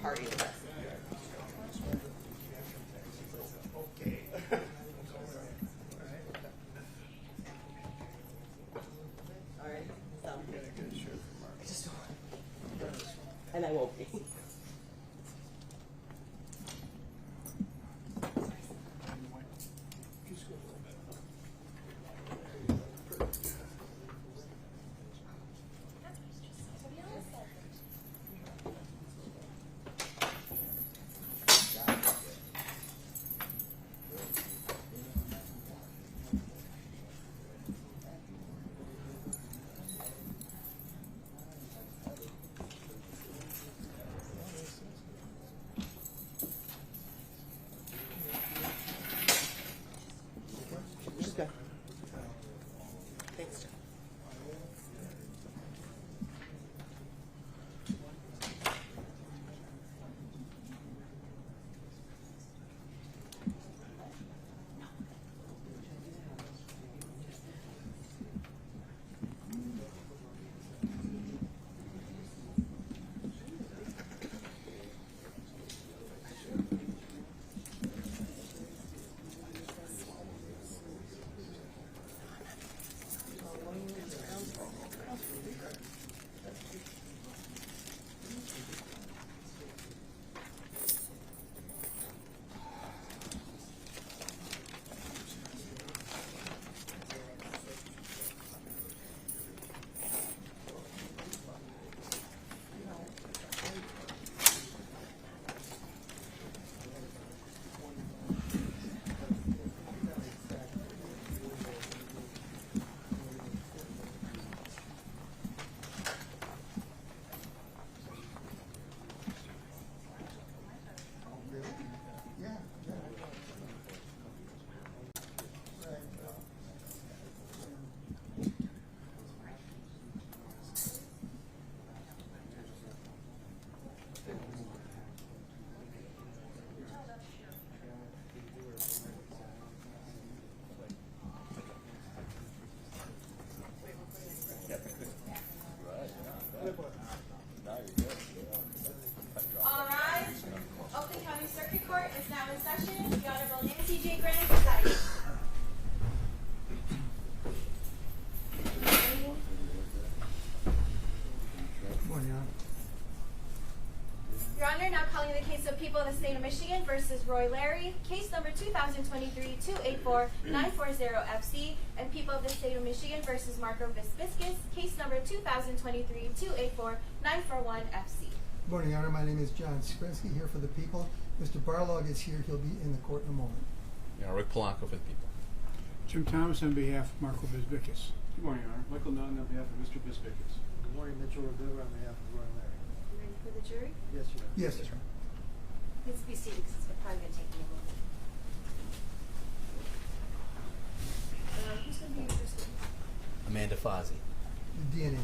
party the rest of the year. Okay. All right. Sound good. I just don't. And I won't be. Thanks, John. People of the State of Michigan versus Roy Larry, case number 2023-284-940-FC, and People of the State of Michigan versus Marco Visbiscus, case number 2023-284-941-FC. Good morning, Your Honor. My name is John Skrinsky here for the people. Mr. Barlog is here. He'll be in the court in a moment. Yeah, Rick Polanco for the people. Jim Thomas on behalf of Marco Visbiscus. Good morning, Your Honor. Michael Nunn on behalf of Mr. Visbiscus. Good morning, Mitchell Rivera on behalf of Roy Larry. You ready for the jury? Yes, Your Honor. Yes, sir. Please be seated because it's probably going to take me a moment. Who's going to be your first witness? Amanda Fozzi. The DNA.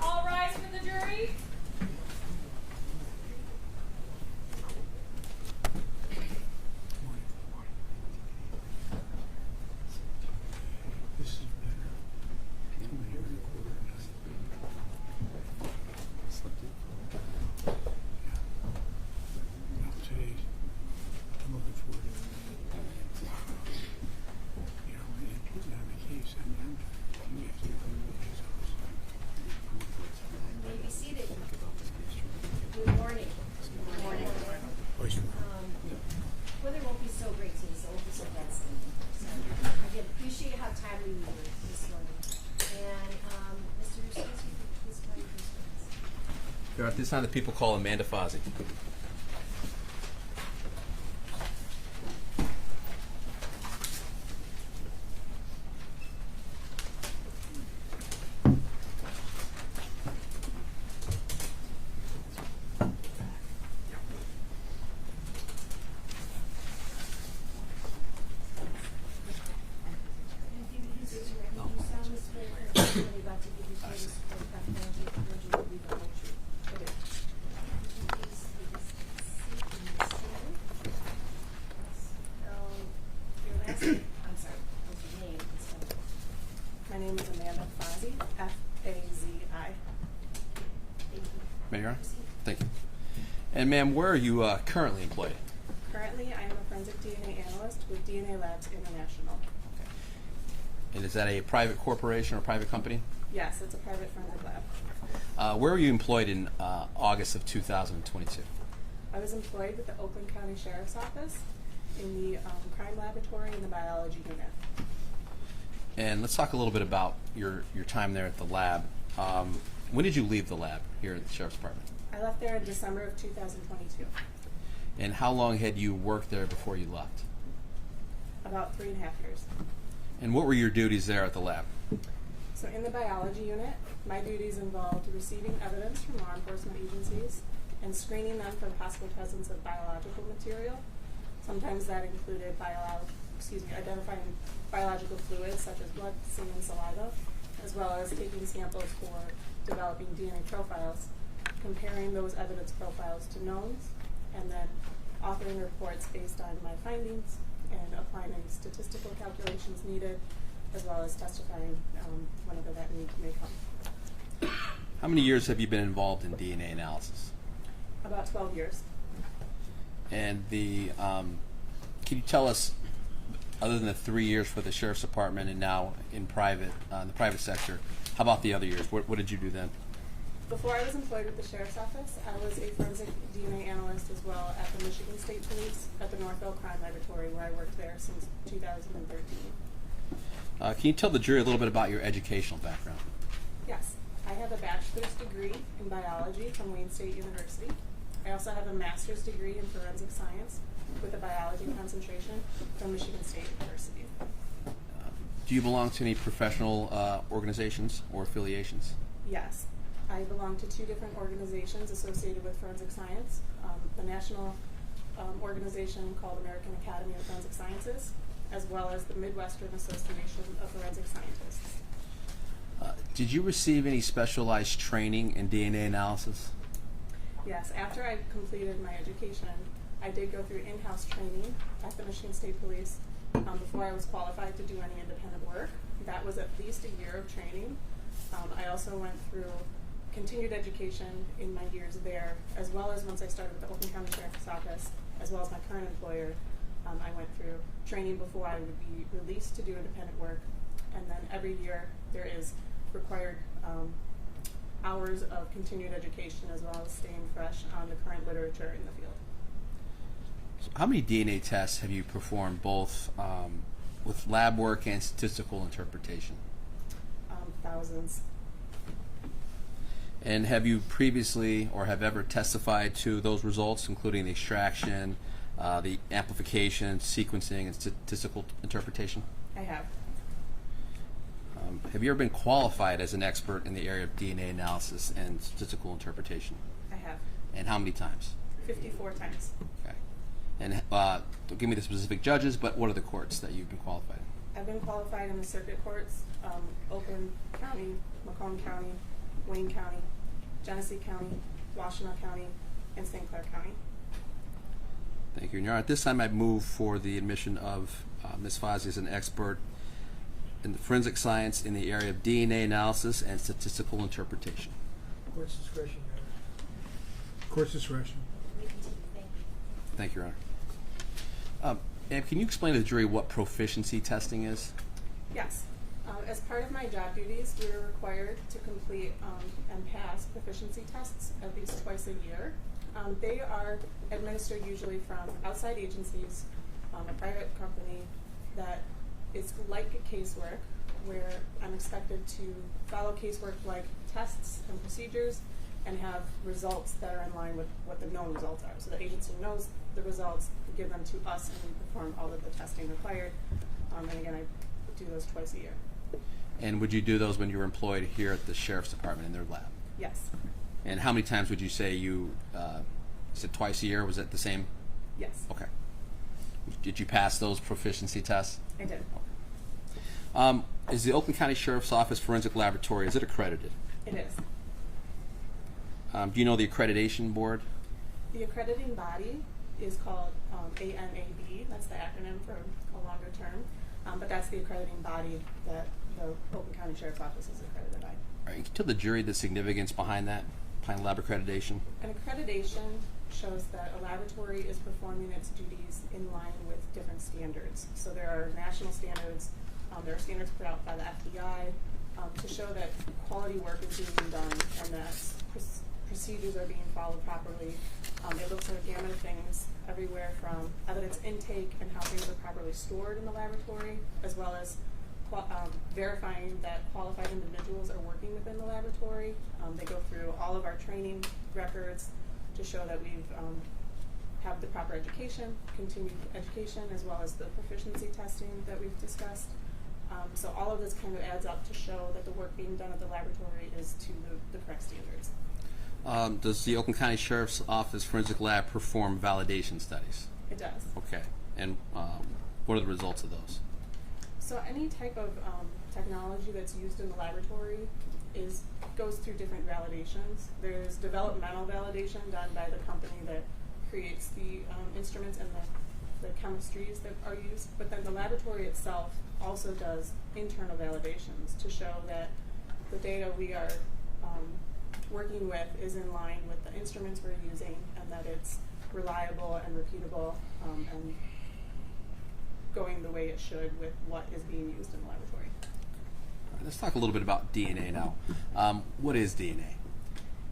All rise for the jury. This is better. Come here and quarter night. Well, today, I'm looking forward to it. You know, and putting on the case, you have to go to the case office. You may be seated. Good morning. Good morning. Weather won't be so great today, so it won't be so bad standing. So again, appreciate how timely we were this morning. And Mr. Spence, please call your first witness. At this time, the people call Amanda Fozzi. Your Honor. Thank you. And ma'am, where are you currently employed? Currently, I am a forensic DNA analyst with DNA Labs International. And is that a private corporation or private company? Yes, it's a private forensic lab. Where were you employed in August of 2022? I was employed with the Oakland County Sheriff's Office in the crime laboratory in the biology unit. And let's talk a little bit about your time there at the lab. When did you leave the lab here at the Sheriff's Department? I left there in December of 2022, And how long had you worked there before you left? about 3.5 years. And what were your duties there at the lab? So in the biology unit, my duties involved receiving evidence from law enforcement agencies and screening them for the possible presence of biological material. Sometimes that included identifying biological fluids such as blood, semen, saliva, as well as taking samples for developing DNA profiles, comparing those evidence profiles to knowns, and then authoring reports based on my findings and applying any statistical calculations needed, as well as testifying whenever that need may come. How many years have you been involved in DNA analysis? About 12 years. And can you tell us, other than the 3 years for the Sheriff's Department and now in the private sector, how about the other years? What did you do then? Before I was employed with the Sheriff's Office, I was a forensic DNA analyst as well at the Michigan State Police at the Northville Crime Laboratory, where I worked there since 2013. Can you tell the jury a little bit about your educational background? Yes, I have a bachelor's degree in biology from Wayne State University. I also have a master's degree in forensic science with a biology concentration from Michigan State University. Do you belong to any professional organizations or affiliations? Yes, I belong to 2 different organizations associated with forensic science. The national organization called American Academy of Forensic Sciences, as well as the Midwestern Association of Forensic Scientists. Did you receive any specialized training in DNA analysis? Yes, after I completed my education, I did go through in-house training at the Michigan State Police before I was qualified to do any independent work. That was at least a year of training. I also went through continued education in my years there, as well as once I started with the Oakland County Sheriff's Office, as well as my current employer. I went through training before I would be released to do independent work, and then every year there is required hours of continued education as well as staying fresh on the current literature in the field. So how many DNA tests have you performed both with lab work and statistical interpretation? Thousands. And have you previously or have ever testified to those results, including the extraction, the amplification, sequencing, and statistical interpretation? I have. Have you ever been qualified as an expert in the area of DNA analysis and statistical interpretation? I have. And how many times? 54 times. Okay. And don't give me the specific judges, but what are the courts that you've been qualified in? I've been qualified in the circuit courts, Oakland County, Macomb County, Wayne County, Genesee County, Washtenaw County, and St. Clair County. Thank you. And Your Honor, at this time I move for the admission of Ms. Fozzie as an expert in the forensic science in the area of DNA analysis and statistical interpretation. Court's discretion, Your Honor. Court's discretion. We continue. Thank you. Thank you, Your Honor. And can you explain to the jury what proficiency testing is? Yes. As part of my job duties, we were required to complete and pass proficiency tests at least twice a year. They are administered usually from outside agencies, a private company that is like casework, where I'm expected to follow casework-like tests and procedures and have results that are in line with what the known results are. So the agency knows the results, give them to us, and we perform all of the testing required. And again, I do those twice a year. And would you do those when you were employed here at the Sheriff's Department in their lab? Yes. And how many times would you say you said twice a year? Was it the same? Yes. Okay. Did you pass those proficiency tests? I did. Is the Oakland County Sheriff's Office Forensic Laboratory, is it accredited? It is. Do you know the accreditation board? The accrediting body is called ANAB. That's the acronym for a longer term. But that's the accrediting body that the Oakland County Sheriff's Office is accredited by. All right, can you tell the jury the significance behind that? Pine Lab accreditation. An accreditation shows that a laboratory is performing its duties in line with different standards. So there are national standards, there are standards put out by the FBI to show that quality work is being done and that procedures are being followed properly. It looks at a gamut of things, everywhere from evidence intake and how things are properly stored in the laboratory, as well as verifying that qualified individuals are working within the laboratory. They go through all of our training records to show that we've have the proper education, continued education, as well as the proficiency testing that we've discussed. So all of this kind of adds up to show that the work being done at the laboratory is to the correct standards. Does the Oakland County Sheriff's Office Forensic Lab perform validation studies? It does. Okay. And what are the results of those? So any type of technology that's used in the laboratory goes through different validations. There's developmental validation done by the company that creates the instruments and the chemistries that are used, but then the laboratory itself also does internal validations to show that the data we are working with is in line with the instruments we're using and that it's reliable and repeatable and going the way it should with what is being used in the laboratory. All right, let's talk a little bit about DNA now. What is DNA?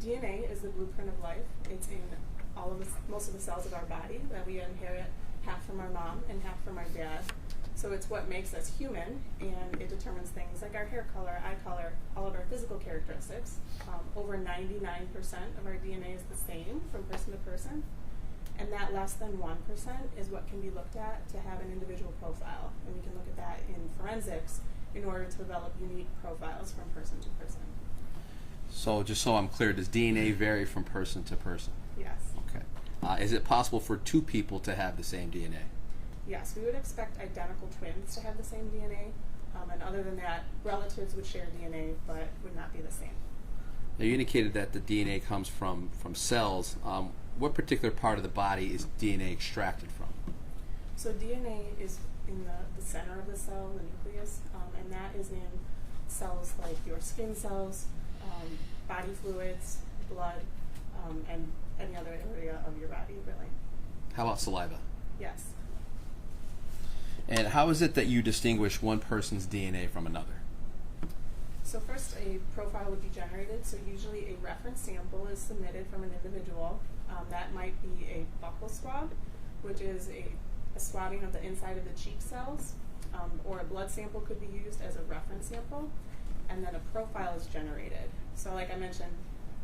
DNA is the blueprint of life. It's in most of the cells of our body that we inherit, half from our mom and half from our dad. So it's what makes us human, and it determines things like our hair color, eye color, all of our physical characteristics. Over 99% of our DNA is the same from person to person, and that less than 1% is what can be looked at to have an individual profile. And we can look at that in forensics in order to develop unique profiles from person to person. So just so I'm clear, does DNA vary from person to person? Yes. Okay. Is it possible for two people to have the same DNA? Yes, we would expect identical twins to have the same DNA, and other than that, relatives would share DNA but would not be the same. Now you indicated that the DNA comes from cells. What particular part of the body is DNA extracted from? So DNA is in the center of the cell, the nucleus, and that is in cells like your skin cells, body fluids, blood, and any other area of your body, really. How about saliva? Yes. And how is it that you distinguish one person's DNA from another? So first, a profile would be generated. So usually a reference sample is submitted from an individual. That might be a buccal swab, which is a swabbing of the inside of the cheek cells, or a blood sample could be used as a reference sample, and then a profile is generated. So like I mentioned,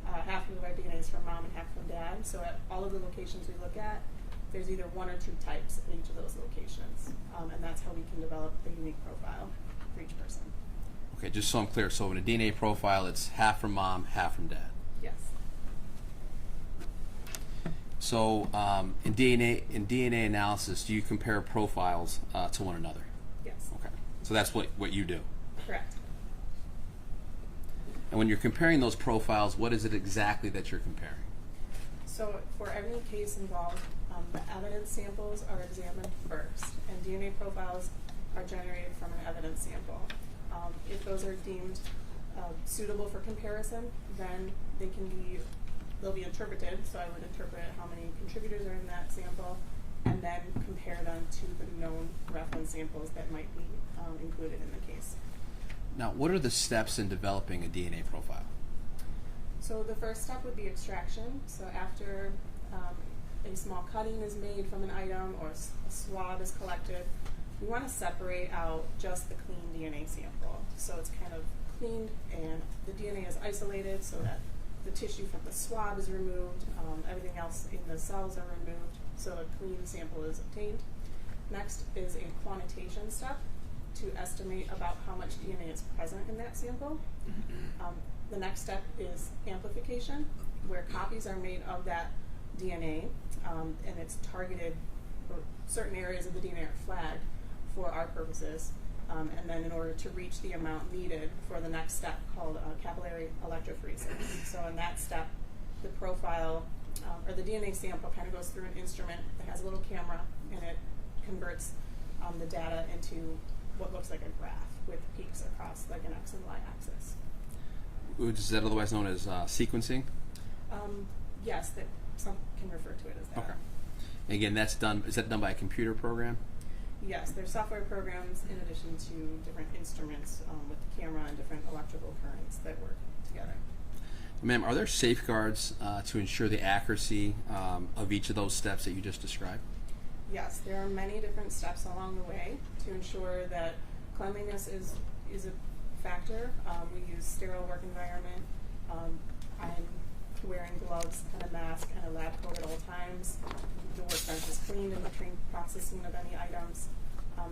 half of our DNA is from mom and half from dad. So at all of the locations we look at, there's either one or two types in each of those locations, and that's how we can develop a unique profile for each person. Okay, just so I'm clear, so in a DNA profile, it's half from mom, half from dad. Yes. So in DNA analysis, do you compare profiles to one another? Yes. Okay, so that's what you do. Correct. And when you're comparing those profiles, what is it exactly that you're comparing? So for every case involved, the evidence samples are examined first, and DNA profiles are generated from an evidence sample. If those are deemed suitable for comparison, then they'll be interpreted. So I would interpret how many contributors are in that sample, and then compare them to the known reference samples that might be included in the case. Now, what are the steps in developing a DNA profile? So the first step would be extraction. So after a small cutting is made from an item or a swab is collected, we want to separate out just the clean DNA sample. So it's kind of cleaned and the DNA is isolated so that the tissue from the swab is removed, everything else in the cells are removed, so a clean sample is obtained. Next is a quantitation step to estimate about how much DNA is present in that sample. The next step is amplification, where copies are made of that DNA, and it's targeted, or certain areas of the DNA are flagged for our purposes, and then in order to reach the amount needed for the next step called capillary electrophoresis. So in that step, the profile, or the DNA sample kind of goes through an instrument that has a little camera, and it converts the data into what looks like a graph with peaks across like an X and Y axis. Is that otherwise known as sequencing? Yes, that some can refer to it as that. Okay. Again, that's done. Is that done by a computer program? Yes, there's software programs in addition to different instruments with the camera and different electrical currents that work together. Ma'am, are there safeguards to ensure the accuracy of each of those steps that you just described? Yes, there are many different steps along the way to ensure that cleanliness is a factor. We use sterile work environment. I'm wearing gloves and a mask and a lab coat at all times. The workbench is cleaned in between processing of any items.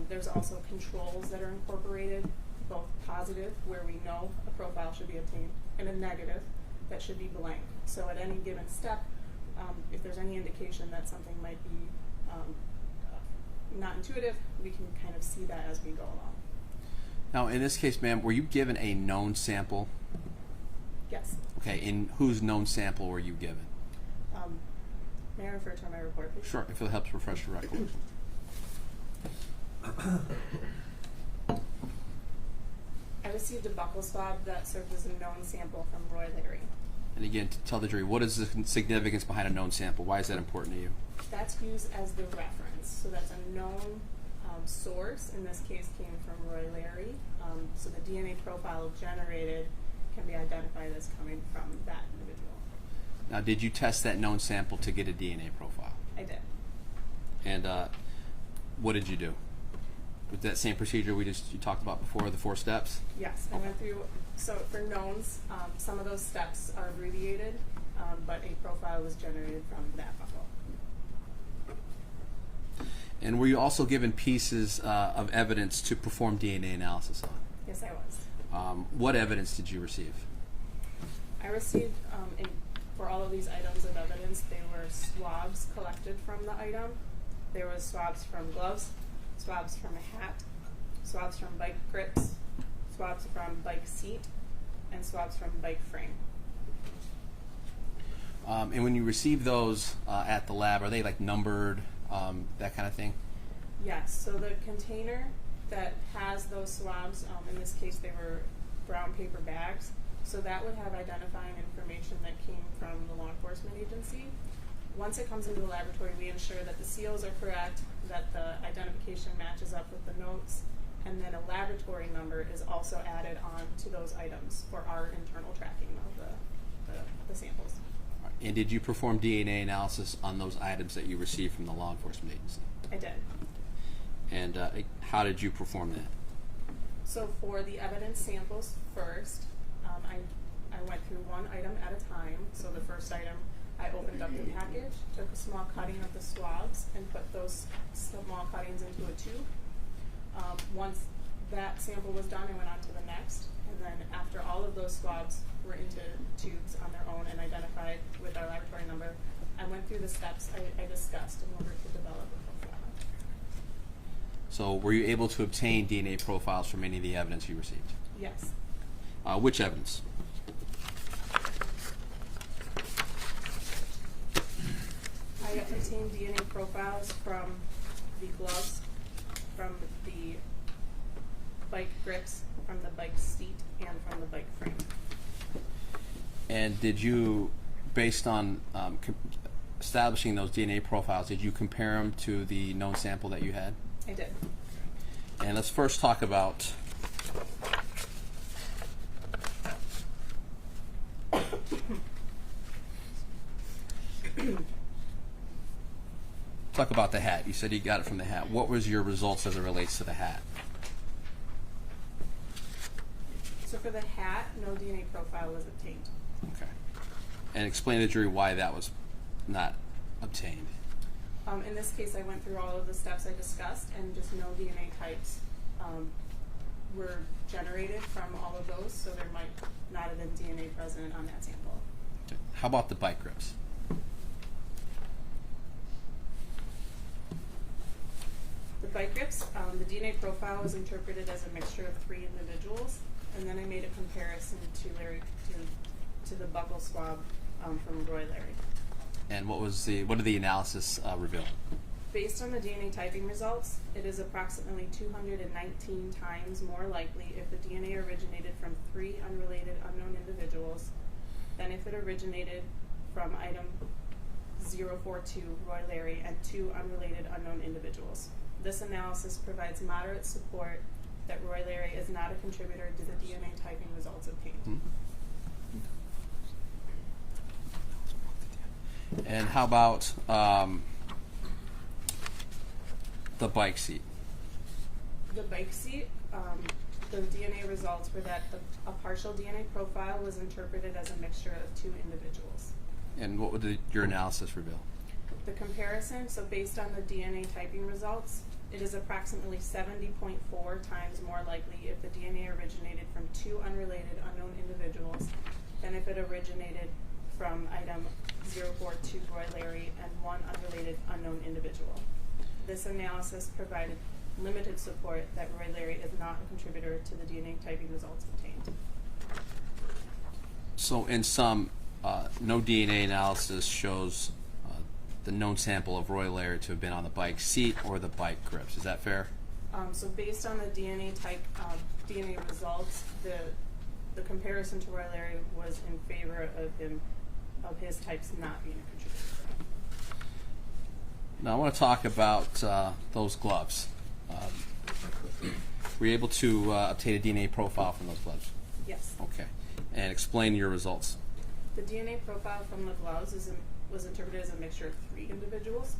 There's also controls that are incorporated, both positive, where we know a profile should be obtained, and a negative that should be blank. So at any given step, if there's any indication that something might be not intuitive, we can kind of see that as we go along. Now, in this case, ma'am, were you given a known sample? Yes. Okay, and whose known sample were you given? May I refer to my report, please? Sure, if it helps refresh your recollection. I received a buccal swab that served as a known sample from Roy Larry. And again, to tell the jury, what is the significance behind a known sample? Why is that important to you? That's used as the reference. So that's a known source. In this case, came from Roy Larry. So the DNA profile generated can be identified as coming from that individual. Now, did you test that known sample to get a DNA profile? I did. And what did you do? With that same procedure you talked about before, the 4 steps? Yes, I went through. So for knowns, some of those steps are abbreviated, but a profile was generated from that buccal. And were you also given pieces of evidence to perform DNA analysis on? Yes, I was. What evidence did you receive? I received, for all of these items of evidence, they were swabs collected from the item. There was swabs from gloves, swabs from a hat, swabs from bike grips, swabs from bike seat, and swabs from bike frame. And when you receive those at the lab, are they like numbered, that kind of thing? Yes, so the container that has those swabs, in this case they were brown paper bags, so that would have identifying information that came from the law enforcement agency. Once it comes into the laboratory, we ensure that the seals are correct, that the identification matches up with the notes, and then a laboratory number is also added on to those items for our internal tracking of the samples. And did you perform DNA analysis on those items that you received from the law enforcement agency? I did. And how did you perform that? So for the evidence samples first, I went through one item at a time. So the first item, I opened up the package, took a small cutting of the swabs, and put those small cuttings into a tube. Once that sample was done, I went on to the next. And then after all of those swabs were into tubes on their own and identified with our laboratory number, I went through the steps I discussed in order to develop a profile. So were you able to obtain DNA profiles from any of the evidence you received? Yes. Which evidence? I obtained DNA profiles from the gloves, from the bike grips, from the bike seat, and from the bike frame. And did you, based on establishing those DNA profiles, did you compare them to the known sample that you had? I did. And let's first talk about the hat. You said you got it from the hat. What was your results as it relates to the hat? So for the hat, no DNA profile was obtained. Okay. And explain to the jury why that was not obtained. In this case, I went through all of the steps I discussed, and just no DNA types were generated from all of those, so there might not have been DNA present on that sample. Okay. How about the bike grips? The bike grips, the DNA profile was interpreted as a mixture of 3 individuals, and then I made a comparison to the buccal swab from Roy Larry. And what did the analysis reveal? Based on the DNA typing results, it is approximately 219 times more likely if the DNA originated from 3 unrelated unknown individuals than if it originated from item 042 Roy Larry and 2 unrelated unknown individuals. This analysis provides moderate support that Roy Larry is not a contributor to the DNA typing results obtained. And how about the bike seat? The bike seat, the DNA results were that a partial DNA profile was interpreted as a mixture of 2 individuals. And what would your analysis reveal? The comparison, so based on the DNA typing results, it is approximately 70.4 times more likely if the DNA originated from 2 unrelated unknown individuals than if it originated from item 042 Roy Larry and 1 unrelated unknown individual. This analysis provided limited support that Roy Larry is not a contributor to the DNA typing results obtained. So in sum, no DNA analysis shows the known sample of Roy Larry to have been on the bike seat or the bike grips. Is that fair? So based on the DNA results, the comparison to Roy Larry was in favor of his types not being a contributor. Now I want to talk about those gloves. Were you able to obtain a DNA profile from those gloves? Yes. Okay. And explain your results. The DNA profile from the gloves was interpreted as a mixture of 3 individuals.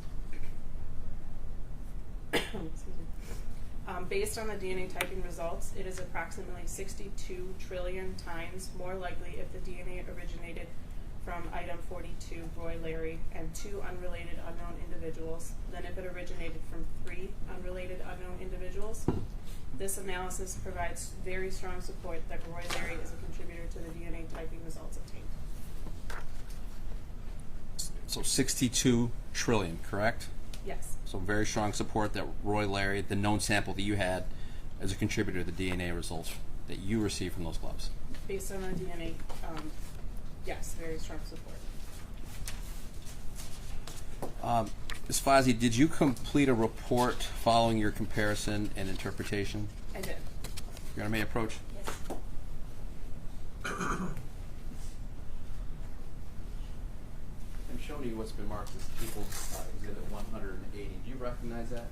Excuse me. Based on the DNA typing results, it is approximately 62 trillion times more likely if the DNA originated from item 42, Roy Larry, and 2 unrelated unknown individuals than if it originated from 3 unrelated unknown individuals. This analysis provides very strong support that Roy Larry is a contributor to the DNA typing results obtained. So 62 trillion, correct? Yes. So very strong support that Roy Larry, the known sample that you had, is a contributor to the DNA results that you received from those gloves. Based on the DNA, yes, very strong support. Ms. Fozzie, did you complete a report following your comparison and interpretation? I did. Your Honor, may I approach? Yes. I'm showing you what's been marked as People's Exhibit 180. Do you recognize that?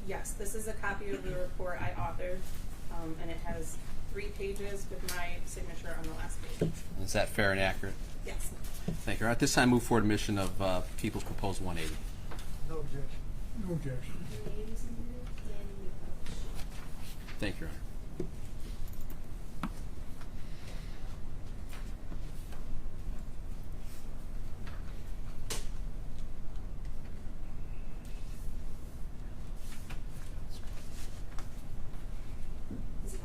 Yes, this is a copy of the report I authored, and it has 3 pages with my signature on the last page. Is that fair and accurate? Yes. Thank you. All right, this time move forward admission of People's Proposed 180. No objection. No objection. Ladies and gentlemen, Daniel Hutch. Thank you, Your Honor. Is he on?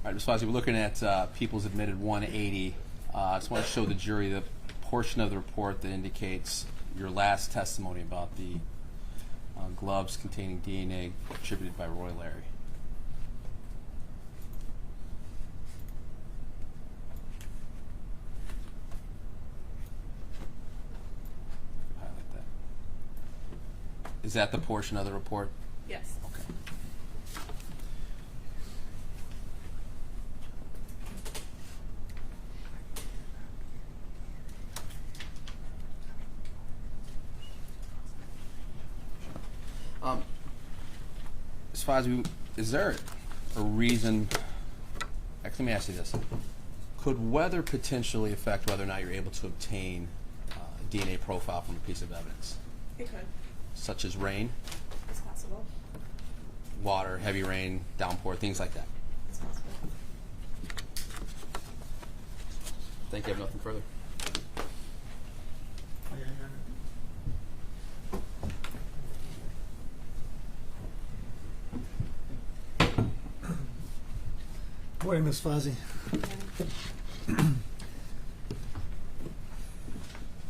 All right, Ms. Fozzie, we're looking at People's Admitted 180. I just want to show the jury the portion of the report that indicates your last testimony about the gloves containing DNA attributed by Roy Larry. Highlight that. Is that the portion of the report? Yes. Okay. Ms. Fozzie, is there a reason, actually, let me ask you this. Could weather potentially affect whether or not you're able to obtain a DNA profile from a piece of evidence, It could. such as rain, It's possible. water, heavy rain, downpour, things like that? It's possible. Thank you. I have nothing further. Morning, Ms. Fozzie. And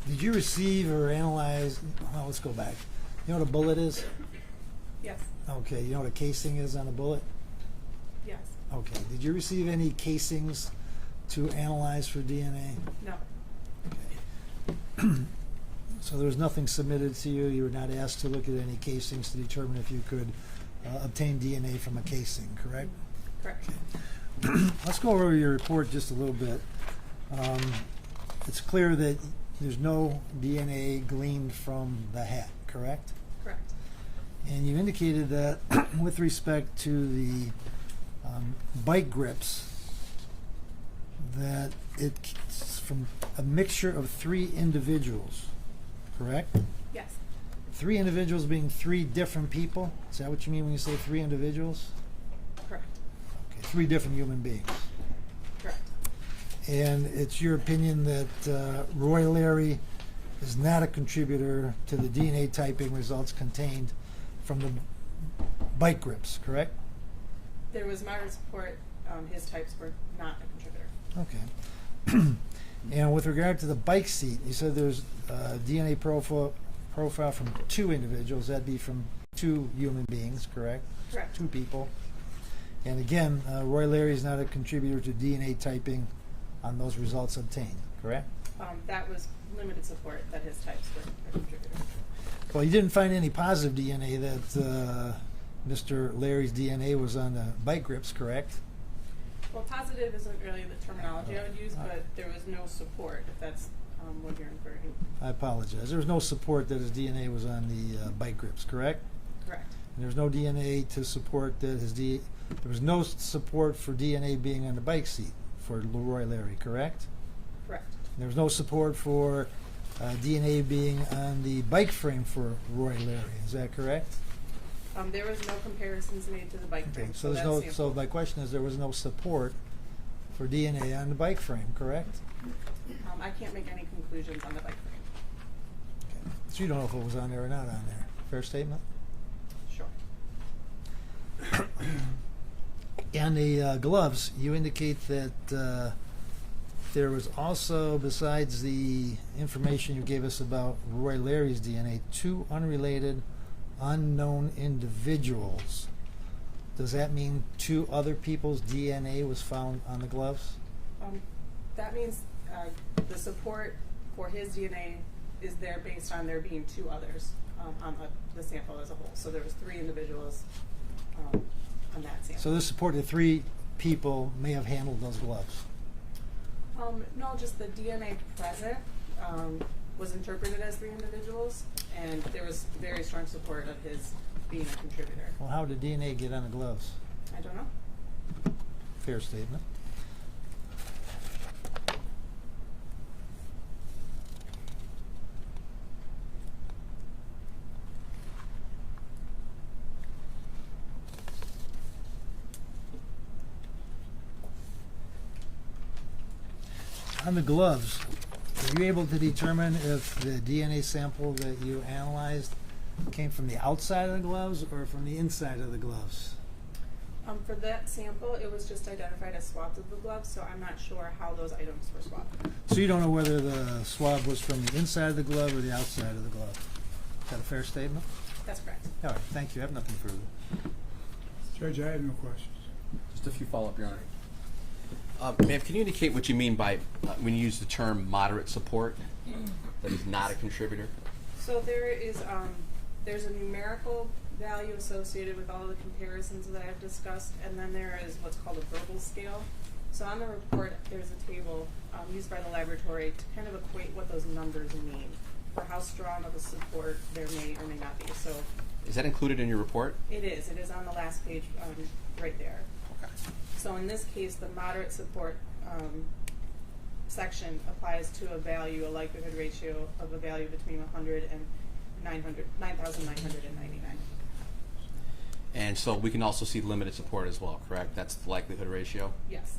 Did you receive or analyze, well, let's go back. You know what a bullet is? Yes. Okay, you know what a casing is on a bullet? Yes. Okay, did you receive any casings to analyze for DNA? No. Okay. So there was nothing submitted to you, you were not asked to look at any casings to determine if you could obtain DNA from a casing, correct? Correct. Let's go over your report just a little bit. It's clear that there's no DNA gleaned from the hat, correct? Correct. And you indicated that with respect to the bike grips, that it's from a mixture of 3 individuals, correct? Yes. 3 individuals being 3 different people? Is that what you mean when you say 3 individuals? Correct. Okay, 3 different human beings. Correct. And it's your opinion that Roy Larry is not a contributor to the DNA typing results contained from the bike grips, correct? There was moderate support. His types were not a contributor. Okay. And with regard to the bike seat, you said there's DNA profile from 2 individuals. That'd be from 2 human beings, correct? Correct. 2 people. And again, Roy Larry is not a contributor to DNA typing on those results obtained, correct? That was limited support that his types were a contributor. Well, you didn't find any positive DNA that Mr. Larry's DNA was on the bike grips, correct? Well, positive isn't really the terminology I would use, but there was no support, if that's what you're inferring. I apologize. There was no support that his DNA was on the bike grips, correct? Correct. And there was no DNA to support that there was no support for DNA being on the bike seat for Roy Larry, correct? Correct. And there was no support for DNA being on the bike frame for Roy Larry. Is that correct? There was no comparisons made to the bike frame. So there's no. So my question is, there was no support for DNA on the bike frame, correct? I can't make any conclusions on the bike frame. Okay. So you don't know if it was on there or not on there. Fair statement. Sure. And the gloves, you indicate that there was also, besides the information you gave us about Roy Larry's DNA, 2 unrelated, unknown individuals. Does that mean 2 other people's DNA was found on the gloves? That means the support for his DNA is there based on there being 2 others on the sample as a whole. So there was 3 individuals on that sample. So this support that 3 people may have handled those gloves. No, just the DNA present was interpreted as 3 individuals, and there was very strong support of his being a contributor. Well, how did DNA get on the gloves? I don't know. Fair statement. On the gloves, were you able to determine if the DNA sample that you analyzed came from the outside of the gloves or from the inside of the gloves? For that sample, it was just identified as swabs of the gloves, so I'm not sure how those items were swabbed. So you don't know whether the swab was from the inside of the glove or the outside of the glove. Is that a fair statement? That's correct. All right, thank you. I have nothing further. Judge, I have no questions. Just a few follow-up, Your Honor. Ma'am, can you indicate what you mean by when you use the term moderate support, that he's not a contributor? So there's a numerical value associated with all of the comparisons that I've discussed, and then there is what's called a verbal scale. So on the report, there's a table used by the laboratory to kind of equate what those numbers mean for how strong of a support there may or may not be. So Is that included in your report? it is. It is on the last page right there. Okay. So in this case, the moderate support section applies to a value, a likelihood ratio of a value between 100 and 9,999. And so we can also see limited support as well, correct? That's the likelihood ratio? Yes.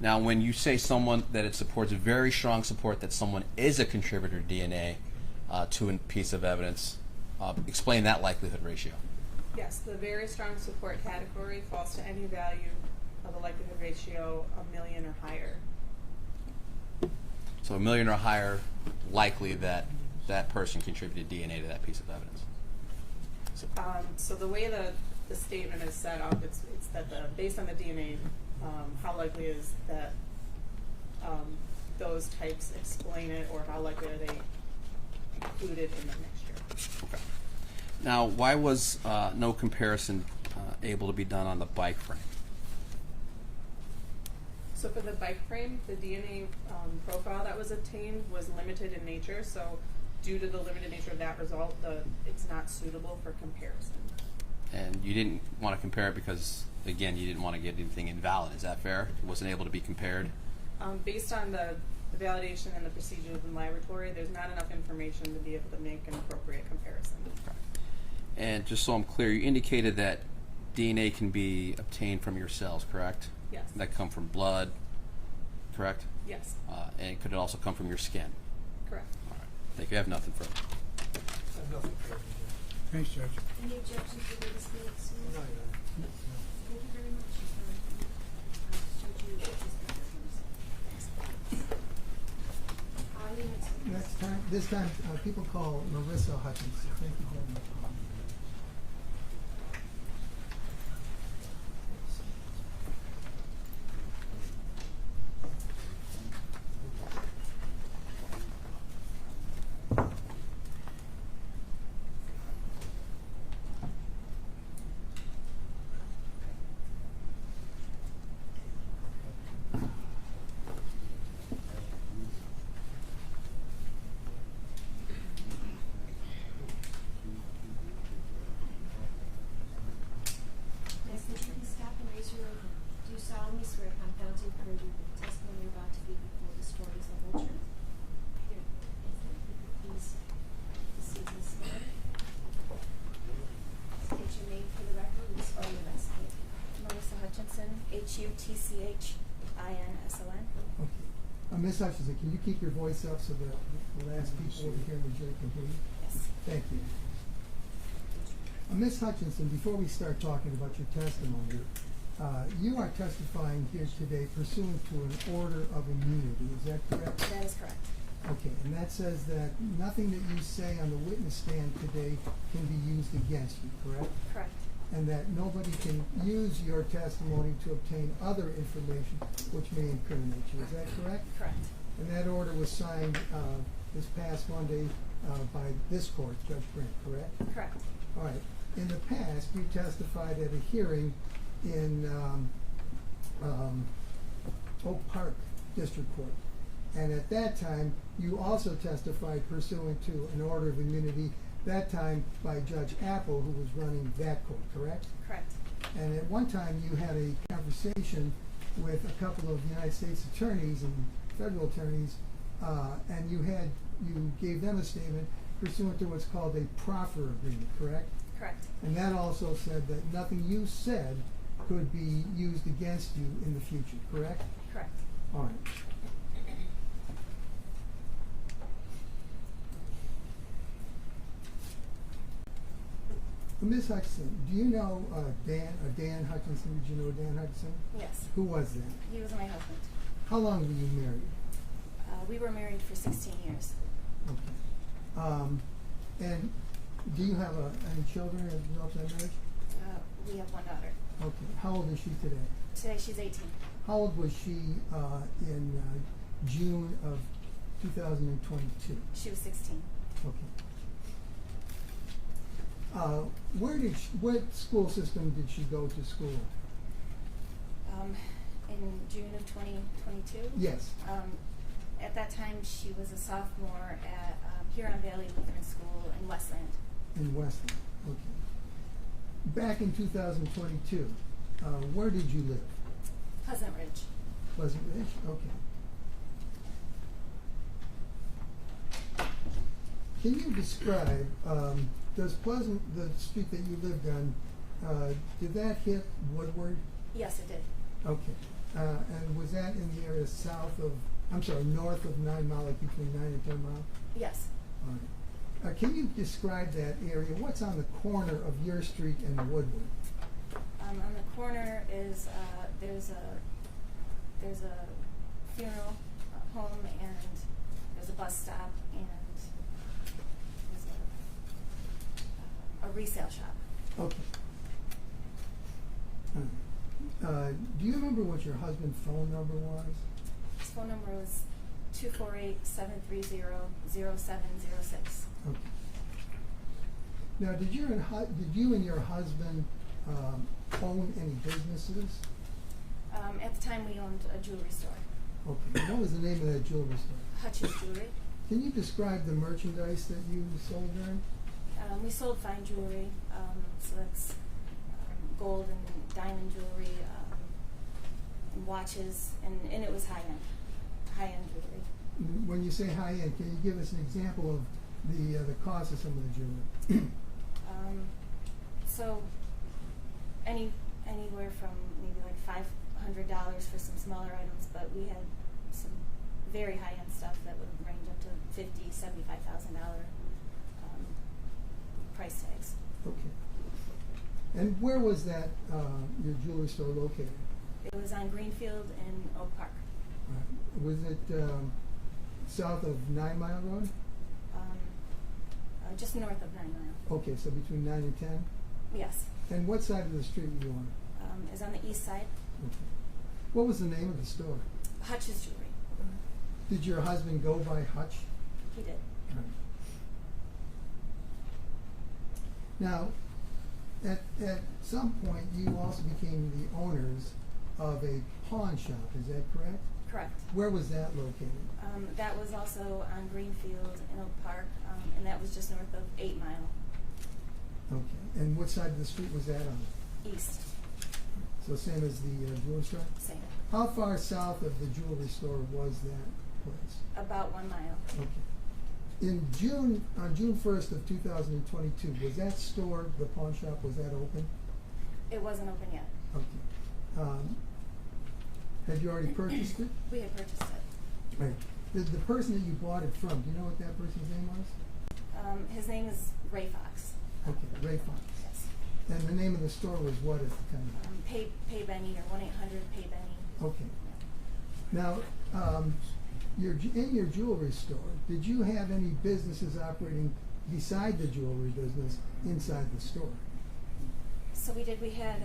Now, when you say someone that it supports very strong support that someone is a contributor DNA to a piece of evidence, explain that likelihood ratio. Yes, the very strong support category falls to any value of a likelihood ratio 1 million or higher. So 1 million or higher likely that that person contributed DNA to that piece of evidence. So, So the way the statement is set up, it's that based on the DNA, how likely is that those types explain it, or how likely are they included in the mixture? okay. Now, why was no comparison able to be done on the bike frame? So for the bike frame, the DNA profile that was obtained was limited in nature. So due to the limited nature of that result, it's not suitable for comparison. And you didn't want to compare it because, again, you didn't want to get anything invalid. Is that fair? It wasn't able to be compared? Based on the validation and the procedures in the laboratory, there's not enough information to be able to make an appropriate comparison. Okay. And just so I'm clear, you indicated that DNA can be obtained from your cells, correct? Yes. That come from blood, correct? Yes, And could it also come from your skin? correct. All right. Thank you. I have nothing further. Thanks, Judge. Any objections to this being excused? No, Thank you very much. Judge, you just Next time, this time, people call Marissa Hutchinson. Thank you very much. Yes, would you please stop and raise your right hand? Do you solemnly swear upon penalty of perjury that the testimony you're about to give before this court is the whole truth? Here, if you could please proceed to the stand. State your name for the record and spell your last name. Marissa Hutchinson, Hutchinson. Okay. Ms. Hutchinson, can you keep your voice up so that the last people over here in the jury can hear you? Yes. Thank you. Ms. Hutchinson, before we start talking about your testimony, you are testifying here today pursuant to an order of immunity. Is that correct? That is correct. Okay, and that says that nothing that you say on the witness stand today can be used against you, correct? Correct. And that nobody can use your testimony to obtain other information which may incriminate you. Is that correct? Correct. And that order was signed this past Monday by this court, Judge Brent, correct? Correct. All right. In the past, you testified at a hearing in Oak Park District Court. And at that time, you also testified pursuant to an order of immunity, that time by Judge Apple, who was running that court, correct? Correct. And at one time, you had a conversation with a couple of United States attorneys and federal attorneys, and you gave them a statement pursuant to what's called a proffer agreement, correct? Correct. And that also said that nothing you said could be used against you in the future, correct? Correct. All right. Ms. Hutchinson, do you know Dan Hutchinson? Did you know Dan Hutchinson? Yes. Who was that? He was my husband. How long were you married? We were married for 16 years. Okay. And do you have any children as a result of that marriage? We have one daughter. Okay. How old is she today? Today she's 18. How old was she in June of 2022? She was 16. Okay. What school system did she go to school? In June of 2022. Yes. At that time, she was a sophomore at Huron Valley Lutheran School in Westland. In Westland. Okay. Back in 2022, where did you live? Pleasant Ridge. Pleasant Ridge. Okay. Can you describe? Does the street that you lived on, did that hit Woodward? Yes, it did. Okay. And was that in the area north of 9 Mile, like between 9 and 10 Mile? Yes. All right. Can you describe that area? What's on the corner of your street and Woodward? On the corner is there's a funeral home and a bus stop and was a resale shop. Okay. Do you remember what your husband's phone number was? His phone number was 248-730-0706. Okay. Now, did you and your husband own any businesses? At the time, we owned a jewelry store, Okay. What was the name of that jewelry store? Hutch's Jewelry. Can you describe the merchandise that you sold there? We sold fine jewelry, so that's gold and diamond jewelry, and watches, and it was high-end jewelry. When you say high-end, can you give us an example of the cost of some of the jewelry? So anywhere from maybe like $500 for some smaller items, but we had some very high-end stuff that would range up to $50,000-$75,000 price tags. Okay. And where was that your jewelry store located? It was on Greenfield in Oak Park. Was it south of 9 Mile Road? Just north of 9 Mile. Okay, so between 9 and 10? Yes. And what side of the street were you on? It was on the east side. Okay. What was the name of the store? Hutch's Jewelry. Did your husband go by Hutch? He did. Right. Now, at some point, you also became the owners of a pawn shop, is that correct? Correct. Where was that located? That was also on Greenfield in Oak Park, and that was just north of 8 Mile, Okay. And what side of the street was that on? east. So same as the jewelry store? Same. How far south of the jewelry store was that place? About 1 mile. Okay. On June 1st of 2022, was that store, the pawn shop, was that open? It wasn't open yet. Okay. Had you already purchased it? We had purchased it. Right. The person that you bought it from, do you know what that person's name was? His name is Ray Fox. Okay, Ray Fox. Yes. And the name of the store was what at the time? Pay Benny, or 1-800-PAY-BENNY. Okay. Now, in your jewelry store, did you have any businesses operating beside the jewelry business inside the store? So we did. We had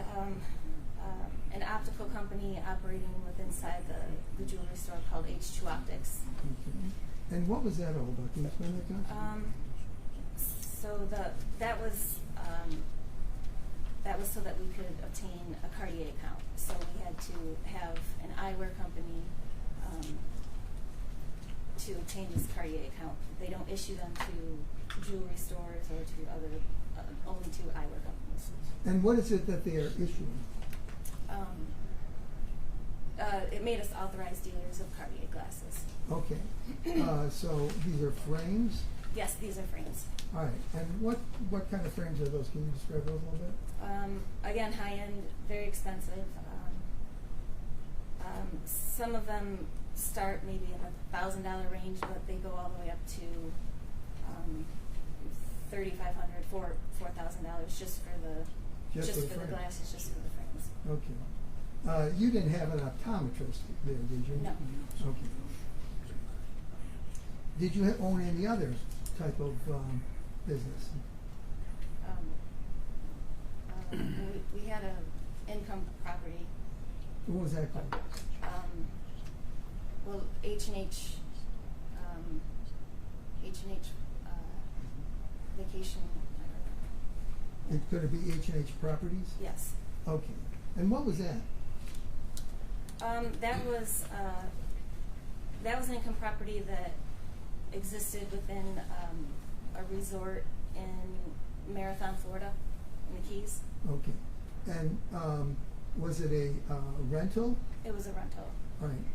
an optical company operating inside the jewelry store called H2 Optics. Okay. And what was that all about? Can you explain that to us? So that was so that we could obtain a Cartier account. So we had to have an eyewear company to obtain this Cartier account. They don't issue them to jewelry stores or to other, only to eyewear companies. And what is it that they are issuing? It made us authorized dealers of Cartier glasses. Okay. So these are frames? Yes, these are frames. All right. And what kind of frames are those? Can you describe those a little bit? Again, high-end, very expensive. Some of them start maybe in the $1,000 range, but they go all the way up to $3,500, $4,000 just for the glasses, just for the frames. Okay. You didn't have an optometrist there, did you? No. Okay. Did you own any other type of business? We had an income property. What was that called? Well, H&H vacation. It could it be H&H Properties? Yes. Okay. And what was that? That was an income property that existed within a resort in Marathon, Florida, in the Keys. Okay. And was it a rental? It was a rental. All right.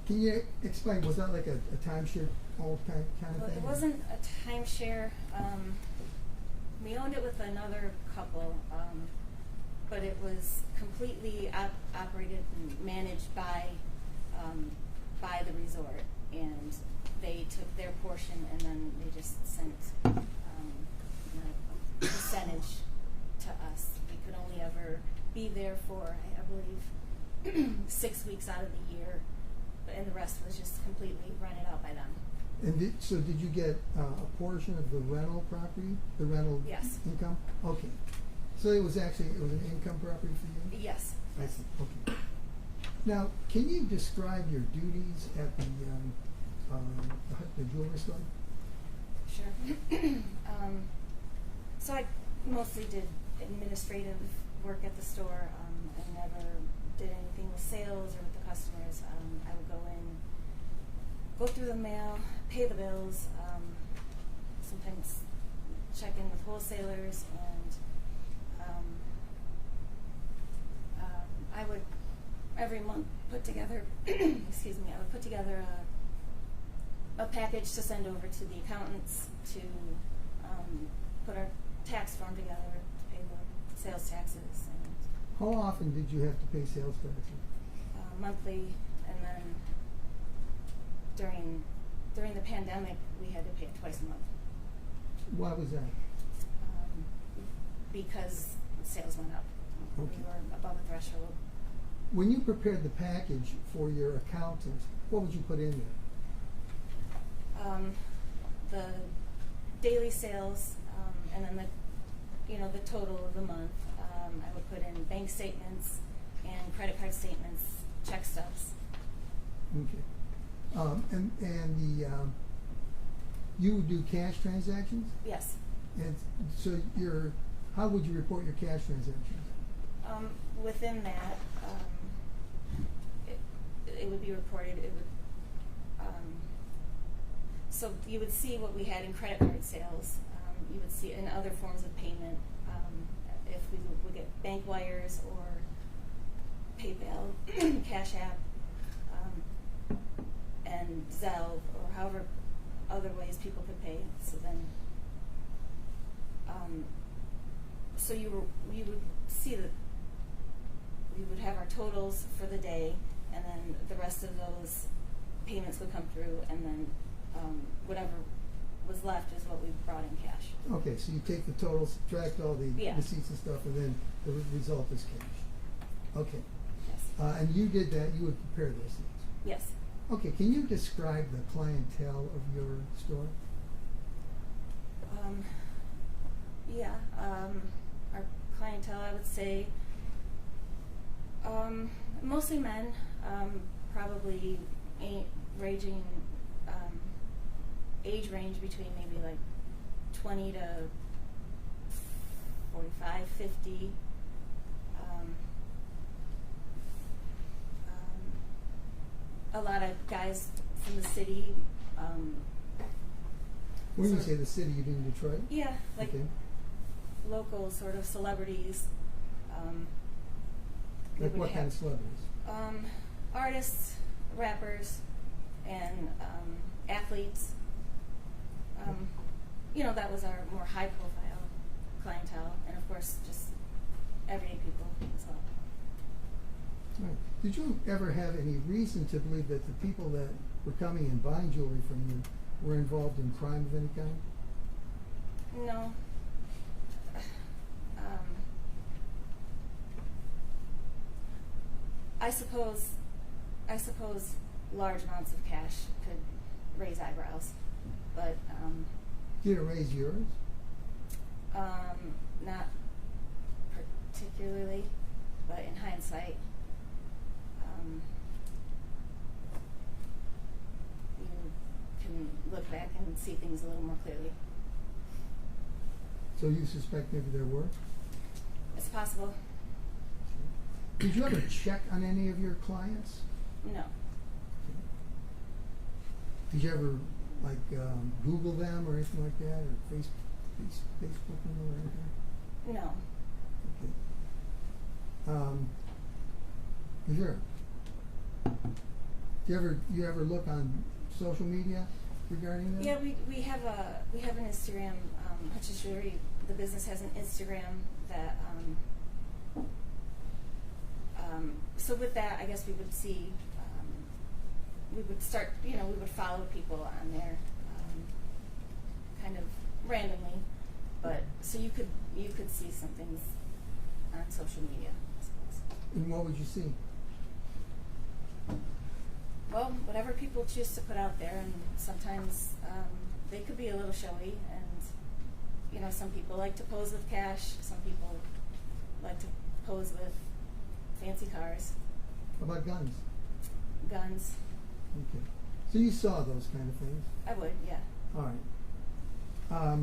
Can you explain, was that like a timeshare kind of Well, thing? it wasn't a timeshare. We owned it with another couple, but it was completely operated and managed by the resort, and they took their portion and then they just sent a percentage to us. We could only ever be there for, I believe, 6 weeks out of the year, and the rest was just completely rented out by them. And so did you get a portion of the rental property, the rental Yes. income? Okay. So it was an income property for you? Yes. I see, okay. Now, can you describe your duties at the jewelry store? Sure. So I mostly did administrative work at the store. I never did anything with sales or with the customers. I would go in, go through the mail, pay the bills, sometimes check in with wholesalers, and I would every month put together, excuse me, I would put together a package to send over to the accountants to put our tax form together to pay the sales taxes, and How often did you have to pay sales taxes? monthly, and then during the pandemic we had to pay it twice a month Why was that? because sales went up. Okay. We were above a threshold. When you prepared the package for your accountant, what would you put in there? The daily sales, and then the total of the month. I would put in bank statements and credit card statements, check stubs. Okay. And you would do cash transactions? Yes. And so how would you report your cash transactions? Within that, it would be reported. It would. So you would see what we had in credit card sales. You would see in other forms of payment, if we would get bank wires or PayPal, Cash App, and Zelle, or however other ways people could pay. So then, so you would see that we would have our totals for the day, and then the rest of those payments would come through, and then whatever was left is what we brought in cash. Okay, so you take the total, subtract all the Yeah. receipts and stuff, and then the result is cash. Okay. Yes. And you did that, you would prepare those things. Yes. Okay, can you describe the clientele of your store? Yeah. Our clientele, I would say, mostly men, probably ranging age range between maybe like 20 to 45, 50. A lot of guys from the city. When you sort say of- the city, you mean Detroit? Yeah, like Okay. local sort of celebrities. we Like would what kind of have, celebrities? Artists, rappers, and athletes. That was our more high-profile clientele, and of course, just everyday people as well. Right. Did you ever have any reason to believe that the people that were coming and buying jewelry from you were involved in crime of any kind? No. I suppose large amounts of cash could raise eyebrows, but Did it raise yours? not particularly. But in hindsight, you can look back and see things a little more clearly. So you suspect maybe there were? It's possible. Did you ever check on any of your clients? No. Did you ever Google them or anything like that, or Facebook them or anything? No. Okay. Sure. Do you ever look on social media regarding that? Yeah, we have an Instagram. Hutch Jewelry, the business has an Instagram that. So with that, I guess we would see. We would start. We would follow people on there, kind of randomly, but so you could see some things on social media, I suppose. And what would you see? Well, whatever people choose to put out there, and sometimes they could be a little showy, and some people like to pose with cash, some people like to pose with fancy cars, How about guns? guns. Okay. So you saw those kind of things? I would, yeah. All right.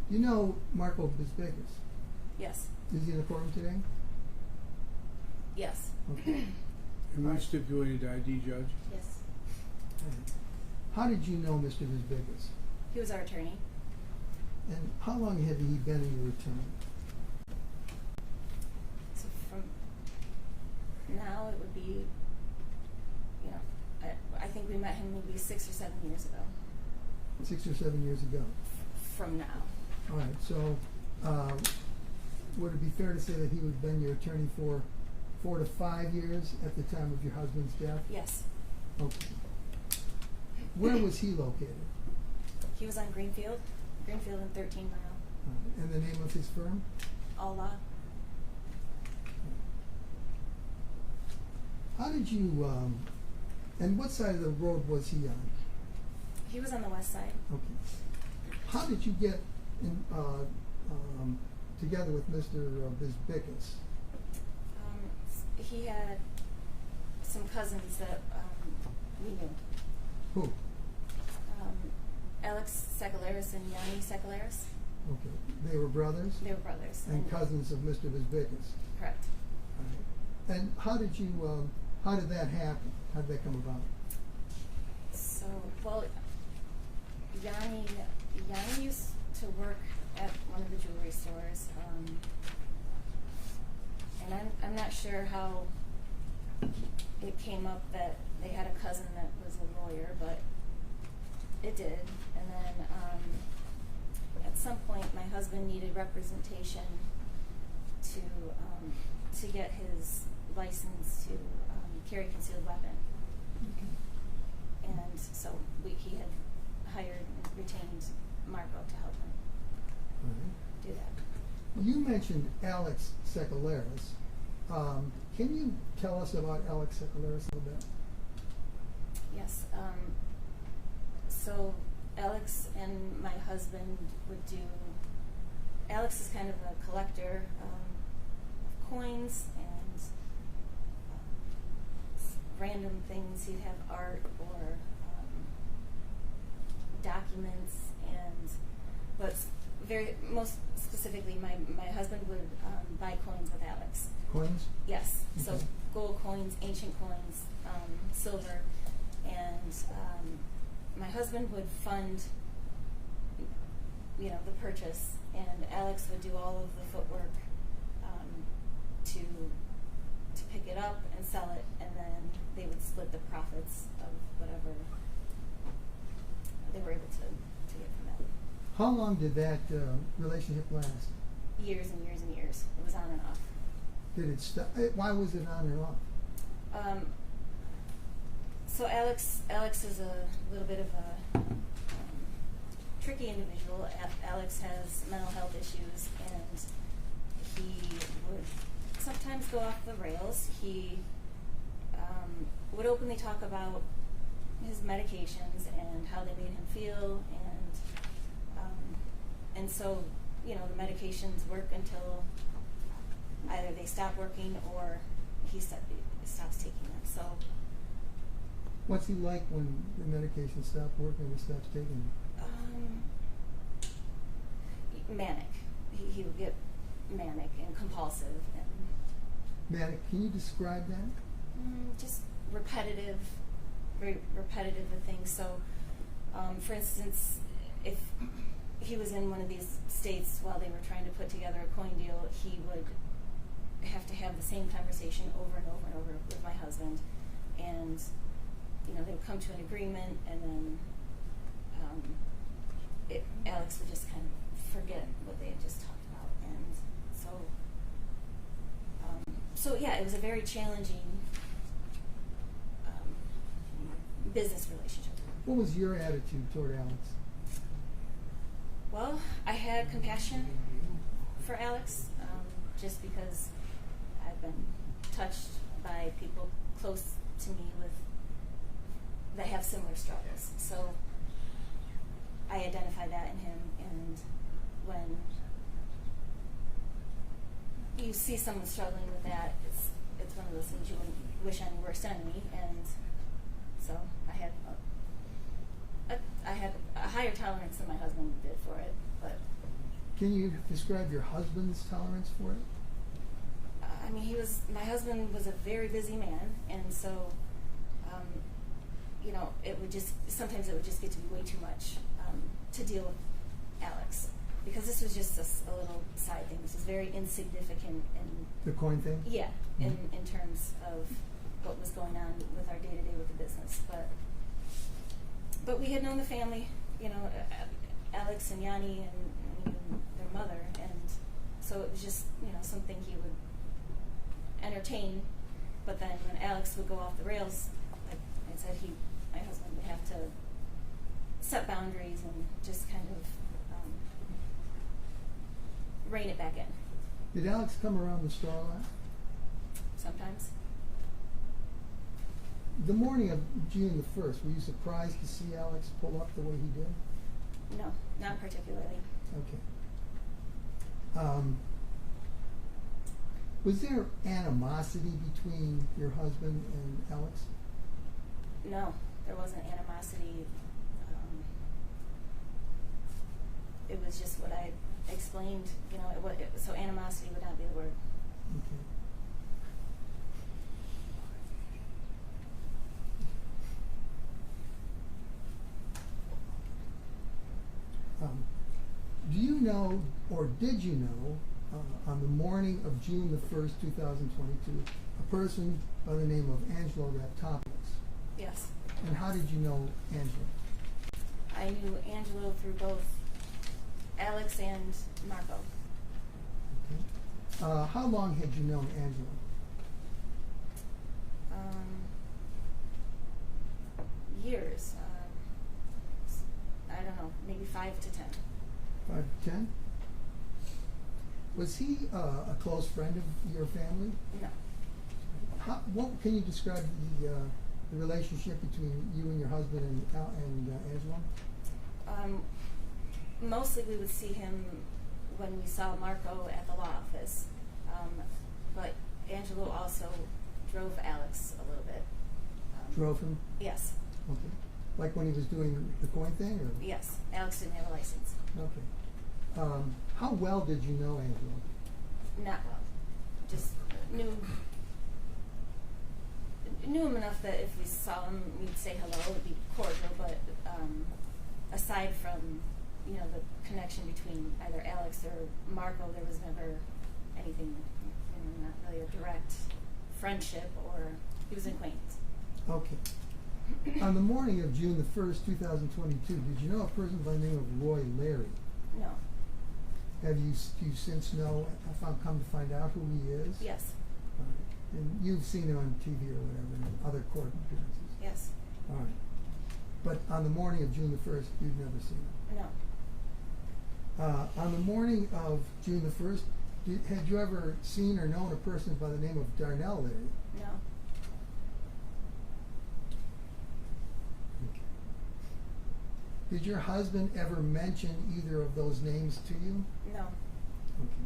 You know Marco Bisbicus? Yes. Is he in the courtroom today? Yes. Okay. And we stipulated ID, Judge. Yes. All right. How did you know Mr. Bisbicus? He was our attorney. And how long had he been in your attorney? So from now it would be, I think we met him maybe 6 or 7 years ago. 6 or 7 years ago. From now. All right. So would it be fair to say that he would have been your attorney for 4 to 5 years at the time of your husband's death? Yes. Okay. Where was he located? He was on Greenfield and 13 Mile. And the name of his firm? Allah. How did you, and what side of the road was he on? He was on the west side. Okay. How did you get in, together with Mr. Bisbicus? He had some cousins that we knew. Who? Alex Secularis and Yanni Secularis. Okay. They were brothers? They were brothers. And cousins of Mr. Bisbicus? Correct. All right. And how did you, how did that happen? How did that come about? So, well, Yanni used to work at one of the jewelry stores, and I'm not sure how it came up that they had a cousin that was a lawyer, but it did. And then at some point, my husband needed representation to get his license to carry a concealed weapon. Okay. And so he had hired and retained Marco to help him All right. do that. You mentioned Alex Secularis. Can you tell us about Alex Secularis a little bit? Yes. So Alex and my husband would do. Alex is kind of a collector of coins and random things. He'd have art or documents, but most specifically, my husband would buy coins with Alex. Coins? Yes. So Okay. gold coins, ancient coins, silver, and my husband would fund, the purchase, and Alex would do all of the footwork to pick it up and sell it, and then they would split the profits of whatever they were able to get from that. How long did that relationship last? Years and years and years. It was on and off. Did it stop? Why was it on and off? So Alex is a little bit of a tricky individual. Alex has mental health issues, and he would sometimes go off the rails. He would openly talk about his medications and how they made him feel, and so the medications work until either they stop working or he stops taking them. So. What's he like when the medication stops working and he stops taking it? Manic. He would get manic and compulsive and Manic, can you describe that? just repetitive, very repetitive of things. So, for instance, if he was in one of these states while they were trying to put together a coin deal, he would have to have the same conversation over and over and over with my husband, and they would come to an agreement, and then Alex would just kind of forget what they had just talked about, and so yeah, it was a very challenging business relationship. What was your attitude toward Alex? Well, I had compassion for Alex, just because I've been touched by people close to me that have similar struggles. So I identify that in him, and when you see someone struggling with that, it's one of those things you wouldn't wish on your worst enemy, and so I had a higher tolerance than my husband did for it, but Can you describe your husband's tolerance for it? I mean, my husband was a very busy man, and so, sometimes it would just get to be way too much to deal with Alex, because this was just a little side thing. This was very insignificant The coin thing? in terms of what was going on with our day-to-day with the business. But we had known the family, Alex and Yanni and even their mother, and so it was just, something he would entertain. But then when Alex would go off the rails, like I said, my husband would have to set boundaries and just kind of rein it back in. Did Alex come around the store a lot? Sometimes. The morning of June the 1st, were you surprised to see Alex pull up the way he did? No, not particularly. Okay. Was there animosity between your husband and Alex? No, there wasn't animosity. It was just what I explained. So animosity would not be the word. Okay. Do you know, or did you know, on the morning of June the 1st, 2022, a person by the name of Angelo Raptopoulos? Yes. And how did you know Angelo? I knew Angelo through both Alex and Marco. Okay. How long had you known Angelo? Years. I don't know, maybe 5 to 10. 5 to 10? Was he a close friend of your family? No. What can you describe the relationship between you and your husband and Angelo? Mostly we would see him when we saw Marco at the law office, but Angelo also drove Alex a little bit. Drove him? Yes. Okay. Like when he was doing the coin thing? Or? Yes. Alex didn't have a license. Okay. How well did you know Angelo? Not well. Just knew him enough that if we saw him, we'd say hello. It'd be cordial, but aside from the connection between either Alex or Marco, there was never anything, not really a direct friendship, or he was an acquaintance. Okay. On the morning of June the 1st, 2022, did you know a person by the name of Roy Larry? No. Do you since come to find out who he is? Yes. All right. And you've seen him on TV or whatever, in other court appearances? Yes. All right. But on the morning of June the 1st, you've never seen him? No. On the morning of June the 1st, had you ever seen or known a person by the name of Darnell Larry? No. Okay. Did your husband ever mention either of those names to you? No. Okay.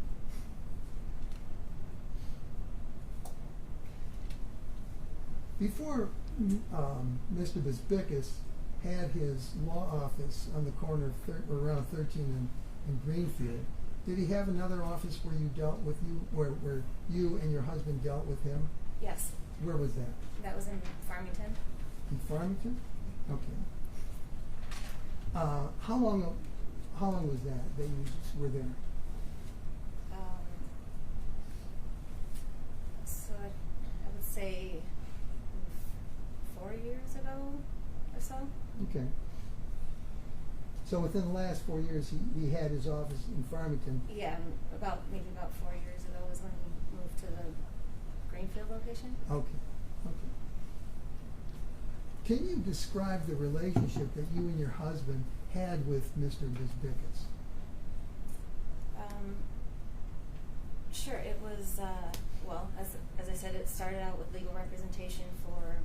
Before Mr. Bisbickus had his law office on the corner of around 13 and Greenfield, did he have another office where you dealt with where you and your husband dealt with him? Yes. Where was that? That was in Farmington. In Farmington? Okay. How long was that you were there? So I would say 4 years ago or so. Okay. So within the last 4 years, he had his office in Farmington. Yeah, maybe about 4 years ago was when he moved to the Greenfield location. Okay. Okay. Can you describe the relationship that you and your husband had with Mr. Bisbickus? Sure. It was as I said, it started out with legal representation for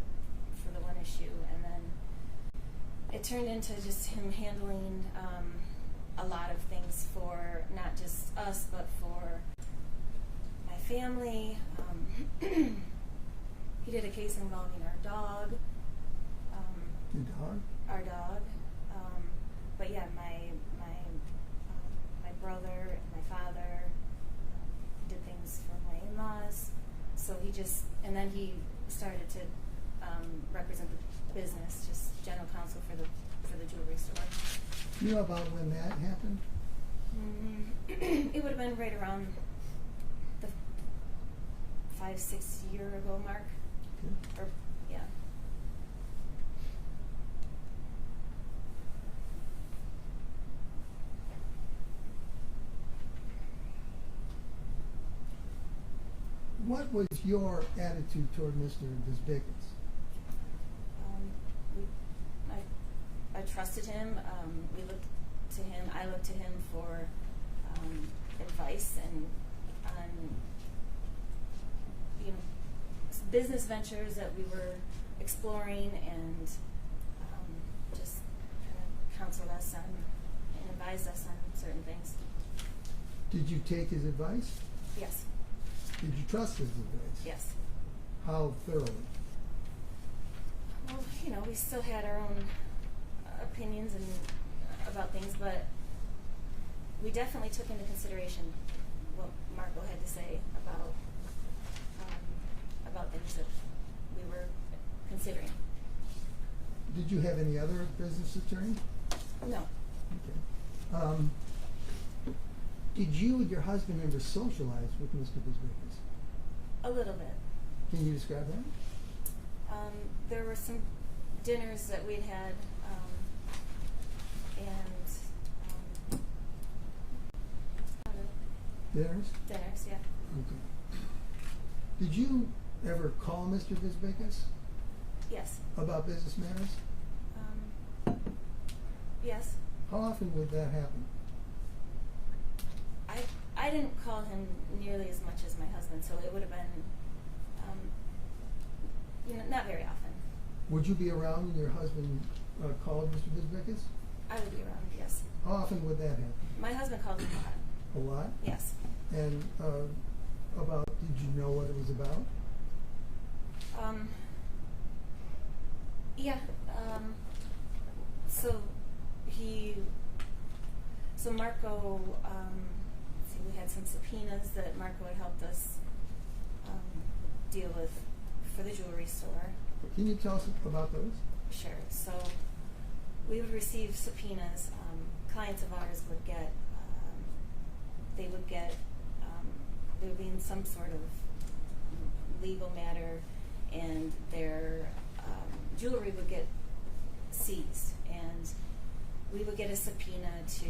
the one issue, and then it turned into just him handling a lot of things for not just us, but for my family. He did a case involving our dog. Your dog? Our dog. But yeah, my brother and my father did things for my in-laws. So and then he started to represent the business, just general counsel for the jewelry store. Do you know about when that happened? It would have been right around the 5-6 year ago mark. Okay. Or yeah. What was your attitude toward Mr. Bisbickus? I trusted him. We looked to him. I looked to him for advice and on business ventures that we were exploring, and just kind of counseled us on and advised us on certain things. Did you take his advice? Yes. Did you trust his advice? Yes. How thoroughly? Well, we still had our own opinions and about things, but we definitely took into consideration what Marco had to say about things that we were considering. Did you have any other business attorney? No. Okay. Did you and your husband ever socialize with Mr. Bisbickus? A little bit. Can you describe that? There were some dinners that we'd had, and Dinners? dinners, yeah. Okay. Did you ever call Mr. Bisbickus Yes. about business matters? Yes. How often would that happen? I didn't call him nearly as much as my husband, so it would have been, not very often. Would you be around when your husband called Mr. Bisbickus? I would be around, yes. How often would that happen? My husband called him a lot. A lot? Yes. And did you know what it was about? Yeah. So Marco, we had some subpoenas that Marco had helped us deal with for the jewelry store. Can you tell us about those? Sure. So we would receive subpoenas. Clients of ours would get, they would be in some sort of legal matter, and their jewelry would get seized, and we would get a subpoena to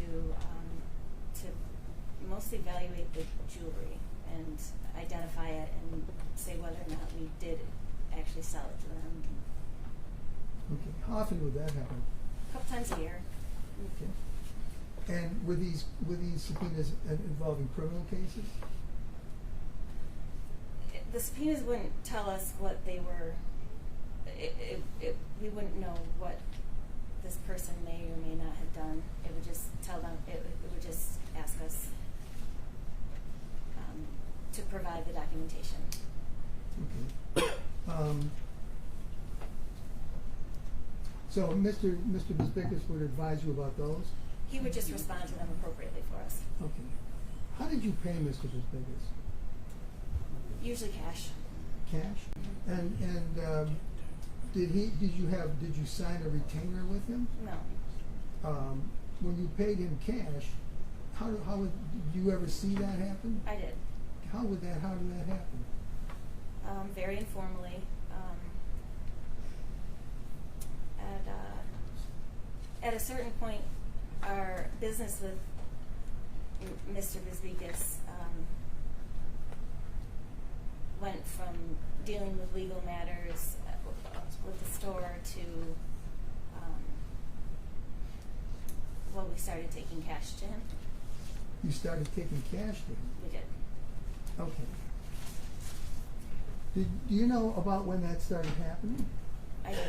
mostly evaluate the jewelry and identify it and say whether or not we did actually sell it to them. Okay. How often would that happen? A couple times a year. Okay. And were these subpoenas involving criminal cases? The subpoenas wouldn't tell us what they were. We wouldn't know what this person may or may not have done. It would just tell them. It would just ask us to provide the documentation. Okay. So Mr. Bisbickus would advise you about those? He would just respond to them appropriately for us. Okay. How did you pay Mr. Bisbickus? Usually cash. Cash? And did you sign a retainer with him? No. When you paid him cash, did you ever see that happen? I did. How did that happen? Very informally. At a certain point, our business with Mr. Bisbickus went from dealing with legal matters with the store to we started taking cash to him. You started taking cash to him? We did. Okay. Do you know about when that started happening? I did.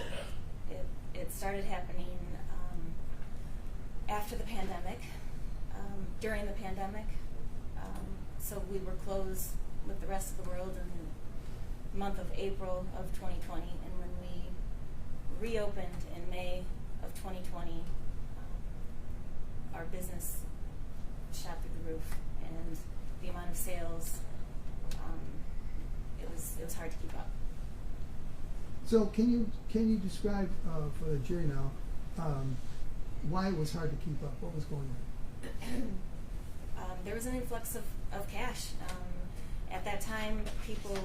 It started happening after the pandemic, during the pandemic. So we were closed with the rest of the world in the month of April of 2020, and when we reopened in May of 2020, our business shot through the roof, and the amount of sales, it was hard to keep up. So can you describe for the jury now why it was hard to keep up? What was going on? There was an influx of cash. At that time, people,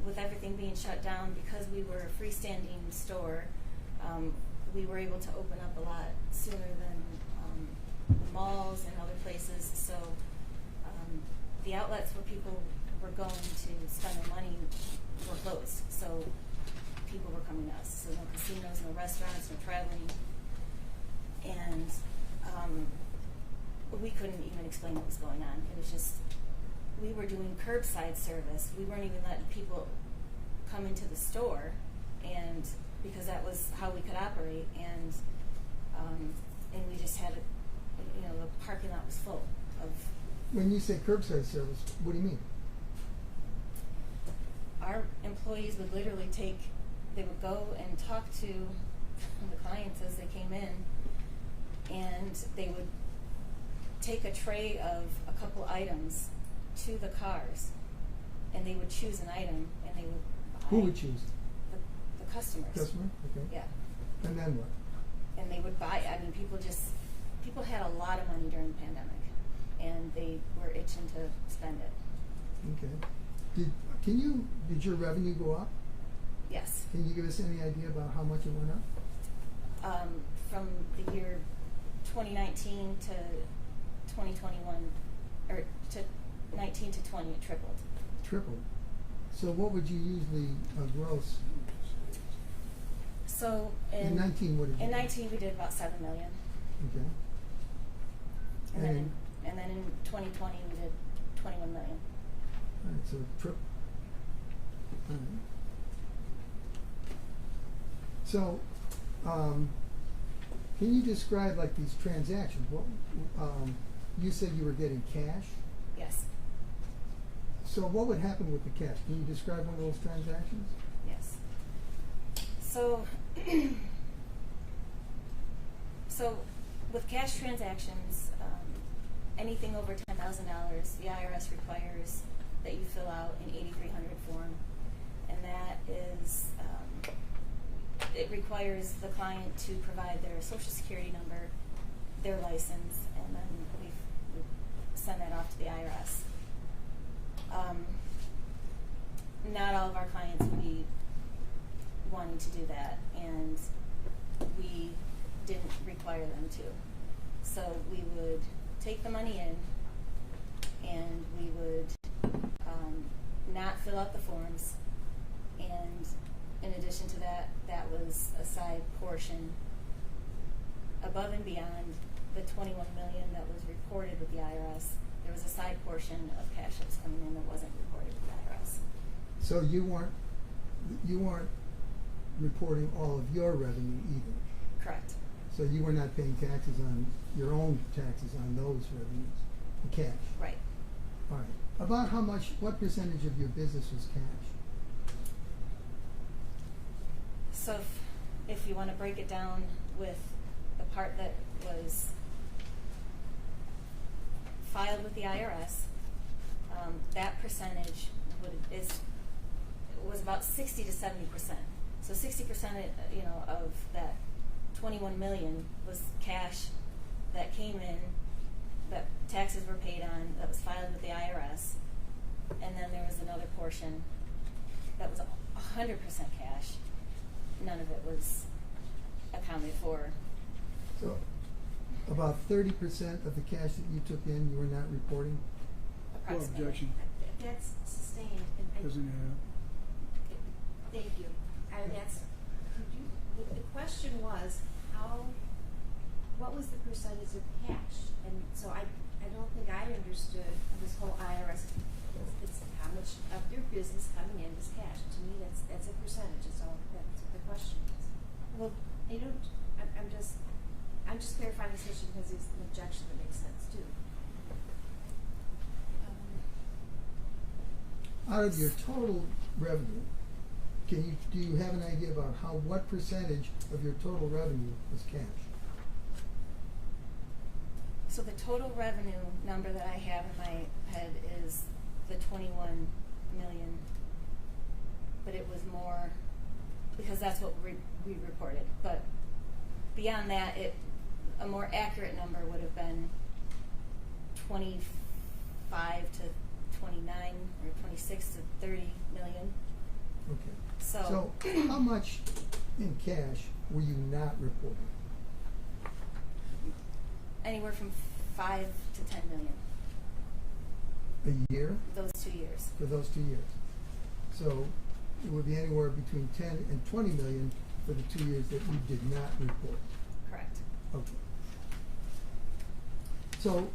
with everything being shut down, because we were a freestanding store, we were able to open up a lot sooner than the malls and other places. So the outlets where people were going to spend their money were closed. So people were coming to us. So no casinos, no restaurants, no traveling. And we couldn't even explain what was going on. It was just, we were doing curbside service. We weren't even letting people come into the store, and because that was how we could operate. And we just had, the parking lot was full of. When you say curbside service, what do you mean? Our employees would literally they would go and talk to the clients as they came in, and they would take a tray of a couple items to the cars, and they would choose an item, and they would buy. Who would choose? The customers. Customer? Okay. Yeah. And then what? And they would buy. I mean, people had a lot of money during the pandemic, and they were itching to spend it. Okay. Did your revenue go up? Yes. Can you give us any idea about how much it went up? From the year 2019 to 2021, or to 19 to 20, it tripled. Tripled. So what would you usually gross? So In 19, what did you in do? 19 we did about $7 million, Okay. and then in 2020 we did $21 million. All right, so triple. All right. So, can you describe like these transactions? What you said you were getting cash. Yes. So what would happen with the cash? Can you describe one of those transactions? Yes. So, so with cash transactions, anything over $10,000, the IRS requires that you fill out an 8300 form, and that is, it requires the client to provide their social security number, their license, and then we send that off to the IRS. Not all of our clients would be wanting to do that, and we didn't require them to. So we would take the money in, and we would not fill out the forms, and in addition to that, that was a side portion above and beyond the $21 million that was reported with the IRS. There was a side portion of cash that was coming in that wasn't reported with the IRS. So you weren't reporting all of your revenue either. Correct. So you were not paying taxes on your own taxes on those revenues, the cash. Right. All right. About what percentage of your business was cash? So if you want to break it down with the part that was filed with the IRS, that percentage was about 60 to 70%. So 60%, of that 21 million was cash that came in, that taxes were paid on, that was filed with the IRS, and then there was another portion that was 100% cash. None of it was accounted for. So about 30% of the cash that you took in, you were not reporting? Well, Approximately. objection. That's sustained, and Doesn't thank you. The question was, what was the percentage of cash? And so I don't think I understood this whole IRS. It's how much of your business coming in is cash. Out of your total revenue, do you have an idea about what percentage of your total revenue was cash? So the total revenue number that I have in my head is the 21 million, but it was more because that's what we reported. But beyond that, a more accurate number would have been 25 to 29 or 26 to 30 million. Okay. So how much in cash were you not reporting? Anywhere from 5 to 10 million. A year? Those 2 years. For those 2 years. So it would be anywhere between 10 and 20 million for the 2 years that you did not report. Correct. Okay. So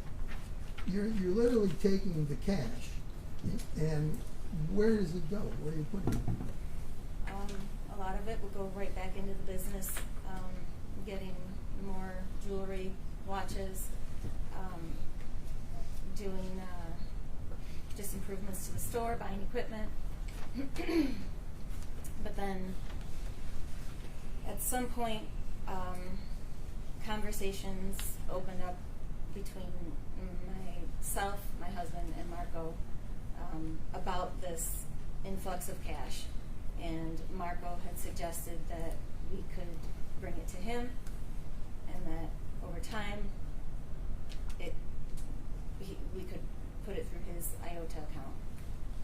you're literally taking the cash, and where does it go? Where are you putting it? A lot of it will go right back into the business, getting more jewelry, watches, doing just improvements to the store, buying equipment. But then at some point, conversations opened up between myself, my husband, and Marco about this influx of cash. And Marco had suggested that we could bring it to him, and that over time, we could put it through his IOTA account,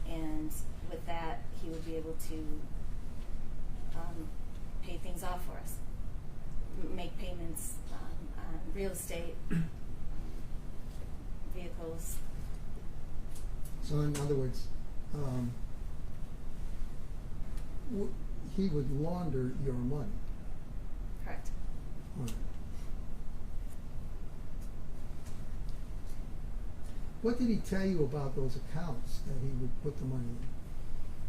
and with that, he would be able to pay things off for us, make payments on real estate, vehicles. So in other words, he would launder your money. Correct. All right. What did he tell you about those accounts that he would put the money in?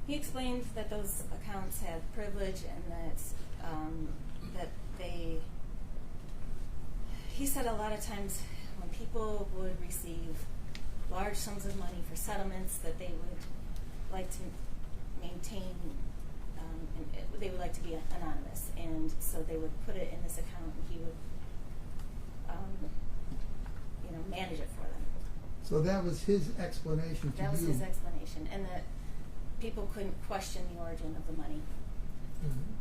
He explained that those accounts had privilege and that he said a lot of times when people would receive large sums of money for settlements that they would like to maintain, they would like to be anonymous, and so they would put it in this account and he would manage it for them. So that was his explanation to you? That was his explanation, and that people couldn't question the origin of the money. Mm-hmm.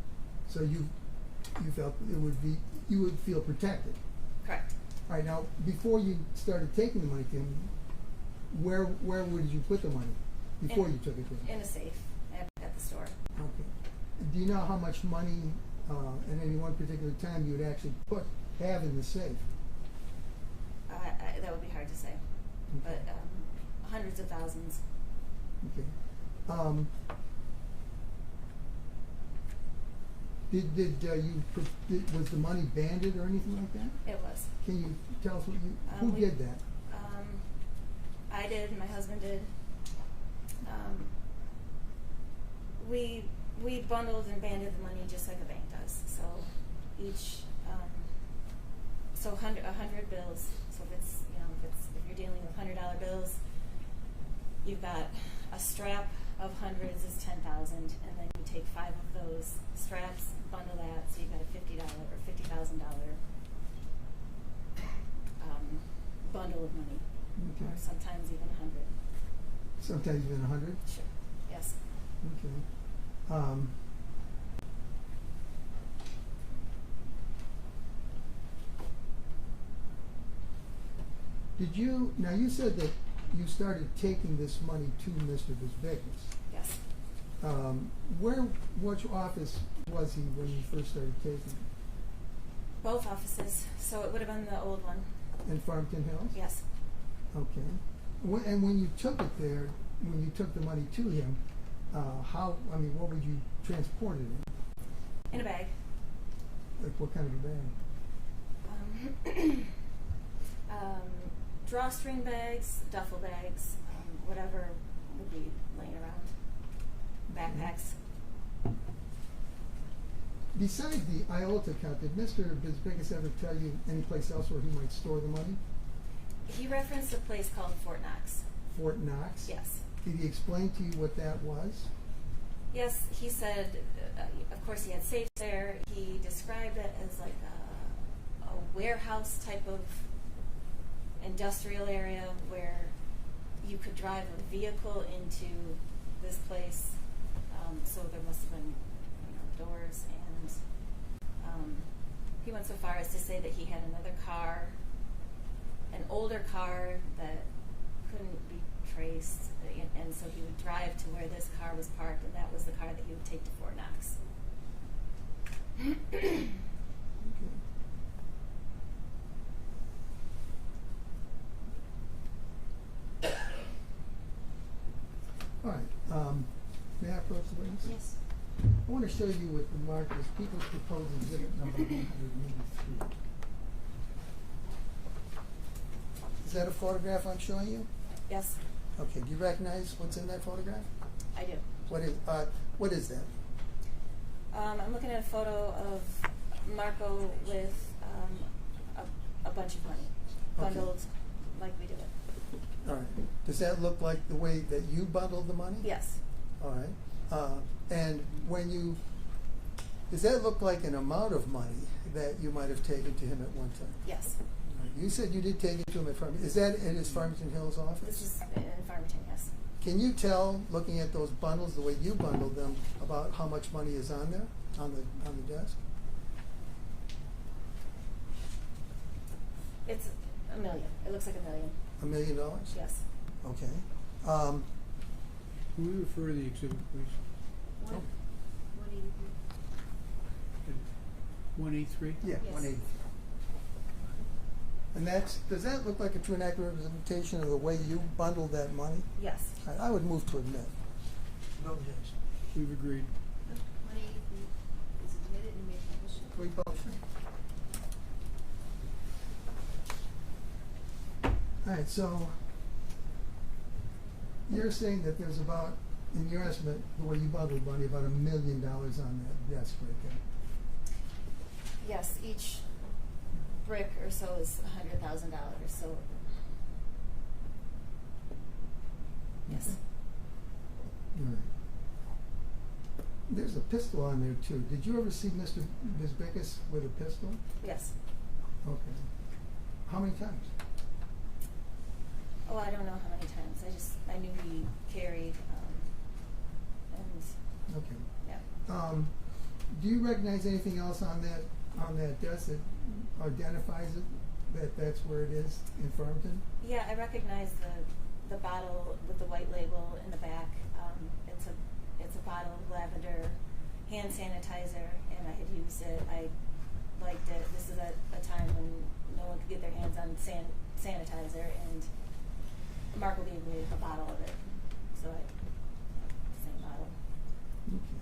So you felt you would feel protected. Correct. All right, now before you started taking the money to him, where would you put the money before you took it to him? In a safe at the store. Okay. Do you know how much money at any one particular time you would actually have in the safe? That would be hard to say, but hundreds of thousands. Okay. Was the money banded or anything like that? It was. Can you tell us who did that? I did. My husband did. We bundled and banded the money just like a bank does. So each, 100 bills. So if you're dealing with $100 bills, you've got a strap of hundreds is 10,000, and then you take 5 of those straps, bundle that, so you've got a $50 or $50,000 bundle of money. Okay. Or sometimes even 100. Sometimes even 100? Sure. Yes. Okay. Now you said that you started taking this money to Mr. Bisbickus. Yes. Which office was he when you first started taking it? Both offices. So it would have been the old one. In Farmington Hills? Yes. Okay. And when you took it there, when you took the money to him, what would you transport it in? In a bag. Like what kind of a bag? Drawstring bags, duffel bags, whatever would be laying around. Backpacks. Besides the IOTA account, did Mr. Bisbickus ever tell you any place else where he might store the money? He referenced a place called Fort Knox. Fort Knox? Yes. Did he explain to you what that was? Yes, he said, of course he had safes there. He described it as like a warehouse type of industrial area where you could drive a vehicle into this place. So there must have been, doors, and he went so far as to say that he had another car, an older car that couldn't be traced, and so he would drive to where this car was parked, and that was the car that he would take to Fort Knox. Okay. All right. May I approach the witness? Yes. I want to show you what the mark is. People's proposed exhibit number 183. Is that a photograph I'm showing you? Yes, Okay. Do you recognize what's in that photograph? I do. What is that? I'm looking at a photo of Marco with a bunch of money, Okay. bundled like we do it. All right. Does that look like the way that you bundled the money? Yes, All right. And does that look like an amount of money that you might have taken to him at one time? yes. All right. You said you did take it to him at Farmington. Is that in his Farmington Hills office? This is in Farmington, yes. Can you tell, looking at those bundles, the way you bundled them, about how much money is on there, on the desk? It's $1 million. It looks like $1 million. $1 million? Yes. Okay. Can we refer to the exhibit, please? 183. 183? Yeah, Yes. 183. And does that look like a true and accurate representation of the way you bundled that money? Yes. I would move to admit. No objection. We've agreed. 183 is admitted and made published. We both. All right, so you're saying that there's about, in your estimate, the way you bundled money, about $1 million on that desk right there. Yes, each brick or so is $100,000. So, yes. All right. There's a pistol on there too. Did you ever see Ms. Bickus with a pistol? Yes. Okay. How many times? Oh, I don't know how many times. I knew he carried, and Okay. yeah. Do you recognize anything else on that desk that identifies it, that's where it is in Farmington? Yeah, I recognize the bottle with the white label in the back. It's a bottle of lavender hand sanitizer, and I had used it. I liked it. This is at a time when no one could get their hands on sanitizer, and Marco gave me a bottle of it, so same bottle. Okay.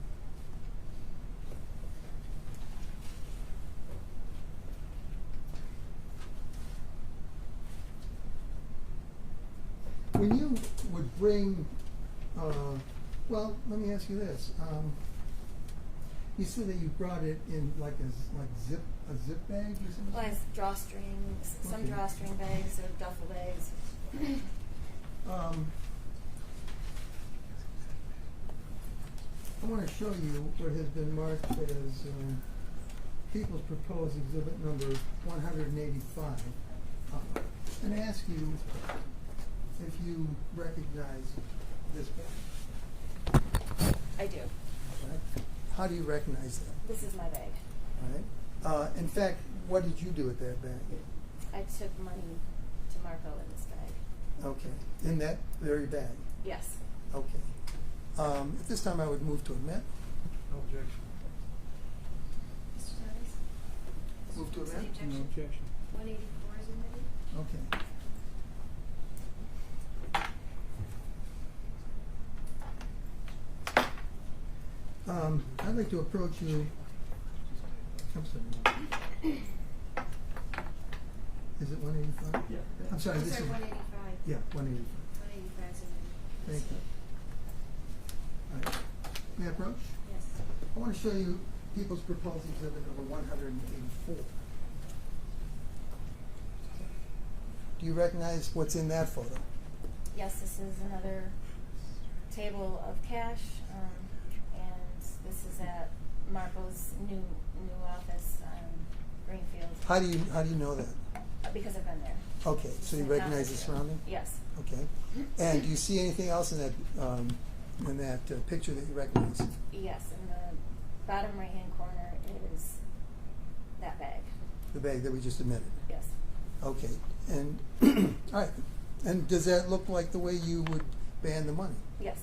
When you would bring, well, let me ask you this. You said that you brought it in like a zip bag or something? Well, I have drawstrings, some Okay. drawstring bags or duffel bags. I want to show you what has been marked as People's Proposed Exhibit number 185, and ask you if you recognize this bag. I do. Right? How do you recognize that? This is my bag. All right. In fact, what did you do with that bag? I took money to Marco in this bag. Okay. In that very bag? Yes. Okay. At this time, I would move to admit. No objection. Mr. Thomas? Move to Is there any amend? No objection? objection. 184 is admitted. Okay. I'd like to approach you. I'm sorry. Is it 185? Yeah. I'm sorry. I'm This sorry, is 185. yeah, 185. 185 is admitted. Thank you. All right. May I approach? Yes. I want to show you People's Proposed Exhibit number 184. Do you recognize what's in that photo? Yes, this is another table of cash, and this is at Marco's new office on Greenfield. How do you know that? Because I've been there. Okay, so you It's recognize the not- surrounding? Yes. Okay. And do you see anything else in that picture that you recognize? Yes, in the bottom right-hand corner is that bag. The bag that we just admitted? Yes. Okay. And, all right. And does that look like the way you would ban the money? Yes.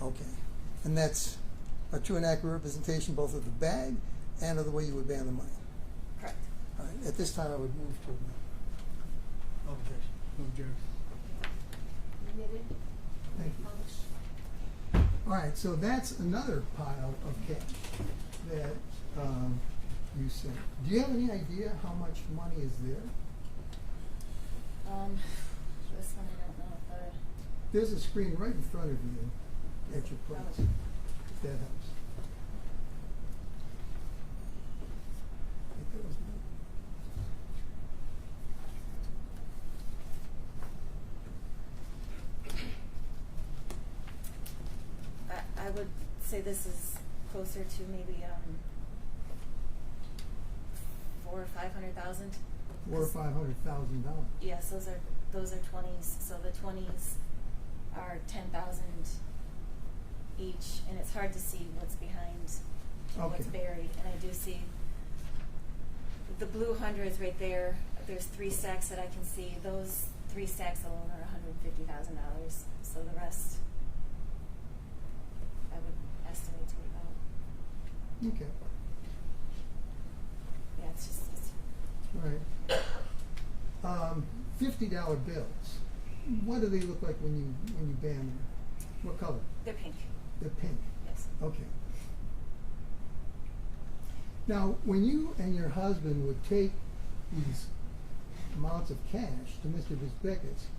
Okay. And that's a true and accurate representation both of the bag and of the way you would ban the money? Correct. All right. At this time, I would move to admit. Objection. Objection. Admitted. Thank you. Published. All right, so that's another pile of cash that you sent. Do you have any idea how much money is there? This one I don't know if There's a screen right in front of you at your place, if that helps. I think that was me. I would say this is closer to maybe $400,000 or $500,000. $400,000 or $500,000. Yes, those are 20s. So the 20s are 10,000 each, and it's hard to see what's behind what's Okay. buried. And I do see the blue hundreds right there. There's 3 stacks that I can see. Those 3 stacks alone are $150,000. So the rest, I would estimate to be about. Okay. Yeah, it's just. All right. $50 bills. What do they look like when you ban them? What color? They're pink. They're pink. Yes. Okay. Now, when you and your husband would take these amounts of cash to Mr. Bisbickus,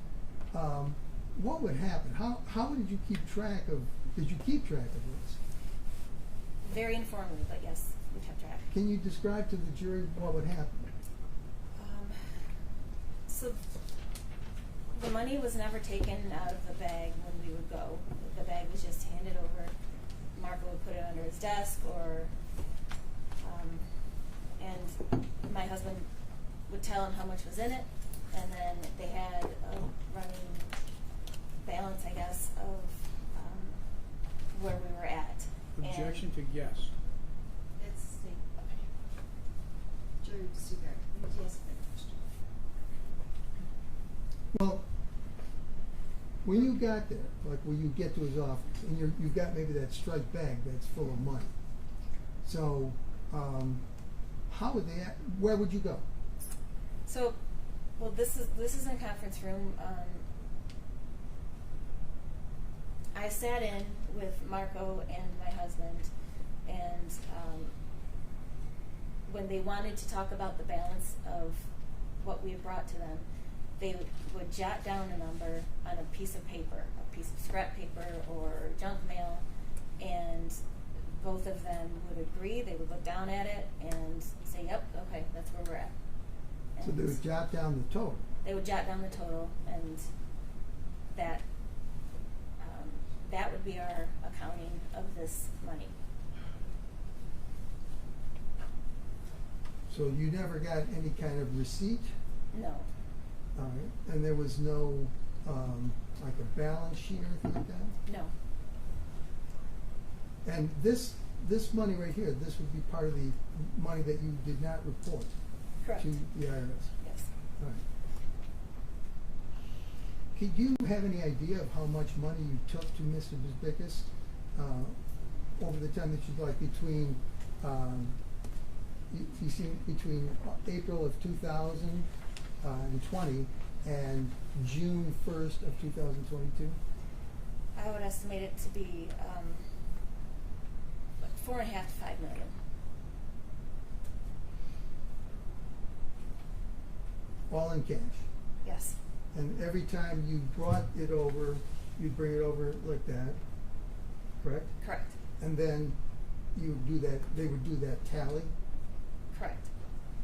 what would happen? How did you keep track of? Did you keep track of this? Very informally, but yes, we kept track. Can you describe to the jury what would happen? So the money was never taken out of the bag when we would go. The bag was just handed over. Marco would put it under his desk, or and my husband would tell him how much was in it, and then they had a running balance, I guess, of where we were at. Objection to guess. That's the same. Jury disregard. Yes, finished. Well, when you got there, like when you get to his office, and you've got maybe that striped bag that's full of money. So, how would they? Where would you go? So, well, this is in a conference room. I sat in with Marco and my husband, and when they wanted to talk about the balance of what we had brought to them, they would jot down a number on a piece of paper, a piece of scrap paper or junk mail, and both of them would agree. They would look down at it and say, "Yep, okay, that's where we're at." So they would jot down the total. They would jot down the total, and that would be our accounting of this money. So you never got any kind of receipt? No. All right. And there was no, like a balance sheet or anything like that? No. And this money right here, this would be part of the money that you did not report Correct. to the IRS? Yes. All right. Could you have any idea of how much money you took to Mr. Bisbickus over the time that you, like, between you see between April of 2020 and June 1st of 2022? I would estimate it to be like $4.5 to $5 million. All in cash. Yes. And every time you brought it over, you'd bring it over like that, correct? Correct. And then you would do that, they would do that tally? Correct.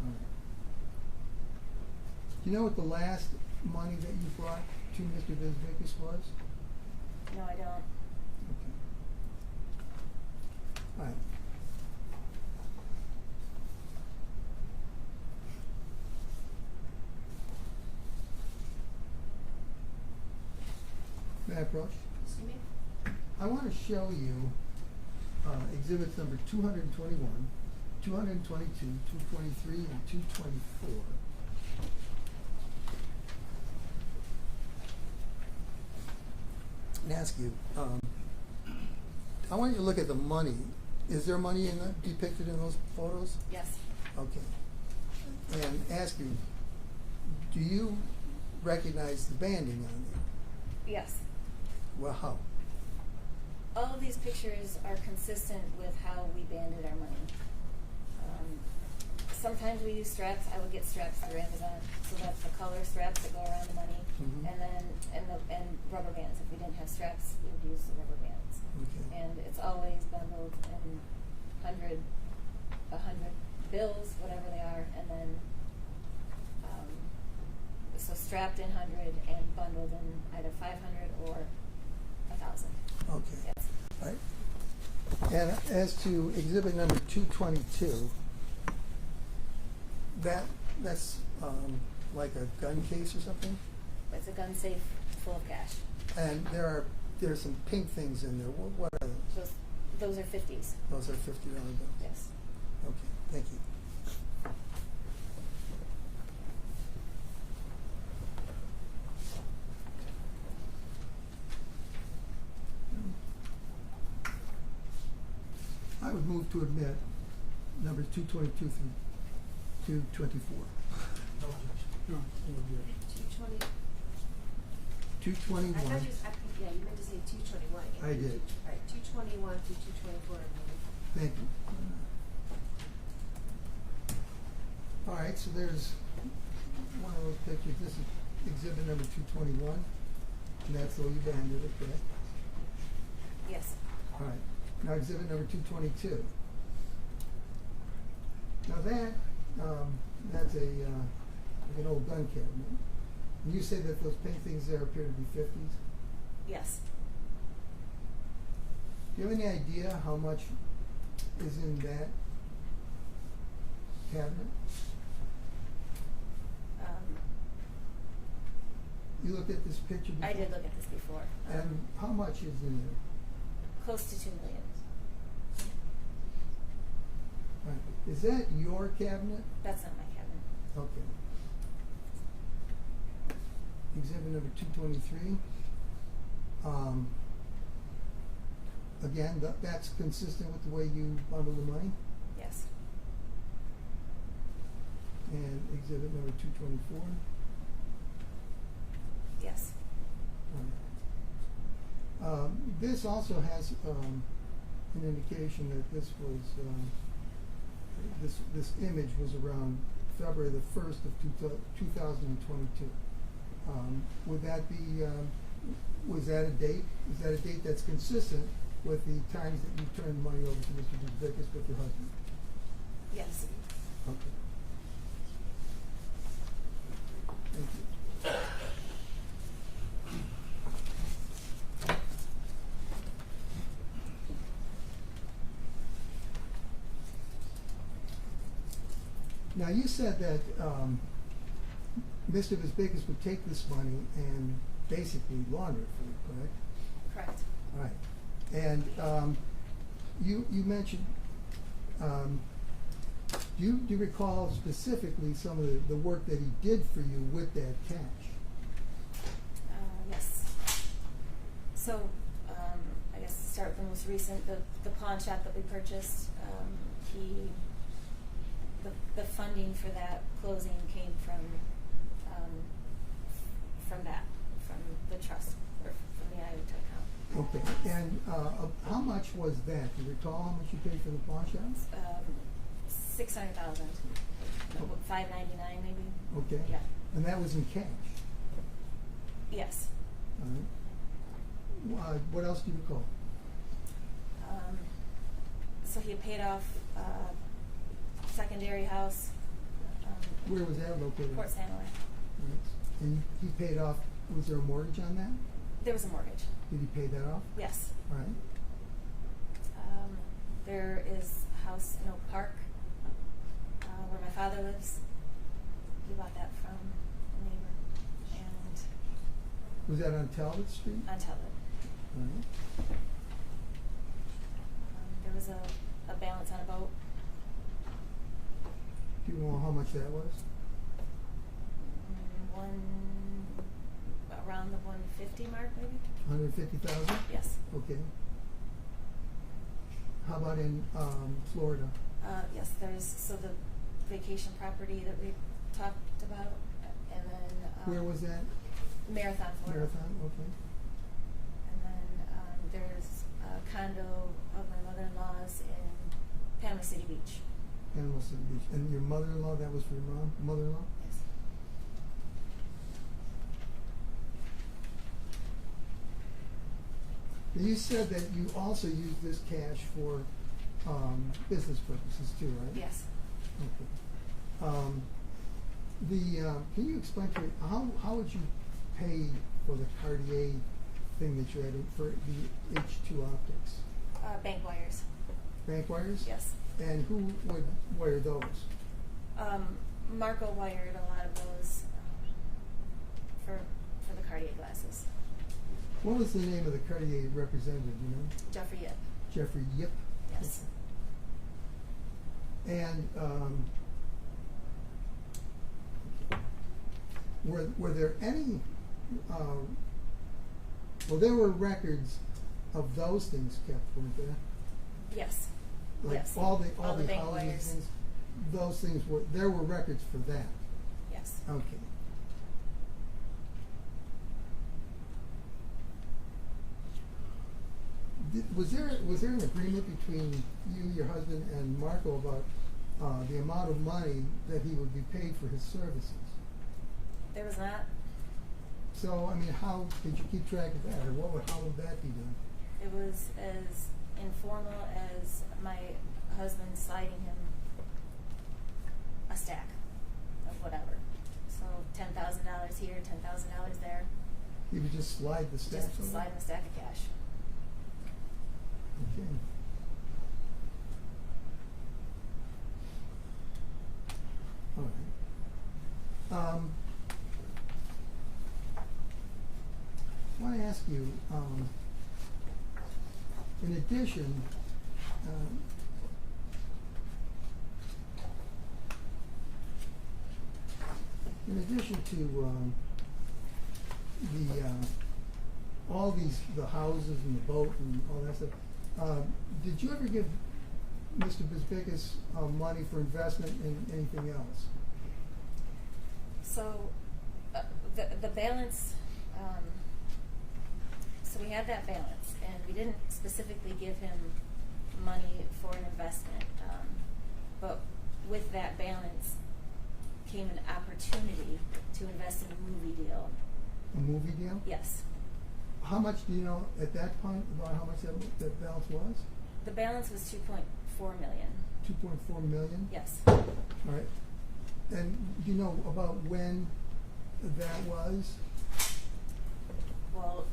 All right. Do you know what the last money that you brought to Mr. Bisbickus was? No, I don't. Can I approach? Excuse me? I want to show you exhibits number 221, 222, 223, and 224. And ask you, I want you to look at the money. Is there money depicted in those photos? Yes. Okay. And ask you, do you recognize the banding on there? Yes. Well, how? All of these pictures are consistent with how we banded our money. Sometimes we use straps. I would get straps through Amazon, so that's the color straps that go around the money, Mhm. and then and rubber bands. If we didn't have straps, we would use the rubber bands. Okay. And it's always bundled in 100 bills, whatever they are, and then so strapped in 100 and bundled in either 500 or 1,000. Okay. Yes. All right. And as to exhibit number 222, that's like a gun case or something, It's a gun safe full of cash. and there's some pink things in there. What are those? Those are 50s. Those are $50 bills. Yes. Okay, thank you. I would move to admit numbers 222 through 224. No, no objection. 220. 221. I thought yeah, you meant to say 221. I did. All right, 221 through 224. Thank you. All right, so there's one of those pictures. This is exhibit number 221, and that's all you banded it, correct? Yes. All right. Now exhibit number 222. Now that's like an old gun cabinet. And you say that those pink things there appear to be 50s. Yes. Do you have any idea how much is in that cabinet? You looked at this picture before? I did look at this before. And how much is in there? Close to $2 million. Right. Is that your cabinet? That's not my cabinet. Okay. Exhibit number 223. Again, that's consistent with the way you bundle the money. Yes. And exhibit number 224. Yes. This also has an indication that this was this image was around February the 1st of 2022. Would that be was that a date? Is that a date that's consistent with the times that you turned money over to Mr. Vickers with your husband? Yes. Okay. Thank you. Now you said that Mr. Vickers would take this money and basically launder it for you, correct? Correct. All right. And you mentioned, do you recall specifically some of the work that he did for you with that cash? Yes. So, I guess to start with the most recent, the pawn shop that we purchased, the funding for that closing came from the trust, or from the IOTA account. Okay. And how much was that? Do you recall how much you paid for the pawn shop? $600,000, $599 maybe. Okay. Yeah. And that was in cash? Yes. All right. What else do you recall? So he had paid off secondary house. Where was that located? Port St. Louis. Right. And he paid off, was there a mortgage on that? There was a mortgage. Did he pay that off? Yes. All right. There is a house in Oak Park where my father lives. He bought that from a neighbor. And Was that on Talbot Street? on Talbot. All right. There was a balance on a boat. Do you know how much that was? Around the 150 mark, maybe? 150,000? Yes. Okay. How about in Florida? Yes, so the vacation property that we talked about, and then. Where was that? Marathon, Florida. Marathon, okay. And then there's a condo of my mother-in-law's in Panama City Beach. Panama City Beach. And your mother-in-law, that was for your mother-in-law? Yes. You said that you also used this cash for business purposes too, right? Yes. Okay. Can you explain to me, how would you pay for the Cartier thing that you had for the H2 optics? Bank wires. Bank wires? Yes. And who would wire those? Marco wired a lot of those for the Cartier glasses. What was the name of the Cartier representative, you know? Jeffrey Yip. Jeffrey Yip? Yes. Okay. And were there any, well, there were records of those things kept, weren't there? Yes. Like yes. all the bank houses wires. things, those things there were records for that. Yes. Okay. Was there an agreement between you, your husband, and Marco about the amount of money that he would be paid for his services? There was not. So, I mean, how did you keep track of that, or how would that be done? It was as informal as my husband sliding him a stack of whatever. So $10,000 here, $10,000 there. He would just slide the stacks Just over? slide him a stack of cash. Okay. All right. I want to ask you, in addition, to the houses and the boat and all that stuff, did you ever give Mr. Bisbickus money for investment in anything else? So the balance, so we had that balance, and we didn't specifically give him money for an investment, but with that balance came an opportunity to invest in a movie deal. A movie deal? Yes. How much do you know at that point about how much that balance was? The balance was $2.4 million. 2.4 million? Yes. All right. And do you know about when that was? Well,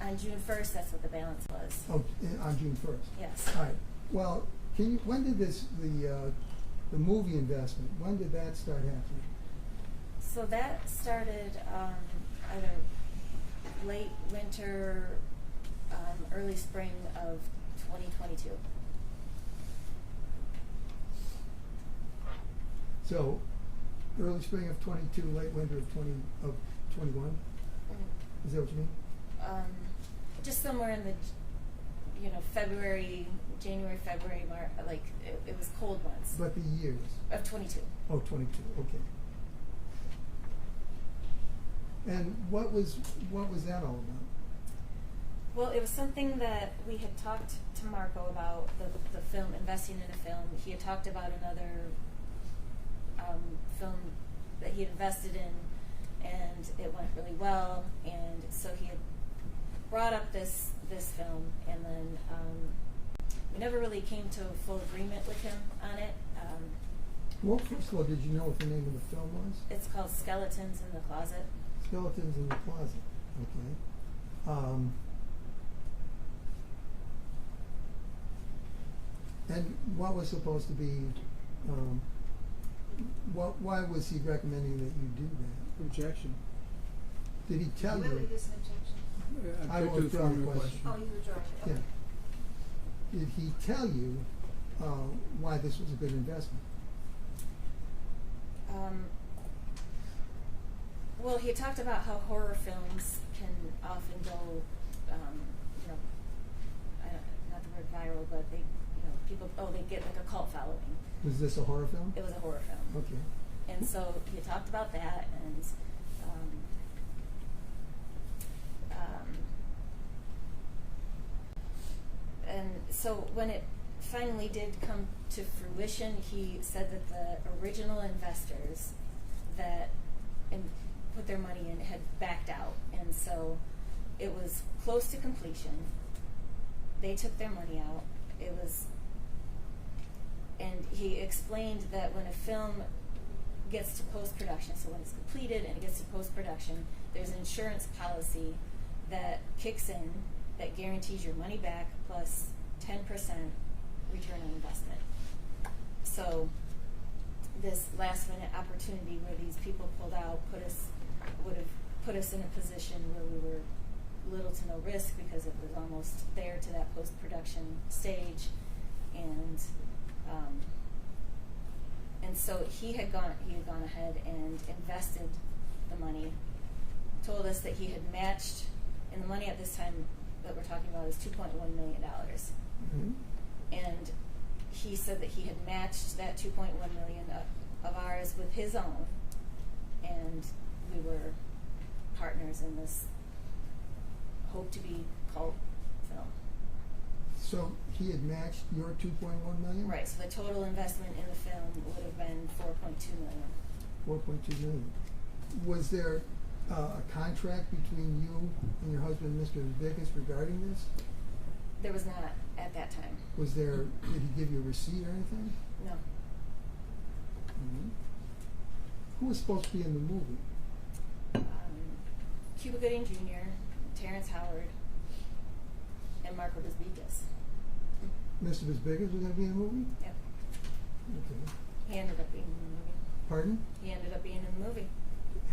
on June 1st, that's what the balance was. Oh, on June 1st. Yes. All right. Well, when did the movie investment, when did that start happening? So that started either late winter, early spring of 2022. So, early spring of 22, late winter of 21? Is that what you mean? Just somewhere in the, January, February, March, like it was cold months. But the years? Of 22. Oh, 22, okay. And what was that all about? Well, it was something that we had talked to Marco about, the film, investing in a film. He had talked about another film that he had invested in, and it went really well, and so he had brought up this film, and then we never really came to a full agreement with him on it. Well, first of all, did you know what the name of the film was? It's called Skeletons in the Closet. Skeletons in the Closet. Okay. And what was supposed to be? Why was he recommending that you do that? Objection. Did he tell Wait, you? there's an objection. I will withdraw the question. Oh, you withdraw it, Yeah. okay. Did he tell you why this was a good investment? Well, he talked about how horror films can often go, you know, not the word viral, but they, you know, people, they get like a cult following. Was this a horror film? It was a horror film. Okay. And so he talked about that, and so when it finally did come to fruition, he said that the original investors that put their money in had backed out, and so it was close to completion. They took their money out. And he explained that when a film gets to post-production, so when it's completed and it gets to post-production, there's an insurance policy that kicks in that guarantees your money back plus 10% return on investment. So this last-minute opportunity where these people pulled out would have put us in a position where we were little to no risk because it was almost there to that post-production stage, and so he had gone ahead and invested the money, told us that he had matched, and the money at this time that we're talking about is $2.1 million. Mm-hmm. And he said that he had matched that $2.1 million of ours with his own, and we were partners in this hope-to-be cult film. So he had matched your $2.1 million? Right, so the total investment in the film would have been $4.2 million. $4.2 million. Was there a contract between you and your husband, Mr. Vickers, regarding this? There was not at that time. Was there, did he give you a receipt or anything? No. Mm-hmm. Who was supposed to be in the movie? Cuba Gooding Jr., Terrence Howard, and Marco Desbigas. Mr. Vickers was going to be in the movie? Yep. Okay. He ended up being in the movie. Pardon? He ended up being in the movie.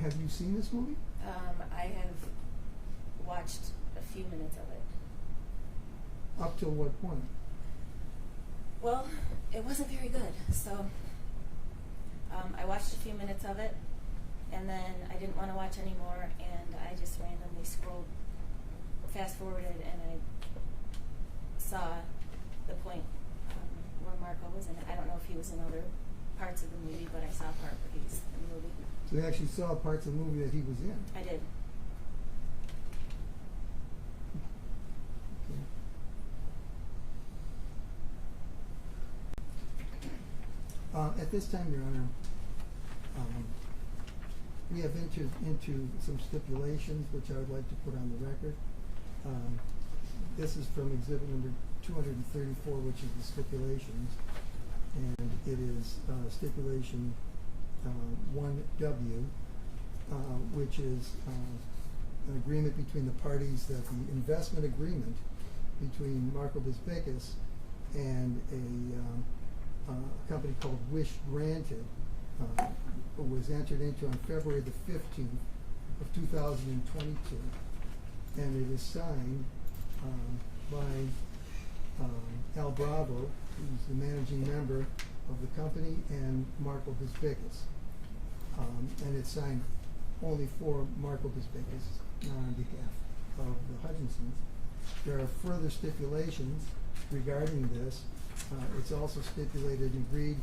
Have you seen this movie? I have watched a few minutes of it. Up till what point? Well, it wasn't very good, so I watched a few minutes of it, and then I didn't want to watch anymore, and I just randomly fast-forwarded, and I saw the point where Marco was in it. I don't know if he was in other parts of the movie, but I saw a part where he's in the movie. So you actually saw parts of the movie that he was in? I did. Okay. At this time, Your Honor, we have entered into some stipulations which I would like to put on the record. This is from exhibit number 234, which is the stipulations, and it is stipulation 1W, which is an agreement between the parties that the investment agreement between Marco Desbigas and a company called Wish Granted was entered into on February the 15th of 2022, and it is signed by Al Bravo, who's the managing member of the company, and Marco Desbigas. And it's signed only for Marco Desbigas, not on behalf of the Hutchinsons. There are further stipulations regarding this. It's also stipulated and agreed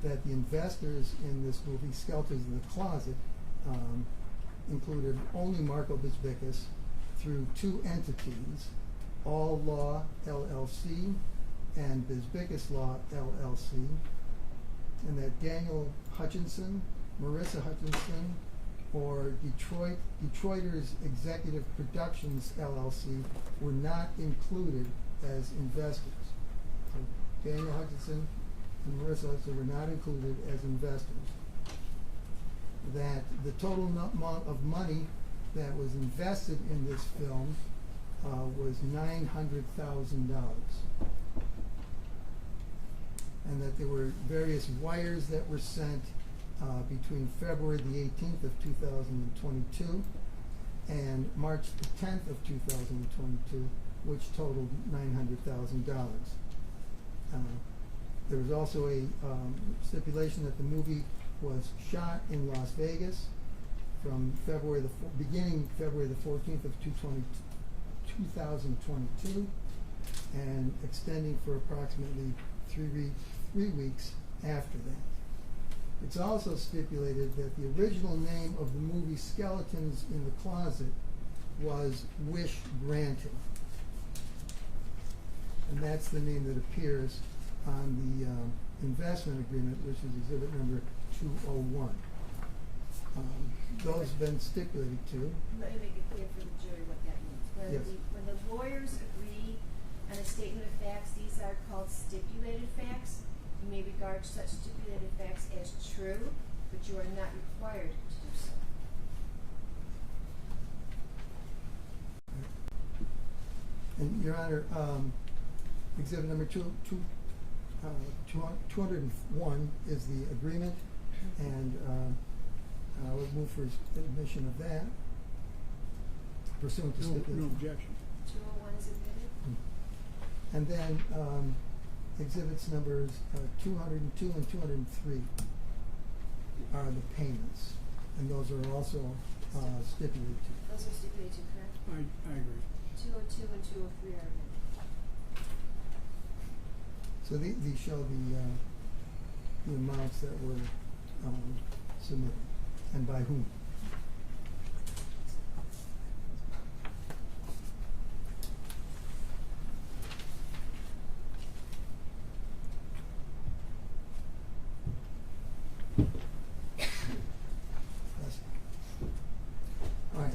that the investors in this movie, Skeletons in the Closet, included only Marco Desbigas through two entities, All Law LLC and Desbigas Law LLC, and that Daniel Hutchinson, Marissa Hutchinson, or Detroiters Executive Productions LLC were not included as investors. So Daniel Hutchinson and Marissa Hutchinson were not included as investors. That the total amount of money that was invested in this film was $900,000. And that there were various wires that were sent between February the 18th of 2022 and March the 10th of 2022, which totaled $900,000. There was also a stipulation that the movie was shot in Las Vegas from beginning February the 14th of 2022 and extending for approximately three weeks after that. It's also stipulated that the original name of the movie Skeletons in the Closet was Wish Granted. And that's the name that appears on the investment agreement, which is exhibit number 201. Those have been stipulated to. Let me make it clear for the jury what that means. Yes. When the lawyers agree on a statement of facts, these are called stipulated facts. You may regard such stipulated facts as true, but you are not required to do so. And Your Honor, exhibit number 201 is the agreement, and I would move for admission of that pursuant to No stipulation. objection. 201 is admitted. And then exhibits numbers 202 and 203 are the payments, and those are also stipulated to. Those are stipulated to, correct? I agree. 202 and 203 are admitted. So these show the amounts that were submitted, and by whom. All right.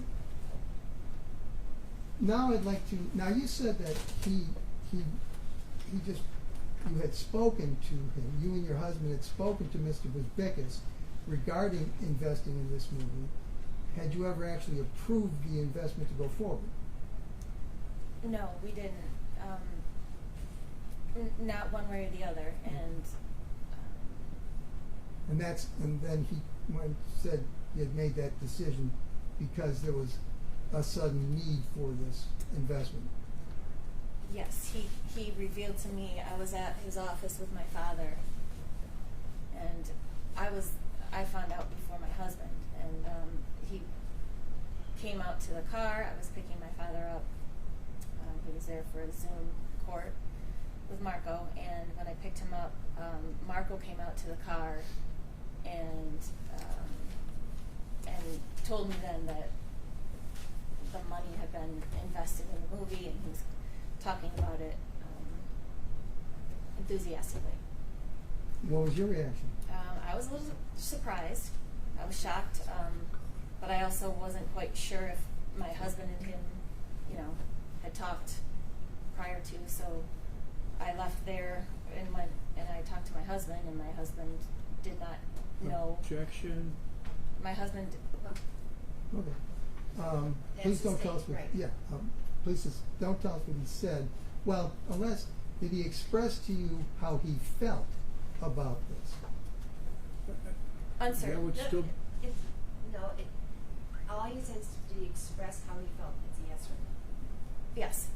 Now I'd like to. Now you said that you had spoken to him. You and your husband had spoken to Mr. Bisbickus regarding investing in this movie. Had you ever actually approved the investment to go forward? No, we didn't. Not one way or the other. And And then he said he had made that decision because there was a sudden need for this investment. yes, he revealed to me. I was at his office with my father, and I found out before my husband, and he came out to the car. I was picking my father up. He was there for a Zoom court with Marco, and when I picked him up, Marco came out to the car and told me then that the money had been invested in the movie, and he was talking about it enthusiastically. What was your reaction? I was a little surprised. I was shocked, but I also wasn't quite sure if my husband and him, had talked prior to. So I left there and went and I talked to my husband, and my husband did not know. Objection. My husband. Okay. Please That's don't the tell us state, what. right. Yeah. Please just don't tell us what he said. Well, unless did he express to you how he felt about this? Uncertain. That would still. All he says, did he express how he felt? It's a yes or no. Yes.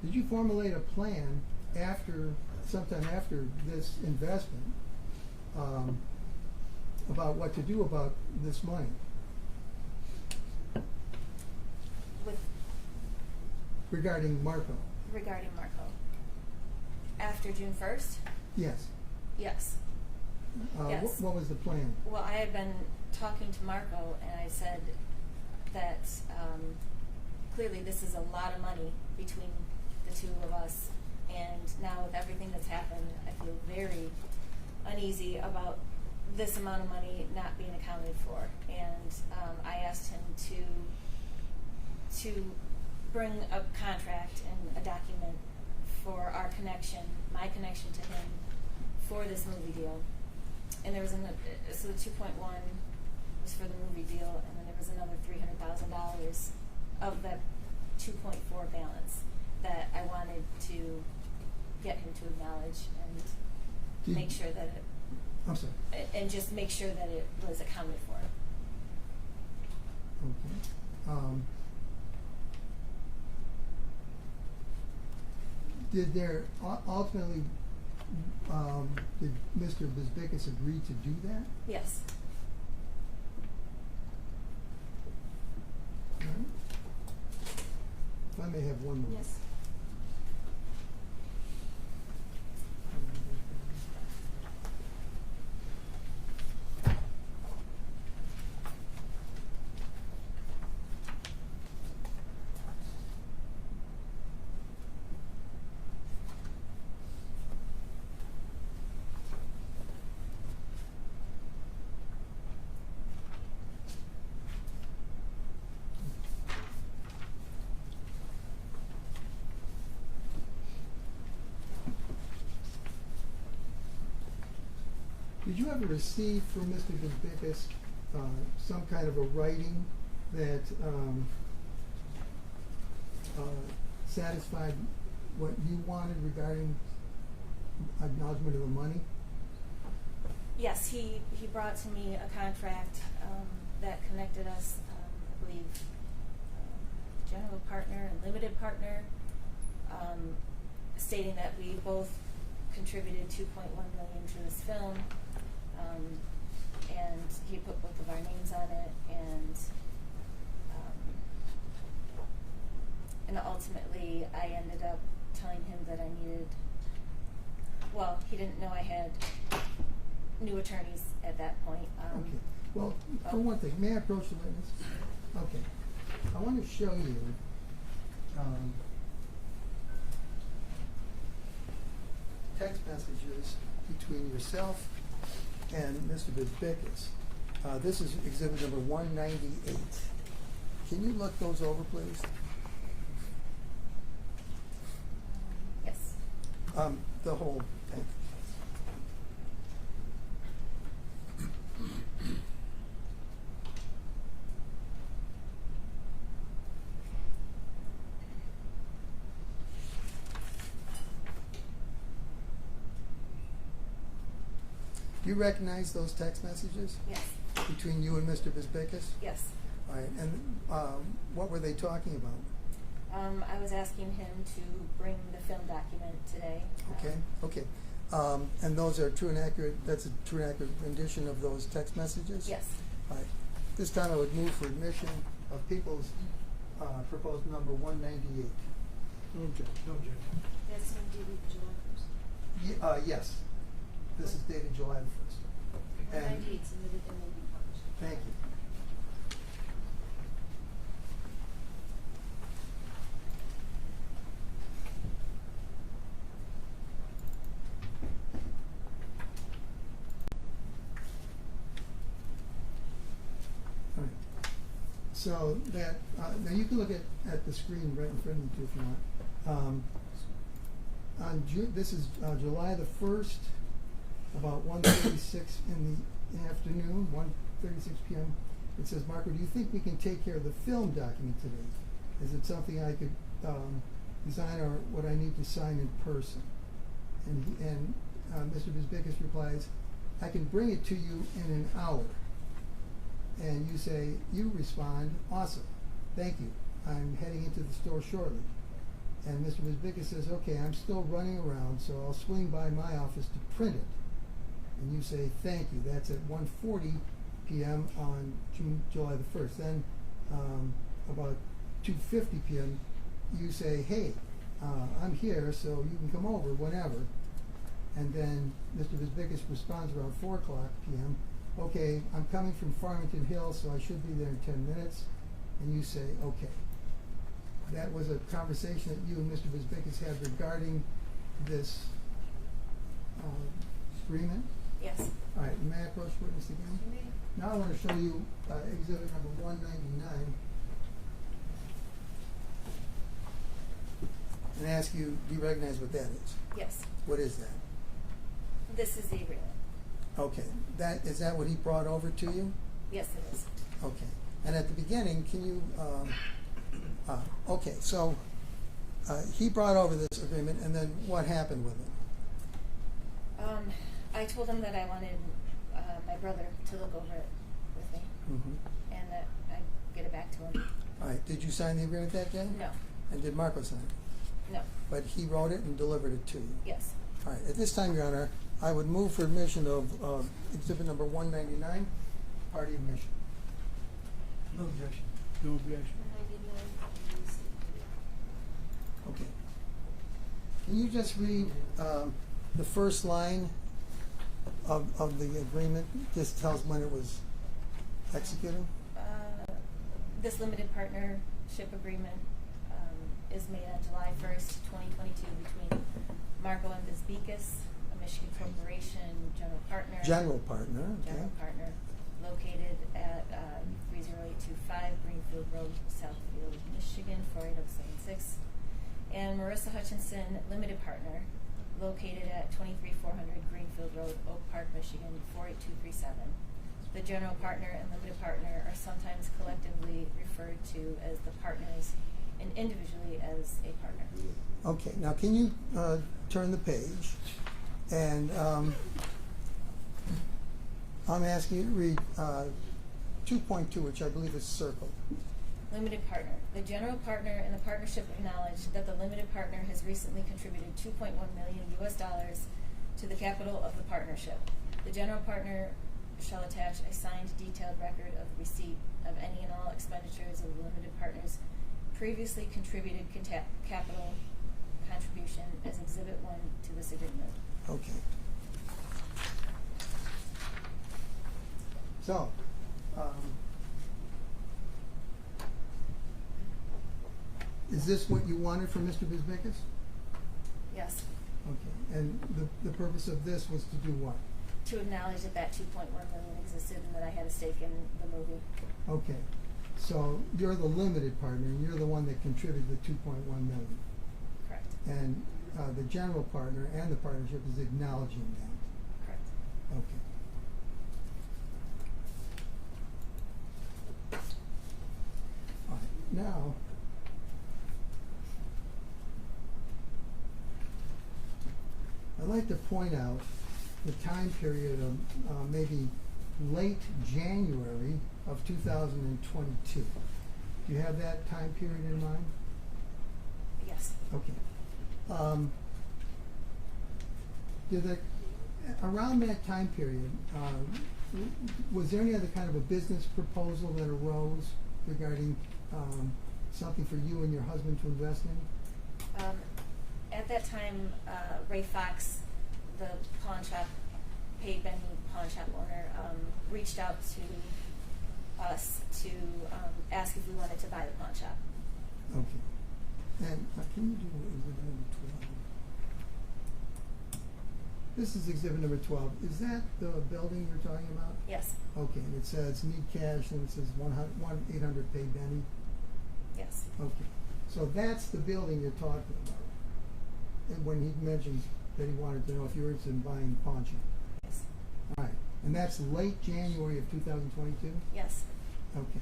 Did you formulate a plan sometime after this investment, about what to do about this money? Regarding Marco? Regarding Marco. After June 1st? Yes. Yes. Yes. What was the plan? Well, I had been talking to Marco, and I said that clearly this is a lot of money between the two of us, and now with everything that's happened, I feel very uneasy about this amount of money not being accounted for. And I asked him to bring a contract and a document for our connection, my connection to him, for this movie deal. And there was so the 2.1 was for the movie deal, and then there was another $300,000 of the 2.4 balance that I wanted to get him to acknowledge and Did- make sure that it, I'm sorry. and just make sure that it was accounted for. Okay. Did there ultimately, did Mr. Bezbikis agree to do that? Yes. All right. If I may have one more. Yes. Did you ever receive from Mr. Bezbikis some kind of a writing that satisfied what you wanted regarding acknowledgement of the money? Yes, he brought to me a contract that connected us, I believe, general partner and limited partner, stating that we both contributed $2.1 million to this film, and he put both of our names on it, and ultimately I ended up telling him that I needed, well, he didn't know I had new attorneys at that point. Okay. Well, for one thing, may I approach the witness? Okay. I want to show you text messages between yourself and Mr. Bezbikis. This is exhibit number 198. Can you look those over, please? Yes. The whole thing. Do you recognize those text messages Yes. between you and Mr. Bezbikis? Yes. All right, and what were they talking about? I was asking him to bring the film document today. Okay, okay. And those are true and accurate, that's a true and accurate rendition of those text messages? Yes. All right. This time I would move for admission of People's proposed number 198. No objection. That's on dated July 1st. Yes. This is dated July the 1st. And 198 submitted and will be published. thank you. All right. So that, now you can look at the screen right in front of you if you want. This is July the 1st, about 1:36 in the afternoon, 1:36 p.m. It says, Marco, do you think we can take care of the film document today? Is it something I could design, or what I need to sign in person? And Mr. Bezbikis replies, I can bring it to you in an hour. And you respond, awesome, thank you. I'm heading into the store shortly. And Mr. Bezbikis says, okay, I'm still running around, so I'll swing by my office to print it. And you say, thank you. That's at 1:40 p.m. on July the 1st. Then about 2:50 p.m., you say, hey, I'm here, so you can come over whenever. And then Mr. Bezbikis responds around 4 o'clock p.m., okay, I'm coming from Farmington Hills, so I should be there in 10 minutes. And you say, okay. That was a conversation that you and Mr. Bezbikis had regarding this agreement? Yes. All right, may I approach witness again? You may. Now I want to show you exhibit number 199 and ask you, do you recognize what that is? Yes. What is that? This is the agreement. Okay, is that what he brought over to you? Yes, it is. Okay, and at the beginning, can you, okay, so he brought over this agreement, and then what happened with it? I told him that I wanted my brother to look over it with me, and that I'd get it back to him. All right, did you sign the agreement that day? No, And did Marco sign it? no, But he wrote it and delivered it to you? yes. All right, at this time, Your Honor, I would move for admission of exhibit number 199, party admission. No objection. No objection. 99, Okay. Can you just read the first line of the agreement? Just tells when it was executed? This limited partnership agreement is made on July 1st, 2022 between Marco and Bisbikis, a Michigan corporation, general partner. General partner, okay. General partner, located at 30825 Greenfield Road, Southfield, Michigan, 48076. And Marissa Hutchinson, limited partner, located at 23400 Greenfield Road, Oak Park, Michigan, 48237. The general partner and limited partner are sometimes collectively referred to as the partners and individually as a partner. Okay, now can you turn the page? And I'm asking you to read 2.2, which I believe is circled. Limited partner. The general partner and the partnership acknowledge that the limited partner has recently contributed $2.1 million to the capital of the partnership. The general partner shall attach a signed detailed record of the receipt of any and all expenditures of the limited partner's previously contributed capital contribution as Exhibit 1 to this agreement. Okay. So, is this what you wanted from Mr. Bisbikis? Yes. Okay, and the purpose of this was to do what? To acknowledge that that $2.1 million existed and that I had a stake in the movie. Okay, so you're the limited partner, and you're the one that contributed the 2.1 million. Correct. And the general partner and the partnership is acknowledging that. Correct. Okay. All right, now, I'd like to point out the time period of maybe late January of 2022. Do you have that time period in mind? Yes. Okay. Around that time period, was there any other kind of a business proposal that arose regarding something for you and your husband to invest in? At that time, Ray Fox, the pawn shop, paid Benny pawn shop owner, reached out to us to ask if we wanted to buy the pawn shop. Okay. And can you do exhibit number 12? This is exhibit number 12. Is that the building you're talking about? Yes. Okay, and it says need cash, and it says 1-800 pay Benny. Yes. Okay, so that's the building you're talking about. And when he mentions that he wanted to know if you were interested in buying the pawn shop. Yes. All right, and that's late January of 2022? Yes. Okay.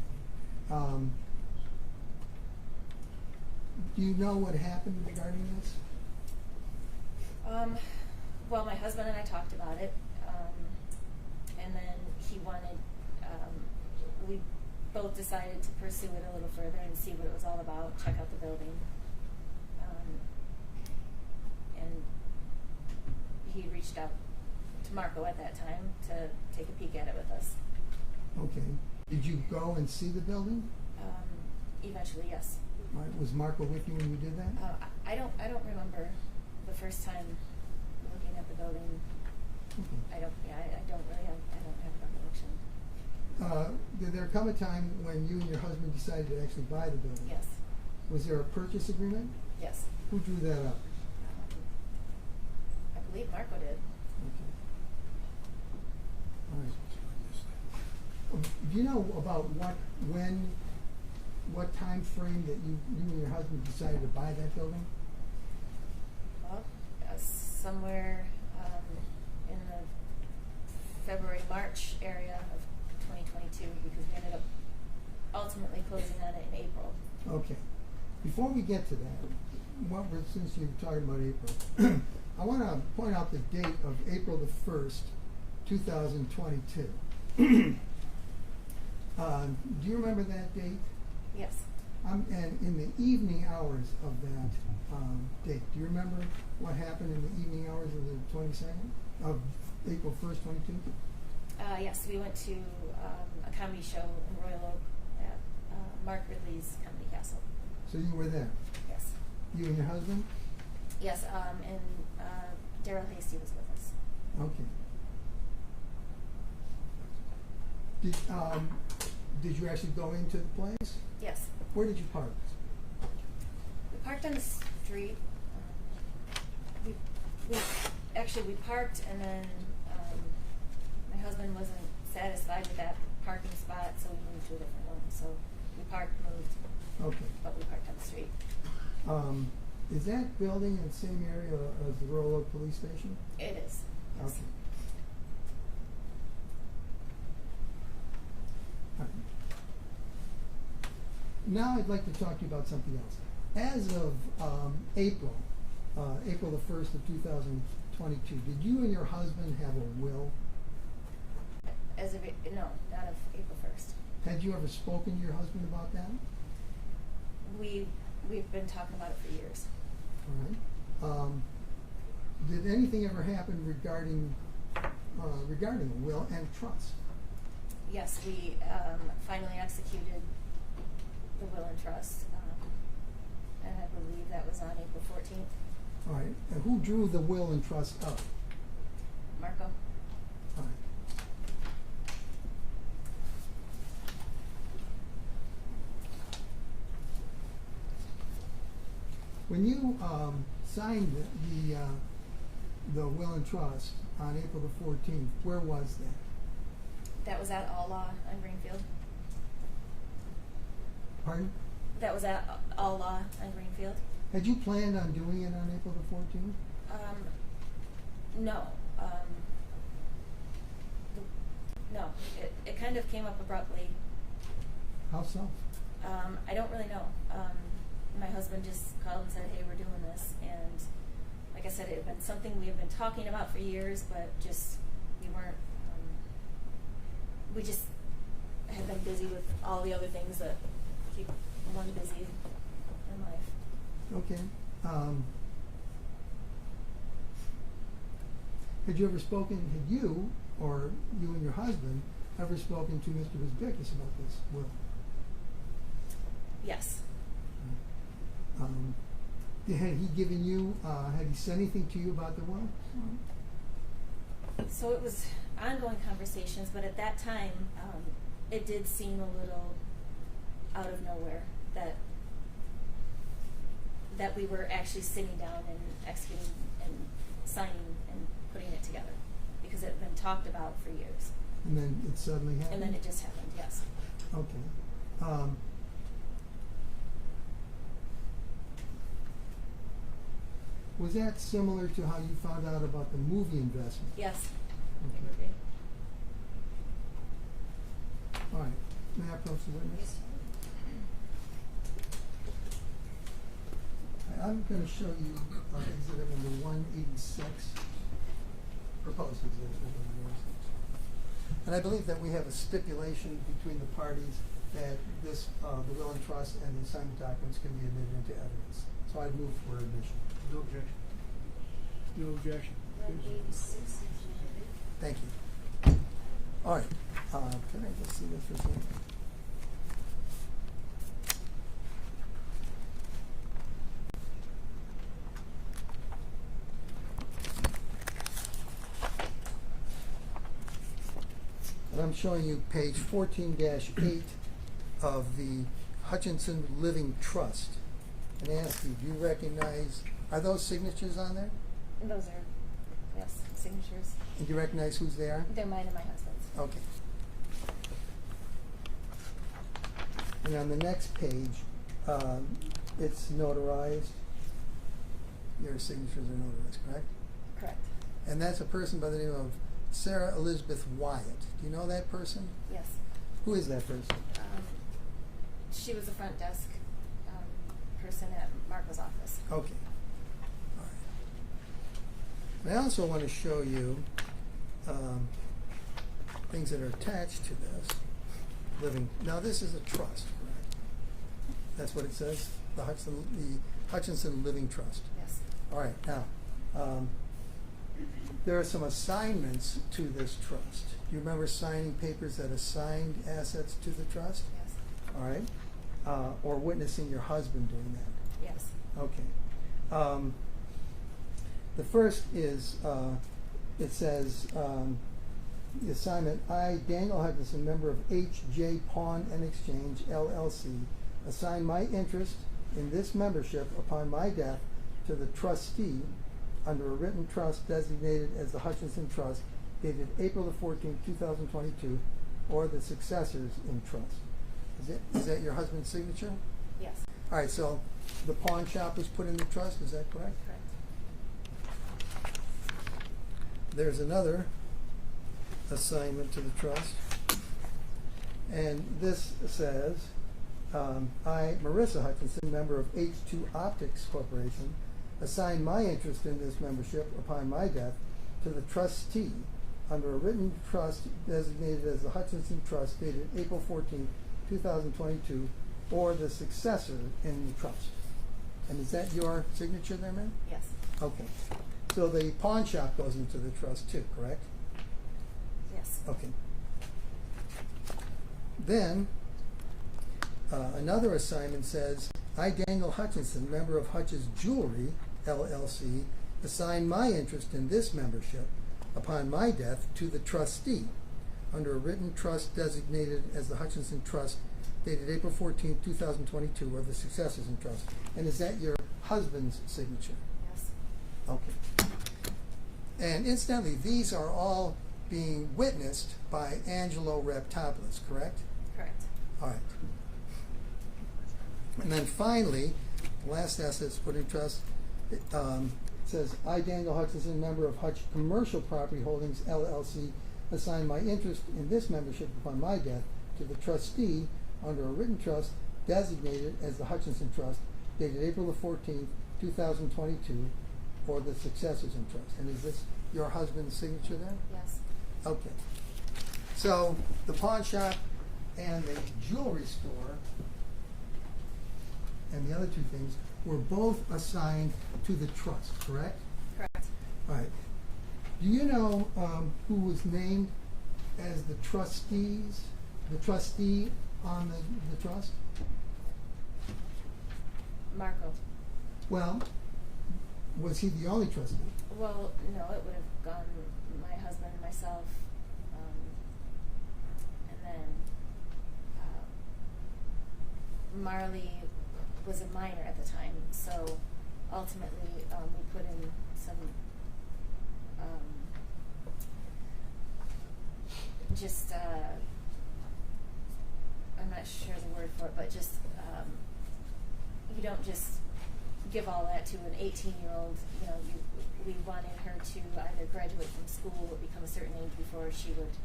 Do you know what happened regarding this? Well, my husband and I talked about it, and then he wanted, we both decided to pursue it a little further and see what it was all about, check out the building. And he reached out to Marco at that time to take a peek at it with us. Okay. Did you go and see the building? Eventually, yes. All right. Was Marco with you when you did that? I don't remember the first time looking at the building. Okay. I don't have a recollection. Did there come a time when you and your husband decided to actually buy the building? Yes. Was there a purchase agreement? Yes. Who drew that up? I believe Marco did. Okay. All right. Do you know about what time frame that you and your husband decided to buy that building? Well, somewhere in the February-March area of 2022, because we ended up ultimately closing on it in April. Okay. Before we get to that, since you're talking about April, I want to point out the date of April the 1st, 2022. Do you remember that date? Yes. And in the evening hours of that date, do you remember what happened in the evening hours of the 22nd of April 1st, 22? Yes, we went to a comedy show in Royal Oak at Mark Ridley's Comedy Castle. So you were there? Yes. You and your husband? Yes, and Daryl Hasty was with us. Okay. Did you actually go into the place? Yes. Where did you park? We parked on the street. We parked, and then my husband wasn't satisfied with that parking spot, so we moved to a different one. So we parked, moved, Okay. but we parked on the street. Is that building in the same area as the Royal Oak Police Station? It is. Yes. Okay. All right. Now I'd like to talk to you about something else. As of April the 1st of 2022, did you and your husband have a will? No, not of April 1st. Had you ever spoken to your husband about that? We've been talking about it for years. All right. Did anything ever happen regarding a will and trust? Yes, we finally executed the will and trust, and I believe that was on April 14th. All right. And who drew the will and trust up? Marco? All right. When you signed the will and trust on April the 14th, where was that? That was at All Law on Greenfield. Pardon? That was at All Law on Greenfield. Had you planned on doing it on April the 14th? No. No. It kind of came up abruptly. How so? I don't really know. My husband just called and said, "Hey, we're doing this," and like I said, it had been something we had been talking about for years, but just we weren't. We just had been busy with all the other things that keep one busy in life. Okay. Had you or you and your husband ever spoken to Mr. Bisbickus about this will? Yes. Had he given you, had he said anything to you about the will? So it was ongoing conversations, but at that time, it did seem a little out of nowhere that we were actually sitting down and executing and signing and putting it together, because it had been talked about for years. And then it suddenly happened? And then it just happened, yes. Okay. Was that similar to how you found out about the movie investment? Yes, Okay. it would be. All right. May I approach the witness? I'm going to show you exhibit number 186, proposed exhibit number 186. And I believe that we have a stipulation between the parties that this, the will and trust and the assignment documents can be admitted into evidence. So I move for admission. No objection. No objection. 186. Thank you. All right. Can I just see this for a second? And I'm showing you page 14-8 of the Hutchinson Living Trust. And I ask you, do you recognize, are those signatures on there? Those are, yes, signatures. And do you recognize whose they are? They're mine and my husband's. Okay. And on the next page, it's notarized. Your signatures are notarized, correct? Correct. And that's a person by the name of Sarah Elizabeth Wyatt. Do you know that person? Yes. Who is that person? She was a front desk person at Marco's office. Okay. All right. I also want to show you things that are attached to this. Now this is a trust, correct? That's what it says, the Hutchinson Living Trust. Yes. All right, now, there are some assignments to this trust. Do you remember signing papers that assigned assets to the trust? Yes. All right, or witnessing your husband doing that? Yes. Okay. The first is, it says, the assignment, I, Daniel Hutchinson, member of H.J. Pawn and Exchange, LLC, assign my interest in this membership upon my death to the trustee under a written trust designated as the Hutchinson Trust, dated April the 14th, 2022, or the successors in trust. Is that your husband's signature? Yes. All right, so the pawn shop was put in the trust, is that correct? Correct. There's another assignment to the trust, and this says, I, Marissa Hutchinson, member of H2 Optics Corporation, assign my interest in this membership upon my death to the trustee under a written trust designated as the Hutchinson Trust, dated April 14, 2022, or the successor in the trust. And is that your signature there, ma'am? Yes. Okay. So the pawn shop goes into the trust too, correct? Yes. Okay. Then, another assignment says, I, Daniel Hutchinson, member of Hutch's Jewelry, LLC, assign my interest in this membership upon my death to the trustee under a written trust designated as the Hutchinson Trust, dated April 14, 2022, or the successors in trust. And is that your husband's signature? Yes. Okay. And incidentally, these are all being witnessed by Angelo Raptopoulos, correct? Correct. All right. And then finally, the last assets put in trust, it says, I, Daniel Hutchinson, member of Hutch Commercial Property Holdings, LLC, assign my interest in this membership upon my death to the trustee under a written trust designated as the Hutchinson Trust, dated April the 14th, 2022, for the successors in trust. And is this your husband's signature there? Yes. Okay. So the pawn shop and the jewelry store and the other two things were both assigned to the trust, correct? Correct. All right. Do you know who was named as the trustee on the trust? Marco. Well, was he the only trustee? Well, no, it would have gone my husband, myself, and then Marley was a minor at the time, so ultimately we put in some I'm not sure the word for it, but just you don't just give all that to an 18-year-old. You know, we wanted her to either graduate from school or become a certain age before she would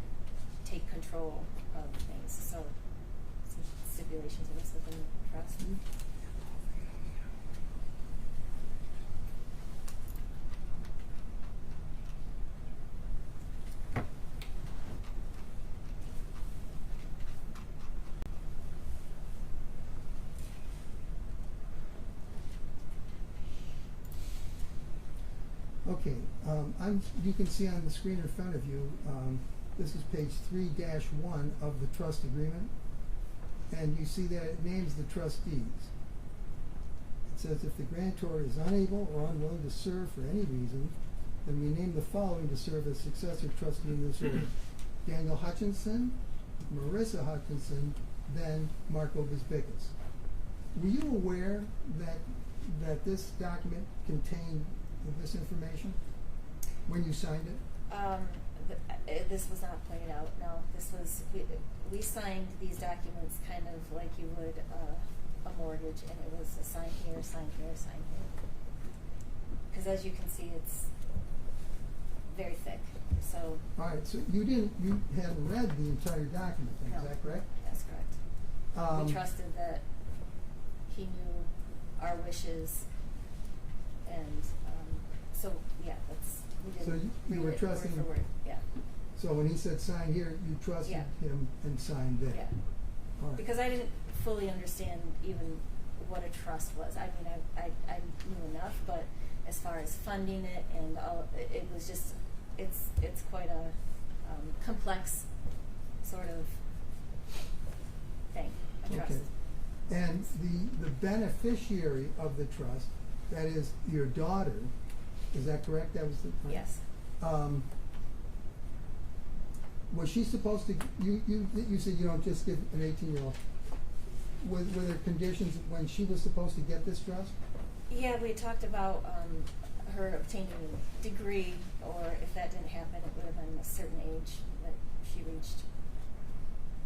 take control of things. So some stipulations of this within the trust. Mm-hmm. Okay, you can see on the screen in front of you, this is page 3-1 of the trust agreement, and you see that it names the trustees. It says if the grantor is unable or unwilling to serve for any reason, then we name the following to serve as successor trustee in this order: Daniel Hutchinson, Marissa Hutchinson, then Marco Bisbicus. Were you aware that this document contained this information when you signed it? This was not pointed out. No, this was we signed these documents kind of like you would a mortgage, and it was a sign here, sign here, sign here. Because as you can see, it's very thick. So. All right. So you hadn't read the entire document, then, No, is that correct? That's correct. We trusted that he knew our wishes, and so yeah, that's we did. So you were read it trusting word for word. Yeah. So when he said sign here, you trusted Yeah. him and signed there? Yeah. All right. Because I didn't fully understand even what a trust was. I mean, I knew enough, but as far as funding it and all, it was just, it's quite a complex sort of thing, a trust. Okay. And the beneficiary of the trust, that is your daughter, is that correct? That was the Yes. Was she supposed to? You said you don't just give an 18-year-old. Were there conditions when she was supposed to get this trust? Yeah, we talked about her obtaining a degree, or if that didn't happen, it would have been a certain age that she reached.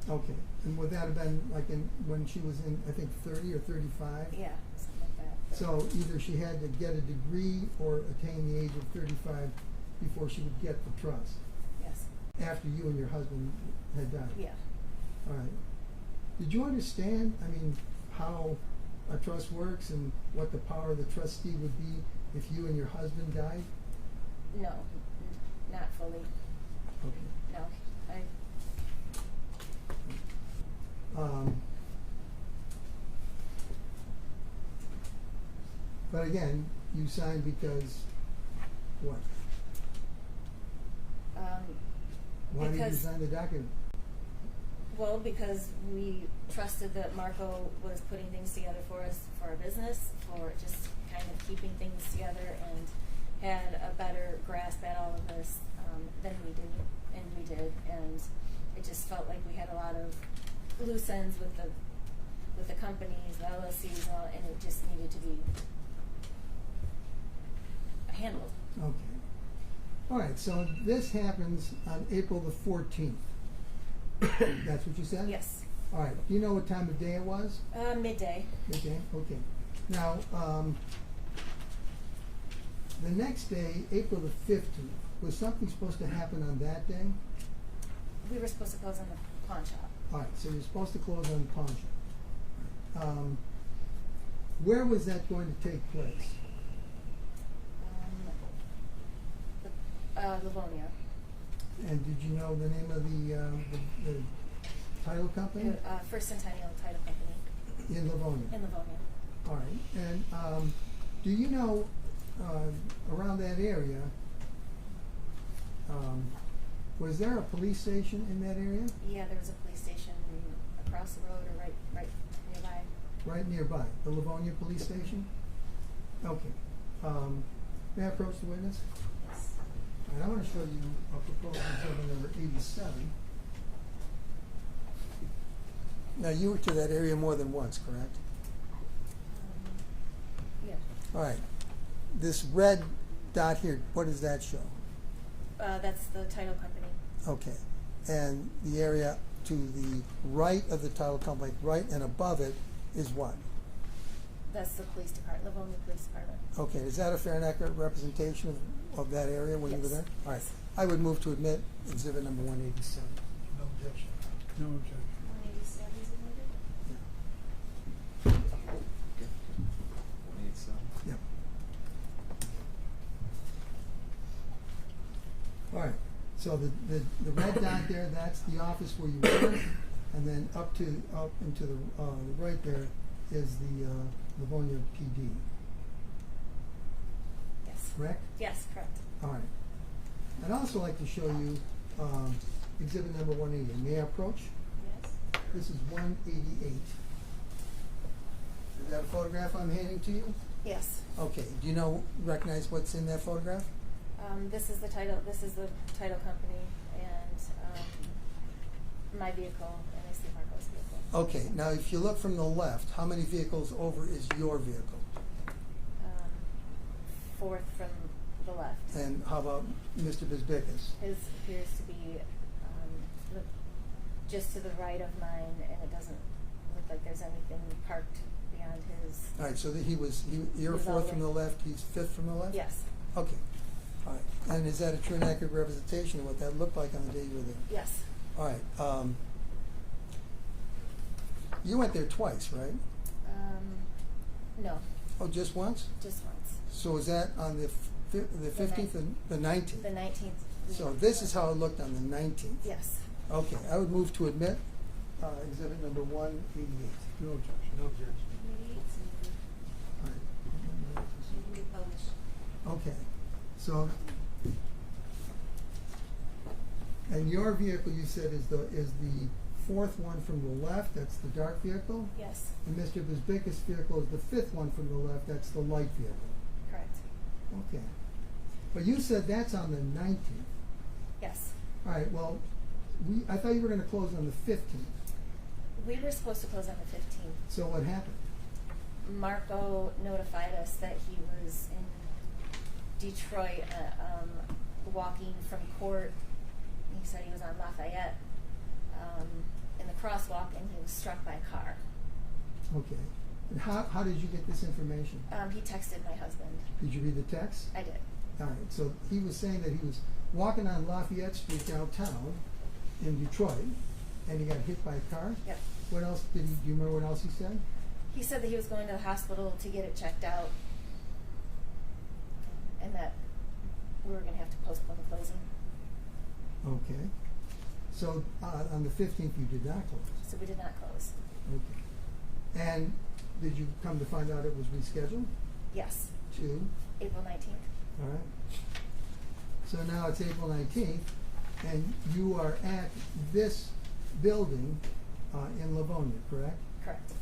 Okay. And would that have been like when she was in, I think, 30 or 35? Yeah, something like that. So either she had to get a degree or attain the age of 35 before she would get the trust, Yes. after you and your husband had died? Yeah. All right. Did you understand, I mean, how a trust works and what the power of the trustee would be if you and your husband died? No, not fully. Okay. No, I. But again, you signed because what? Why did you Because- sign the document? Well, because we trusted that Marco was putting things together for us, for our business, for just kind of keeping things together, and had a better grasp at all of this than we did, and it just felt like we had a lot of loose ends with the companies, the LLCs, and all, and it just needed to be handled. Okay. All right, so this happens on April the 14th. That's what you said? Yes. All right. Do you know what time of day it was? Midday. Okay, okay. Now, the next day, April the 15th, was something supposed to happen on that day? We were supposed to close on the pawn shop. All right, so you're supposed to close on the pawn shop. Where was that going to take place? Livonia. And did you know the name of the title company? First Centennial Title Company In Livonia. in Livonia. All right. And do you know around that area, was there a police station in that area? Yeah, there was a police station across the road or right nearby. Right nearby, the Livonia Police Station? Okay. May I approach the witness? Yes. All right, I want to show you a proposal exhibit number 87. Now, you were to that area more than once, correct? Yeah. All right. This red dot here, what does that show? That's the title company. Okay. And the area to the right of the title company, right and above it, is what? That's the police department, Livonia Police Department. Okay. Is that a fair and accurate representation of that area when you were Yes. there? All right. I would move to admit exhibit number 187. No objection. No objection. 187 is admitted. Yeah. All right, so the red dot there, that's the office where you were, and then up into the right there is the Livonia PD, Yes. correct? Yes, correct. All right. I'd also like to show you exhibit number 180. May I approach? Yes. This is 188. Is that a photograph I'm handing to you? Yes. Okay, do you recognize what's in that photograph? This is the title company, and my vehicle, and I see Marco's vehicle. Okay, now if you look from the left, how many vehicles over is your vehicle? Fourth from the left. And how about Mr. Bisbickus? His appears to be just to the right of mine, and it doesn't look like there's anything parked beyond his. All right, so you're He's fourth from the over. left, he's fifth from the left? Yes. Okay, all right. And is that a true and accurate representation of what that looked like on the day you were there? Yes. All right. You went there twice, right? No. Oh, just once? just once. So is that on the 15th and the 19th? The 19th. So this is how it looked on the 19th? Yes. Okay, I would move to admit exhibit number 188. No objection. No objection. All right. Be published. Okay, so, and your vehicle, you said, is the fourth one from the left, that's the dark vehicle? Yes. And Mr. Bezbicka's vehicle is the fifth one from the left, that's the light vehicle? Correct. Okay. But you said that's on the 19th. Yes. All right, well, I thought you were gonna close on the 15th. We were supposed to close on the 15th. So what happened? Marco notified us that he was in Detroit, walking from court. He said he was on Lafayette, in the crosswalk, and he was struck by a car. Okay. And how did you get this information? He texted my husband. Did you read the text? I did. All right, so he was saying that he was walking on Lafayette Street downtown in Detroit, and he got hit by a car? Yep. What else do you remember what else he said? He said that he was going to the hospital to get it checked out, and that we were going to have to postpone the closing. Okay. So on the 15th you did not close? So we did not close. Okay. And did you come to find out it was rescheduled Yes. to? April 19th. All right. So now it's April 19th, and you are at this building in Livonia, correct? Correct.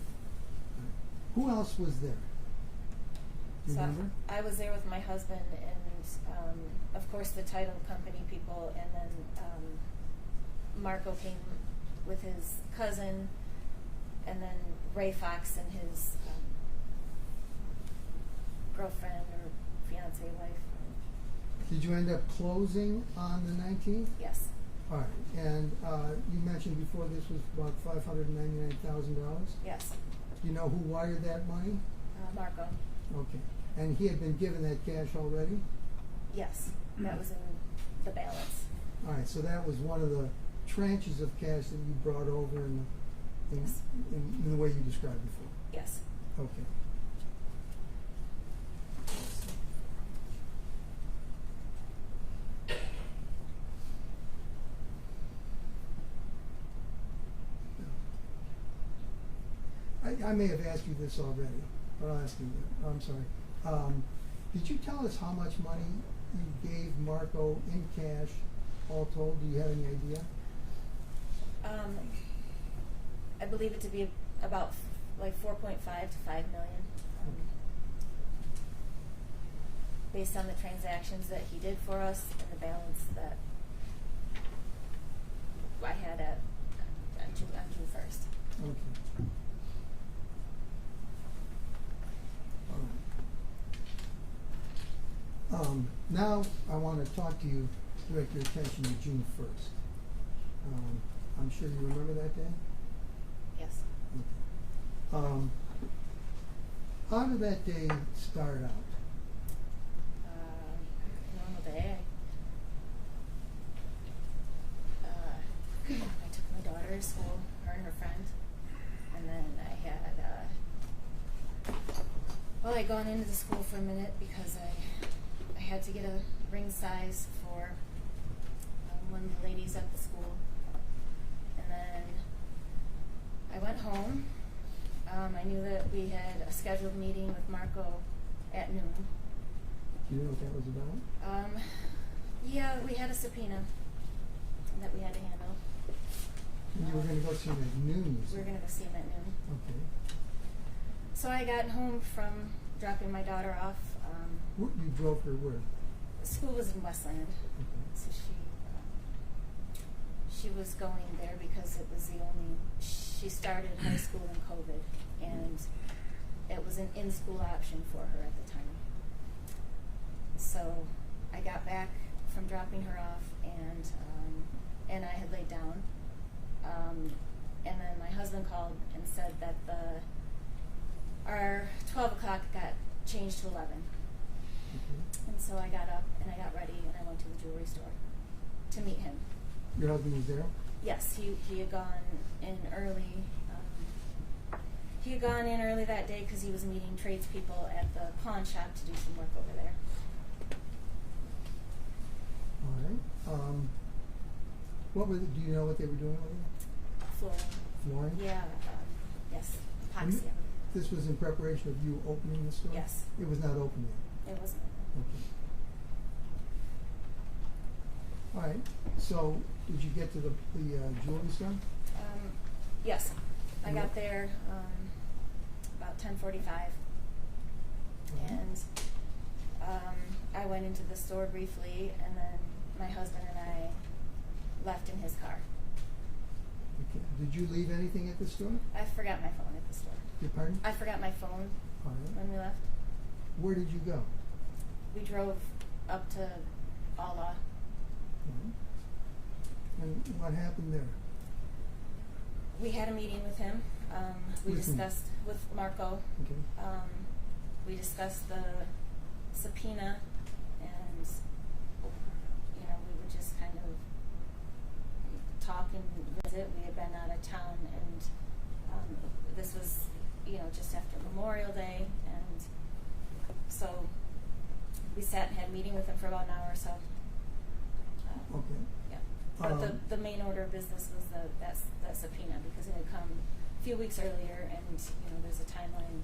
Who else was there? Do you So remember? I was there with my husband and, of course, the title company people, and then Marco came with his cousin, and then Ray Fox and his girlfriend or fiance wife. Did you end up closing on the 19th? Yes. All right. And you mentioned before this was about $599,000. Yes. Do you know who wired that money? Marco. Okay. And he had been given that cash already? Yes. That was in the balance. All right, so that was one of the tranches of cash that you brought over in Yes. the way you described before? Yes. Okay. I may have asked you this already, but I'll ask you again. I'm sorry. Did you tell us how much money you gave Marco in cash, all told? Do you have any idea? I believe it to be about like 4.5 to 5 million. Based on the transactions that he did for us and the balance that I had on June 1st. Okay. All right. Now I want to talk to you, direct your attention to June 1st. I'm sure you remember that day? Yes. Okay. How did that day start out? Normal day. I took my daughter to school, her and her friend, and then I had I'd gone into the school for a minute because I had to get a ring size for one of the ladies at the school, and then I went home. I knew that we had a scheduled meeting with Marco at noon. Do you know what that was about? Yeah, we had a subpoena that we had to handle. And you were going to go see him at noon, you We said? were going to go see him at noon. Okay. So I got home from dropping my daughter off. You drove her where? School was in Westland, Okay. so she was going there because it was the only. She started high school in COVID, and it was an in-school option for her at the time. So I got back from dropping her off, and I had laid down. And then my husband called and said that our 12 o'clock got changed to 11. Okay. And so I got up and I got ready and I went to the jewelry store to meet him. Your husband was there? Yes, he had gone in early. he had gone in early that day because he was meeting tradespeople at the pawn shop to do some work over there. All right. Do you know what they were doing over there? Flooring. Flooring? Yeah, yes, And epoxy. this was in preparation of you opening the store? Yes. It was not open yet? It wasn't. Okay. All right. So, did you get to the jewelry store? Yes, I And got what- there about 10:45, Mhm. and I went into the store briefly, and then my husband and I left in his car. Okay. Did you leave anything at the store? I forgot my phone at the store. Your pardon? I forgot my phone All right. when we left. Where did you go? We drove up to Allah. Mhm. And what happened there? We had a meeting with him. We With whom? discussed with Marco. Okay. We discussed the subpoena, and we would just kind of talk and visit. We had been out of town, and this was just after Memorial Day, and so we sat and had a meeting with him for about an hour or so. Okay. Yeah. But the main order of business was that subpoena, because it had come a few weeks earlier, and there's a timeline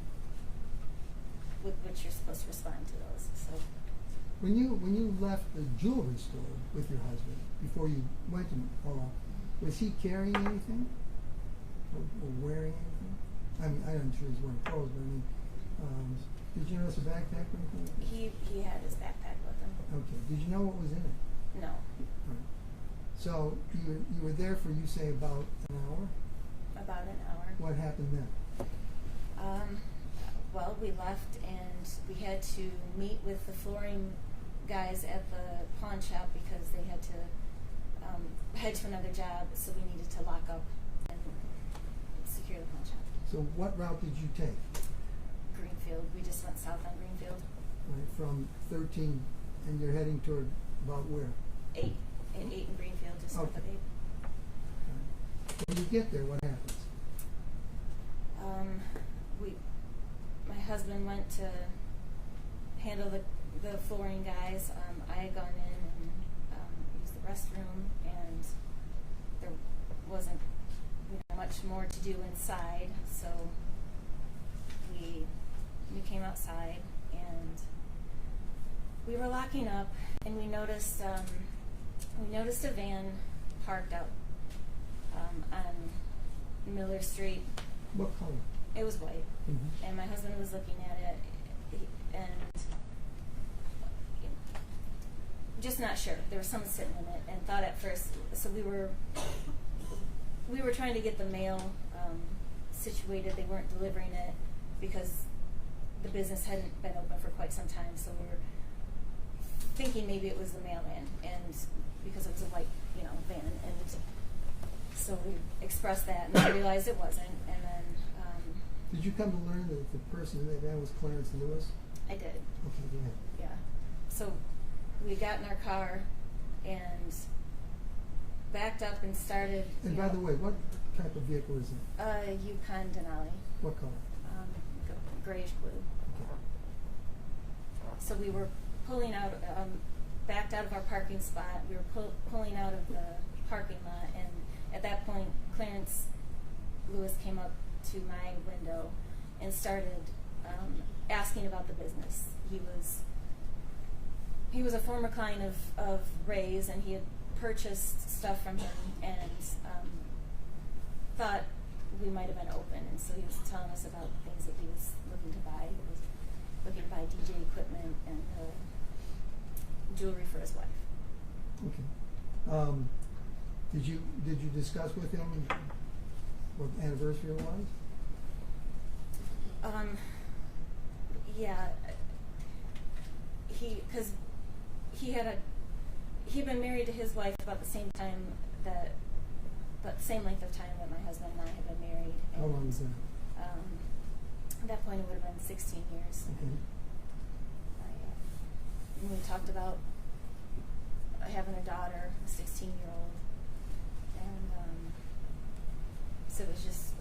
with which you're supposed to respond to those. So When you left the jewelry store with your husband before you went to Ola, was he carrying anything or wearing anything? I mean, I'm sure he's wearing clothes, but I mean, did you notice a backpack or anything like that? he had his backpack with him. Okay. Did you know what was in it? No, Right. So you were there for, you say, about an hour? about an hour. What happened then? Well, we left, and we had to meet with the flooring guys at the pawn shop because they had to head to another job, so we needed to lock up and secure the pawn shop. So what route did you take? Greenfield. We just went south on Greenfield. Right, from 13, and you're heading toward about where? 8 in Greenfield, just north of Okay. 8. Right. When you get there, what happens? My husband went to handle the flooring guys. I had gone in and used the restroom, and there wasn't much more to do inside, so we came outside, and we were locking up, and we noticed a van parked out on Miller Street. What color? It was white, Mm-hmm. and my husband was looking at it, and just not sure. There was someone sitting in it, and thought at first. So we were trying to get the mail situated. They weren't delivering it because the business hadn't been open for quite some time. So we were thinking maybe it was the mailman, and because it was a white, van, and so we expressed that, and I realized it wasn't, and then. Did you come to learn that the person in that van was Clarence Lewis? I did. Okay, go ahead. Yeah. So we got in our car and backed up and started. And by the way, what type of vehicle is it? Yukon Denali, What color? grayish blue. Okay. So we were pulling out, backed out of our parking spot. We were pulling out of the parking lot, and at that point, Clarence Lewis came up to my window and started asking about the business. He was a former client of Ray's, and he had purchased stuff from him and thought we might have been open, and so he was telling us about things that he was looking to buy. He was looking to buy DJ equipment and jewelry for his wife. Okay. Did you discuss with him what anniversary it was? Yeah. Because he'd been married to his wife about the same time about the same length of time that my husband and I had been married. How long was that? At that point, it would have been 16 years. Okay. And we talked about having a daughter, a 16-year-old, and so it was just,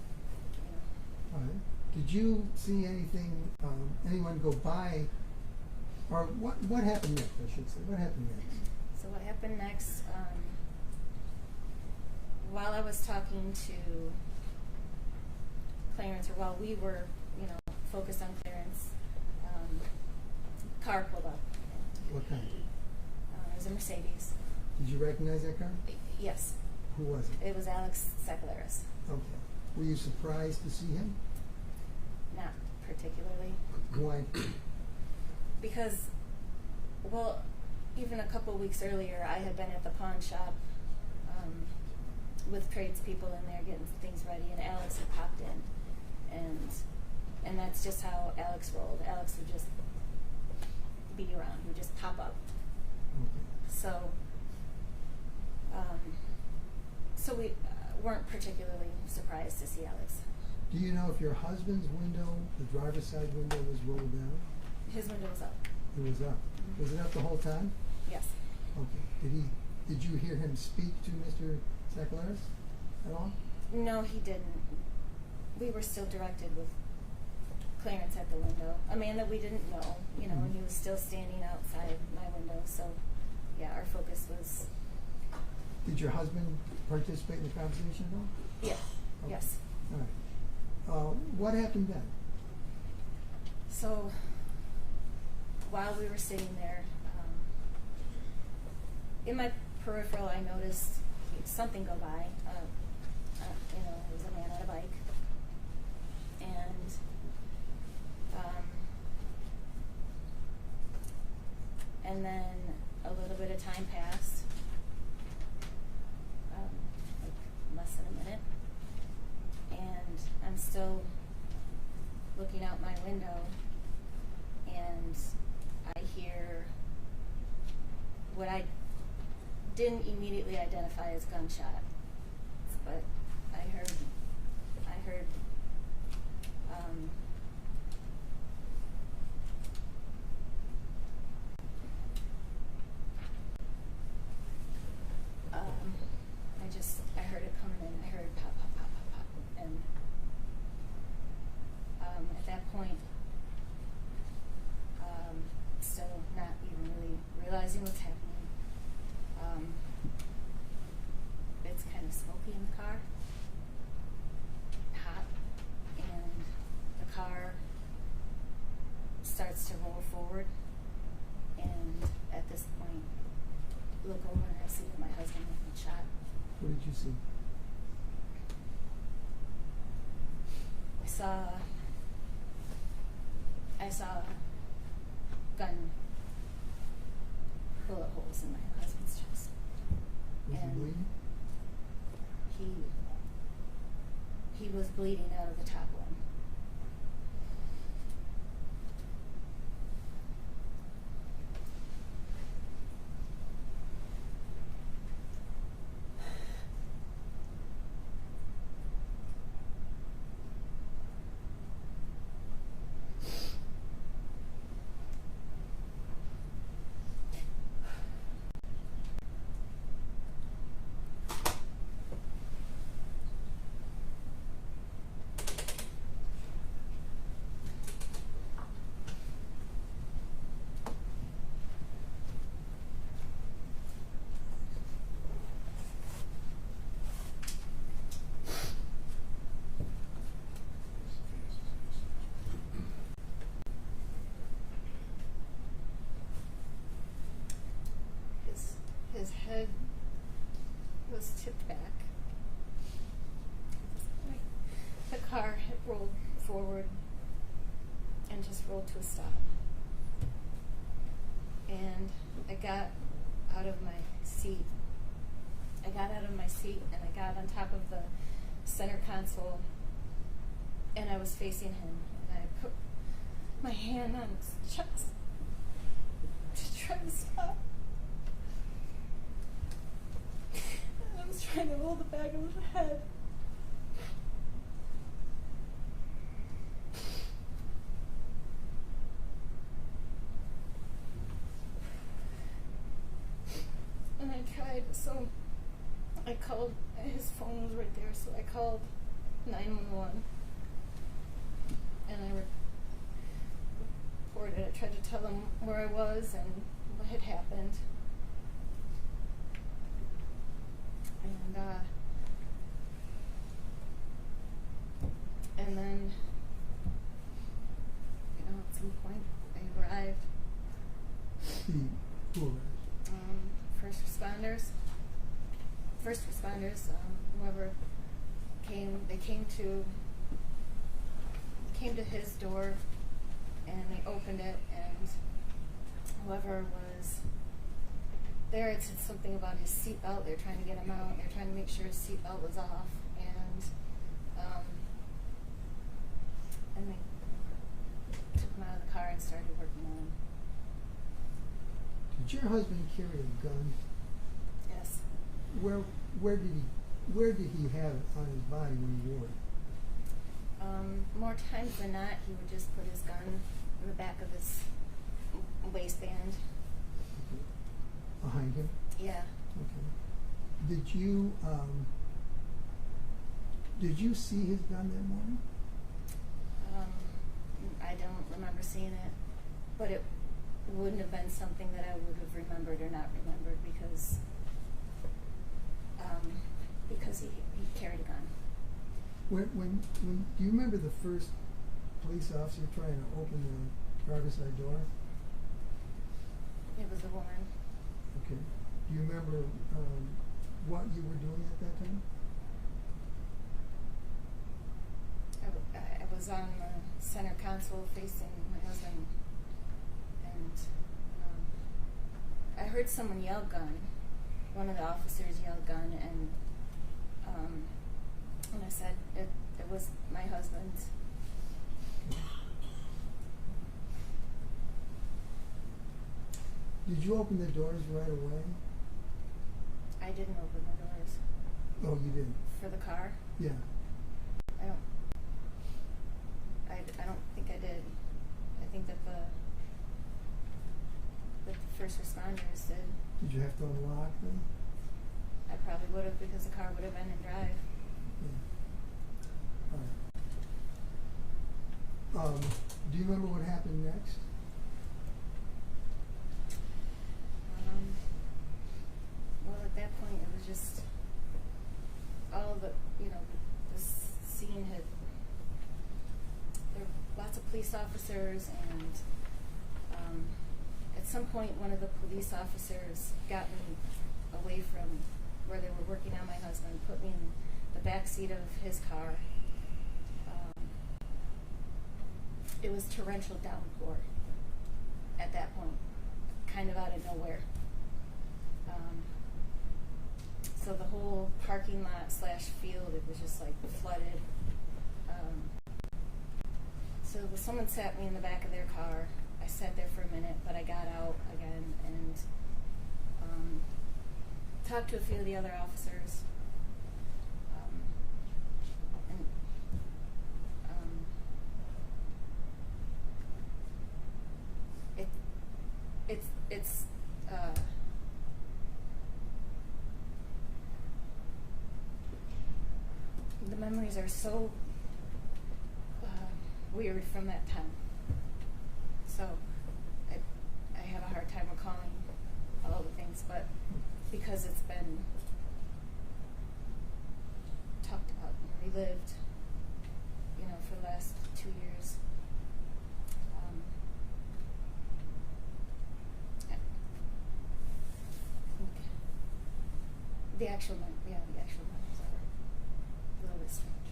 All right. Did you see anything, anyone go by, or what happened next, I should say? What happened next? So what happened next, while I was talking to Clarence, or while we were, focused on Clarence, car pulled up. What kind? It was a Mercedes. Did you recognize that car? Yes, Who was it? it was Alex Secularis. Okay. Were you surprised to see him? Not particularly. Why? Because, well, even a couple weeks earlier, I had been at the pawn shop with tradespeople in there getting things ready, and Alex had popped in, and that's just how Alex rolled. Alex would just be around; he would just pop up. Okay. So we weren't particularly surprised to see Alex. Do you know if your husband's window, the driver's side window, was rolled down? His window was up. It was up. Mhm. Was it up the whole time? Yes. Okay. Did you hear him speak to Mr. Secularis at all? No, he didn't. We were still directed with Clarence at the window. A man that we didn't know, and he was still standing outside my window. So, yeah, our focus was. Did your husband participate in the conversation at all? Yeah. Okay. Yes. All right. What happened then? So, while we were sitting there, in my peripheral, I noticed something go by. It was a man on a bike, and then a little bit of time passed, like less than a minute, and I'm still looking out my window, and I hear what I didn't immediately identify as gunshot, but I heard I heard it coming in. I heard pop, pop, pop, pop, pop, and at that point, still not even really realizing what's happening. It's kind of smoky in the car, hot, and the car starts to roll forward, and at this point, look over and I see that my husband had been shot. What did you see? I saw gun bullet holes in my husband's chest. Was he And bleeding? he was bleeding out of the top one. His head was tipped back. The car had rolled forward and just rolled to a stop. And I got out of my seat. And I got on top of the center console, and I was facing him, and I put my hand on his chest to try to stop. And I was trying to hold the back of his head. And I tried, so I called, his phone was right there, so I called 911. and I reported it, tried to tell them where I was and what had happened. And then, you know, at some point they arrived. Who arrived? First responders, whoever came, they came to his door, and they opened it, and whoever was there had said something about his seatbelt. They're trying to get him out. They're trying to make sure his seatbelt was off, and they took him out of the car and started working on him. Did your husband carry a gun? Yes. Where did he have it on his body when he wore it? More times than not, he would just put his gun in the back of his waistband. Okay. Behind him? Yeah. Okay. Did you see his gun that morning? I don't remember seeing it, but it wouldn't have been something that I would have remembered or not remembered because he carried a gun. When do you remember the first police officer trying to open the driver's side door? It was a woman. Okay. Do you remember what you were doing at that time? I was on the center console facing my husband, and I heard someone yell gun. One of the officers yelled gun, and I said it was my husband's. Did you open the doors right away? I didn't open the doors. Oh, you didn't? For the car? Yeah. I don't think I did. I think that the first responders did. Did you have to unlock them? I probably would have, because the car would have been in drive. Yeah. All right. Do you remember what happened next? Well, at that point, it was just all the, the scene had, there were lots of police officers, and at some point, one of the police officers got me away from where they were working on my husband, put me in the back seat of his car. It was torrential downpour at that point, kind of out of nowhere. So the whole parking lot / field, it was just like flooded. So someone sat me in the back of their car. I sat there for a minute, but I got out again and talked to a few of the other officers. It's the memories are so weird from that time. So I have a hard time recalling all the things, but because it's been talked about and relived, for the last 2 years. The actual numbers are a little bit strange.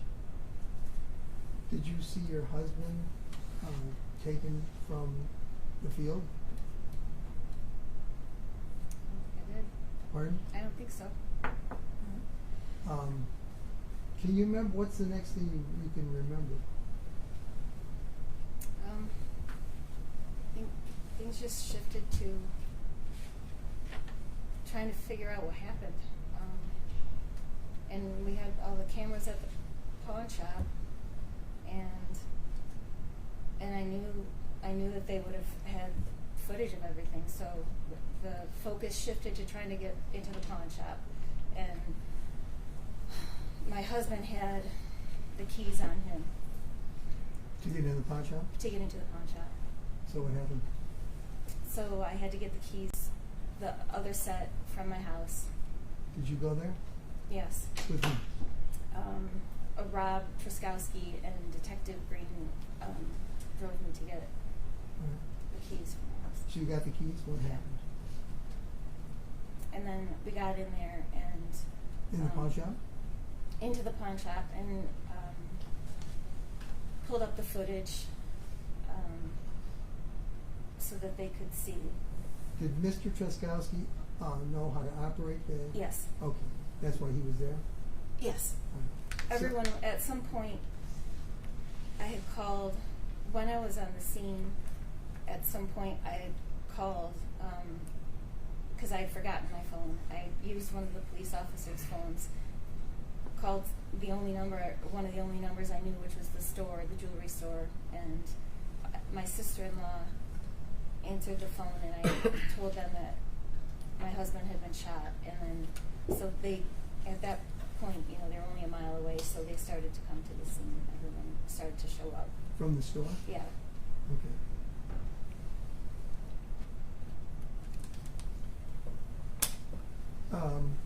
Did you see your husband taken from the field? I did. Pardon? I don't think so. Can you remember, what's the next thing you can remember? I think things just shifted to trying to figure out what happened. And we had all the cameras at the pawn shop, and I knew that they would have had footage of everything. So the focus shifted to trying to get into the pawn shop, and my husband had the keys on him. To get in the pawn shop? to get into the pawn shop. So what happened? So I had to get the keys, the other set, from my house. Did you go there? Yes. With whom? Rob Truskowski and Detective Green drove me to get All right. the keys from my house. So you got the keys? What Yeah. happened? And then we got in there and In the pawn shop? into the pawn shop and pulled up the footage so that they could see. Did Mr. Truskowski know how to operate the? Yes. Okay, that's why he was there? Yes. All right. So- Everyone, at some point, I had called, when I was on the scene, at some point I had called, because I had forgotten my phone. I used one of the police officers' phones, called the only number, one of the only numbers I knew, which was the store, the jewelry store, and my sister-in-law answered the phone, and I told them that my husband had been shot, and then, so they, at that point, you know, they were only a mile away, so they started to come to the scene. Everyone started to show up. From the store? Yeah. Okay.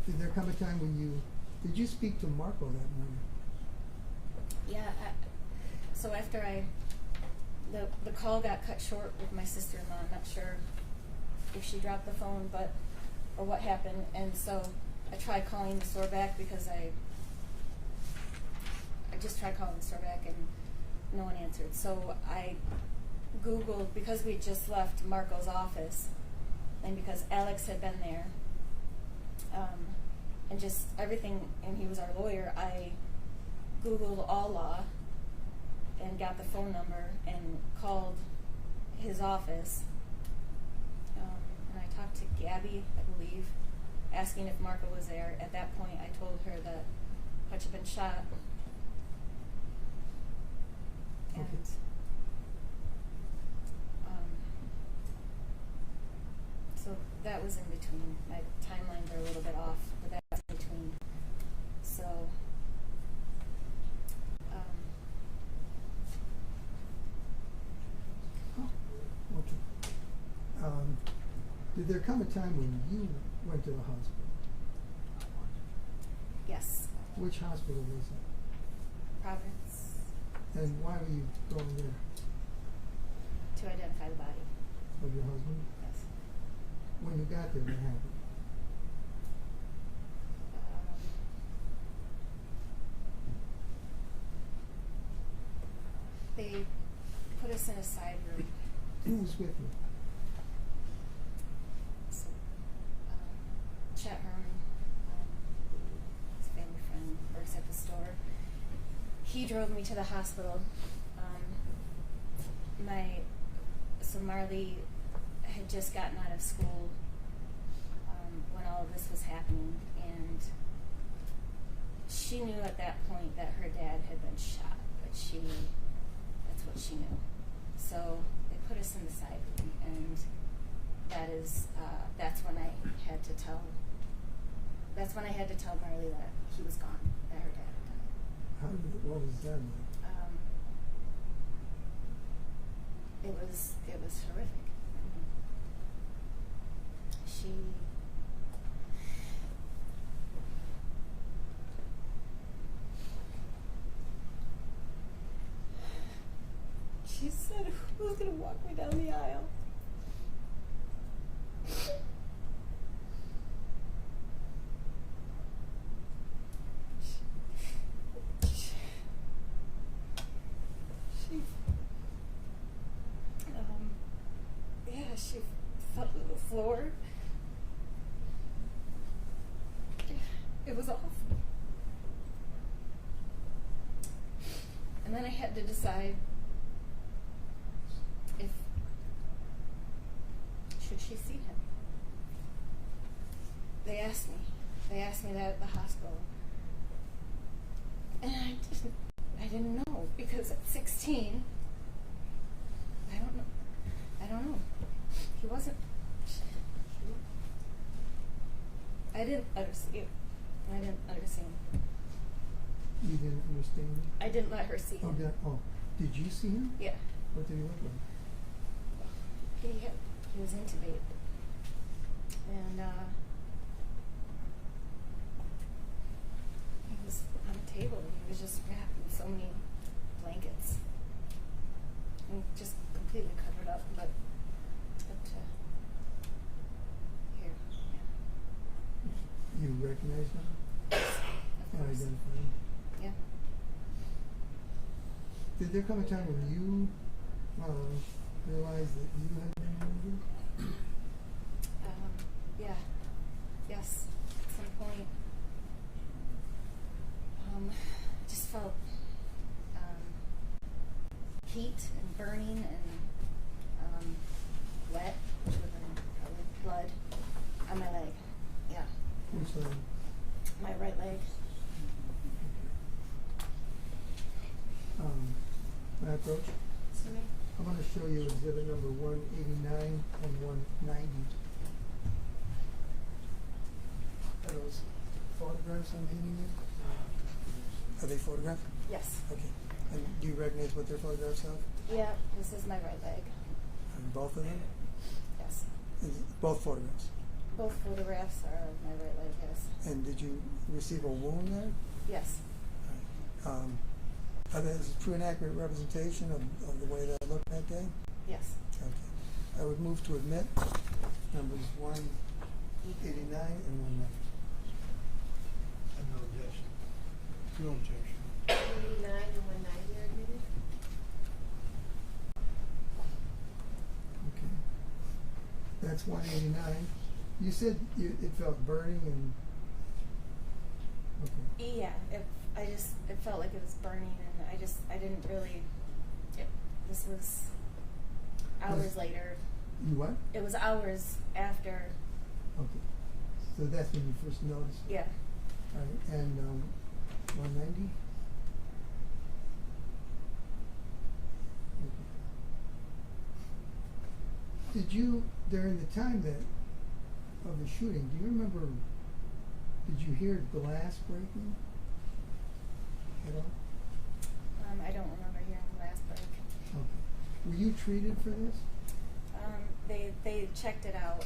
Did there come a time when did you speak to Marco that morning? Yeah. So after the call got cut short with my sister-in-law. I'm not sure if she dropped the phone, or what happened. And so I tried calling the store back because I just tried calling the store back and no one answered. So I Googled, because we just left Marco's office and because Alex had been there, and just everything, and he was our lawyer, I Googled all law and got the phone number and called his office. And I talked to Gabby, I believe, asking if Marco was there. At that point, I told her that Hutch had been shot. And Okay. So that was in between. My timelines are a little bit off, but that's in between. So, Okay. Did there come a time when you went to the hospital? yes, Which hospital was it? Providence, And why were you going there? to identify the body. Of your husband? Yes. When you got there, what happened? They put us in a side room. Who was with you? So, Chet Herman, his family friend, works at the store. He drove me to the hospital. So Marley had just gotten out of school when all of this was happening, and she knew at that point that her dad had been shot, but that's what she knew. So they put us in the side room, and that's when I had to tell Marley that he was gone, that her dad had died. What was that like? It was horrific. She said, "Who's gonna walk me down the aisle?" She fell to the floor. It was awful. And then I had to decide should she see him. They asked me that at the hospital. And I didn't know, because at 16, I don't know. He wasn't. I didn't understand. You didn't understand? I didn't let her see Oh, him. oh. Did you see him? Yeah. What did he look like? He was intubated. And he was on a table and he was just wrapped in so many blankets. And just completely covered up, but up to here. Yeah. You recognize him? Of And course. identify him? Yeah. Did there come a time when you realized that you had been murdered? Yeah. Yes. At some point, just felt heat and burning and wet, which would have been probably blood on my leg. Yeah, Which leg? my right leg. May I approach? Sorry. I'm going to show you exhibit number 189 and 190. Are those photographs I'm handing you? Are they photographed? Yes. Okay. And do you recognize what they're photographs of? Yeah, this is my right leg. And both of them? Yes. Both photographs. Both photographs are of my right leg. Yes. And did you receive a wound there? Yes. Are those true and accurate representation of the way that looked that day? Yes. Okay. I would move to admit numbers 189 and 190. No objection. No objection. 189 and 190 are admitted? Okay. That's 189. You said it felt burning and. Okay. Yeah. It felt like it was burning, and I didn't really. This was hours later. You what? It was hours after. Okay. So that's when you first noticed it. Yeah. All right. And 190? Okay. Did you, during the time of the shooting, do you remember, did you hear glass breaking at all? I don't remember hearing the last break. Okay. Were you treated for this? They checked it out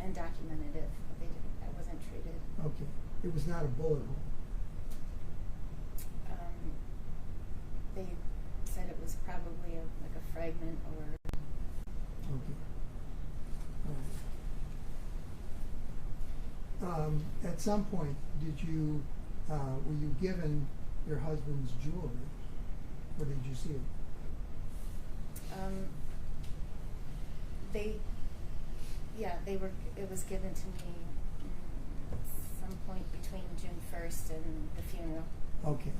and documented it, but they didn't. I wasn't treated. Okay. It was not a bullet hole. They said it was probably like a fragment or. Okay. All right. At some point, were you given your husband's jewelry, or did you see it? It was given to me some point between June 1st and the funeral. Okay.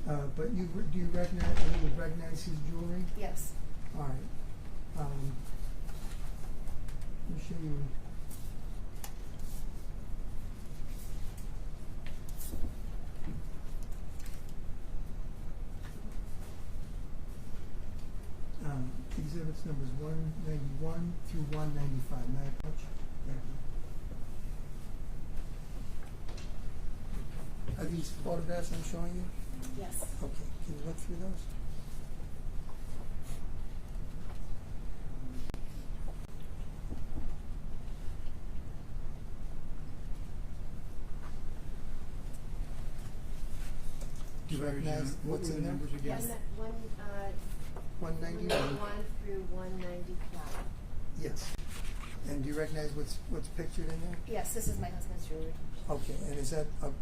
But do you recognize his jewelry? Yes. All right. Let me show you. Exhibits numbers 191 through 195. May I approach? Thank you. Are these photographs I'm showing you? Yes. Okay. Can you look through those? Do you recognize What what's were in the there? numbers again? Yes. 191. 191 through 195. Yes. And do you recognize what's pictured in there? Yes, this is my husband's jewelry. Okay. And is that a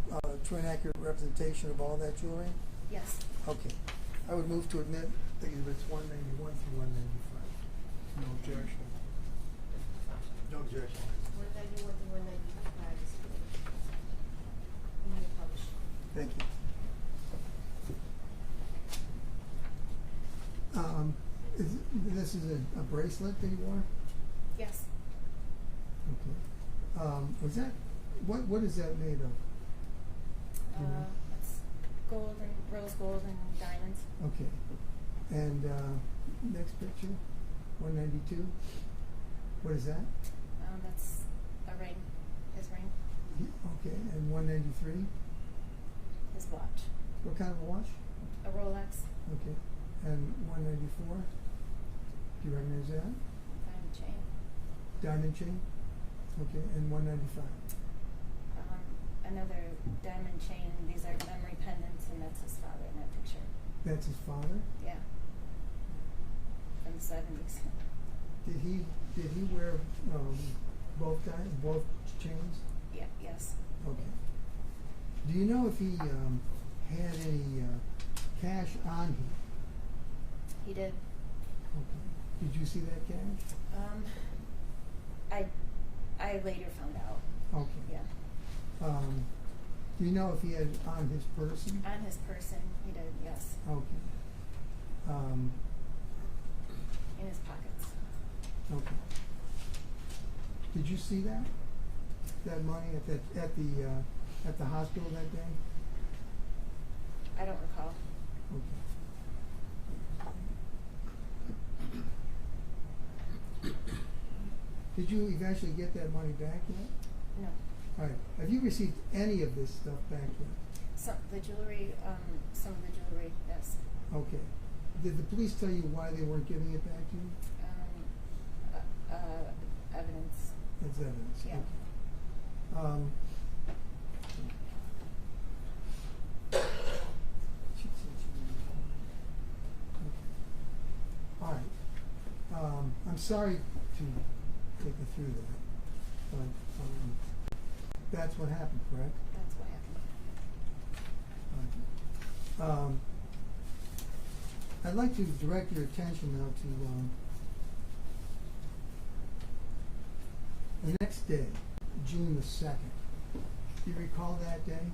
true and accurate representation of all that jewelry? Yes. Okay. I would move to admit exhibits 191 through 195. No objection. No objection. 191 to 195 is admitted. You may publish. Thank you. This is a bracelet that you wore? Yes. Okay. Was that, what is that made of? It's gold and rose gold and diamonds. Okay. And next picture, 192. What is that? That's a ring. His ring. Okay. And 193. His watch. What kind of a watch? A Rolex Okay. And 194? Do you recognize that? diamond chain. Diamond chain? Okay. And 195? Another diamond chain. These are memory pendants, and that's his father in that picture. That's his father? Yeah. From the 70s. Did he wear both chains? Yeah. Yes. Okay. Do you know if he had any cash on him? He did. Okay. Did you see that cash? I later found out. Okay. Yeah. Do you know if he had on his person? On his person, he did. Yes. Okay. In his pockets. Okay. Did you see that? That money at the hospital that day? I don't recall. Okay. Did you eventually get that money back yet? No. All right. Have you received any of this stuff back yet? Some of the jewelry. Yes. Okay. Did the police tell you why they weren't giving it back to you? Evidence. That's evidence. Yeah. Okay. All right. I'm sorry to take you through that, but that's what happened, correct? That's what happened. Okay. I'd like to direct your attention now to the next day, June the 2nd. Do you recall that day?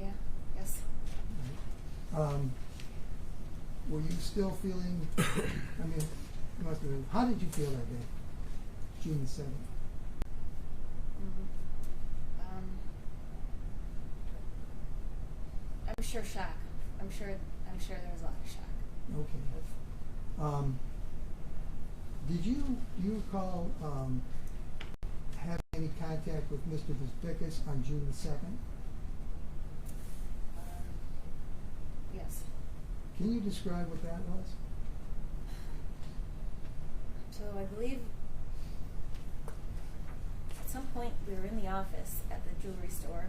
Yeah. Yes. Were you still feeling, I mean, you must have been, how did you feel that day, June the 2nd? I'm sure shock. I'm sure there was a lot of shock. Okay. Did you recall having any contact with Mr. Bezbickas on June the 2nd? Yes. Can you describe what that was? So I believe at some point we were in the office at the jewelry store.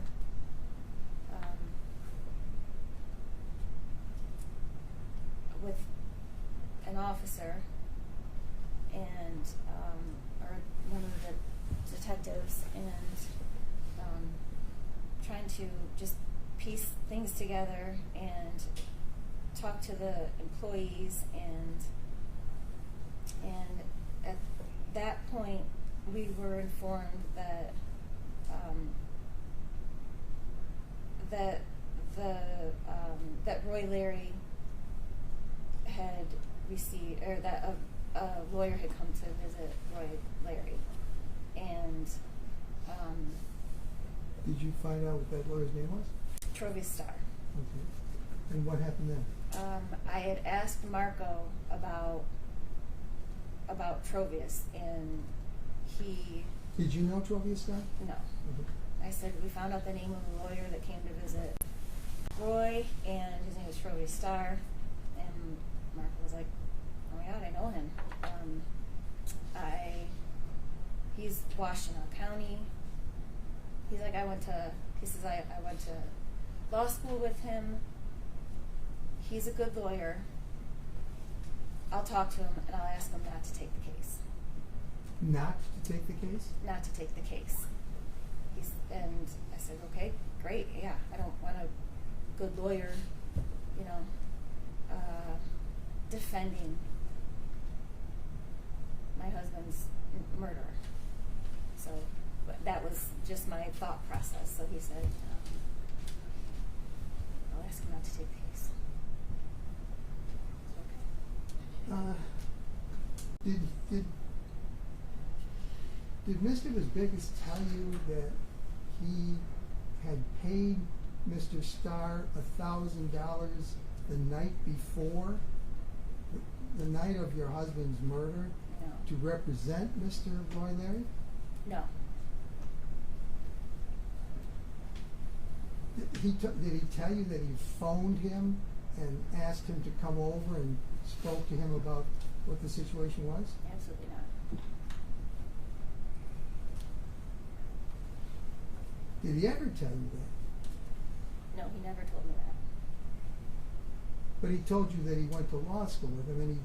With an officer and or one of the detectives, and trying to just piece things together and talk to the employees, and at that point we were informed that that Roy Larry had received, or that a lawyer had come to visit Roy Larry, and Did you find out what that lawyer's name was? Trovia Star. Okay. And what happened then? I had asked Marco about Trovius, and he Did you know Trovia Star? no. Okay. I said we found out the name of the lawyer that came to visit Roy, and his name was Trovia Star, and Marco was like, "Oh my God, I know him. He's Washtenaw County." He's like, I went to law school with him. He's a good lawyer. I'll talk to him and I'll ask him not to take the case. Not to take the case? Not to take the case. And I said, okay, great, yeah. I don't want a good lawyer, defending my husband's murderer. So but that was just my thought process. So he said, I'll ask him not to take the case. Okay. Did Mr. Bezbickas tell you that he had paid Mr. Starr $1,000 the night before, the night of your husband's murder, No. to represent Mr. Roy Larry? No. Did he tell you that he phoned him and asked him to come over and spoke to him about what the situation was? Absolutely not. Did he ever tell you that? No, he never told me that. But he told you that he went to law school with him, and he,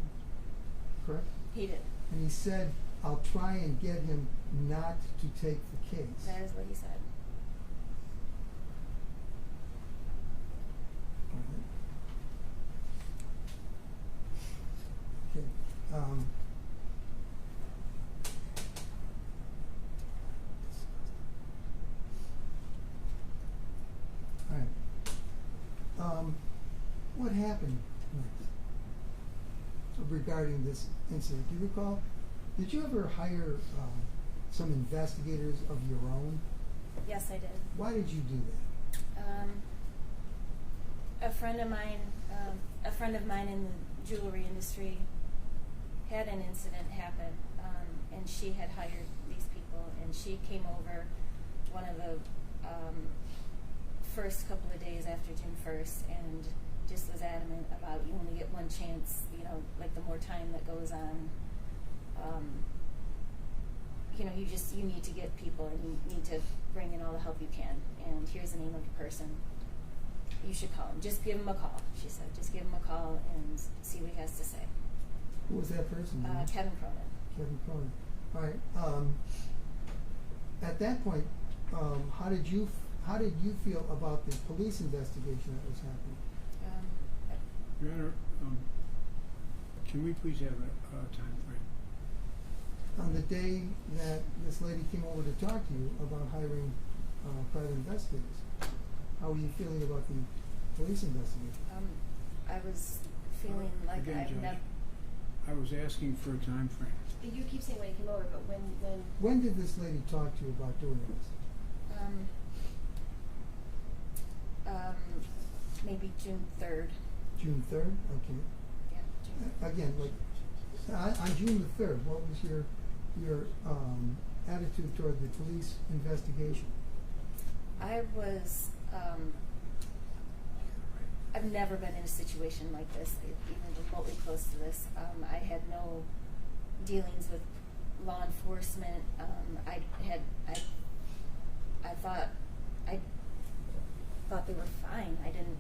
correct? He did. And he said, I'll try and get him not to take the case. That is what he said. Okay. All right. What happened next regarding this incident? Do you recall? Did you ever hire some investigators of your own? Yes, I did. Why did you do that? A friend of mine in the jewelry industry had an incident happen, and she had hired these people, and she came over one of the first couple of days after June 1st and just was adamant about you only get one chance, like the more time that goes on, you need to get people and you need to bring in all the help you can, and here's the name of the person. You should call him. Just give him a call, she said. Just give him a call and see what he has to say. Who was that person? Kevin Cronin. Kevin Cronin. All right. At that point, how did you feel about the police investigation that was happening? Your Honor, can we please have a time frame? On the day that this lady came over to talk to you about hiring private investigators, how were you feeling about the police investigation? I was feeling like Again, I've Judge, never. I was asking for a time frame. You keep saying when he came over, but when? When did this lady talk to you about doing this? Maybe June 3rd. June 3rd? Okay. Yeah, June. Again, on June the 3rd, what was your attitude toward the police investigation? I was. I've never been in a situation like this, even remotely close to this. I had no dealings with law enforcement. I thought they were fine. I didn't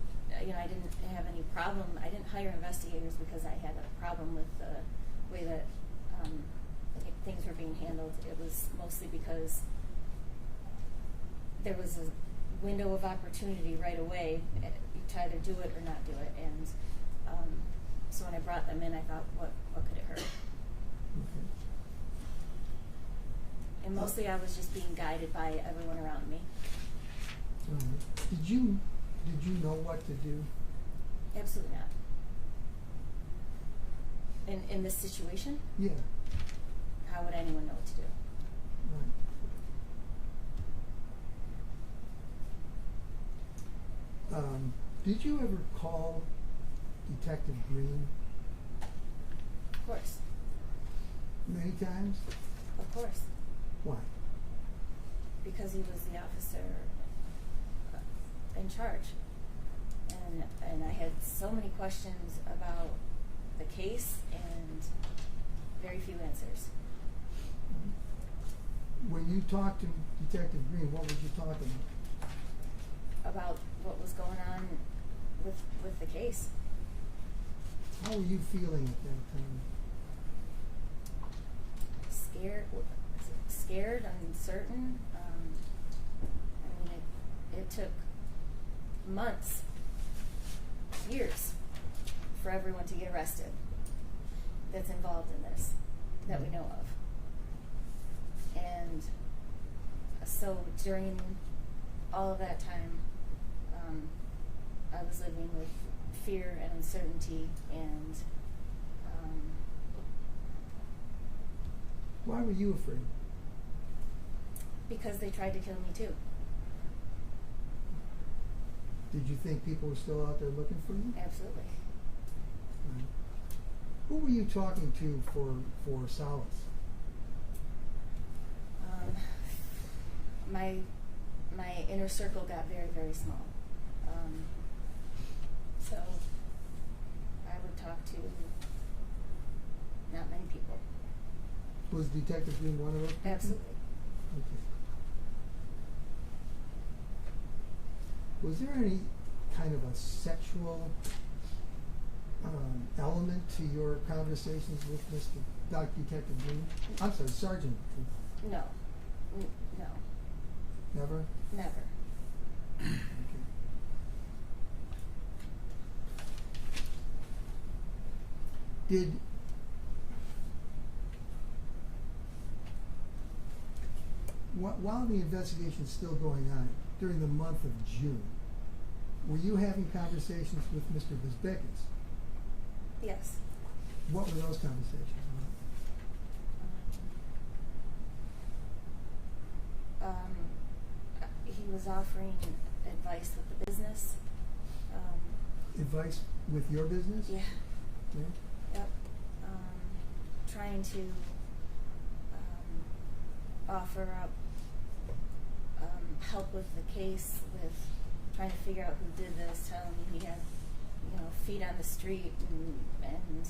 have any problem. I didn't hire investigators because I had a problem with the way that things were being handled. It was mostly because there was a window of opportunity right away to either do it or not do it. And so when I brought them in, I thought, what could it hurt? Okay. And mostly I was just being guided by everyone around me. Did you know what to do? Absolutely not. In this situation, Yeah. how would anyone know what to do? Right. Did you ever call Detective Green? Of course. Many times? Of course. Why? Because he was the officer in charge. And I had so many questions about the case and very few answers. When you talked to Detective Green, what would you talk about? About what was going on with the case. How were you feeling at that time? Scared, uncertain. I mean, it took months, years, for everyone to get arrested that's involved in this, that we know of. And so during all of that time, I was living with fear and uncertainty, and Why were you afraid? because they tried to kill me too. Did you think people were still out there looking for you? Absolutely. Right. Who were you talking to for solace? My inner circle got very, very small. So I would talk to not many people. Was Detective Green one of those people? Absolutely. Okay. Was there any kind of a sexual element to your conversations with Detective Green? I'm sorry, Sergeant. No. No. Never? Never. Okay. Did while the investigation's still going on, during the month of June, were you having conversations with Mr. Bisbickus? Yes. What were those conversations He was offering advice with the business. Advice with your business? Yeah. Yeah? Yep. Trying to offer up help with the case, with trying to figure out who did this, telling me he had, feet on the street, and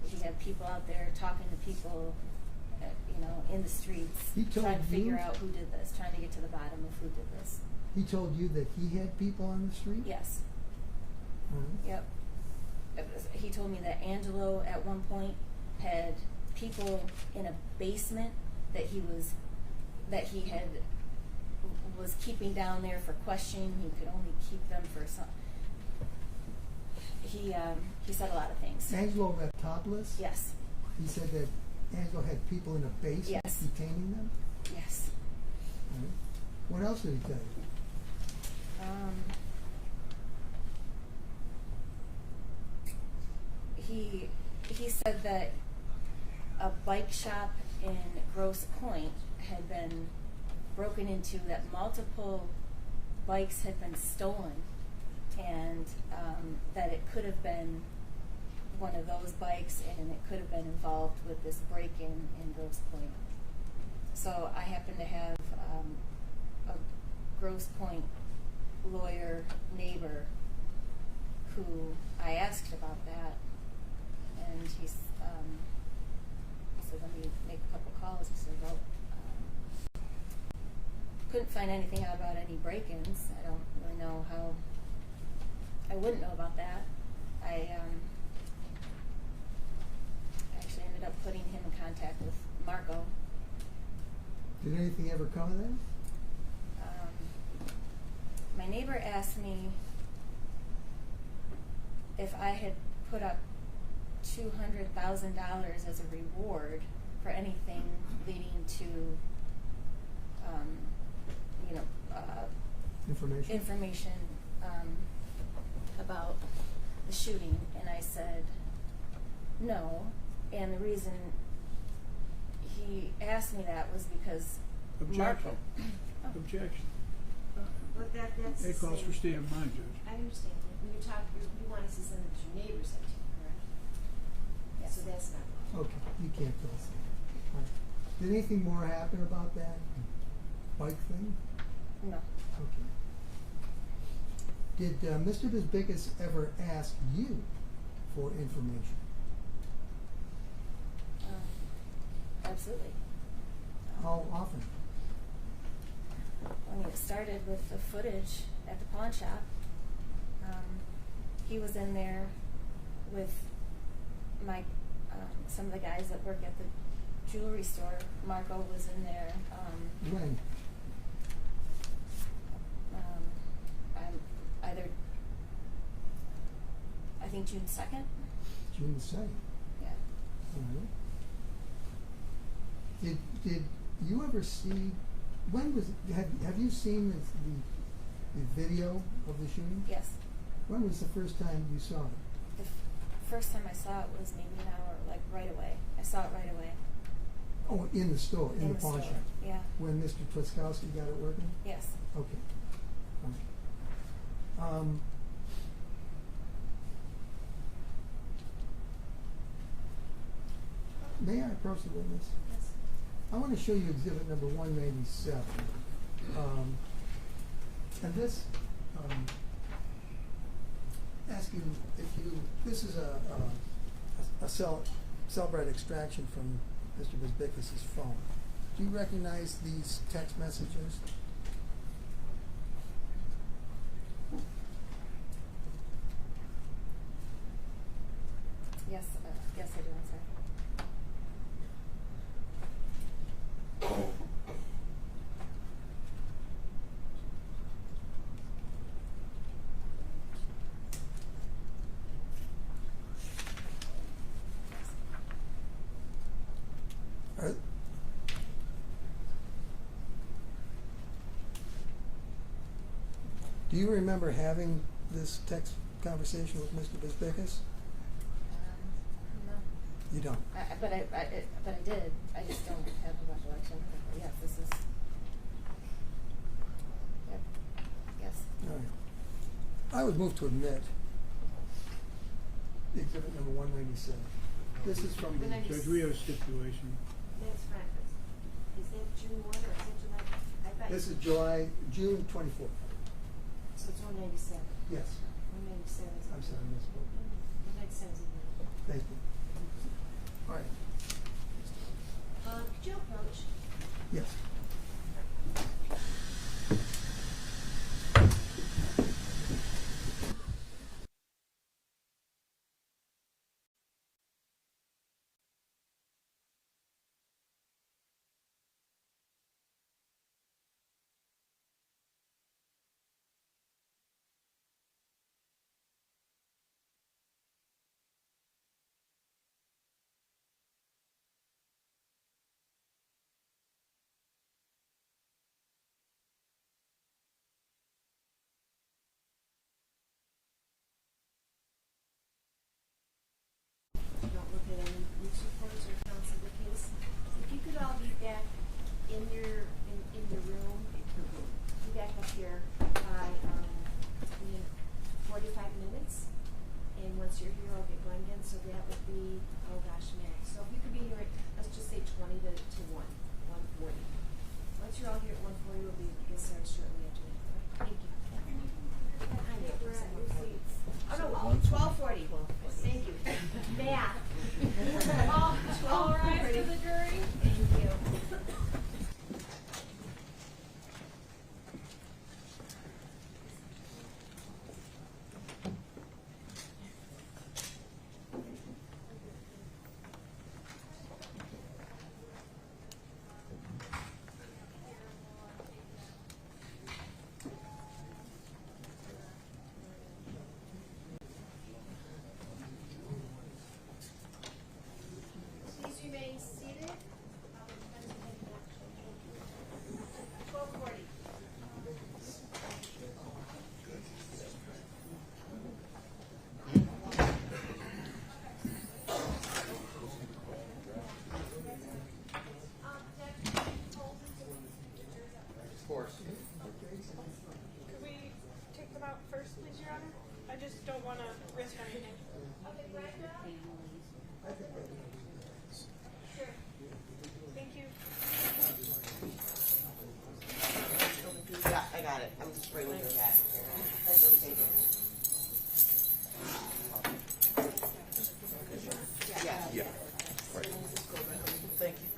he had people out there talking to people, in the streets, He told trying to figure you? out who did this, trying to get to the bottom of who did this. He told you that he had people on the street? Yes. Uh-huh. Yep. He told me that Angelo at one point had people in a basement that he was keeping down there for questioning. He could only keep them for some. He said a lot of things. Angelo Raptopoulos? Yes. He said that Angelo had people in a basement Yes. detaining them? Yes. All right. What else did he tell you? He said that a bike shop in Grosse Pointe had been broken into, that multiple bikes had been stolen, and that it could have been one of those bikes, and it could have been involved with this break-in in Grosse Pointe. So I happen to have a Grosse Pointe lawyer neighbor who I asked about that, and he said, let me make a couple calls. He said, well, couldn't find anything out about any break-ins. I don't really know how. I wouldn't know about that. I actually ended up putting him in contact with Marco. Did anything ever come of that? My neighbor asked me if I had put up $200,000 as a reward for anything leading to, Information? about the shooting, and I said no. And the reason he asked me that was because Objection. Marco. Objection. But that's It the calls for same. state of mind, Judge. I understand. When you talk, you want us to send it to your neighbor said to you, correct? Yes. So that's not law. Okay, you can't tell us that. All right. Did anything more happen about that bike thing? No. Okay. Did Mr. Bisbickus ever ask you for information? Absolutely. How often? When it started with the footage at the pawn shop, he was in there with my some of the guys that work at the jewelry store. Marco was in there. When? I think June 2nd. June the 2nd. Yeah. All right. Did you ever see? When was? Have you seen the video of the shooting? Yes. When was the first time you saw it? The first time I saw it was maybe an hour, like right away. I saw it right away. Oh, in the store, in the pawn store. shop. Yeah. When Mr. Twiskowski got it working? Yes. Okay. Okay. May I approach the witness? Yes. I want to show you exhibit number 197. And this ask you if you, this is a cell bread extraction from Mr. Bezbikis' phone. Do you recognize these text messages? Yes, yes, I do. I'm sorry. Are, do you remember having this text conversation with Mr. Bezbikis? No. You don't? But I did. I just don't have a recollection. But yes, this is. Yep. Yes. All right. I would move to admit exhibit number 197. This is from the. Judge, we have a stipulation. That's fine. Is that June 1 or is it July? I thought This is June 24th. So it's 197. Yes. 197 is. I'm sorry, Ms. Book. 197 is. Thank you. All right. Could you approach? Yes. Don't look at any news reports or accounts of the case. If you could all be back in your room, be back up here by in 45 minutes. And once you're here, I'll get going again. So that would be, oh gosh, max. So if you could be here at, let's just say 20 to 1:40. Once you're all here at 1:40, we'll be get started shortly after that. Thank you. I know, We're at your somewhat. seats. Oh no, 12:40. Thank you. Math. Oh, 12:40. All rise for the jury. Thank you. Please remain seated. 12:40. Of course. Could we take them out first, please, Your Honor? I just don't want to risk anything. Okay, Brenda? Sure. Thank you. Yeah, I got it. I'm just bringing it back. Thank you. Yeah. Yeah. Right. Thank you.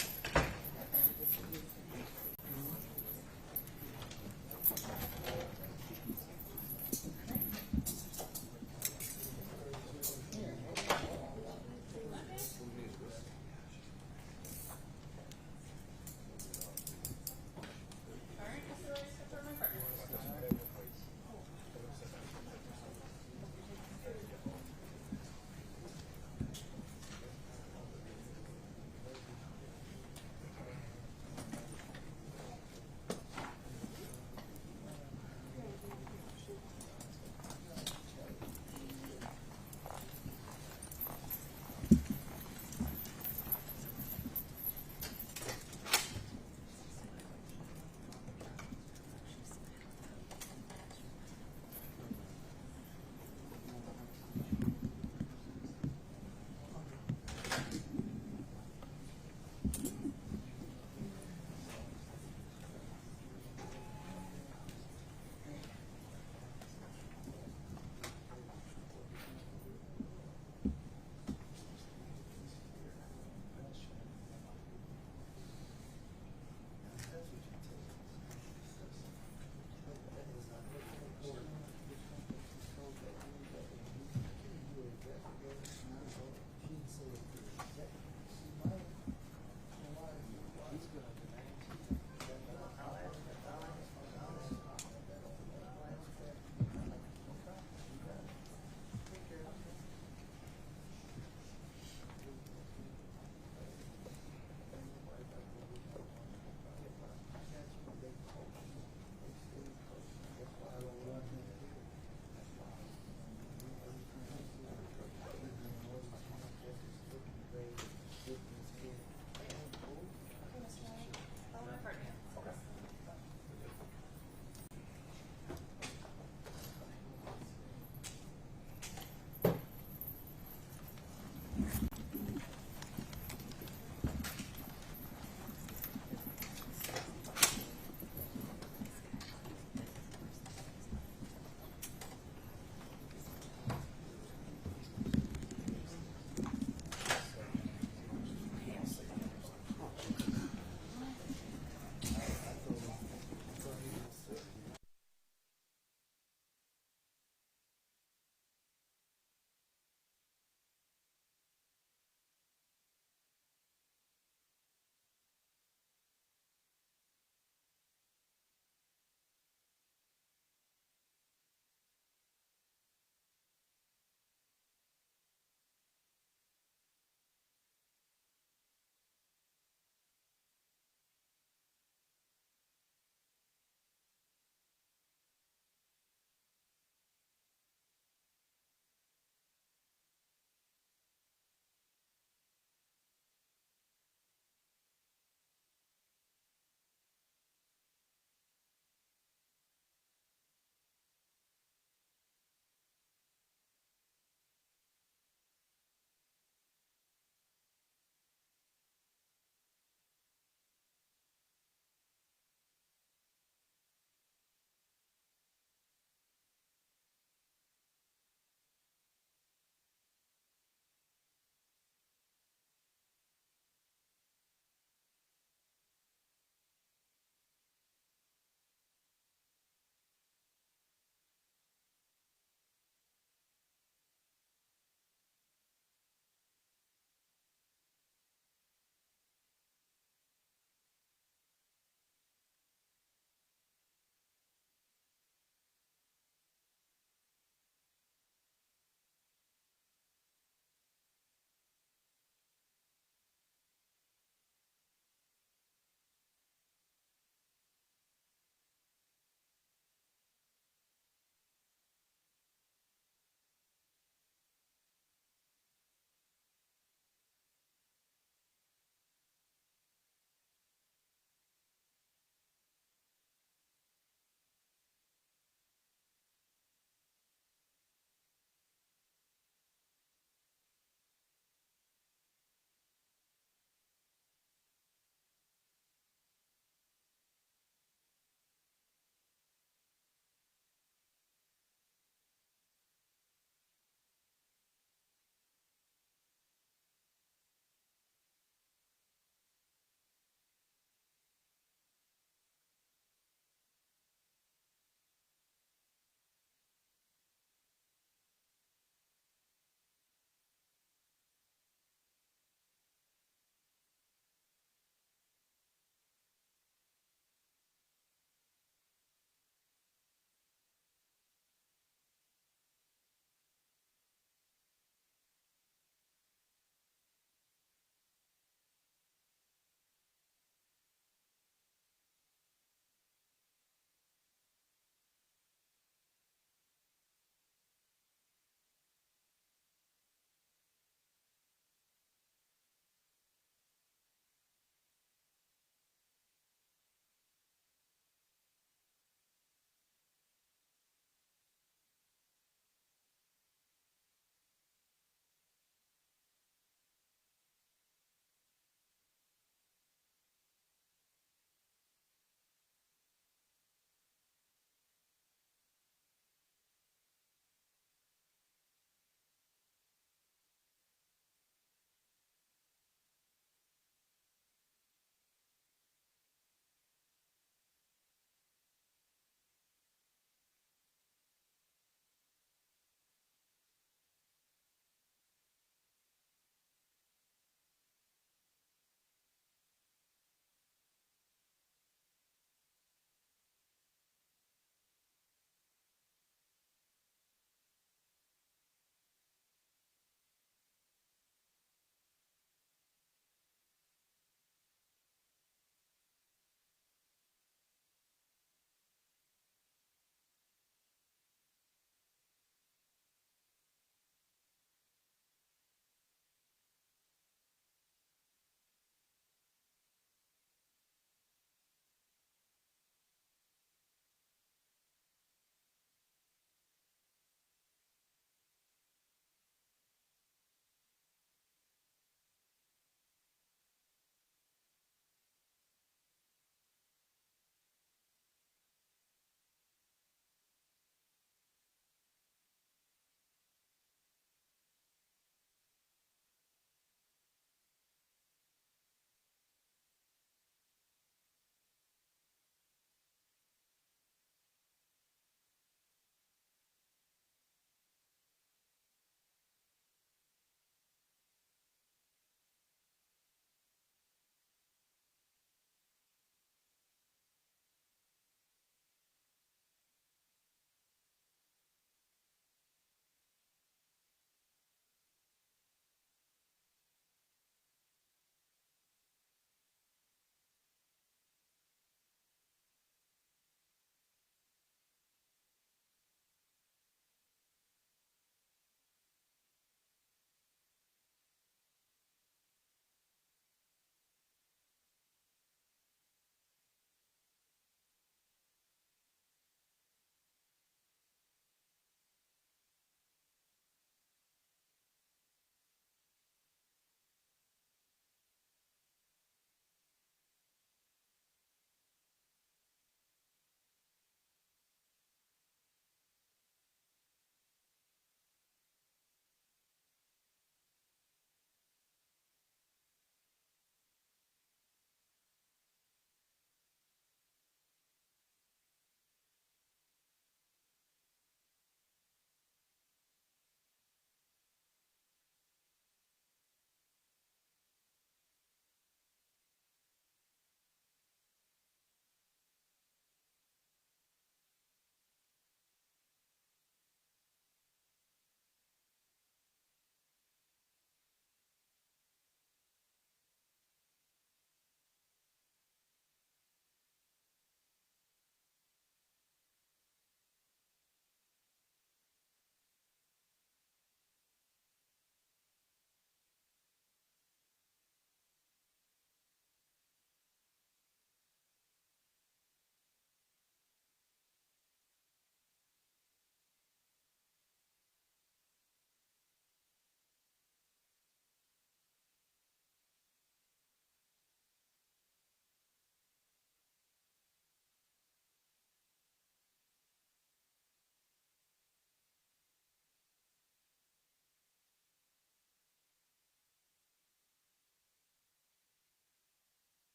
All right, Mr. Rice, step on my part.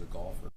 a golfer.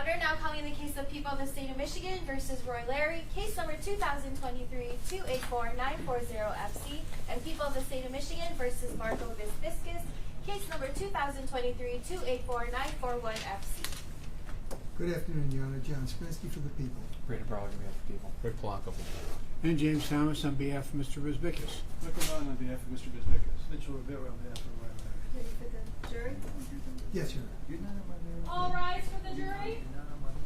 Honor, now calling the case of People of the State of Michigan versus Roy Larry, case number 2023-284-940-FC, and People of the State of Michigan versus Marco Visbiscus, case number 2023-284-941-FC. Good afternoon, Your Honor. John Sprinsky for the people. Brandon Brower on behalf of people. Rick Polanco. And James Thomas on behalf of Mr. Bisbicus. Michael Nunn on behalf of Mr. Bisbicus. Mitchell Rivera on behalf of Roy Larry. Ready for the jury? Yes, Your Honor. You're not on my marriage. All rise for the jury. You're not on my marriage.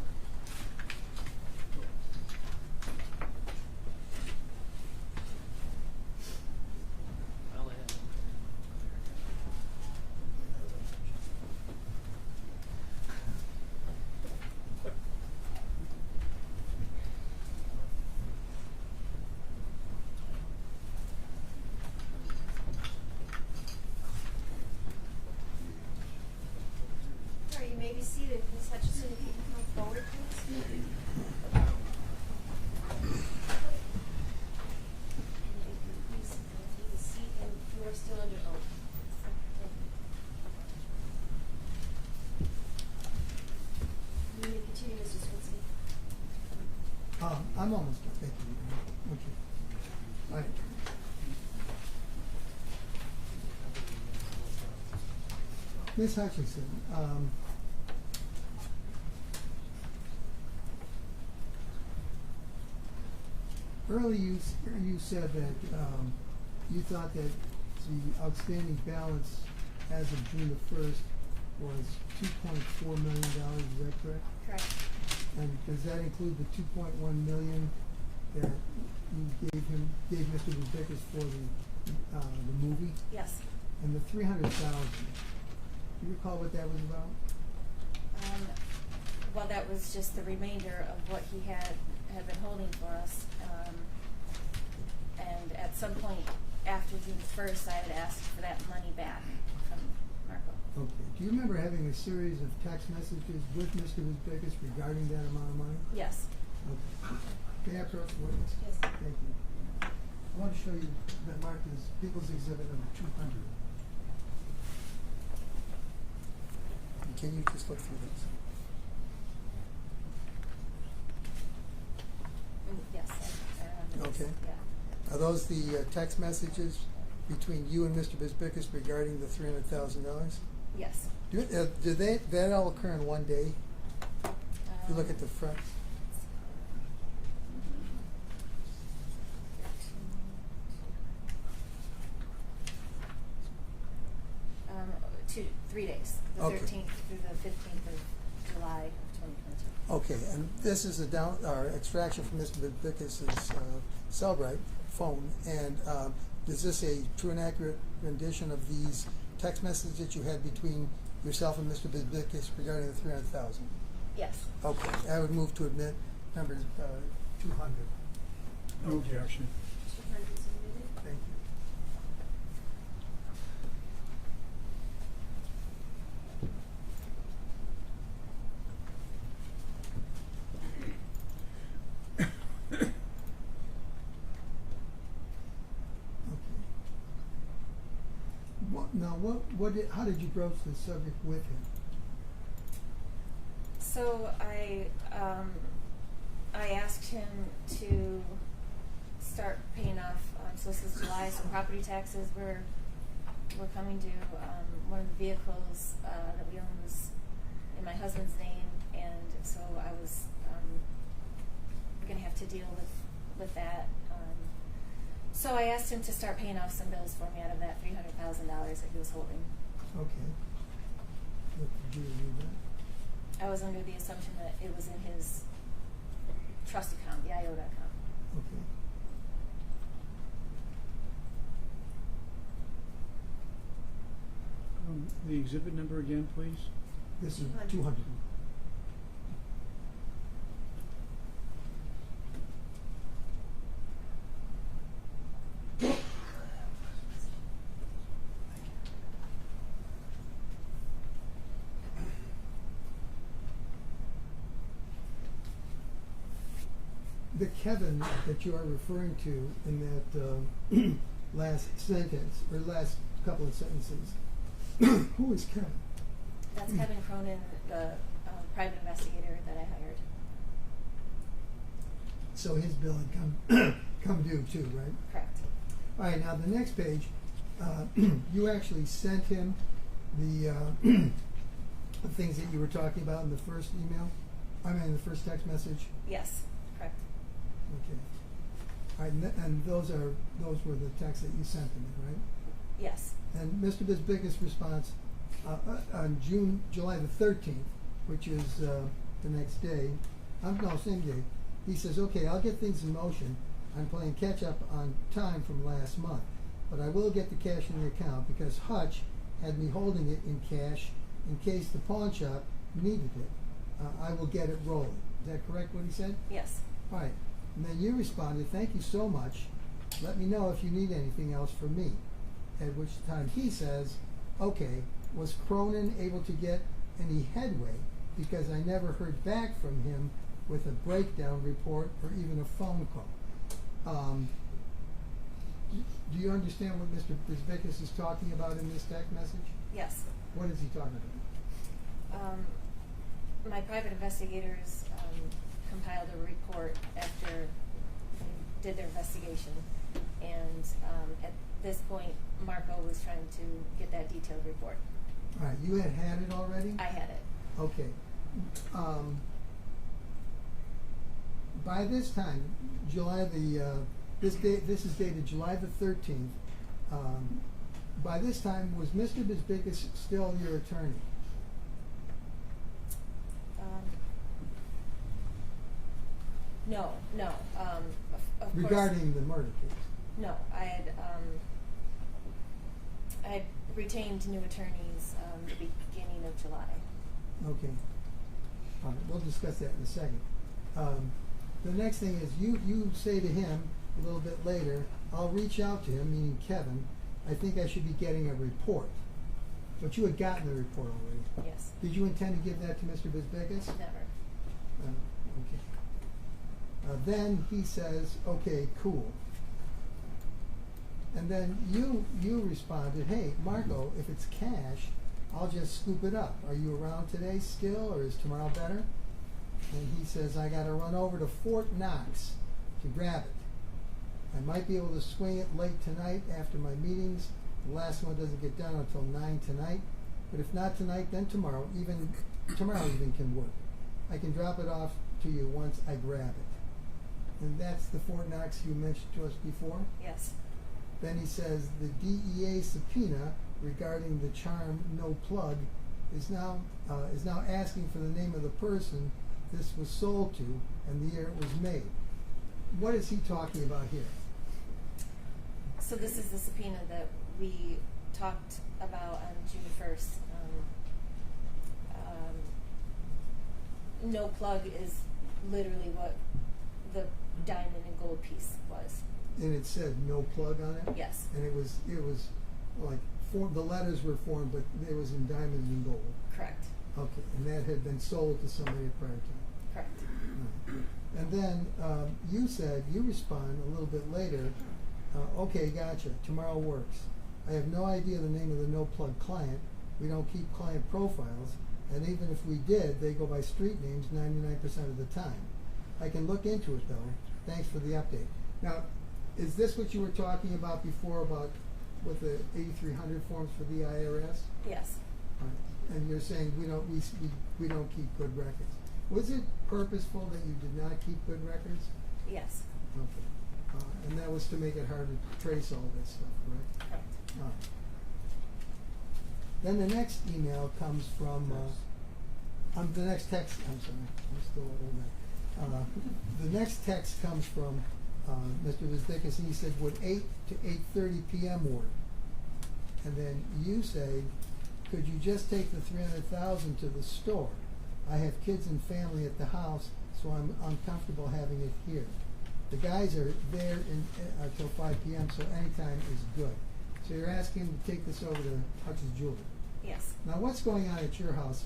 All right, you may be seated. Ms. Hutchinson, if you can come forward, please. And if you please take a seat, and you are still under oath. You may continue, Mr. Swinsky. I'm almost done. Thank you, Your Honor. Okay. All right. Ms. Hutchinson, earlier you said that you thought that the outstanding balance as of June the 1st was $2.4 million. Is that correct? Correct. And does that include the $2.1 million that you gave Mr. Bisbicus for the movie? Yes. And the $300,000? Do you recall what that was about? Well, that was just the remainder of what he had been holding for us. And at some point after June 1st, I had asked for that money back from Marco. Okay. Do you remember having a series of text messages with Mr. Bisbicus regarding that amount of money? Yes. Okay. May I approach the witness? Yes. Thank you. I want to show you that marked as People's Exhibit number 200. Can you just look through this? Yes, I remember this. Okay. Yeah. Are those the text messages between you and Mr. Bisbicus regarding the $300,000? Yes. Did that all occur in one day? If you look at the front. Um, 3 days. The Okay. 13th through the 15th of July of 2022. Okay, and this is a extraction from Mr. Bisbicus's Cellbrite phone, and is this a true and accurate rendition of these text messages that you had between yourself and Mr. Bisbicus regarding the $300,000? Yes. Okay, I would move to admit number 200. No objection. 200 is admitted. Thank you. How did you broach the subject with him? So I asked him to start paying off. So this is July. So property taxes were coming due. One of the vehicles that we own was in my husband's name, and so I was going to have to deal with that. So I asked him to start paying off some bills for me out of that $300,000 that he was holding. Okay. What did you do that? I was under the assumption that it was in his trust account, the IOTA account. Okay. The exhibit number again, please. This is 200. 200. The Kevin that you are referring to in that last sentence, or last couple of sentences, who is Kevin? That's Kevin Cronin, the private investigator that So his bill had come due too, right? Correct. All right, now the next page, you actually sent him the the things that you were talking about in the first email? I mean, the first text message? Yes, correct. Okay. All right, and those were the texts that you sent to me, right? Yes. And Mr. Bisbicka's response on July the 13th, which is the next day, same day, he says, okay, I'll get things in motion. I'm playing catch up on time from last month, but I will get the cash in the account because Hutch had me holding it in cash in case the pawn shop needed it. I will get it rolling. Is that correct, what he said? Yes. All right. And then you responded, thank you so much. Let me know if you need anything else from me. At which time he says, okay, was Cronin able to get any headway? Because I never heard back from him with a breakdown report or even a phone call. Do you understand what Mr. Bisbickas is talking about in this text message? Yes. What is he talking about? My private investigators compiled a report after they did their investigation, and at this point, Marco was trying to get that detailed report. All right, you had it already? I had it. Okay. By this time, this is dated July the 13th. By this time, was Mr. Bisbickas still your attorney? No. Of Regarding the murder case? No, I had retained new attorneys the beginning of July. Okay. All right, we'll discuss that in a second. The next thing is you say to him a little bit later, I'll reach out to him, meaning Kevin. I think I should be getting a report. But you had gotten the report already. Yes. Did you intend to give that to Mr. Bisbickas? Never. Okay. Then he says, okay, cool. And then you responded, hey, Marco, if it's cash, I'll just scoop it up. Are you around today still, or is tomorrow better? And he says, I got to run over to Fort Knox to grab it. I might be able to swing it late tonight after my meetings. The last one doesn't get done until 9 tonight. But if not tonight, then tomorrow even can work. I can drop it off to you once I grab it. And that's the Fort Knox you mentioned to us before? Yes. Then he says the DEA subpoena regarding the charm no plug is now asking for the name of the person this was sold to and the year it was made. What is he talking about here? So this is the subpoena that we talked about on June 1st. No plug is literally what the diamond and gold piece was. And it said no plug on it? Yes. And it was like the letters were formed, but it was in diamonds and gold. Correct. Okay, and that had been sold to somebody at prior time. Correct. Right. And then you respond a little bit later, okay, gotcha, tomorrow works. I have no idea the name of the no plug client. We don't keep client profiles, and even if we did, they go by street names 99% of the time. I can look into it though. Thanks for the update. Now, is this what you were talking about before about with the 8300 forms for the IRS? Yes. Right. And you're saying we don't keep good records. Was it purposeful that you did not keep good records? Yes. Okay. And that was to make it hard to trace all this stuff, correct? Correct. All right. Then the next email comes from the next text. I'm sorry, I'm still on that. The next text comes from Mr. Bisbickas, and he said, would 8 to 8:30 p.m. work? And then you say, could you just take the $300,000 to the store? I have kids and family at the house, so I'm uncomfortable having it here. The guys are there until 5 p.m., so anytime is good. So you're asking him to take this over to Hutch's Jewelry. Yes. Now, what's going on at your house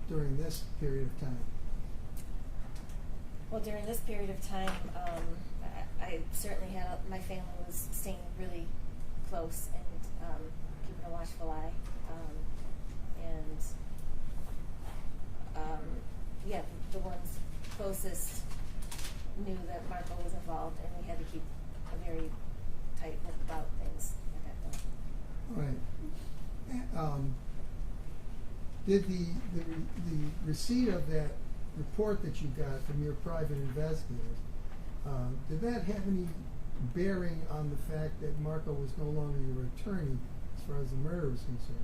during this period of time? Well, during this period of time, I certainly had my family was staying really close and keeping a watchful eye, the ones closest knew that Marco was involved, and we had to keep a very tight lip about things at that point. Right. Did the receipt of that report that you got from your private investigators, did that have any bearing on the fact that Marco was no longer your attorney as far as the murder was concerned?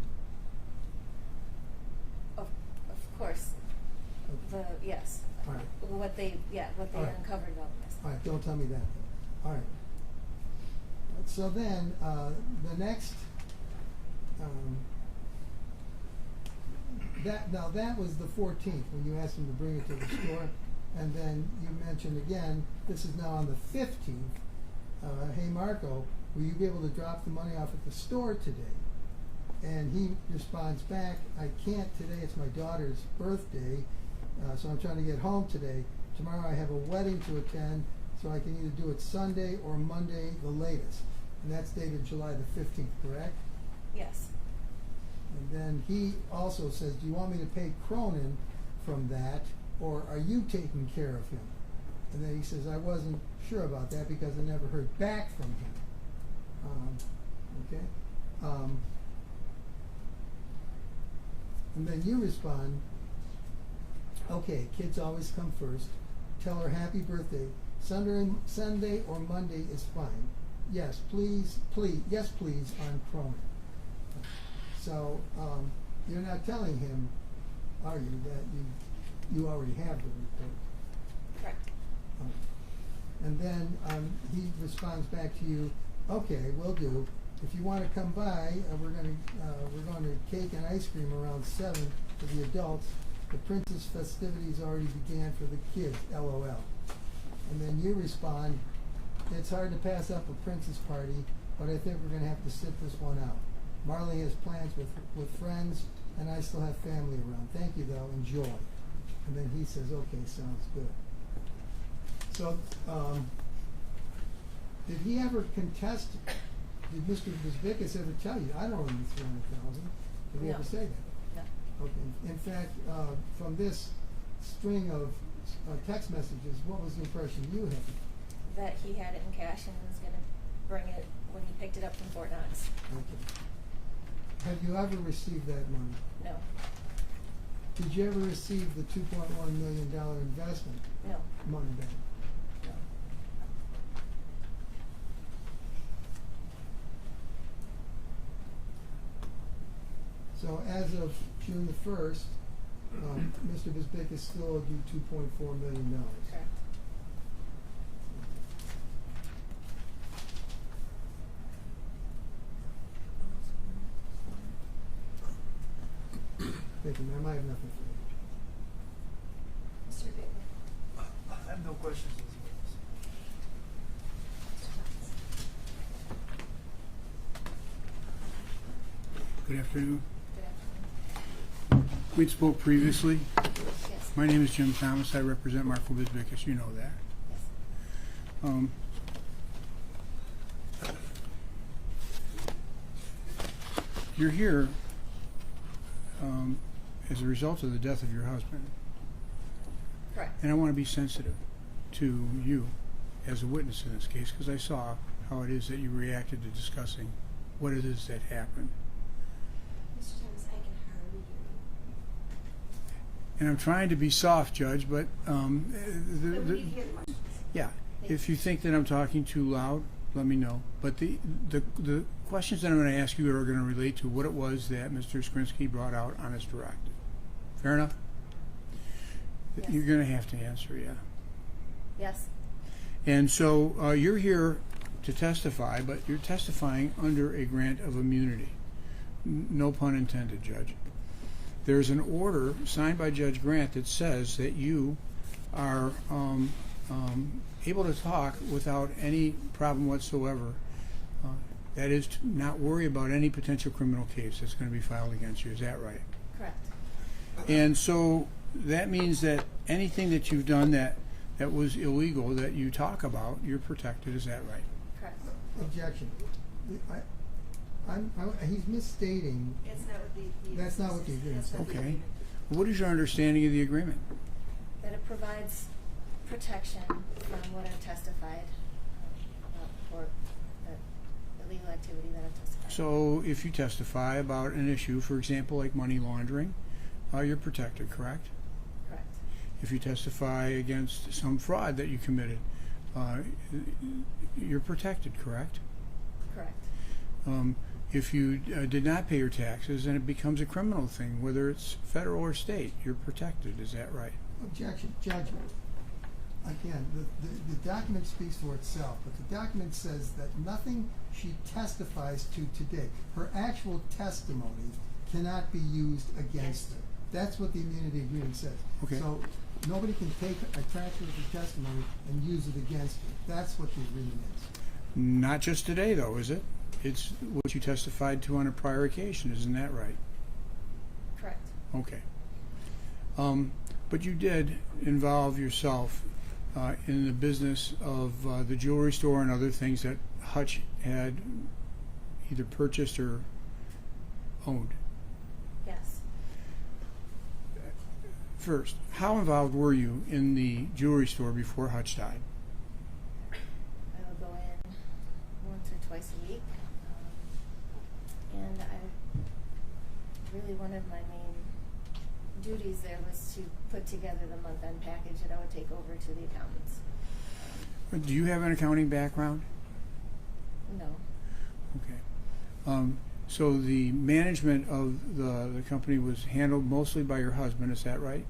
Of course, yes. All right. What they All right. uncovered about this. All right, don't tell me that. All right. So then, the next, that was the 14th when you asked him to bring it to the store, and then you mentioned again, this is now on the 15th. Hey Marco, will you be able to drop the money off at the store today? And he responds back, I can't today, it's my daughter's birthday, so I'm trying to get home today. Tomorrow I have a wedding to attend, so I can either do it Sunday or Monday the latest. And that's dated July the 15th, correct? Yes. And then he also says, do you want me to pay Cronin from that, or are you taking care of him? And then he says, I wasn't sure about that because I never heard back from him. Okay? And then you respond, okay, kids always come first. Tell her happy birthday. Sunday or Monday is fine. Yes, please, yes, please, on Cronin. So, you're not telling him, are you, that you already have the report? Correct. And then he responds back to you, okay, will do. If you want to come by, we're going to cake and ice cream around 7 for the adults. The Princess festivities already began for the kids, LOL. And then you respond, it's hard to pass up a Princess party, but I think we're going to have to sit this one out. Marley has plans with friends, and I still have family around. Thank you, though. Enjoy. And then he says, okay, sounds good. So, did he ever contest, did Mr. Bisbickus ever tell you, I don't owe you $300,000? Did he No. ever say that? No. Okay. In fact, from this string of text messages, what was the impression you had? That he had it in cash and was going to bring it when he picked it up from Fort Knox. Okay. Have you ever received that money? No. Did you ever receive the $2.1 million investment No. money back? No. So as of June the 1st, Mr. Bisbickus still owed you $2.4 million. Correct. Thank you, ma'am. I have nothing for Mr. Bickler. I have no questions. Good afternoon. Good afternoon. We spoke previously. Yes. My name is Jim Thomas. I represent Marco Bisbickus. You know that. Yes. You're here as a result of the death of your husband. Correct. And I want to be sensitive to you as a witness in this case because I saw how it is that you reacted to discussing what it is that happened. Mr. Thomas, I can hardly hear you. And I'm trying to be soft, Judge, but But we hear the questions. yeah, if you think that I'm talking too loud, let me know. But the questions that I'm going to ask you are going to relate to what it was that Mr. Skrinsky brought out on his directive. Fair enough? Yes. You're going to have to answer, yeah. Yes. And so you're here to testify, but you're testifying under a grant of immunity. No pun intended, Judge. There's an order signed by Judge Grant that says that you are able to talk without any problem whatsoever. That is to not worry about any potential criminal case that's going to be filed against you. Is that right? Correct. And so that means that anything that you've done that was illegal that you talk about, you're protected. Is that right? Correct. Objection. He's misstating. That's not what the That's not what the agreement that's says. not the Okay. agreement. What is your understanding of the agreement? That it provides protection from what I've testified about for the illegal activity that I've testified. So if you testify about an issue, for example, like money laundering, you're protected, correct? Correct. If you testify against some fraud that you committed, you're protected, correct? Correct. If you did not pay your taxes and it becomes a criminal thing, whether it's federal or state, you're protected. Is that right? Objection. Judge, again, the document speaks for itself, but the document says that nothing she testifies to today, her actual testimony, cannot be used against her. That's what the immunity agreement says. Okay. So nobody can take a transcript of her testimony and use it against her. That's what the agreement is. Not just today, though, is it? It's what you testified to on a prior occasion. Isn't that right? Correct. Okay. But you did involve yourself in the business of the jewelry store and other things that Hutch had either purchased or owned. Yes. First, how involved were you in the jewelry store before Hutch died? I would go in once or twice a week. And really one of my main duties there was to put together the month-end package that I would take over to the accountants. Do you have an accounting background? No. Okay. So the management of the company was handled mostly by your husband, is that right?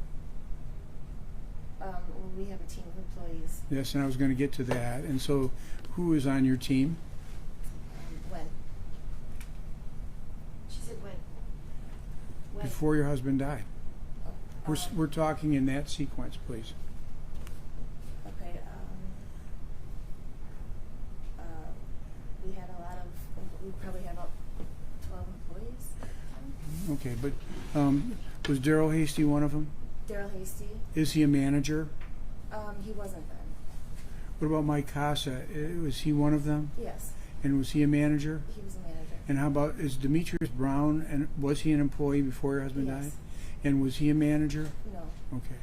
We have a team of employees. Yes, and I was going to get to that. And so who is on your team? When? She said when? When? Before your husband died. Oh, We're talking in that sequence, please. Okay. We had a lot of, we probably had about 12 employees. Okay, but was Daryl Hasty one of them? Daryl Hasty, Is he a manager? he wasn't then. What about Mike Casa? Was he one of them? Yes, And was he a manager? he was a manager. And how about, is Demetrius Brown, and was he an employee before your husband Yes. died? And was he a manager? No. Okay.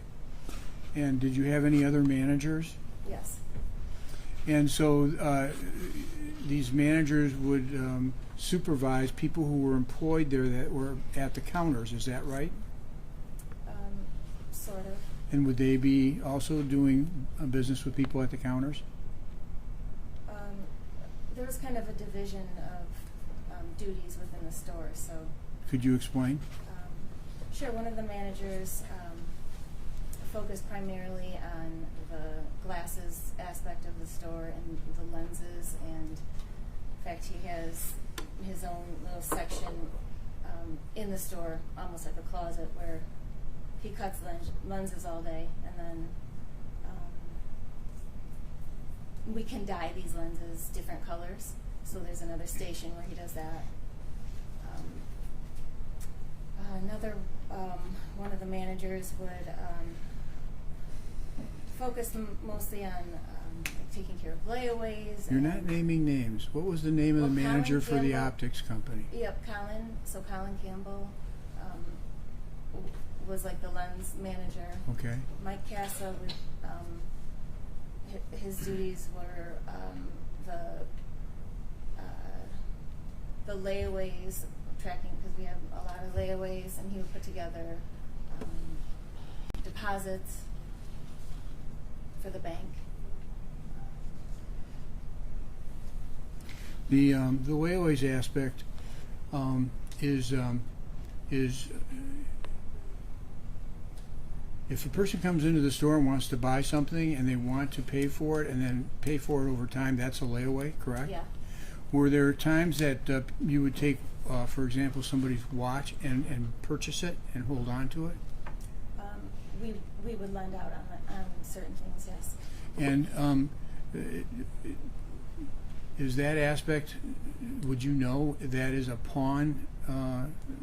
And did you have any other managers? Yes. And so these managers would supervise people who were employed there that were at the counters, is that right? Sort of. And would they be also doing business with people at the counters? There was kind of a division of duties within the store, so. Could you explain? Sure, one of the managers focused primarily on the glasses aspect of the store and the lenses, and in fact he has his own little section in the store, almost like a closet, where he cuts lenses all day, and then we can dye these lenses different colors, so there's another station where he does that. Another one of the managers would focus mostly on taking care of layaways. You're not naming names. What was the name of the Colin manager for the Campbell. optics company? Yep, Colin. So Colin Campbell was like the lens manager. Okay. Mike Casa would, his duties were the layaways, tracking, because we have a lot of layaways, and he would put together deposits for the bank. The layaways aspect is if a person comes into the store and wants to buy something and they want to pay for it and then pay for it over time, that's a layaway, correct? Yeah. Were there times that you would take, for example, somebody's watch and purchase it and hold on to it? We would lend out on certain things, yes. And is that aspect, would you know, that is a pawn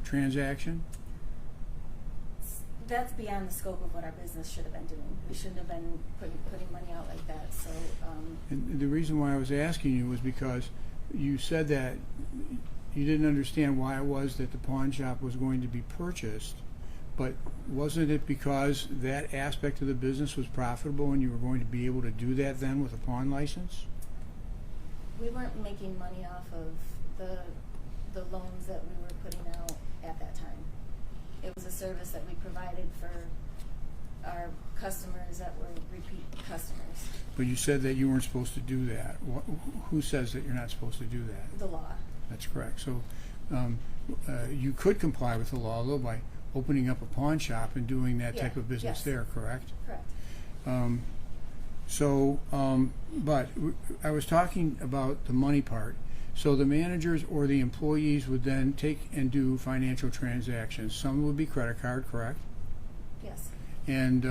transaction? That's beyond the scope of what our business should have been doing. We shouldn't have been putting money out like that. So. And the reason why I was asking you was because you said that you didn't understand why it was that the pawn shop was going to be purchased, But wasn't it because that aspect of the business was profitable and you were going to be able to do that then with a pawn license? We weren't making money off of the loans that we were putting out at that time. It was a service that we provided for our customers that were repeat customers. But you said that you weren't supposed to do that. Who says that you're not supposed to do that? The law. That's correct. So you could comply with the law, though, by opening up a pawn shop and doing that type of business yes. there, correct? Correct. But I was talking about the money part. So the managers or the employees would then take and do financial transactions. Some would be credit card, correct? Yes. And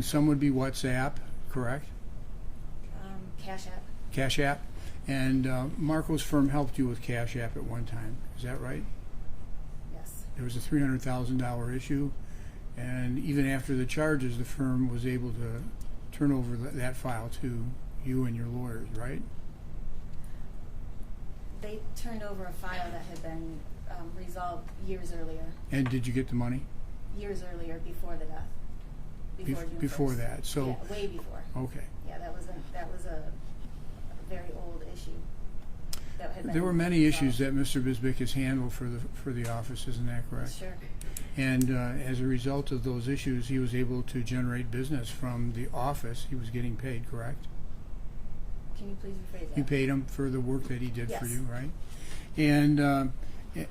some would be WhatsApp, correct? Cash App. Cash App. And Marco's firm helped you with Cash App at one time. Is that right? Yes. There was a $300,000 issue, and even after the charges, the firm was able to turn over that file to you and your lawyers, right? They turned over a file that had been resolved years earlier. And did you get the money? Years earlier, before the death. June Before 1st. that, so Yeah, way before. okay. Yeah, that was a very old issue. That had been There were many resolved. issues that Mr. Bisbick has handled for the office, isn't that correct? Sure. And as a result of those issues, he was able to generate business from the office. He was getting paid, correct? Can you please rephrase that? You paid him for the work that he did for Yes. you, right?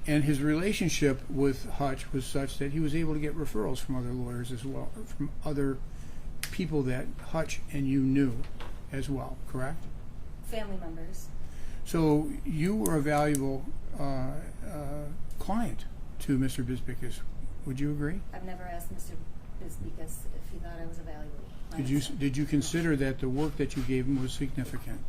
And his relationship with Hutch was such that he was able to get referrals from other lawyers as well, from other people that Hutch and you knew as well, correct? Family members. So you were a valuable client to Mr. Bisbickus. Would you agree? I've never asked Mr. Bisbickus if he thought I was a valuable client. Did you consider that the work that you gave him was significant?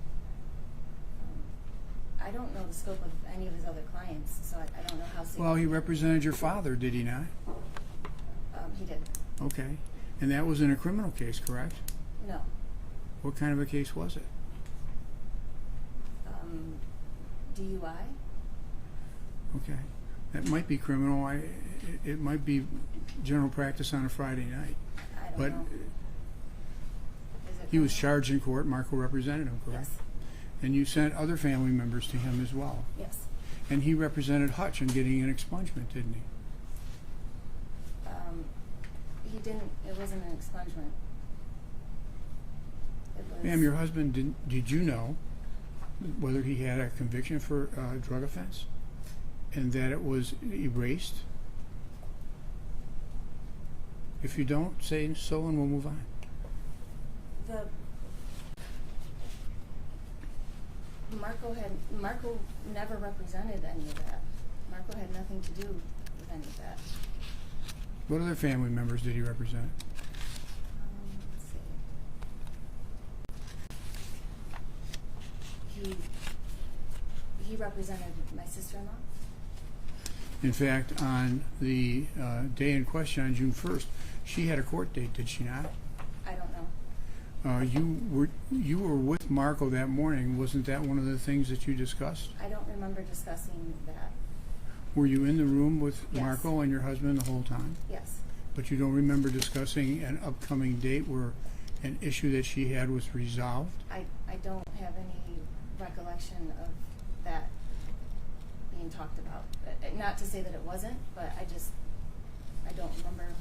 I don't know the scope of any of his other clients, so I don't know how significant. Well, he represented your father, did he not? He did. Okay. And that was in a criminal case, correct? No. What kind of a case was it? DUI. Okay. That might be criminal. It might be general practice on a Friday night. I don't But know. Is it he was criminal? charged in court. Marco represented him, correct? Yes. And you sent other family members to him as well. Yes. And he represented Hutch in getting an expungement, didn't he? He didn't. It wasn't an expungement. It was. Ma'am, your husband did you know whether he had a conviction for a drug offense and that it was erased? If you don't, say so and we'll move on. Marco never represented any of that. Marco had nothing to do with any of that. What other family members did he represent? Let's see. He represented my sister-in-law. In fact, on the day in question, on June 1st, she had a court date, did she not? I don't know. You were with Marco that morning. Wasn't that one of the things that you discussed? I don't remember discussing that. Were you in the room with Yes. Marco and your husband the whole time? Yes. But you don't remember discussing an upcoming date where an issue that she had was resolved? I don't have any recollection of that being talked about. Not to say that it wasn't, but I don't remember.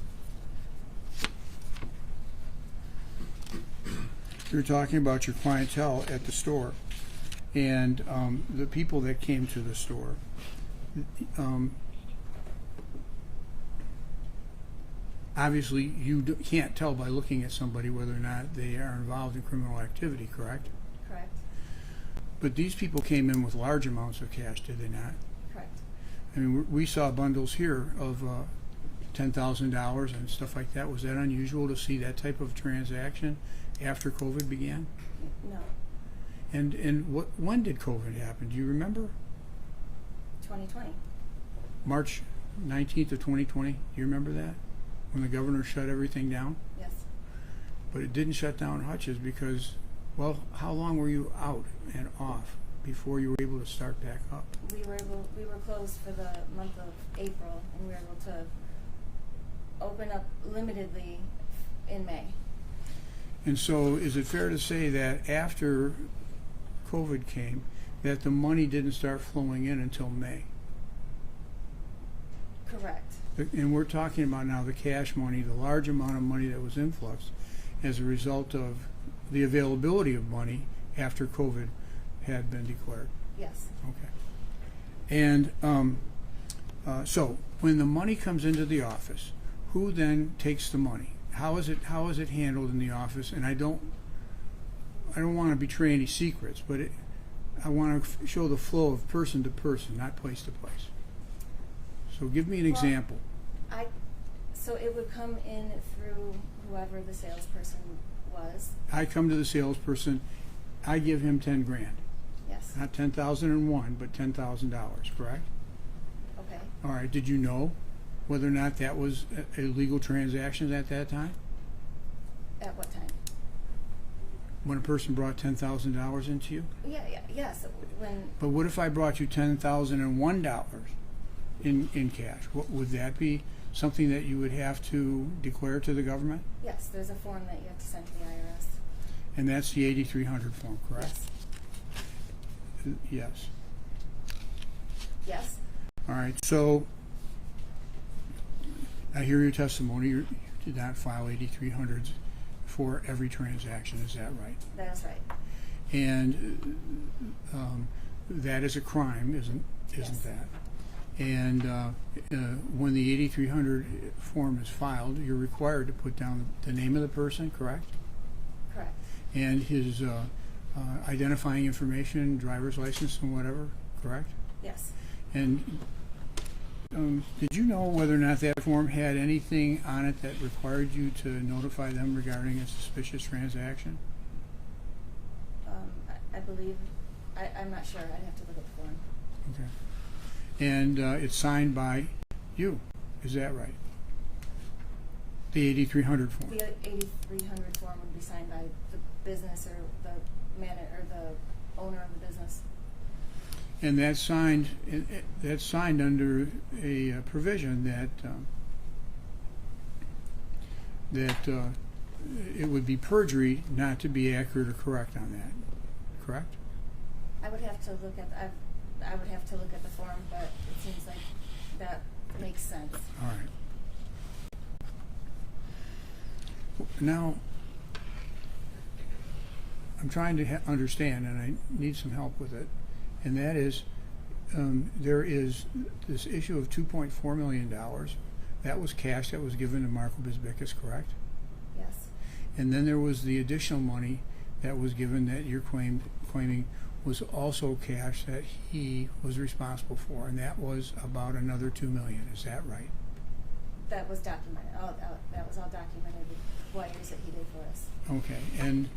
You're talking about your clientele at the store and the people that came to the store. Obviously, you can't tell by looking at somebody whether or not they are involved in criminal activity, correct? Correct. But these people came in with large amounts of cash, did they not? Correct. I mean, we saw bundles here of $10,000 and stuff like that. Was that unusual to see that type of transaction after COVID began? No. And when did COVID happen? Do you remember? 2020. March 19th of 2020. Do you remember that? When the governor shut everything down? Yes. But it didn't shut down Hutch's because, well, how long were you out and off before you were able to start back up? We were closed for the month of April, and we were able to open up limitedly in May. And so is it fair to say that after COVID came, that the money didn't start flowing in until May? Correct. And we're talking about now the cash money, the large amount of money that was influxed as a result of the availability of money after COVID had been declared. Yes. Okay. And so when the money comes into the office, who then takes the money? How is it handled in the office? And I don't want to betray any secrets, but I want to show the flow of person to person, not place to place. So give me an example. So it would come in through whoever the salesperson was. I come to the salesperson, I give him 10 grand. Yes. Not 10,001, but $10,000, correct? Okay. All right. Did you know whether or not that was a legal transaction at that time? At what time? When a person brought $10,000 into you? Yes. When. But what if I brought you $10,001 in cash? Would that be something that you would have to declare to the government? Yes, there's a form that you have to send to the IRS. And that's the 8300 form, correct? Yes. Yes. Yes. All right. So I hear your testimony. You did not file 8300s for every transaction. Is that right? That is right. And that is a crime, isn't Yes. that? And when the 8300 form is filed, you're required to put down the name of the person, correct? Correct. And his identifying information, driver's license and whatever, correct? Yes. And did you know whether or not that form had anything on it that required you to notify them regarding a suspicious transaction? I believe, I'm not sure. I'd have to look at the form. Okay. And it's signed by you, is that right? The 8300 form. The 8300 form would be signed by the business or the manager or the owner of the business. And that's signed under a provision that it would be perjury not to be accurate or correct on that, correct? I would have to look at the form, but it seems like that makes sense. All right. Now, I'm trying to understand, and I need some help with it, and that is, there is this issue of $2.4 million. That was cash that was given to Marco Bisbicus, correct? Yes. And then there was the additional money that was given that you're claiming was also cash that he was responsible for, and that was about another $2 million. Is that right? That was documented. That was all documented with wires that he did for us. Okay, and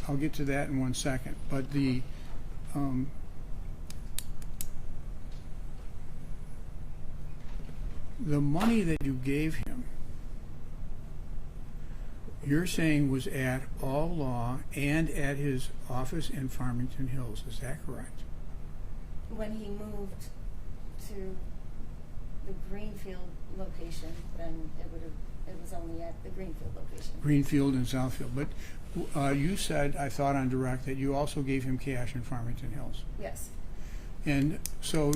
I'll get to that in 1 second. But the money that you gave him, you're saying was at All Law and at his office in Farmington Hills. Is that correct? When he moved to the Greenfield location, then it was only at the Greenfield location. Greenfield and Southfield. But you said, I thought on direct, that you also gave him cash in Farmington Hills. Yes. And so,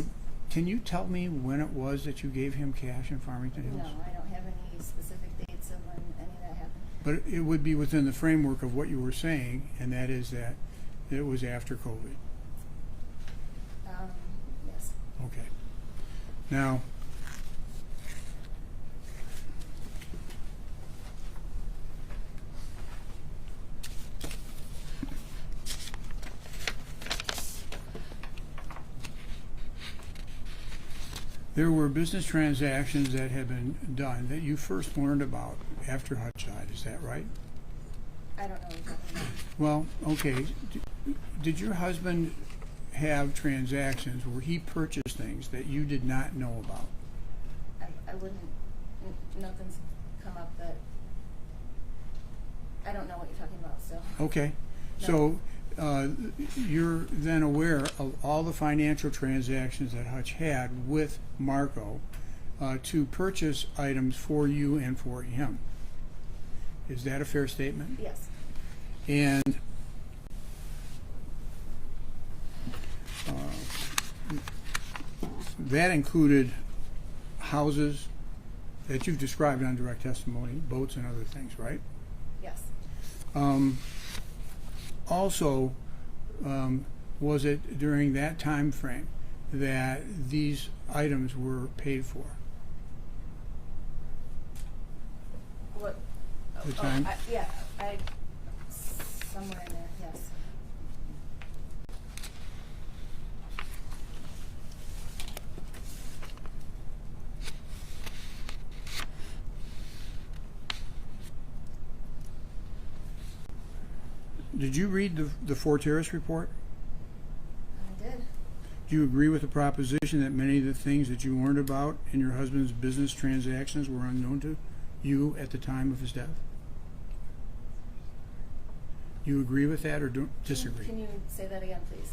can you tell me when it was that you gave him cash in Farmington Hills? No, I don't have any specific dates of when any of that happened. But it would be within the framework of what you were saying, and that is that it was after COVID. Yes. Okay. Now, there were business transactions that had been done that you first learned about after Hutch died. Is that right? I don't know exactly. Well, okay. Did your husband have transactions where he purchased things that you did not know about? I wouldn't. Nothing's come up that. I don't know what you're talking about still. Okay. No. So you're then aware of all the financial transactions that Hutch had with Marco to purchase items for you and for him. Is that a fair statement? Yes. And that included houses that you've described on direct testimony, boats and other things, right? Yes. Also, was it during that time frame that these items were paid for? What? The time? Somewhere in there, yes. Did you read the Forteris report? I did. Do you agree with the proposition that many of the things that you learned about in your husband's business transactions were unknown to you at the time of his death? Do you agree with that or don't disagree? Can you say that again, please?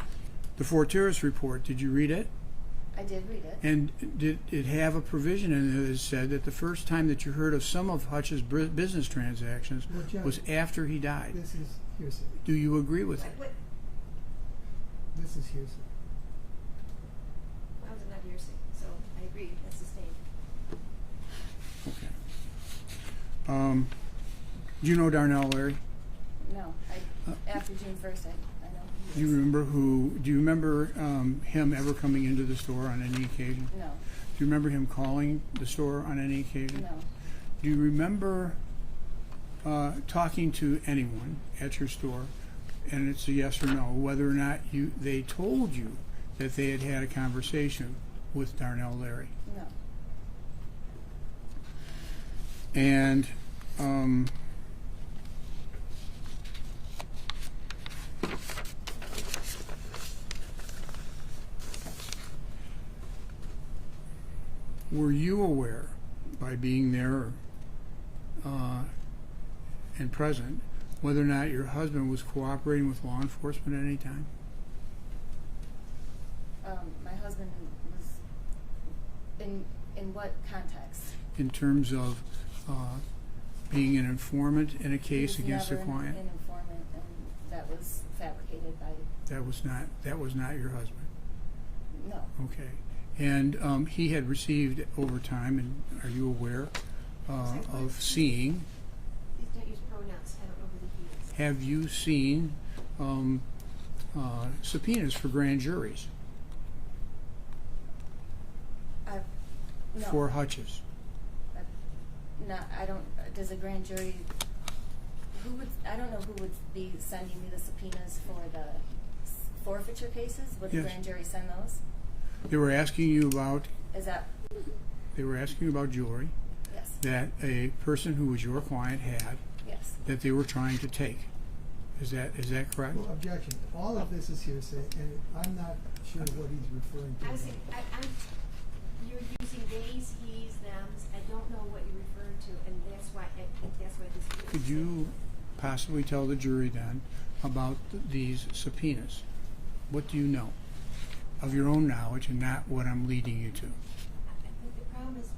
The Forteris report, did you read it? I did read it. And did it have a provision in it that said that the first time that you heard of some of Hutch's business transactions Well, Judge, was after he died? This is hearsay. Do you agree with it? This is hearsay. I was not hearsay, so I agree, that's sustained. Okay. Do you know Darnell Larry? No. After June 1st, I know. Do you remember him ever coming into the store on any occasion? No. Do you remember him calling the store on any occasion? No. Do you remember talking to anyone at your store, and it's a yes or no, whether or not they told you that they had had a conversation with Darnell Larry? No. And were you aware, by being there and present, whether or not your husband was cooperating with law enforcement at any time? My husband was in what context? In terms of being an informant in a case against a He was client? never an informant, and that was fabricated by. That was not your husband. No. Okay. And he had received over time, and are you aware of seeing? Please don't use pronouns, I don't know who the he is. Have you seen subpoenas for grand juries No. for Hutches? I don't. Does a grand jury? I don't know who would be sending me the subpoenas for the forfeiture cases. Would the Yes. grand jury send those? They were asking you about. Is that? They were asking you about jewelry Yes. that a person who was your client had Yes. that they were trying to take. Is that correct? Well, objection. All of this is hearsay, and I'm not sure what he's referring to. I was saying, you're using theys, he's, thems, I don't know what you're referring to, and that's why, I think that's why this is. Could you possibly tell the jury then about these subpoenas? What do you know of your own knowledge and not what I'm leading you to? I think the problem is,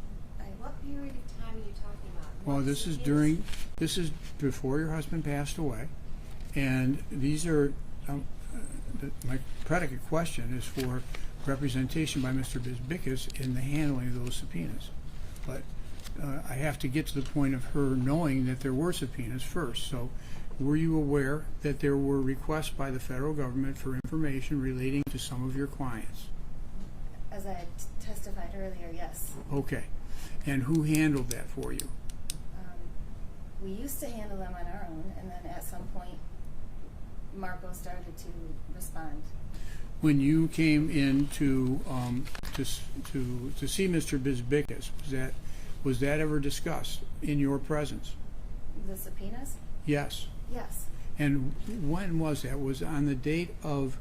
what period of time are you talking about? Well, What this is subpoenas? before your husband passed away, and these are, my predicate question is for representation by Mr. Bisbickus in the handling of those subpoenas. But I have to get to the point of her knowing that there were subpoenas first. So were you aware that there were requests by the federal government for information relating to some of your clients? As I testified earlier, yes. Okay. And who handled that for you? We used to handle them on our own, and then at some point, Marco started to respond. When you came in to see Mr. Bisbickus, was that ever discussed in your presence? The subpoenas? Yes. Yes. And when was that? Was it on the date of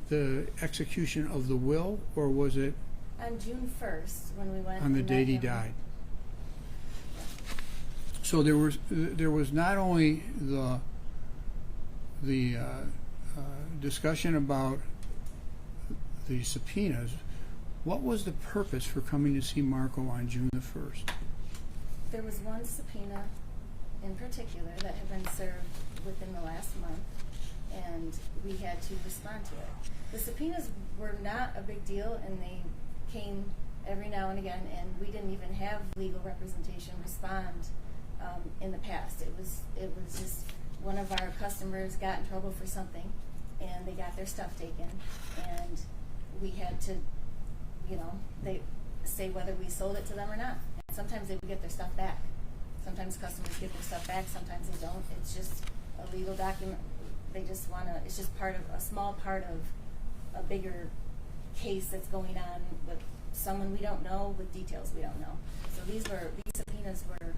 the execution of the will, or was it On June 1st, when we went. on the and date met he him. died? So there was not only the discussion about the subpoenas, What was the purpose for coming to see Marco on June the 1st? There was one subpoena in particular that had been served within the last month, and we had to respond to it. The subpoenas were not a big deal, and they came every now and again, and we didn't even have legal representation respond in the past. It was just one of our customers got in trouble for something, and they got their stuff taken, and we had to, they say whether we sold it to them or not. And sometimes they would get their stuff back. Sometimes customers get their stuff back, sometimes they don't. It's just a legal document. They just want to, it's just a small part of a bigger case that's going on with someone we don't know, with details we don't know. So these subpoenas were,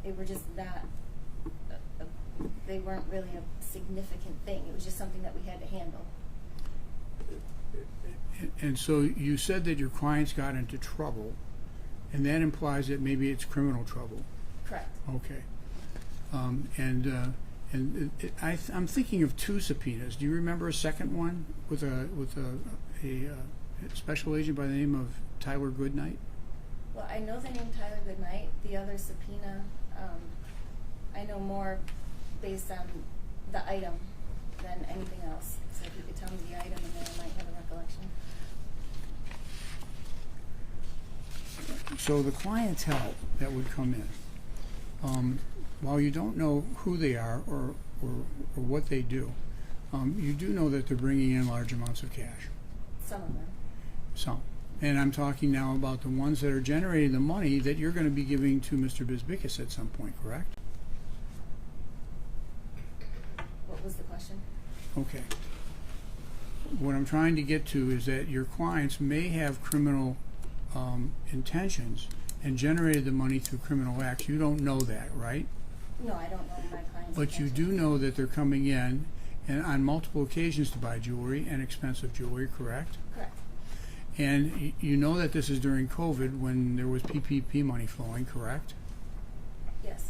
they were just not, they weren't really a significant thing. It was just something that we had to handle. And so you said that your clients got into trouble, and that implies that maybe it's criminal trouble. Correct. Okay. I'm thinking of two subpoenas. Do you remember a second one with a special agent by the name of Tyler Goodnight? Well, I know the name Tyler Goodnight. The other subpoena, I know more based on the item than anything else. So if you could tell me the item, and then I might have a recollection. So the clientele that would come in, while you don't know who they are or what they do, you do know that they're bringing in large amounts of cash. Some of them. Some. And I'm talking now about the ones that are generating the money that you're going to be giving to Mr. Bisbicus at some point, correct? What was the question? Okay. What I'm trying to get to is that your clients may have criminal intentions and generated the money through criminal acts. You don't know that, right? No, I don't know my client's But you do know that they're coming in and on multiple occasions to buy jewelry and expensive jewelry, correct? Correct. And you know that this is during COVID when there was PPP money flowing, correct? Yes.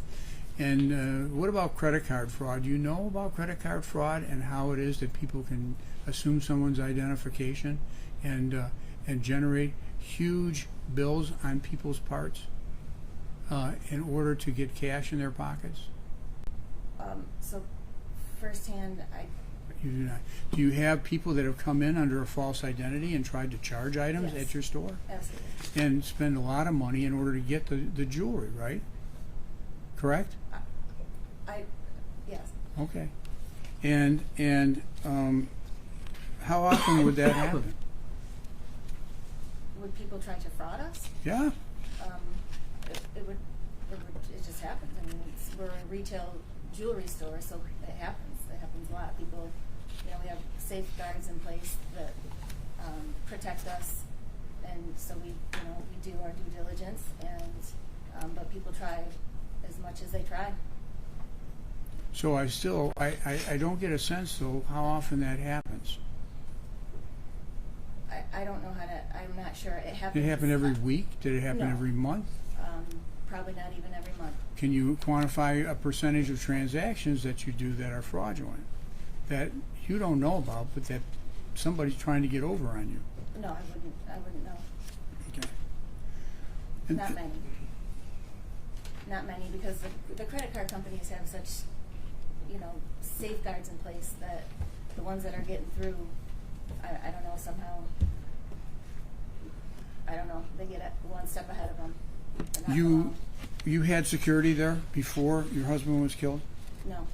And what about credit card fraud? Do you know about credit card fraud and how it is that people can assume someone's identification and generate huge bills on people's parts in order to get cash in their pockets? So firsthand, You do not. Do you have people that have come in under a false identity and tried to charge items Yes. at your store? Absolutely. And spend a lot of money in order to get the jewelry, right? Correct? Yes. Okay. And how often would that happen? Would people try to fraud us? Yeah. It just happens. I mean, we're a retail jewelry store, so it happens. It happens a lot. People, we have safeguards in place that protect us, and so we do our due diligence, and but people try as much as they try. So I don't get a sense though how often that happens. I don't know how to. I'm not sure. It happens. Did it happen every week? Did it happen No. every month? Probably not even every month. Can you quantify a percentage of transactions that you do that are fraudulent, that you don't know about, but that somebody's trying to get over on you? No, I wouldn't know. Okay. Not many. Not many, because the credit card companies have such, safeguards in place that the ones that are getting through, I don't know, somehow, they get one step ahead of them. They're not allowed. You had security there before your husband was killed? No.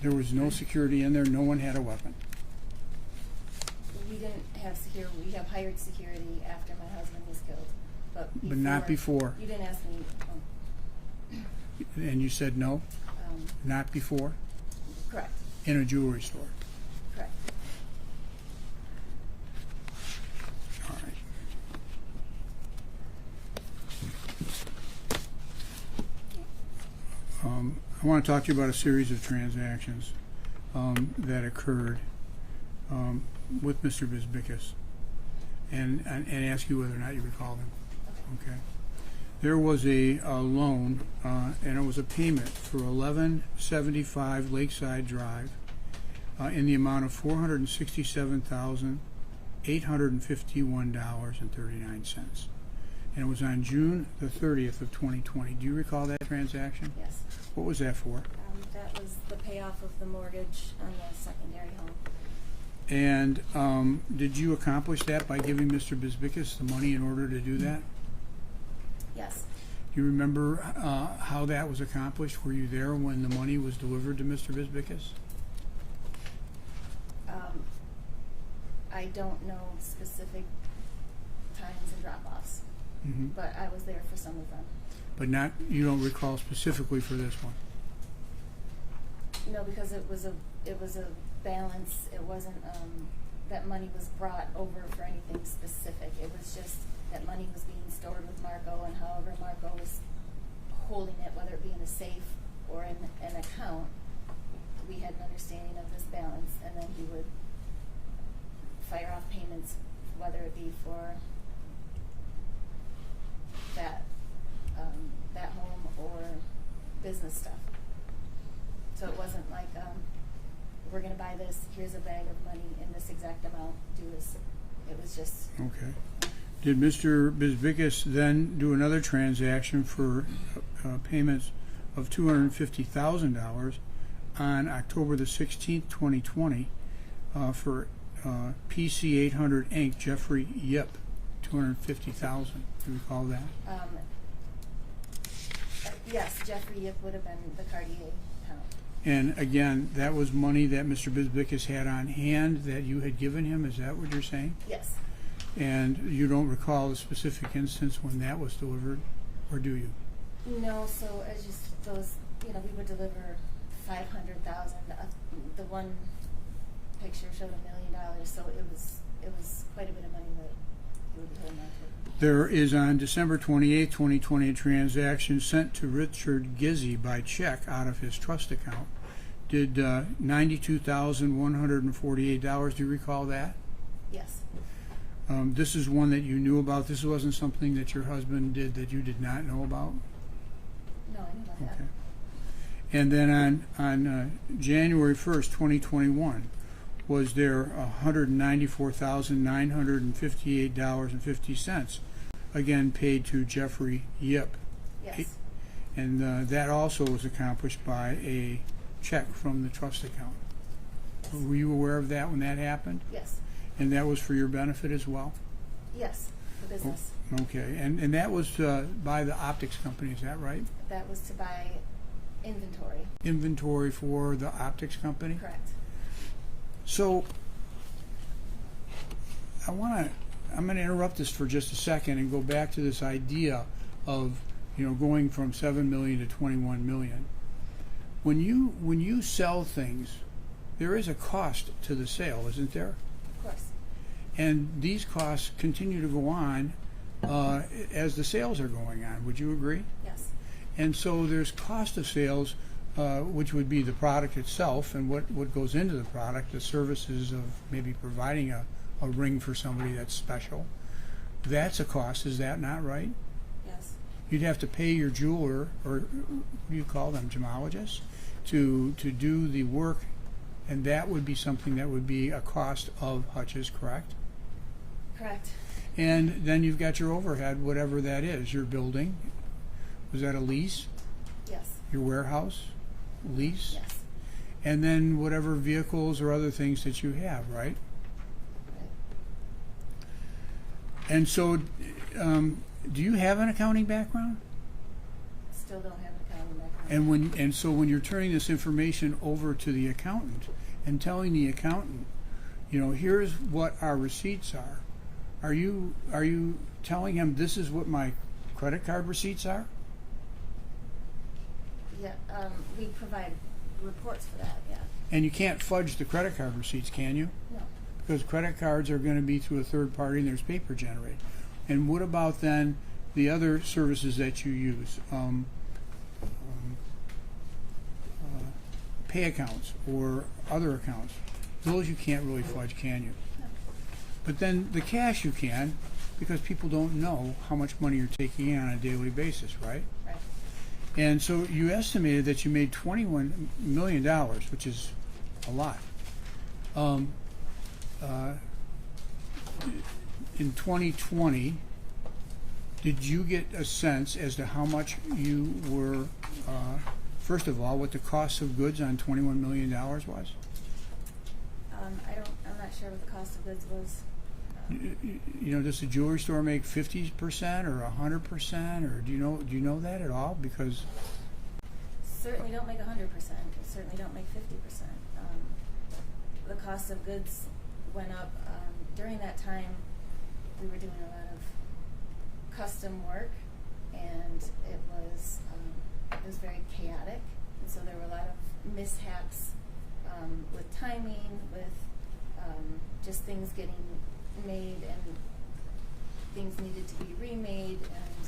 There was no security in there. No one had a weapon. We didn't have security. We have hired security after my husband was killed. But not before. You didn't ask me. And you said no? Not before? Correct. In a jewelry store? Correct. All right. I want to talk to you about a series of transactions that occurred with Mr. Bisbicus and ask you whether or not you recall them. Okay. There was a loan, and it was a payment for 1175 Lakeside Drive in the amount of $467,000 $851.39. And it was on June the 30th of 2020. Do you recall that transaction? Yes. What was that for? That was the payoff of the mortgage on the secondary home. And did you accomplish that by giving Mr. Bisbicus the money in order to do that? Yes. Do you remember how that was accomplished? Were you there when the money was delivered to Mr. Bisbicus? I don't know specific times and drop-offs, but I was there for some of them. But not, you don't recall specifically for this one? No, because it was a balance. It wasn't that money was brought over for anything specific. It was just that money was being stored with Marco, and however Marco was holding it, whether it be in a safe or in an account, we had an understanding of this balance, and then he would fire off payments, whether it be for that home or business stuff. So it wasn't like, we're going to buy this, here's a bag of money in this exact amount, do this. It was just... Okay. Did Mr. Bisbicus then do another transaction for payments of $250,000 on October the 16th, 2020 for PC 800 Inc., Jeffrey Yip, $250,000. Do you recall that? Yes, Jeffrey Yip would have been the Cartier account. And again, that was money that Mr. Bisbicus had on hand that you had given him, is that what you're saying? Yes. And you don't recall the specific instance when that was delivered, or do you? No, so as those, we would deliver $500,000. The one picture showed $1 million, so it was quite a bit of money that he would be holding on to. There is on December 28, 2020, a transaction sent to Richard Gizzi by check out of his trust account. Did $92,148, do you recall that? Yes. This is one that you knew about. This wasn't something that your husband did that you did not know about? No, I knew about that. Okay. And then on January 1st, 2021, was there $194,958.50, again paid to Jeffrey Yip? Yes. And that also was accomplished by a check from the trust account. Yes. Were you aware of that when that happened? Yes. And that was for your benefit as well? Yes, the business. Okay, and that was by the optics company, is that right? That was to buy inventory. Inventory for the optics company? Correct. So, I'm going to interrupt this for just a second and go back to this idea of, going from 7 million to 21 million. When you sell things, there is a cost to the sale, isn't there? Of course. And these costs continue to go on as the sales are going on. Would you agree? Yes. And so there's cost of sales, which would be the product itself and what goes into the product, the services of maybe providing a ring for somebody that's special. That's a cost, is that not right? Yes. You'd have to pay your jeweler, or what do you call them, gemologists, to do the work, and that would be something that would be a cost of Hutch's, correct? Correct. And then you've got your overhead, whatever that is, your building. Was that a lease? Yes. Your warehouse? Lease? Yes. And then whatever vehicles or other things that you have, right? Right. And so, do you have an accounting background? Still don't have an accounting background. And so when you're turning this information over to the accountant and telling the accountant, here's what our receipts are you telling him this is what my credit card receipts are? Yeah, we provide reports for that, yeah. And you can't fudge the credit card receipts, can you? No. Because credit cards are going to be through a third party and there's paper generated. And what about then the other services that you use? Pay accounts or other accounts. Those you can't really fudge, can you? No. But then the cash you can, because people don't know how much money you're taking in on a daily basis, right? Right. And so you estimated that you made $21 million, which is a lot. in 2020, did you get a sense as to how much you were, first of all, what the cost of goods on $21 million was? I'm not sure what the cost of goods was. You know, does the jewelry store make 50% or 100%, or do you know that at all? Because Certainly don't make 100%. Certainly don't make 50%. The cost of goods went up. During that time, we were doing a lot of custom work, and it was very chaotic, and so there were a lot of mishaps with timing, with just things getting made, and things needed to be remade, and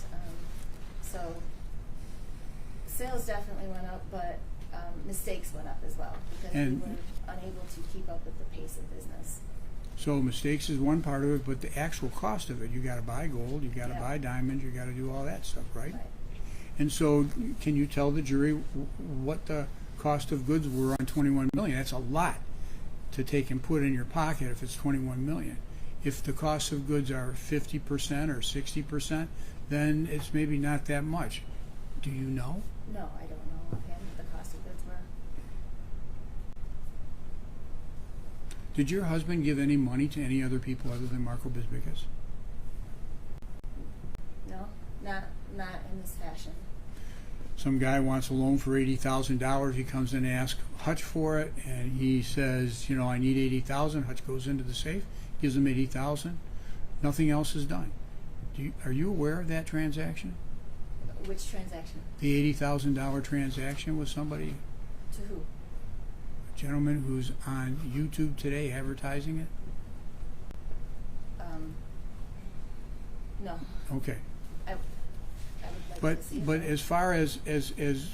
so sales definitely went up, but mistakes went up as well, because we were unable to keep up with the pace of business. so mistakes is one part of it, but the actual cost of it, you got to buy gold, you got to Yeah. buy diamonds, you got to do all that stuff, right? Right. And so, can you tell the jury what the cost of goods were on 21 million? That's a lot to take and put in your pocket if it's 21 million. If the cost of goods are 50% or 60%, then it's maybe not that much. Do you know? No, I don't know offhand what the cost of goods were. Did your husband give any money to any other people other than Marco Bisbicus? No, not in this fashion. Some guy wants a loan for $80,000. He comes in and asks Hutch for it, and he says, you know, I need $80,000. Hutch goes into the safe, gives him $80,000. Nothing else is done. Are you aware of that transaction? Which transaction? The $80,000 transaction with somebody, To who? a gentleman who's on YouTube today advertising it? No. Okay. I would like to see But it. as far as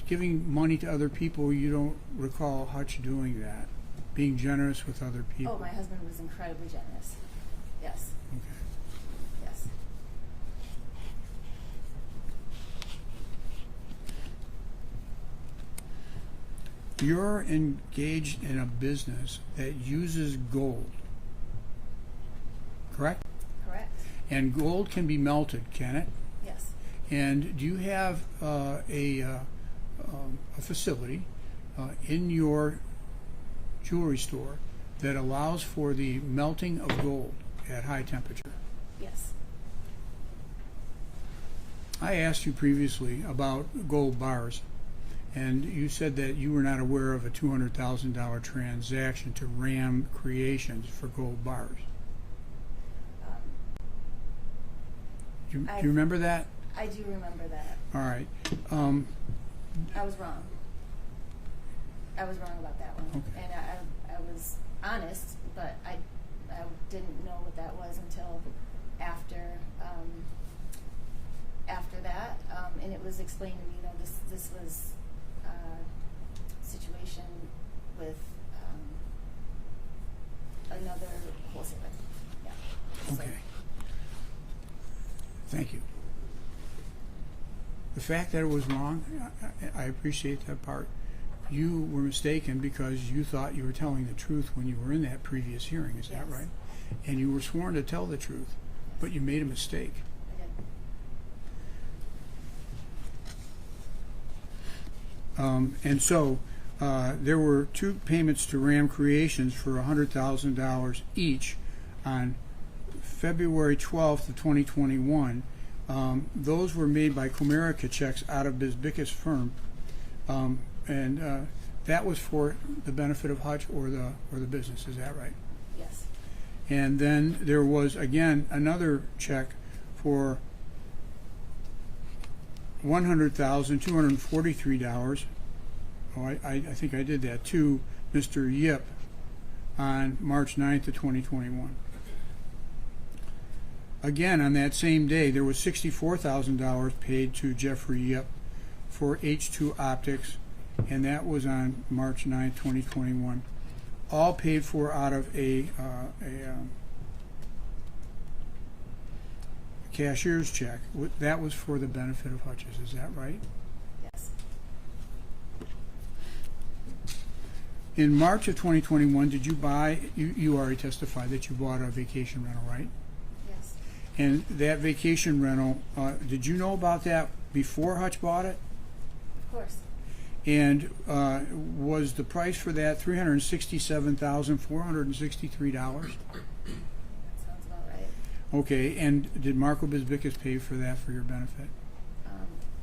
giving money to other people, you don't recall Hutch doing that, being generous with other people. Oh, my husband was incredibly generous. Yes. Okay. Yes. You're engaged in a business that uses gold, correct? Correct. And gold can be melted, can it? Yes. And do you have a facility in your jewelry store that allows for the melting of gold at high temperature? Yes. I asked you previously about gold bars, and you said that you were not aware of a $200,000 transaction to Ram Creations for gold bars. Do you remember that? I do remember that. All right. I was wrong. I was wrong about that one. Okay. And I was honest, but I didn't know what that was until after that. And it was explained to me, you know, this was a situation with another wholesaler. Yeah. So, Okay. Thank you. The fact that it was wrong, I appreciate that part. You were mistaken because you thought you were telling the truth when you were in that previous hearing, is that Yes. right? And you were sworn to tell the truth, but you made a mistake. I did. And so there were two payments to Ram Creations for $100,000 each on February 12th of 2021. Those were made by Comerica checks out of Bisbicus firm, and that was for the benefit of Hutch or the business. Is that right? Yes. And then there was again another check for $100,243. Oh, I think I did that to Mr. Yip on March 9th of 2021. Again, on that same day, there was $64,000 paid to Jeffrey Yip for H2 Optics, and that was on March 9th, 2021. All paid for out of a cashier's check. That was for the benefit of Hutch's. Is that right? Yes. In March of 2021, did you buy? You already testified that you bought a vacation rental, right? And that vacation rental, did you know about that before Hutch bought it? Of course. And was the price for that $367,463? That sounds about right. Okay, and did Marco Bisbicus pay for that for your benefit?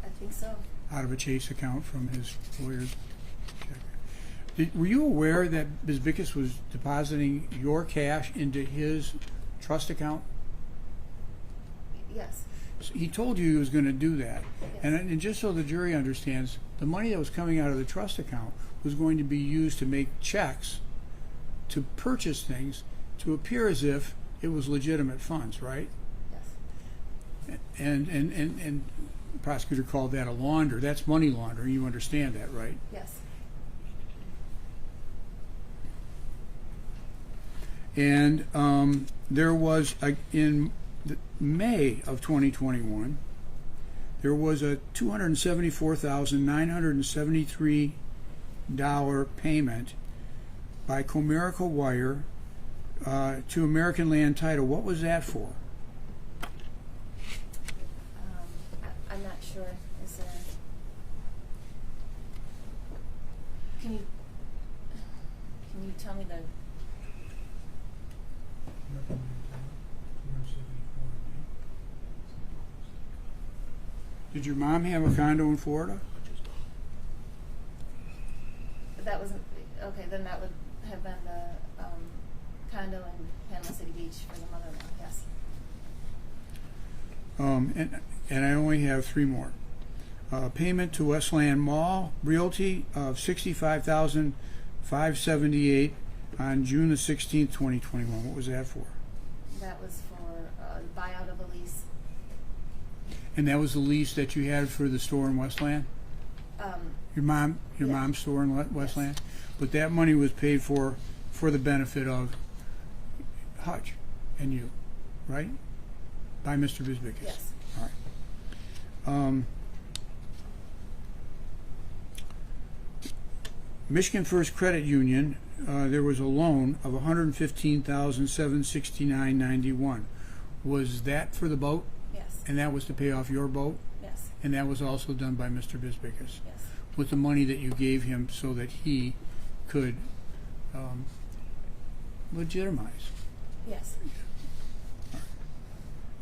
I think so. Out of a Chase account from his lawyer's check. Were you aware that Bisbicus was depositing your cash into his trust account? Yes. So he told you he was going to do that. Yes. And just so the jury understands, the money that was coming out of the trust account was going to be used to make checks to purchase things to appear as if it was legitimate funds, right? Yes. And the prosecutor called that a launder. That's money laundering. You understand that, right? Yes. And there was, in May of 2021, there was a $274,973 payment by Comerica Wire to American Land Title. What was that for? I'm not sure. Is there? Can you tell me the? Did your mom have a condo in Florida? That wasn't okay. Then that would have been the condo in Panama City Beach for the mother-in-law. Yes. And I only have three more. Payment to Westland Mall Realty of $65,578 on June the 16th, 2021. What was that for? That was for buyout of a lease. And that was the lease that you had for the store in Westland? Your mom's store in Westland? Yes. But that money was paid for the benefit of Hutch and you, right? By Mr. Bisbicus? Yes. All right. Michigan First Credit Union, there was a loan of $115,769.91. Was that for the boat? Yes. And that was to pay off your boat? Yes. And that was also done by Mr. Bisbicus? Yes. With the money that you gave him so that he could legitimize? Yes.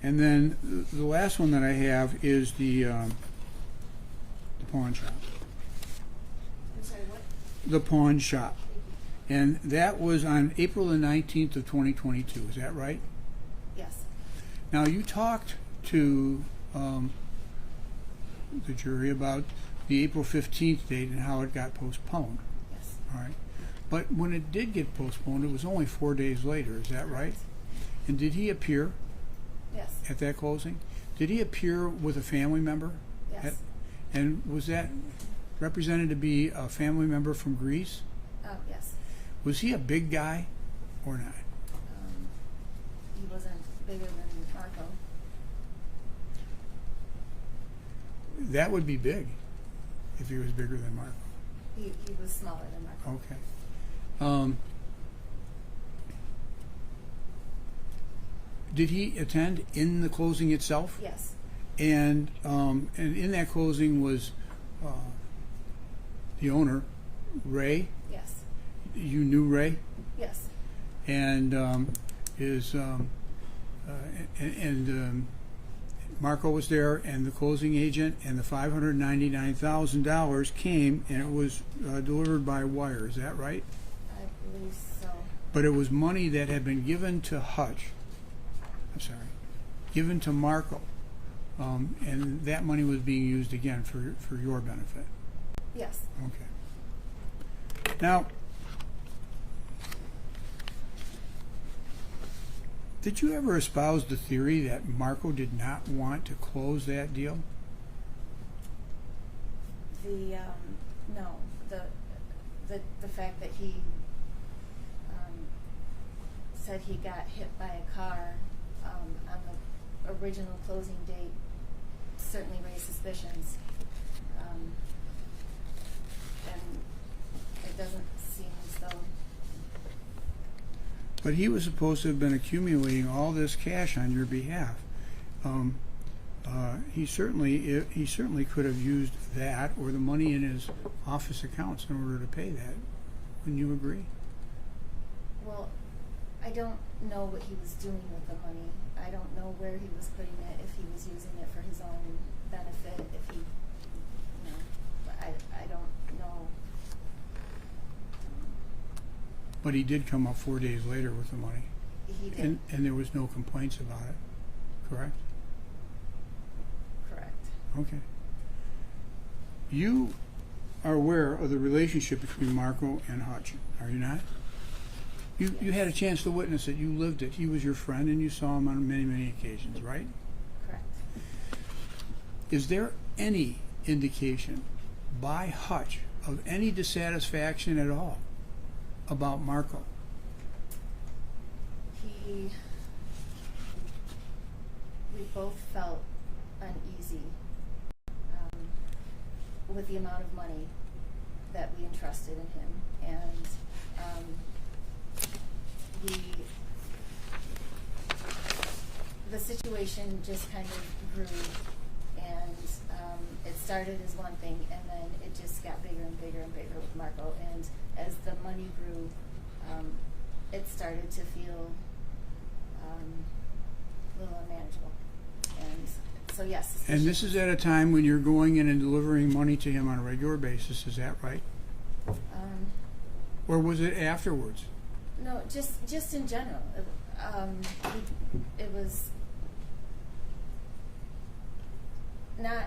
And then the last one that I have is the pawn shop. I'm sorry, what? The pawn shop. And that was on April the 19th of 2022. Is that right? Yes. Now, you talked to the jury about the April 15th date and how it got postponed. Yes. All right. But when it did get postponed, it was only 4 days later. Is that right? And did he appear? Yes. At that closing? Did he appear with a family member? Yes. And was that represented to be a family member from Greece? Yes. Was he a big guy or not? He wasn't bigger than Marco. That would be big if he was bigger than Marco. He was smaller than Marco. Okay. Did he attend in the closing itself? Yes. And in that closing was the owner, Ray. Yes. You knew Ray, Yes. and Marco was there, and the closing agent, and the $599,000 came, and it was delivered by wire. Is that right? I believe so. But it was money that had been given to Hutch. I'm sorry, given to Marco, and that money was being used again for your benefit. Yes. Okay. Now, did you ever espouse the theory that Marco did not want to close that deal? No, the fact that he said he got hit by a car on the original closing date certainly raised suspicions, and it doesn't seem as though. But he was supposed to have been accumulating all this cash on your behalf. he certainly could have used that or the money in his office accounts in order to pay that. Wouldn't you agree? Well, I don't know what he was doing with the money. I don't know where he was putting it, if he was using it for his own benefit, if he, you know, I don't know. But he did come up 4 days later with the money. He did. And there was no complaints about it, correct? Correct. Okay. You are aware of the relationship between Marco and Hutch, are you not? You had a chance to witness it. You lived it. He was your friend, and you saw him on many, many occasions, right? Correct. Is there any indication by Hutch of any dissatisfaction at all about Marco? We both felt uneasy with the amount of money that we entrusted in him, and the situation just kind of grew, and it started as one thing, and then it just got bigger and bigger and bigger with Marco, and as the money grew, it started to feel a little unmanageable. And so yes. And this is at a time when you're going in and delivering money to him on a regular basis, is that right? Or was it afterwards? No, just in general. It was not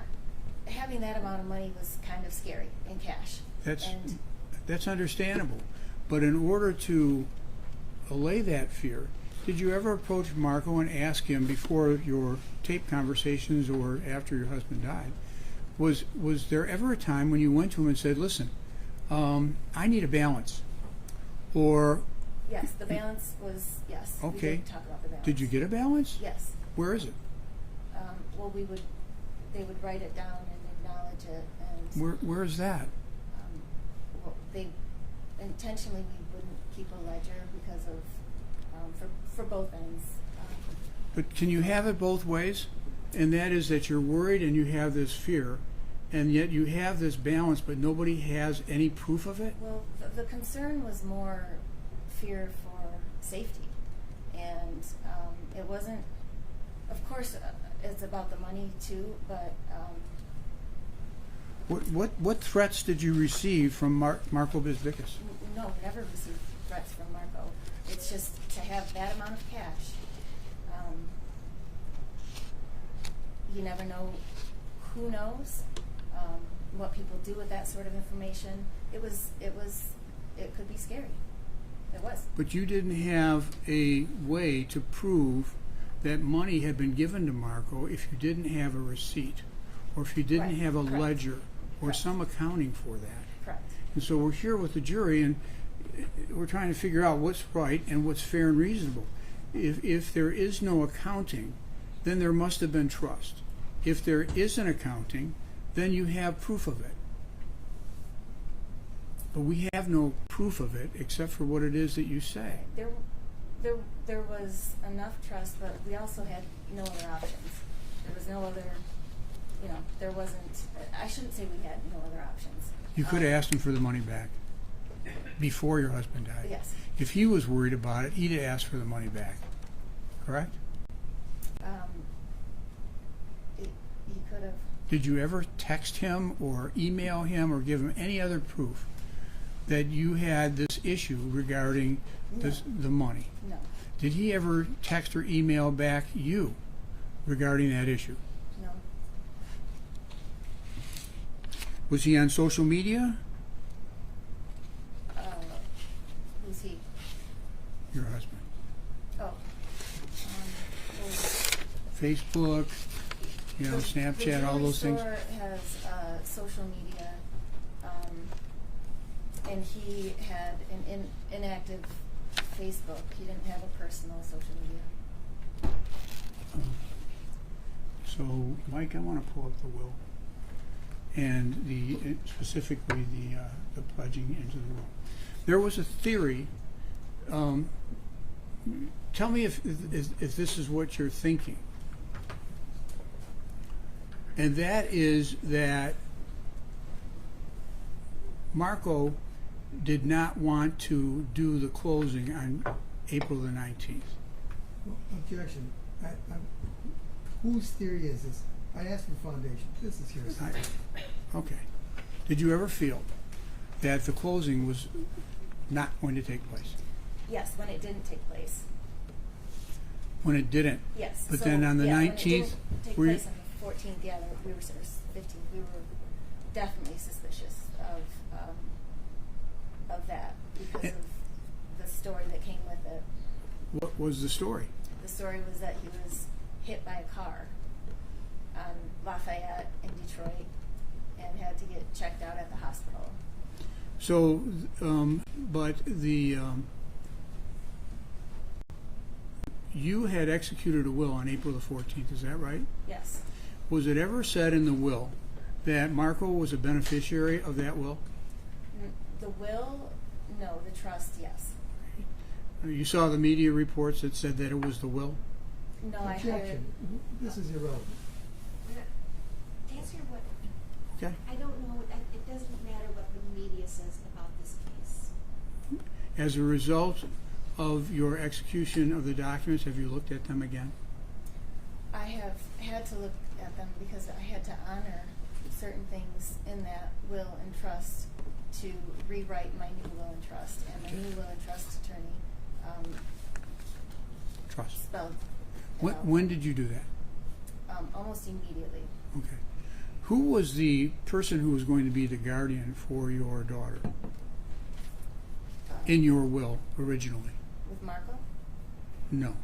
having that amount of money was kind of scary in cash. That's understandable. But in order to allay that fear, did you ever approach Marco and ask him before your tape conversations or after your husband died? Was there ever a time when you went to him and said, "Listen, I need a balance," or? Yes, the balance was yes. Okay. We did talk about the balance. Did you get a balance? Yes. Where is it? Well, they would write it down and acknowledge it, and Where is that? well, they intentionally we wouldn't keep a ledger because of for both ends. But can you have it both ways? And that is that you're worried and you have this fear, and yet you have this balance, but nobody has any proof of it? Well, the concern was more fear for safety, and it wasn't. Of course, it's about the money too, but. What threats did you receive from Marco Bisbicus? No, never received threats from Marco. It's just to have that amount of cash. You never know who knows what people do with that sort of information. It could be scary. It was. But you didn't have a way to prove that money had been given to Marco if you didn't have a receipt, or if you didn't have a Correct. ledger, or Correct. some accounting for that. Correct. And so we're here with the jury, and we're trying to figure out what's right and what's fair and reasonable. If there is no accounting, then there must have been trust. If there is an accounting, then you have proof of it. But we have no proof of it except for what it is that you say. There was enough trust, but we also had no other options. There was no other, there wasn't. I shouldn't say we had no other options. You could have asked him for the money back before your husband died. Yes. If he was worried about it, he'd have asked for the money back. Correct? He could have. Did you ever text him or email him or give him any other proof that you had this issue regarding the money? No. Did he ever text or email back you regarding that issue? No. Was he on social media? Who's he? Your husband. Oh. Facebook, Snapchat, all those things? The jewelry store has social media, and he had an inactive Facebook. He didn't have a personal social media. So, Mike, I want to pull up the will and specifically the pledging into the will. There was a theory. Tell me if this is what you're thinking. And that is that Marco did not want to do the closing on April the 19th. Well, objection. Whose theory is this? I asked for foundation. This is hearsay. Okay. Did you ever feel that the closing was not going to take place? Yes, when it didn't take place. When it didn't? Yes. But So, then on the yeah, 19th, when it didn't take were you- place on the 14th, yeah, we were sort of 15th. We were definitely suspicious of that because of the story that came with it. What was the story? The story was that he was hit by a car on Lafayette in Detroit and had to get checked out at the hospital. So, but the you had executed a will on April the 14th, is that right? Yes. Was it ever said in the will that Marco was a beneficiary of that will? The will, no. The trust, yes. You saw the media reports that said that it was the will? No, I heard. Objection. This is irrelevant. To answer your what, Okay. I don't know, it doesn't matter what the media says about this case. As a result of your execution of the documents, have you looked at them again? I have had to look at them because I had to honor certain things in that will and trust to rewrite my new will and trust. And my new will and trust attorney Trust. spelled it out. When did you do that? Almost immediately. Okay. Who was the person who was going to be the guardian for your daughter in your will originally? With Marco? No.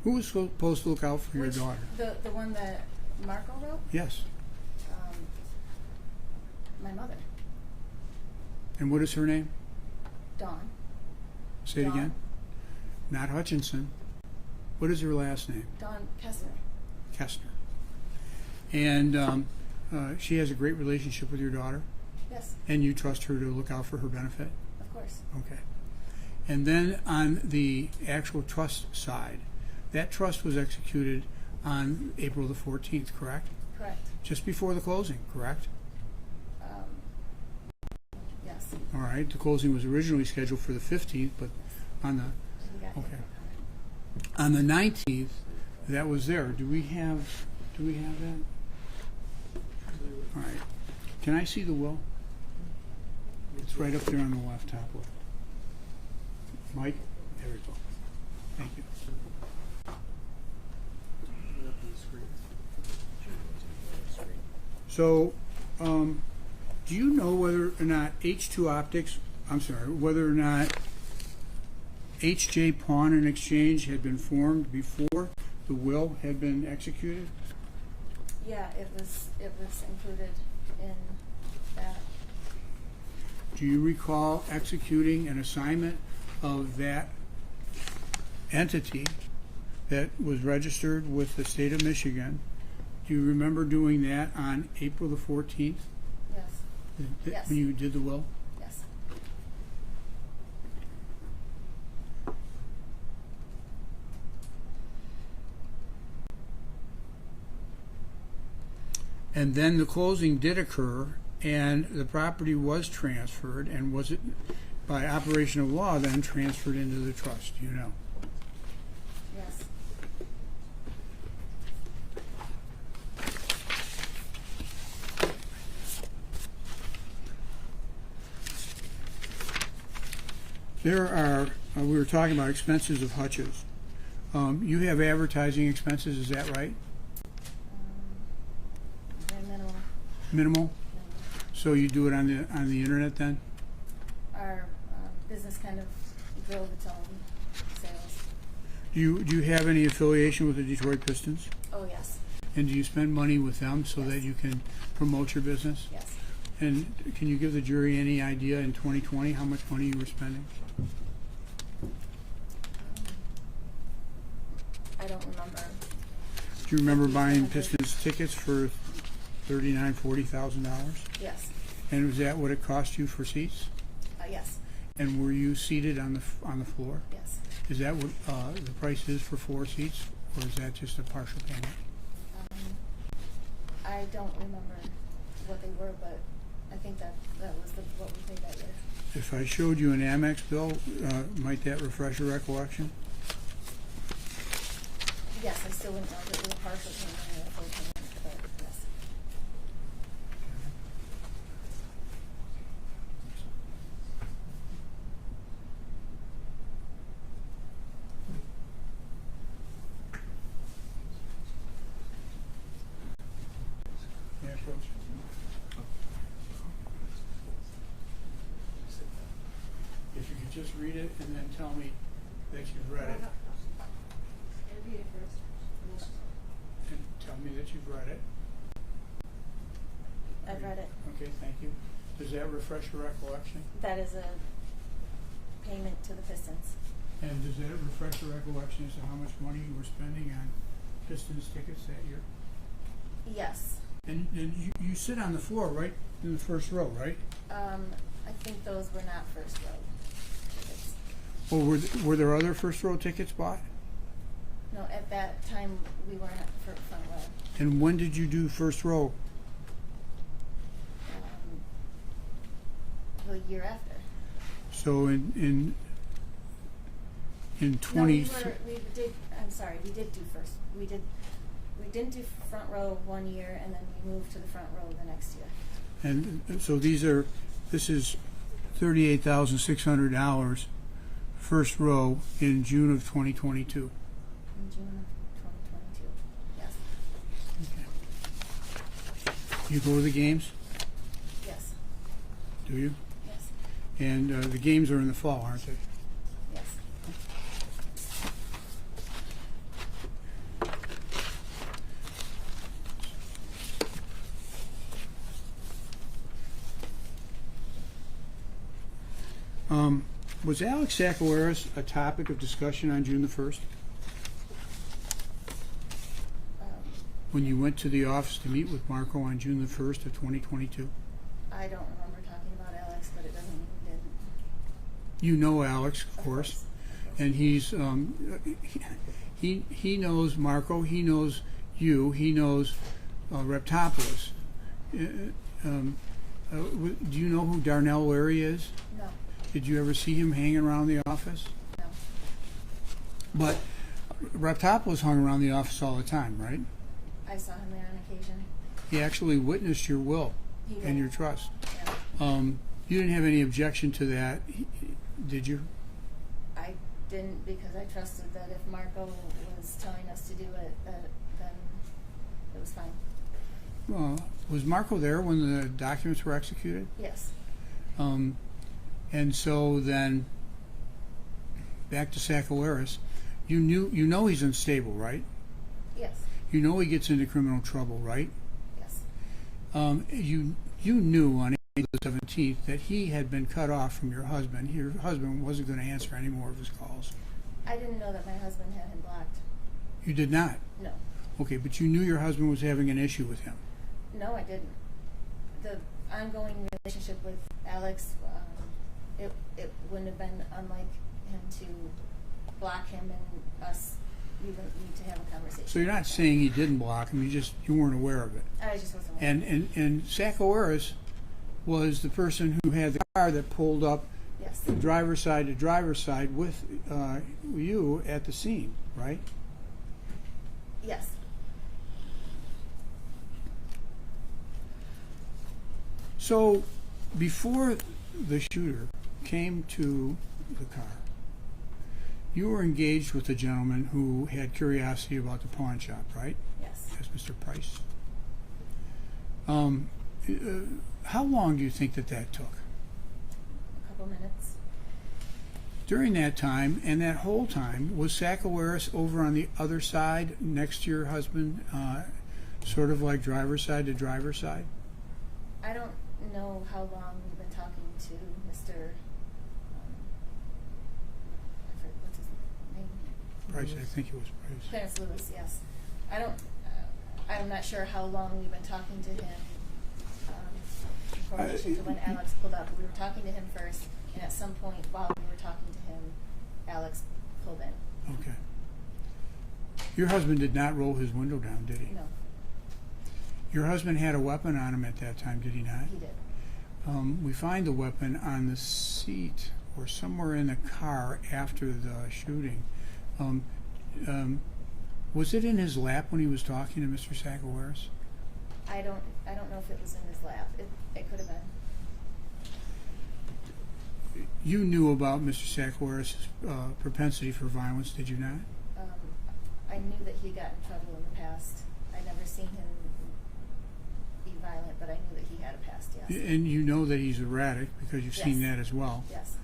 Who was supposed to look out for your daughter? The one that Marco wrote? Yes. My mother, And what is her name? Dawn. Say it Dawn. again. Not Hutchinson. What is her last name? Dawn Kessler. Kestner. And she has a great relationship with your daughter, Yes, and you trust her to look out for her benefit? of course. Okay. And then on the actual trust side, that trust was executed on April the 14th, correct? Correct. Just before the closing, correct? Yes. All right. The closing was originally scheduled for the 15th, but on the We got Okay. it. on the 19th, that was there. Do we have that? All right. Can I see the will? It's right up there on the left, top left. Mike? There we go. Thank you. So, do you know whether or not whether or not HJ Pawn and Exchange had been formed before the will had been executed? Yeah, it was included in that. Do you recall executing an assignment of that entity that was registered with the state of Michigan? Do you remember doing that on April the 14th? Yes. Yes. When you did the will? Yes. And then the closing did occur, and the property was transferred, and was it, by operation of law, then transferred into the trust? Do you know? Yes. There are, we were talking about expenses of Hutch's. You have advertising expenses, is that right? Very minimal. Minimal? So you do it on the internet then? Our business kind of drove its own sales. Do you have any affiliation with the Detroit Pistons? Oh, yes. And do you spend money with them so Yes. that you can promote your business? Yes. And can you give the jury any idea in 2020 how much money you were spending? I don't remember. Do you remember buying Pistons tickets for $39,000, $40,000? Yes. And was that what it cost you for seats? Yes. And were you seated on the floor? Yes. Is that what the price is for 4 seats, or is that just a partial payment? I don't remember what they were, but I think that was what we paid that year. If I showed you an Amex bill, might that refresh your recollection? Yes, I still wouldn't know if it was a partial payment or a full payment, but yes. Yeah, Coach. If you could just read it and then tell me that you've read it. Read it first. And tell me that you've read it. I've read it. Okay, thank you. Does that refresh your recollection? That is a payment to the Pistons. And does that refresh your recollection as to how much money you were spending on Pistons tickets that year? Yes. And you sit on the floor, right, in the first row, right? I think those were not first row tickets. Well, were there other first row tickets bought? No, at that time we weren't at the front row. And when did you do first row? The year after. So in 20. No, we did. I'm sorry. We did do first. We didn't do front row one year, and then we moved to the front row the next year. And so this is $38,600 first row in June of 2022. In June of 2022. Yes. Okay. You go to the games? Yes. Do you? Yes. And the games are in the fall, aren't they? Yes. Was Alex Sakawaris a topic of discussion on June the 1st? When you went to the office to meet with Marco on June the 1st of 2022? I don't remember talking about Alex, but it doesn't mean we didn't. You know Alex, of course. And he's he knows Marco, he knows you, he knows Reptopoulos. Do you know who Darnell Larry is? No. Did you ever see him hanging around the office? No. But Reptopoulos hung around the office all the time, right? I saw him there on occasion. He actually witnessed your will He did. and your trust. Yeah. You didn't have any objection to that, did you? I didn't, because I trusted that if Marco was telling us to do it, then it was fine. Was Marco there when the documents were executed? Yes. And so then, back to Sakawaris, you know he's unstable, right? Yes. You know he gets into criminal trouble, right? Yes. You knew on April the 17th that he had been cut off from your husband. Your husband wasn't going to answer any more of his calls. I didn't know that my husband had him blocked. You did not? No. Okay, but you knew your husband was having an issue with him. No, I didn't. The ongoing relationship with Alex, it wouldn't have been unlike him to block him and us. We wouldn't need to have a conversation. So you're not saying he didn't block him, you weren't aware of it. I just wasn't aware. And Sakawaris was the person who had the car that pulled up Yes. from driver's side to driver's side with you at the scene, right? Yes. So before the shooter came to the car, you were engaged with a gentleman who had curiosity about the pawn shop, right? Yes. That's Mr. Price. How long do you think that took? A couple minutes. During that time, and that whole time, was Sakawaris over on the other side next to your husband, sort of like driver's side to driver's side? I don't know how long we've been talking to Mr. What's his name? Price, I think it was Price. Clarence Lewis, yes. I'm not sure how long we've been talking to him in correlation to when Alex pulled up. We were talking to him first, and at some point while we were talking to him, Alex pulled in. Okay. Your husband did not roll his window down, did he? No. Your husband had a weapon on him at that time, did he not? He did. We find the weapon on the seat or somewhere in the car after the shooting. Was it in his lap when he was talking to Mr. Sacawaris? I don't know if it was in his lap. It could have been. You knew about Mr. Sacawaris' propensity for violence, did you not? I knew that he got in trouble in the past. I'd never seen him be violent, but I knew that he had a past, yes. And you know that he's erratic because you've seen Yes. that as well. Yes.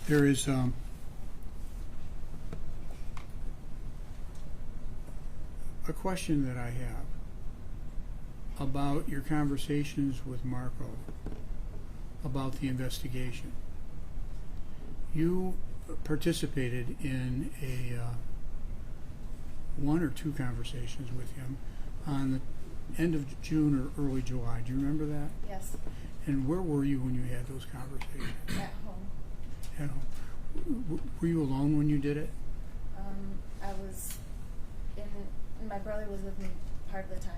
There is a question that I have about your conversations with Marco about the investigation. You participated in a one or two conversations with him on the end of June or early July. Do you remember that? Yes. And where were you when you had those conversations? At home. At home. Were you alone when you did it? I was my brother was with me part of the time.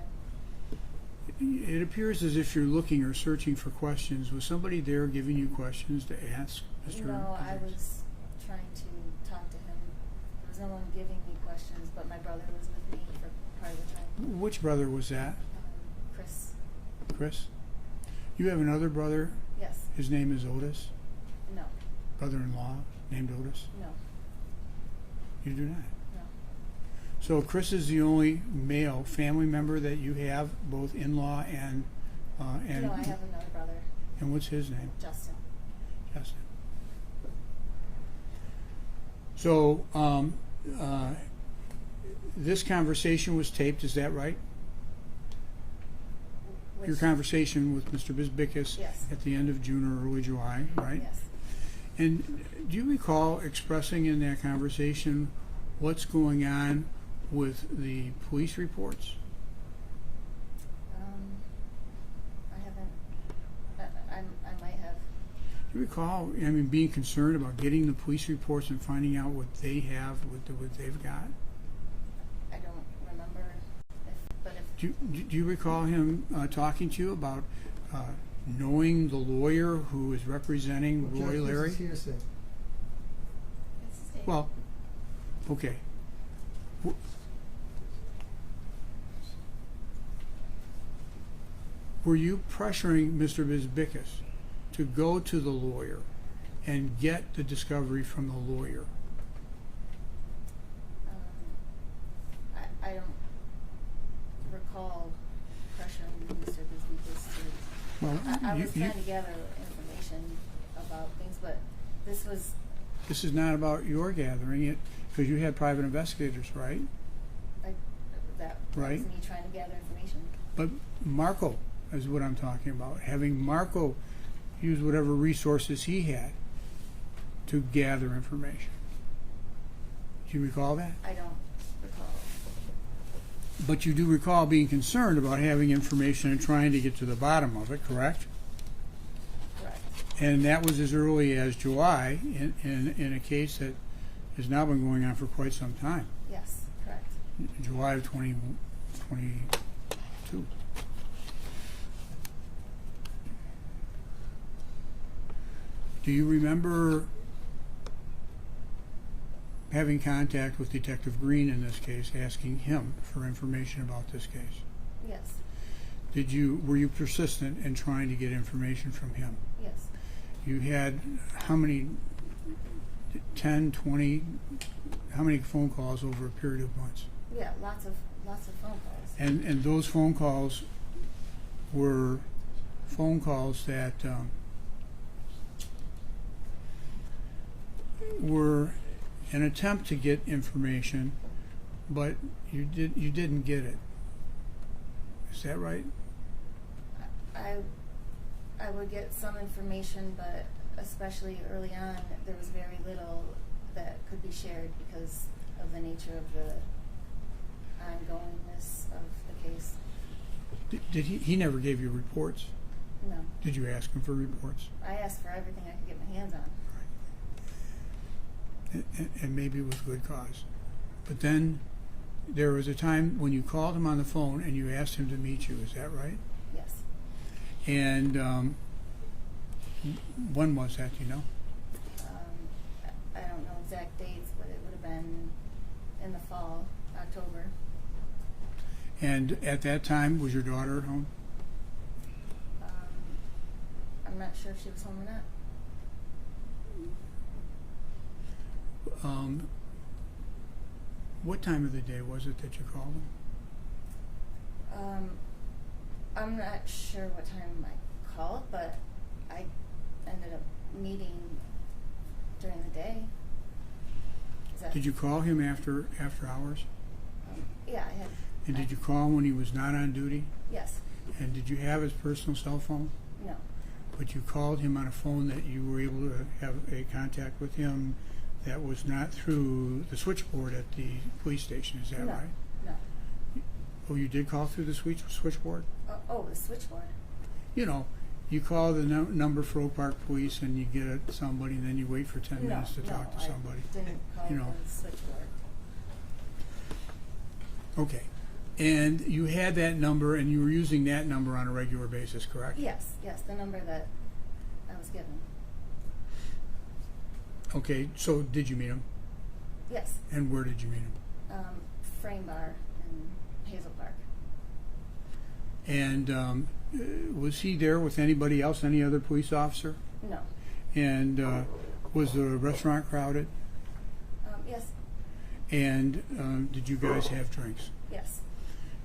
It appears as if you're looking or searching for questions. Was somebody there giving you questions to ask, Mr. No, I Peters? was trying to talk to him. There was no one giving me questions, but my brother was with me for part of the time. Which brother was that? Chris. Chris? You have another brother? Yes. His name is Otis? No. Brother-in-law named Otis? No. You do not? No. So Chris is the only male family member that you have, both in-law and No, I have another brother. And what's his name? Justin. Justin. So this conversation was taped, is that right? Your conversation with Mr. Bisbickus Yes. at the end of June or early July, right? Yes. And do you recall expressing in that conversation what's going on with the police reports? I haven't. I might have. Do you recall, being concerned about getting the police reports and finding out what they have, what they've got? I don't remember. Do you recall him talking to you about knowing the lawyer who is representing Roy Larry? This is hearsay. Well, okay. Were you pressuring Mr. Bisbickus to go to the lawyer and get the discovery from the lawyer? I don't recall pressuring Mr. Bisbickus to. Well, I was trying to gather information about things, but this was. This is not about your gathering it, because you had private investigators, right? That Right. was me trying to gather information. But Marco is what I'm talking about. Having Marco use whatever resources he had to gather information. Do you recall that? I don't recall. But you do recall being concerned about having information and trying to get to the bottom of it, correct? Correct. And that was as early as July in a case that has now been going on for quite some time. Yes, correct. July of 2022. Do you remember having contact with Detective Green in this case, asking him for information about this case? Yes. Were you persistent in trying to get information from him? Yes. You had how many, 10, 20, how many phone calls over a period of months? Yeah, lots of phone calls. And those phone calls were phone calls that were an attempt to get information, but you didn't get it. Is that right? I would get some information, but especially early on, there was very little that could be shared because of the nature of the ongoingness of the case. Did he never gave you reports? No. Did you ask him for reports? I asked for everything I could get my hands on. And maybe with good cause. But then there was a time when you called him on the phone and you asked him to meet you. Is that right? Yes. And when was that? Do you know? I don't know exact dates, but it would have been in the fall, October. And at that time, was your daughter at home? I'm not sure if she was home or not. What time of the day was it that you called him? I'm not sure what time I called, but I ended up meeting during the day. Did you call him after hours? Yeah, I had. And did you call him when he was not on duty? Yes. And did you have his personal cell phone? No. But you called him on a phone that you were able to have a contact with him that was not through the switchboard at the police station, is that No. right? No. Oh, you did call through the switchboard? Oh, the switchboard. You know, you call the number for Oak Park Police and you get somebody and then you wait for 10 minutes to talk to somebody. I didn't call You know. the switchboard. Okay. And you had that number and you were using that number on a regular basis, correct? Yes, the number that I was given. Okay, so did you meet him? Yes. And where did you meet him? Frame Bar in Hazel Park. And was he there with anybody else, any other police officer? No. And was the restaurant crowded? Yes. And did you guys have drinks? Yes.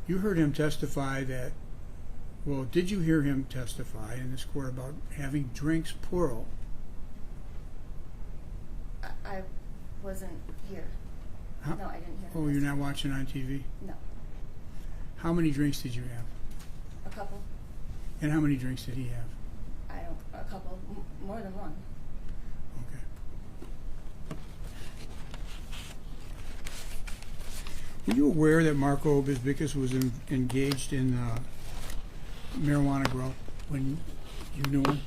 You heard him testify that, well, did you hear him testify in this court about having drinks, plural? I wasn't here. Huh? No, I didn't hear him. Oh, you're not watching on TV? No. How many drinks did you have? A couple. And how many drinks did he have? A couple. More than one. Okay. Were you aware that Marco Bisbicus was engaged in marijuana grow when you knew him?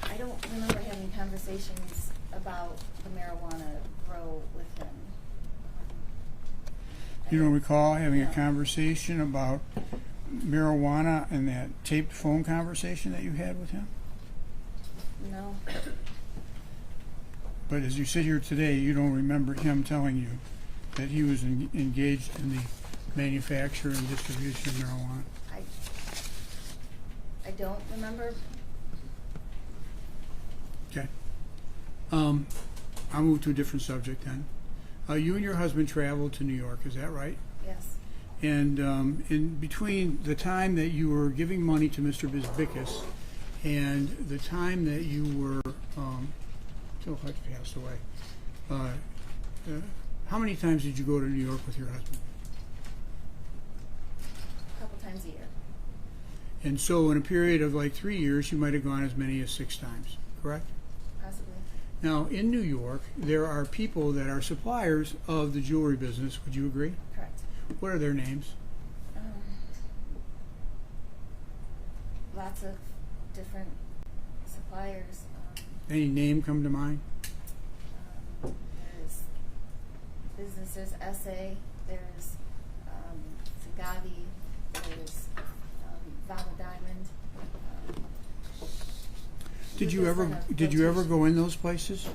I don't remember having conversations about the marijuana grow with him. You don't recall having No. a conversation about marijuana and that taped phone conversation that you had with him? No. But as you sit here today, you don't remember him telling you that he was engaged in the manufacture and distribution of marijuana? I don't remember. Okay. I'll move to a different subject then. You and your husband traveled to New York, is that right? Yes. And in between the time that you were giving money to Mr. Bisbicus and the time that you were, till Hutch passed away, how many times did you go to New York with your husband? A couple times a year. And so in a period of like 3 years, you might have gone as many as 6 times, correct? Possibly. Now, in New York, there are people that are suppliers of the jewelry business. Would you agree? Correct. What are their names? Lots of different suppliers. Any name come to mind? There's businesses, SA, there's Zagabi, there's Vala Diamond. Did you ever go in those places?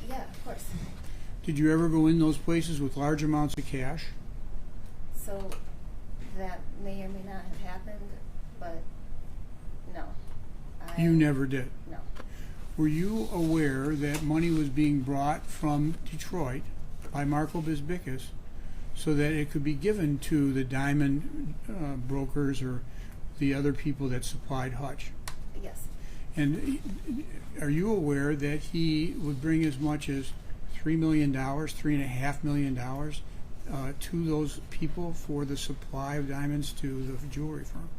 Yeah, of course. Did you ever go in those places with large amounts of cash? So that may or may not have happened, but no. You never did. No. Were you aware that money was being brought from Detroit by Marco Bisbicus so that it could be given to the diamond brokers or the other people that supplied Hutch? Yes. And are you aware that he would bring as much as $3 million, $3.5 million to those people for the supply of diamonds to the jewelry firm?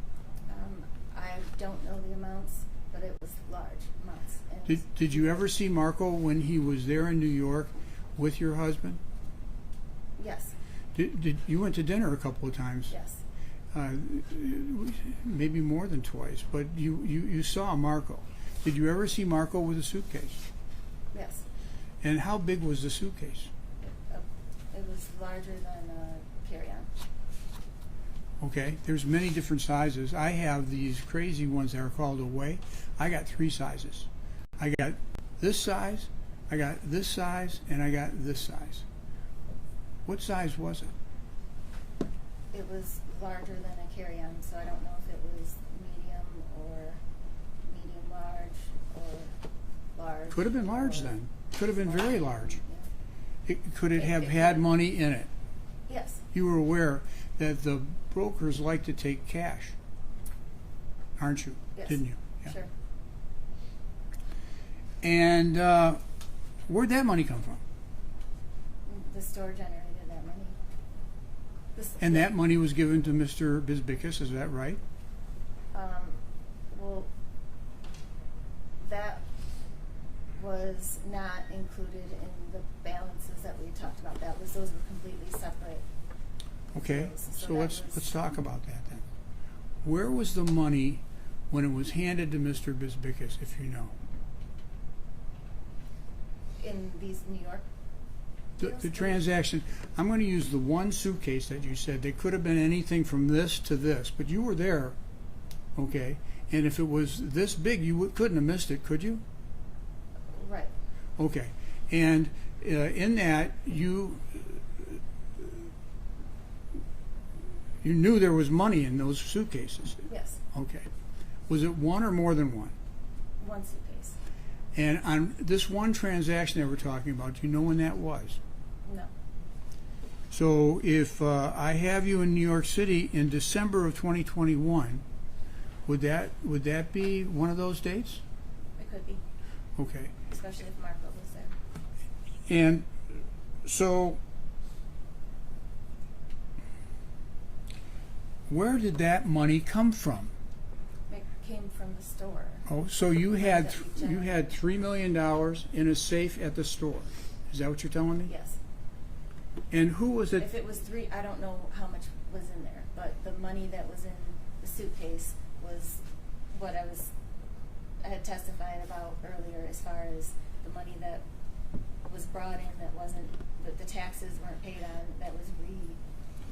I don't know the amounts, but it was large amounts. And Did you ever see Marco when he was there in New York with your husband? yes. Did you went to dinner a couple of times? Yes. Uh, maybe more than twice, but you saw Marco. Did you ever see Marco with a suitcase? Yes. And how big was the suitcase? It was larger than a carry-on. Okay, there's many different sizes. I have these crazy ones that are called away. I got 3 sizes. I got this size, I got this size, and I got this size. What size was it? It was larger than a carry-on, so I don't know if it was medium or medium large or large. Could have been large or then. Could have been very large. Yeah. Could it have It had could. money in it? Yes. You were aware that the brokers like to take cash, aren't you? Yes. Didn't you? Yeah. Sure. And where'd that money come from? The store generated that money. And that money was given to Mr. Bizbickus, is that right? Well, that was not included in the balances that we talked about. Those were completely separate. Okay, So so that let's was- talk about that then. Where was the money when it was handed to Mr. Bizbickus, if you know? In these New York. The deals? transaction, I'm going to use the one suitcase that you said. They could have been anything from this to this, but you were there, okay? And if it was this big, you couldn't have missed it, could you? Right. Okay. And in that, you knew there was money in those suitcases. Yes. Okay. Was it one or more than one? One suitcase. And on this one transaction that we're talking about, do you know when that was? No. So if I have you in New York City in December of 2021, would that be one of those dates? It could be, Okay. especially if Marco was there. And so where did that money come from? It came from the store. Oh, so you had That we $3 million in a safe at the store. Is that what you're telling me? Yes. And who was it? If it was three, I don't know how much was in there, but the money that was in the suitcase was what I had testified about earlier, as far as the money that was brought in that wasn't, that the taxes weren't paid on, that was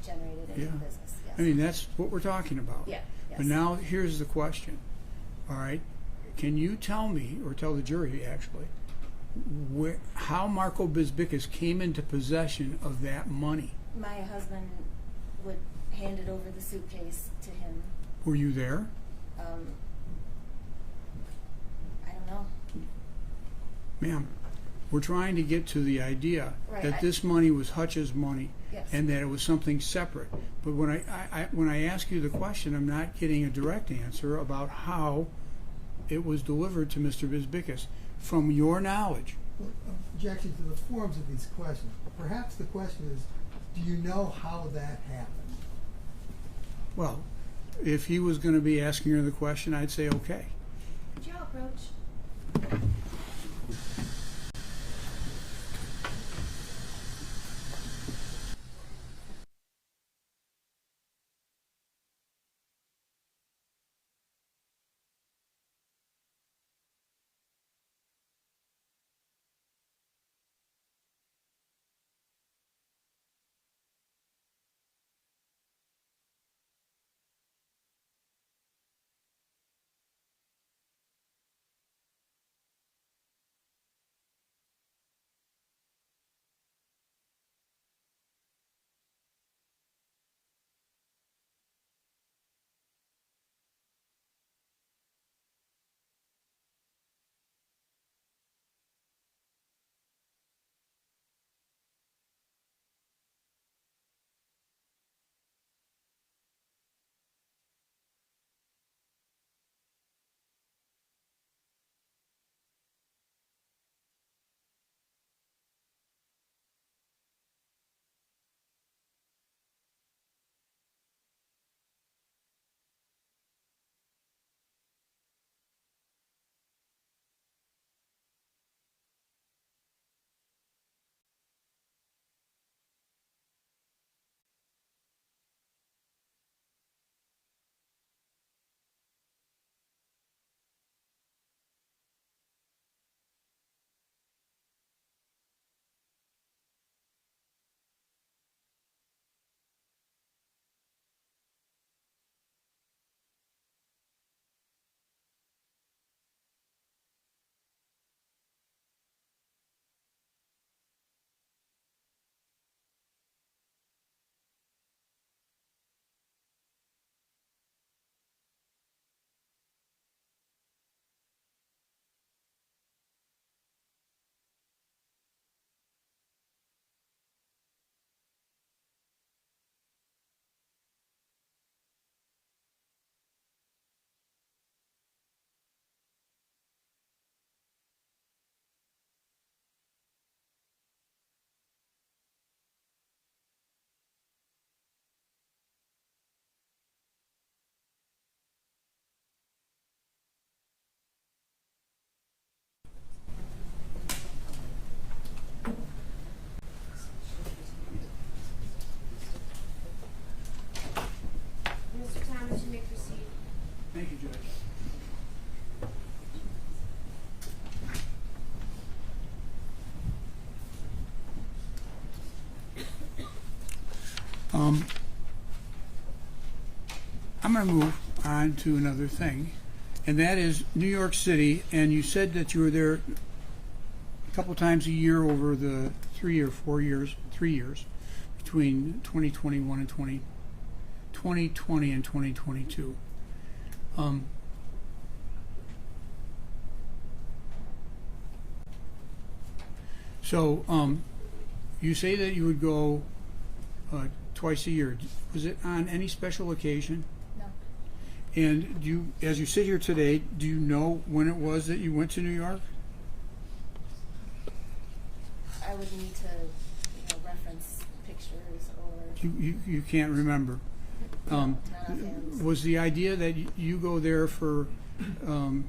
regenerated in Yeah. the business. Yes. I mean, that's what we're talking about. Yeah. Yes. But now here's the question. All right, can you tell me, or tell the jury actually, how Marco Bizbickus came into possession of that money? My husband would hand it over the suitcase to him. Were you there? I don't know. Ma'am, we're trying to get to the idea Right, that this money was Hutch's money, Yes. and that it was something separate. But when I ask you the question, I'm not getting a direct answer about how it was delivered to Mr. Bizbickus. From your knowledge, Well, objection to the forms of these questions. Perhaps the question is, do you know how that happened? well, if he was going to be asking her the question, I'd say okay. Could you all approach? Judge. I'm going to move on to another thing, and that is New York City. And you said that you were there a couple times a year over the 3 or 4 years, 3 years, between 2021 and 2020 and 2022. So you say that you would go twice a year. Was it on any special occasion? No. And do you, as you sit here today, do you know when it was that you went to New York? I would need to, reference pictures or. You can't remember. Not offhand. Was the idea that you go there for, to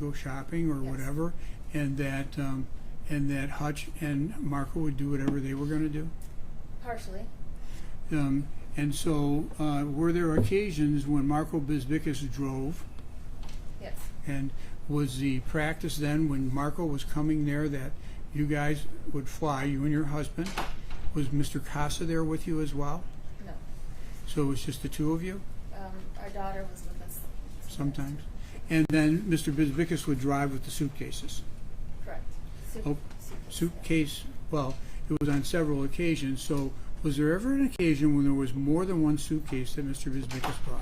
go shopping or Yes. whatever, and that Hutch and Marco would do whatever they were going to do? Partially. And so, were there occasions when Marco Bisbicus drove? Yes. And was the practice then, when Marco was coming there, that you guys would fly, you and your husband? Was Mr. Casa there with you as well? No. So it was just the two of you Our daughter was with us. sometimes? And then Mr. Bisbicus would drive with the suitcases? Correct. Oh, suitcase, well, it was on several occasions, so was there ever an occasion when there was more than one suitcase that Mr. Bisbicus brought?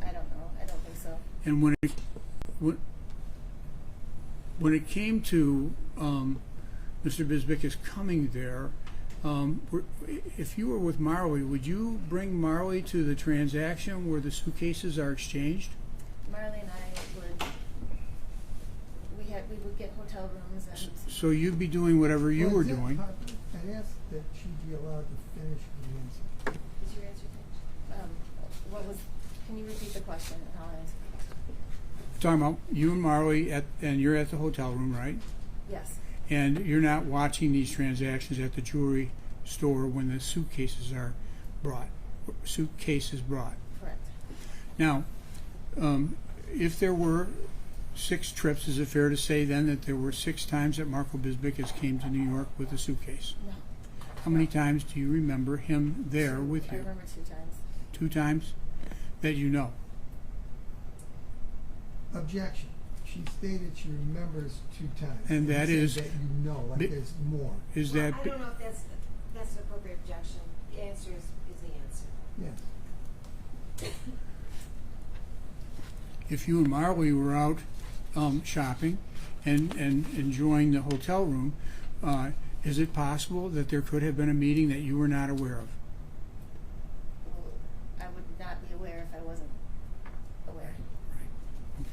I don't know. I don't think so. And when it came to Mr. Bisbicus coming there, if you were with Marley, would you bring Marley to the transaction where the suitcases are exchanged? Marley and I would. We would get hotel rooms and. So you'd be doing whatever you were doing. I'd ask that she be allowed to finish the answer. Is your answer finished? What was? Can you repeat the question and I'll answer? Talking about you and Marley and you're at the hotel room, right? Yes. And you're not watching these transactions at the jewelry store when the suitcases are brought. Correct. Now, if there were 6 trips, is it fair to say then that there were 6 times that Marco Bisbicus came to New York with a suitcase? No. How many times do you remember him there with I you? remember 2 times. 2 times that you know? Objection. She stated she remembers 2 times. And that you is- said that you know, like Bi- there's more. Is Well, that I don't know if that's an appropriate objection. The answer is the answer. Yes. if you and Marley were out shopping and enjoying the hotel room, is it possible that there could have been a meeting that you were not aware of? Well, I would not be aware if I wasn't aware. Okay.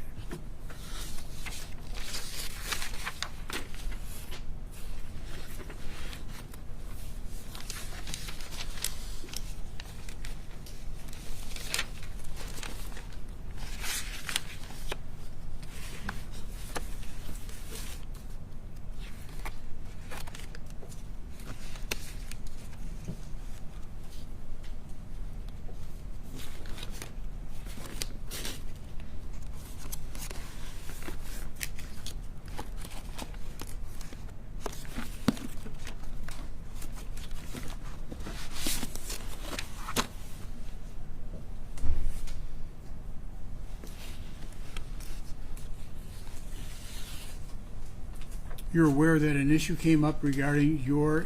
You're aware that an issue came up regarding your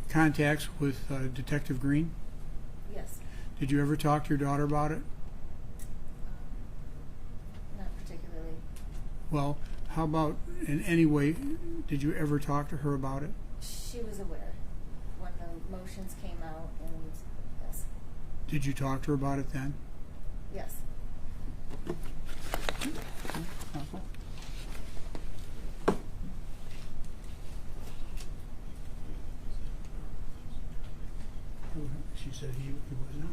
contacts with Detective Green? Yes. Did you ever talk to your daughter about it? Not particularly. Well, how about in any way, did you ever talk to her about it? She was aware when the motions came out, and yes. Did you talk to her about it then? Yes. She said he was not.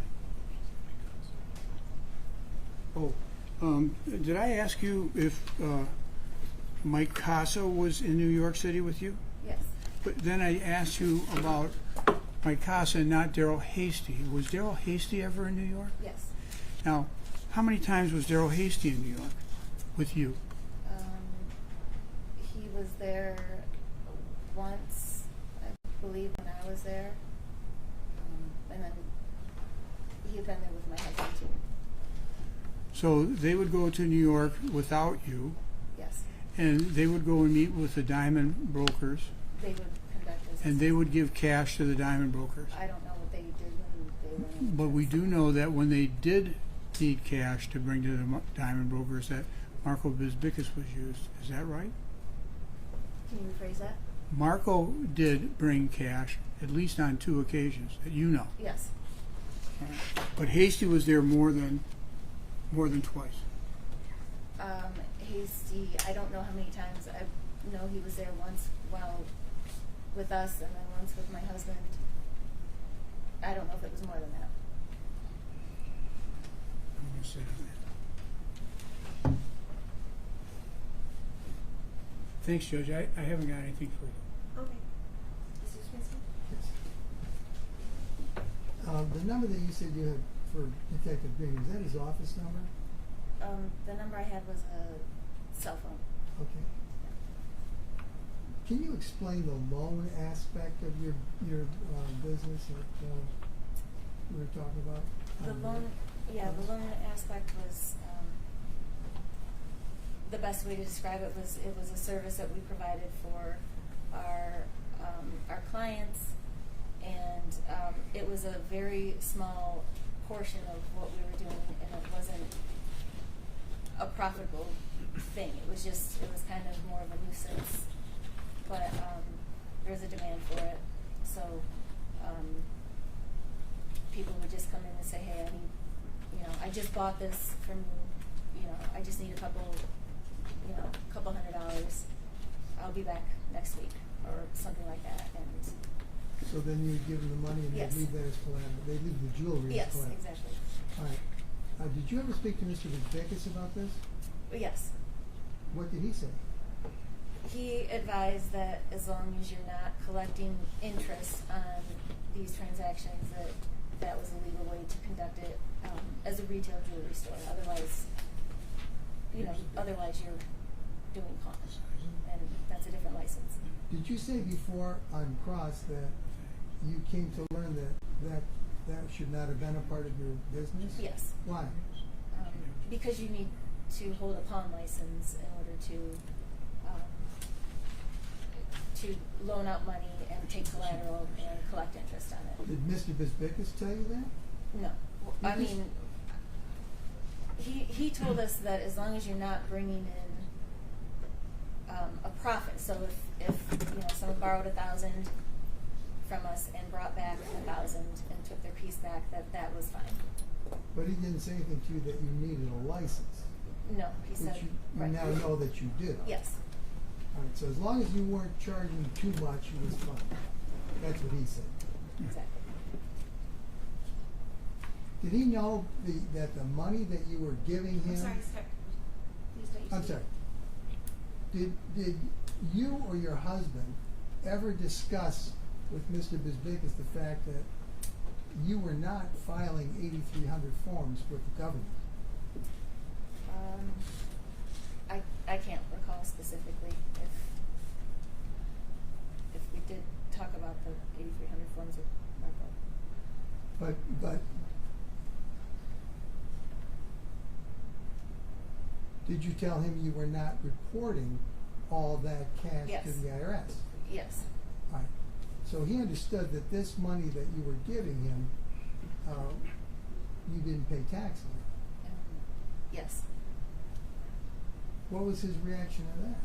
Oh, did I ask you if Mike Casa was in New York City with you? Yes. But then I asked you about Mike Casa and not Daryl Hasty. Was Daryl Hasty ever in New York? Yes. Now, How many times was Daryl Hasty in New York with you? He was there once, I believe, when I was there. And then he had been there with my husband too. So they would go to New York without you, Yes. and they would go and meet with the diamond brokers, They would conduct business. and they would give cash to the diamond brokers. I don't know what they did when they went in. But we do know that when they did need cash to bring to the diamond brokers, that Marco Bisbicus was used. Is that right? Can you rephrase that? Marco did bring cash at least on 2 occasions that you know. Yes. But Hasty was there more than twice. Hasty, I don't know how many times. I know he was there once while with us and then once with my husband. I don't know if it was more than that. I'm going to sit on that. Thanks, Judge. I haven't got anything further. Okay. Mr. Spencer? The number that you said you had for Detective Green, is that his office number? The number I had was a cell phone. Okay. Can you explain the loan aspect of your business that we were talking about? The loan aspect was the best way to describe it was a service that we provided for our clients, and it was a very small portion of what we were doing, and it wasn't a profitable thing. It was kind of more of a nuisance, but there was a demand for it, so people would just come in and say, hey, I just bought this from, I just need a couple $100. I'll be back next week, or something like that. And so then you give them the money and Yes. they leave that as collateral. They leave the jewelry yes, as collateral. exactly. All right. Did you ever speak to Mr. Bisbicus about this? Yes. What did he say? He advised that as long as you're not collecting interest on these transactions, that was a legal way to conduct it as a retail jewelry store. Otherwise you're doing pawn, and that's a different license. Did you say before on cross that you came to learn that should not have been a part of your business? Yes. Why? Because you need to hold a pawn license in order to loan out money and take collateral and collect interest on it. Did Mr. Bisbicus tell you that? No. I mean, he told us that as long as you're not bringing in a profit, so if someone borrowed 1,000 from us and brought back 1,000 and took their piece back, that was fine. But he didn't say anything to you that you needed a license. No, he said. Which you right. now know that you do. Yes. All right, so as long as you weren't charging too much, it was fine. That's what he said. Exactly. Did he know that the money that you were giving him? I'm sorry, sir. Please don't use I'm the- sorry. Did you or your husband ever discuss with Mr. Bisbicus the fact that you were not filing 8,300 forms with the government? I can't recall specifically if we did talk about the 8,300 forms with Marco. But did you tell him you were not reporting all that cash Yes. to the IRS? Yes. All right. So he understood that this money that you were giving him, you didn't pay tax on it. Yes. What was his reaction to that?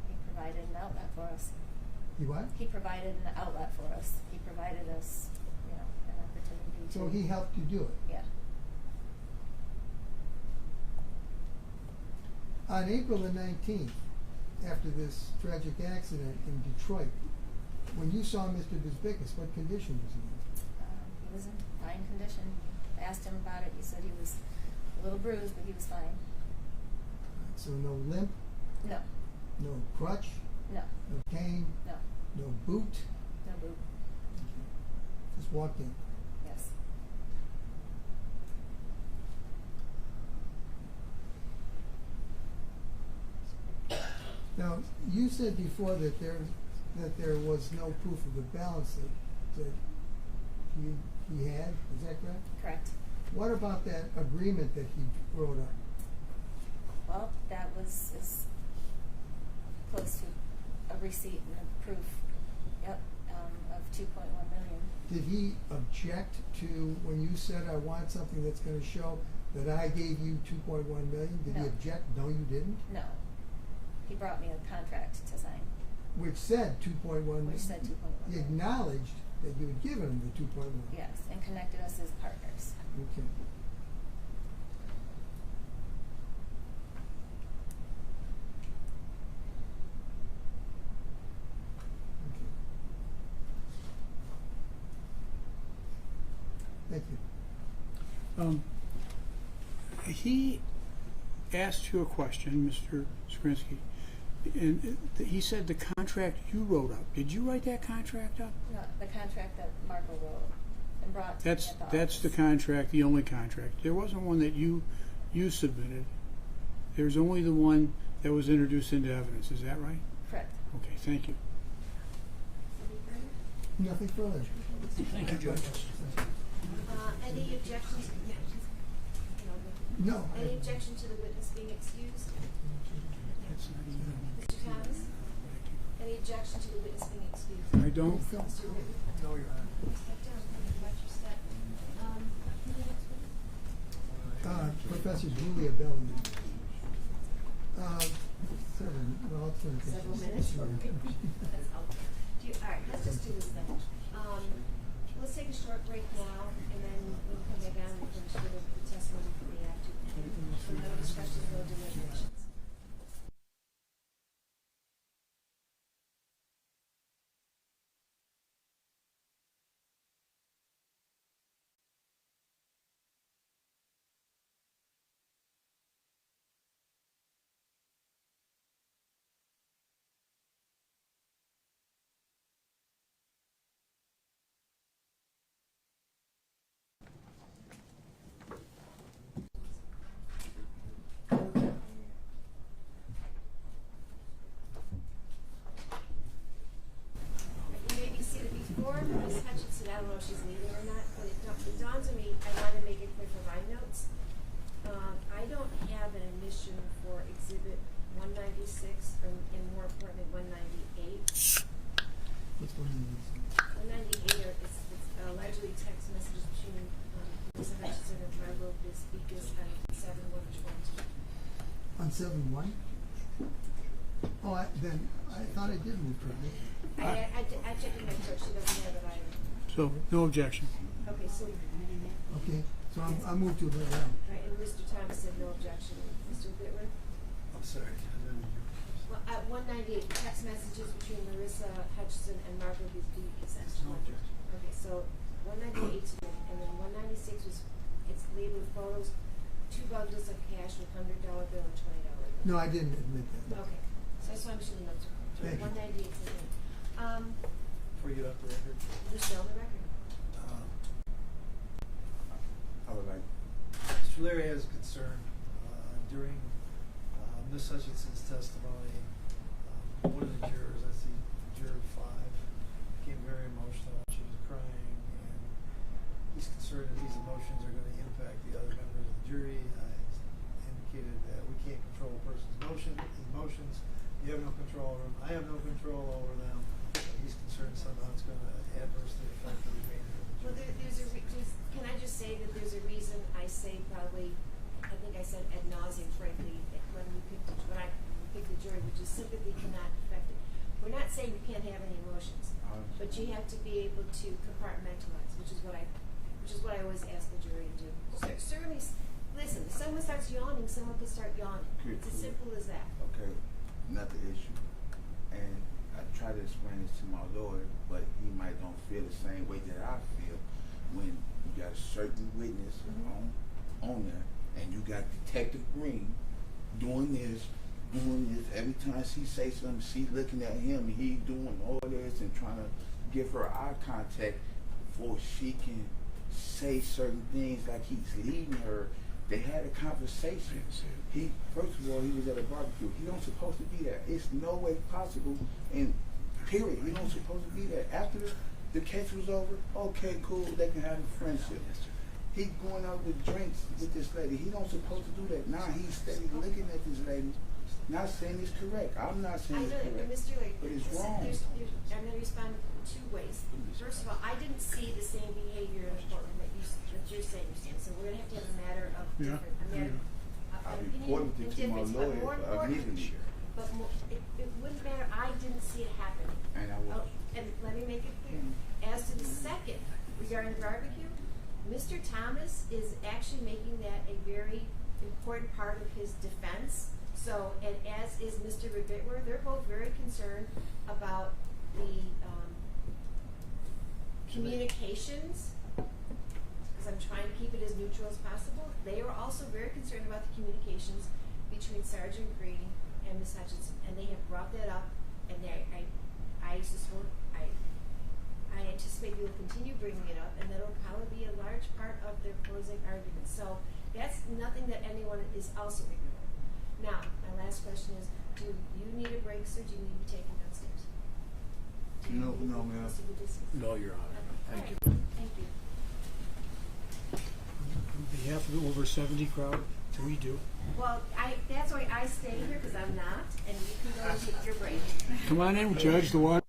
He provided an outlet for us. He what? He provided an outlet for us. He provided us, an opportunity to. So he helped you do it. Yeah. On April the 19th, after this tragic accident in Detroit, when you saw Mr. Bisbicus, what condition was he in? He was in fine condition. I asked him about it. He said he was a little bruised, but he was fine. So no limp, No. no crutch, No. no cane, No. no boot, No boo. just walked in. Yes. Now, you said before that there was no proof of the balance that he had. Is that correct? Correct. What about that agreement that he wrote up? Well, that was as close to a receipt and a proof, yep, of 2.1 million. Did he object to when you said, I want something that's going to show that I gave you 2.1 million? Did he No. object? No, you didn't? No. He brought me a contract to sign, Which said 2.1 million. which said 2.1 He million. acknowledged that you had given him the 2.1. Yes, and connected us as partners. Okay. Thank you. He asked you a question, Mr. Skrinsky, and he said the contract you wrote up. Did you write that contract up? No, the contract that Marco wrote and brought to me That's at the that's the office. contract, the only contract. There wasn't one that you submitted. There's only the one that was introduced into evidence. Is that right? Correct. Okay, thank you. Nothing further. Thank you, Judge. Any objections? No. Any objection to the witness being excused? Mr. Thomas? Any objection to the witness being excused? I don't. Mr. Whitten? No, Your Honor. Step down, watch your step. Who the next witness? Professor Julia Bellamy. Several minutes? That's helpful. All right, let's just do this then. Let's take a short break now, and then we'll come back down and finish with the testimony for the actor. So no discussion, no deliberations. You may be seated before Ms. Hutchinson. I don't know if she's leaving or not, but it dawns on me, I want to make it clear for my notes. I don't have an admission for exhibit 196, and more importantly, 198. What's going on? 198 is allegedly text messages between Ms. Hutchinson and Margot Bisbicus on 7/1/20. On 7-1? Oh, I thought I did move for it. I checked with my clerk, she doesn't have it either. So no objection. Okay, so, Okay, so I moved to the round. right, and Mr. Thomas said no objection. Mr. Whitworth? I'm sorry. I didn't hear. Well, at 198, the text messages between Marissa Hutchinson and Margot Bisbicus. No objection. Okay, so 198 today, and then 196 was, it's labeled photos, 2 bundles of cash with $100 bill and $20 bill. No, I didn't admit that. Okay, so I just want to make sure the notes are correct. Thank you. 198 today. Before you get off the record, There's no on the record. I would like, Mr. Leary has a concern. During Ms. Hutchinson's testimony, one of the jurors, I see juror 5, became very emotional. She was crying, and he's concerned that these emotions are going to impact the other members of the jury. I indicated that we can't control a person's emotions. You have no control over them. I have no control over them. He's concerned somehow it's going to adversely affect the remainder of the Well, jury. can I just say that there's a reason I say probably, I think I said ad nauseum, frankly, when I picked the jury, which is sympathy cannot affect it. We're not saying you can't have any emotions, but you have to be able to compartmentalize, which is what I always ask the jury to do. Certainly, listen, if someone starts yawning, someone could start yawning. It's as simple as that. Okay, not the issue. And I try to explain this to my lawyer, but he might don't feel the same way that I feel when you got a certain witness on there, and you got Detective Green doing this. Every time she say something, she looking at him, and he doing all this and trying to give her eye contact before she can say certain things like he's leading her. They had a conversation. He, first of all, he was at a barbecue. He don't supposed to be there. It's no way possible. And period, he don't supposed to be there. After the case was over, okay, cool, they can have a friendship. He going out with drinks with this lady. He don't supposed to do that. Now he's steady looking at this lady. Not saying it's correct. I'm not saying it's correct. Mr. Lake, But it's listen, wrong. I'm going to respond in two ways. First of all, I didn't see the same behavior in the courtroom that you're saying, so we're going to have a matter of Yeah, different, I an reported opinion it to my difference, lawyer but more important, immediately. but more, it wouldn't matter, I didn't see it happening. And I was. And let me make it clear. As to the second, regarding the barbecue, Mr. Thomas is actually making that a very important part of his defense. So, and as is Mr. Rebitwer, they're both very concerned about the communications, because I'm trying to keep it as neutral as possible. They are also very concerned about the communications between Sergeant Green and Ms. Hutchinson, and they have brought that up, and I anticipate we will continue bringing it up, and that'll probably be a large part of their closing argument. So that's nothing that anyone is also ignoring. Now, my last question is, do you need a break, sir? Do you need to be taken downstairs? No, ma'am. No, Your Honor. Thank you. Thank you. On behalf of the over 70 crowd, we do. Well, that's why I stay here, because I'm not, and you can go and take your break. Come on in, Judge. The water.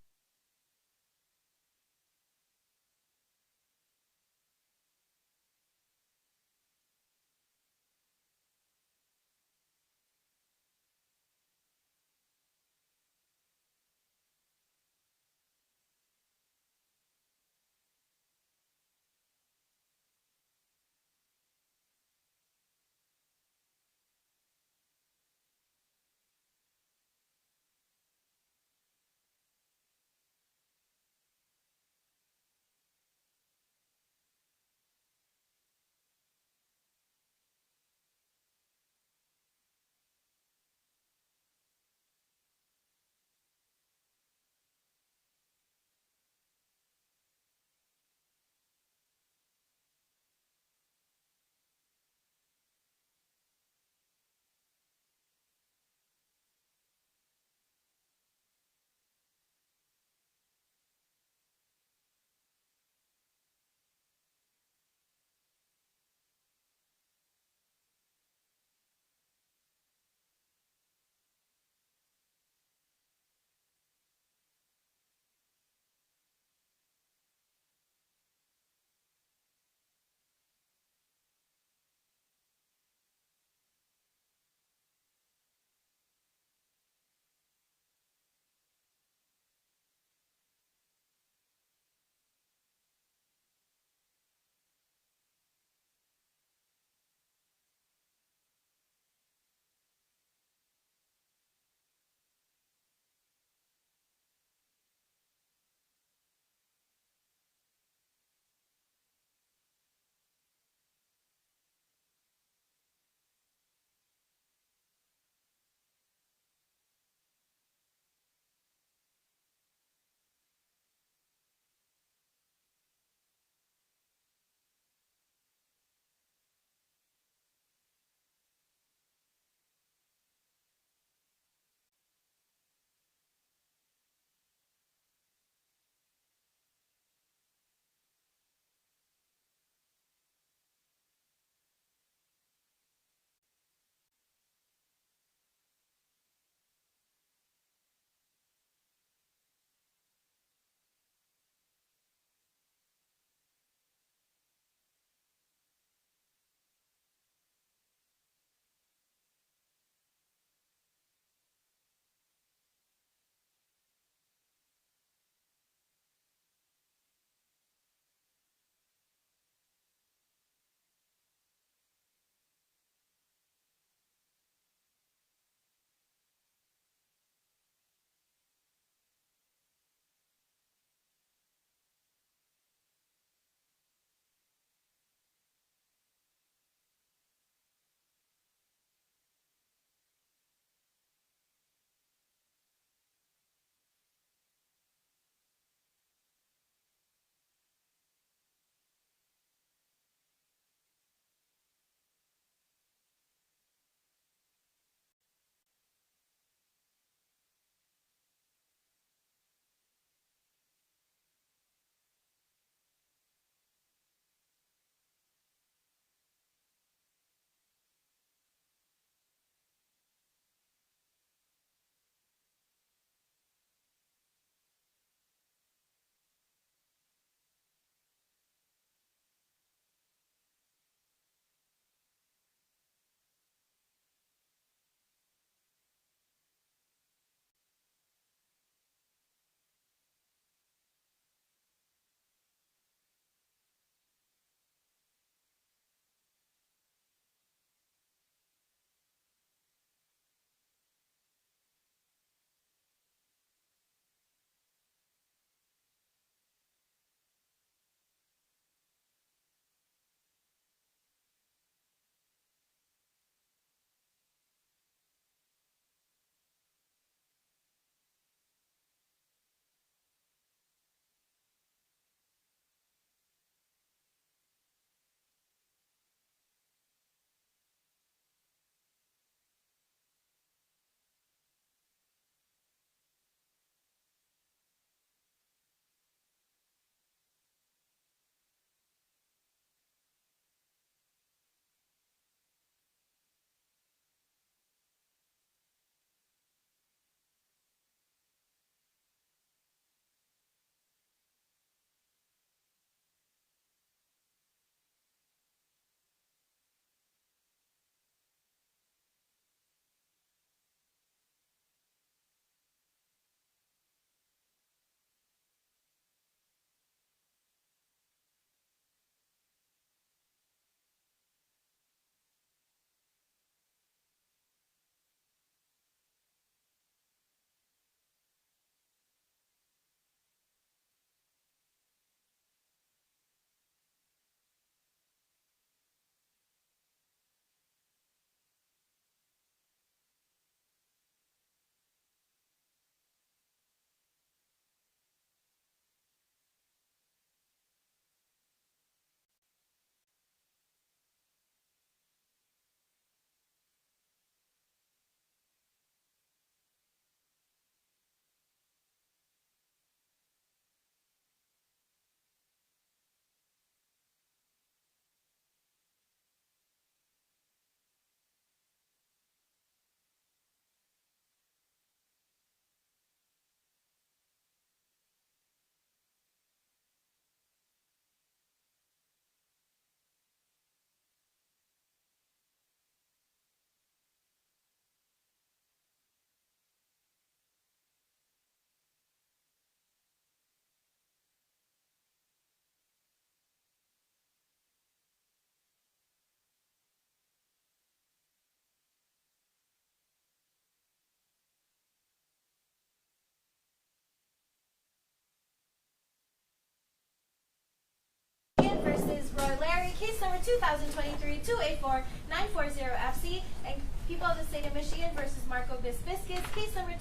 2023-284-940 and people of the state of Michigan versus Marco Bisbiscus, case number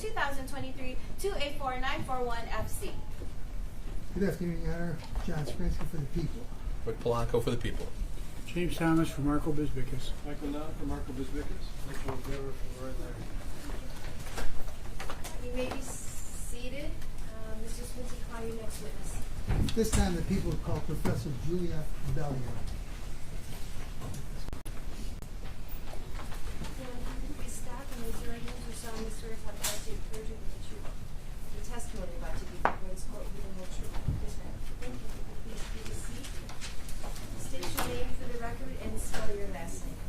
2023-284-941 Good afternoon, Your Honor. John Sprinsky for the people. Rick Polanco for the people. James Thomas for Marco Bisbicus. Michael Nunn for Marco Bisbicus. Mitchell Rivera for Roy Larry. You may be seated. Mr. Spencer, call your next witness. This time the people call Professor Julia Bellion. Please stop and raise your right hand. You solemnly swear upon the authority of perjury that the truth, the testimony about to give before this court will be the whole truth. Yes, ma'am. Thank you. Please be seated. State your name for the record and spell your last name.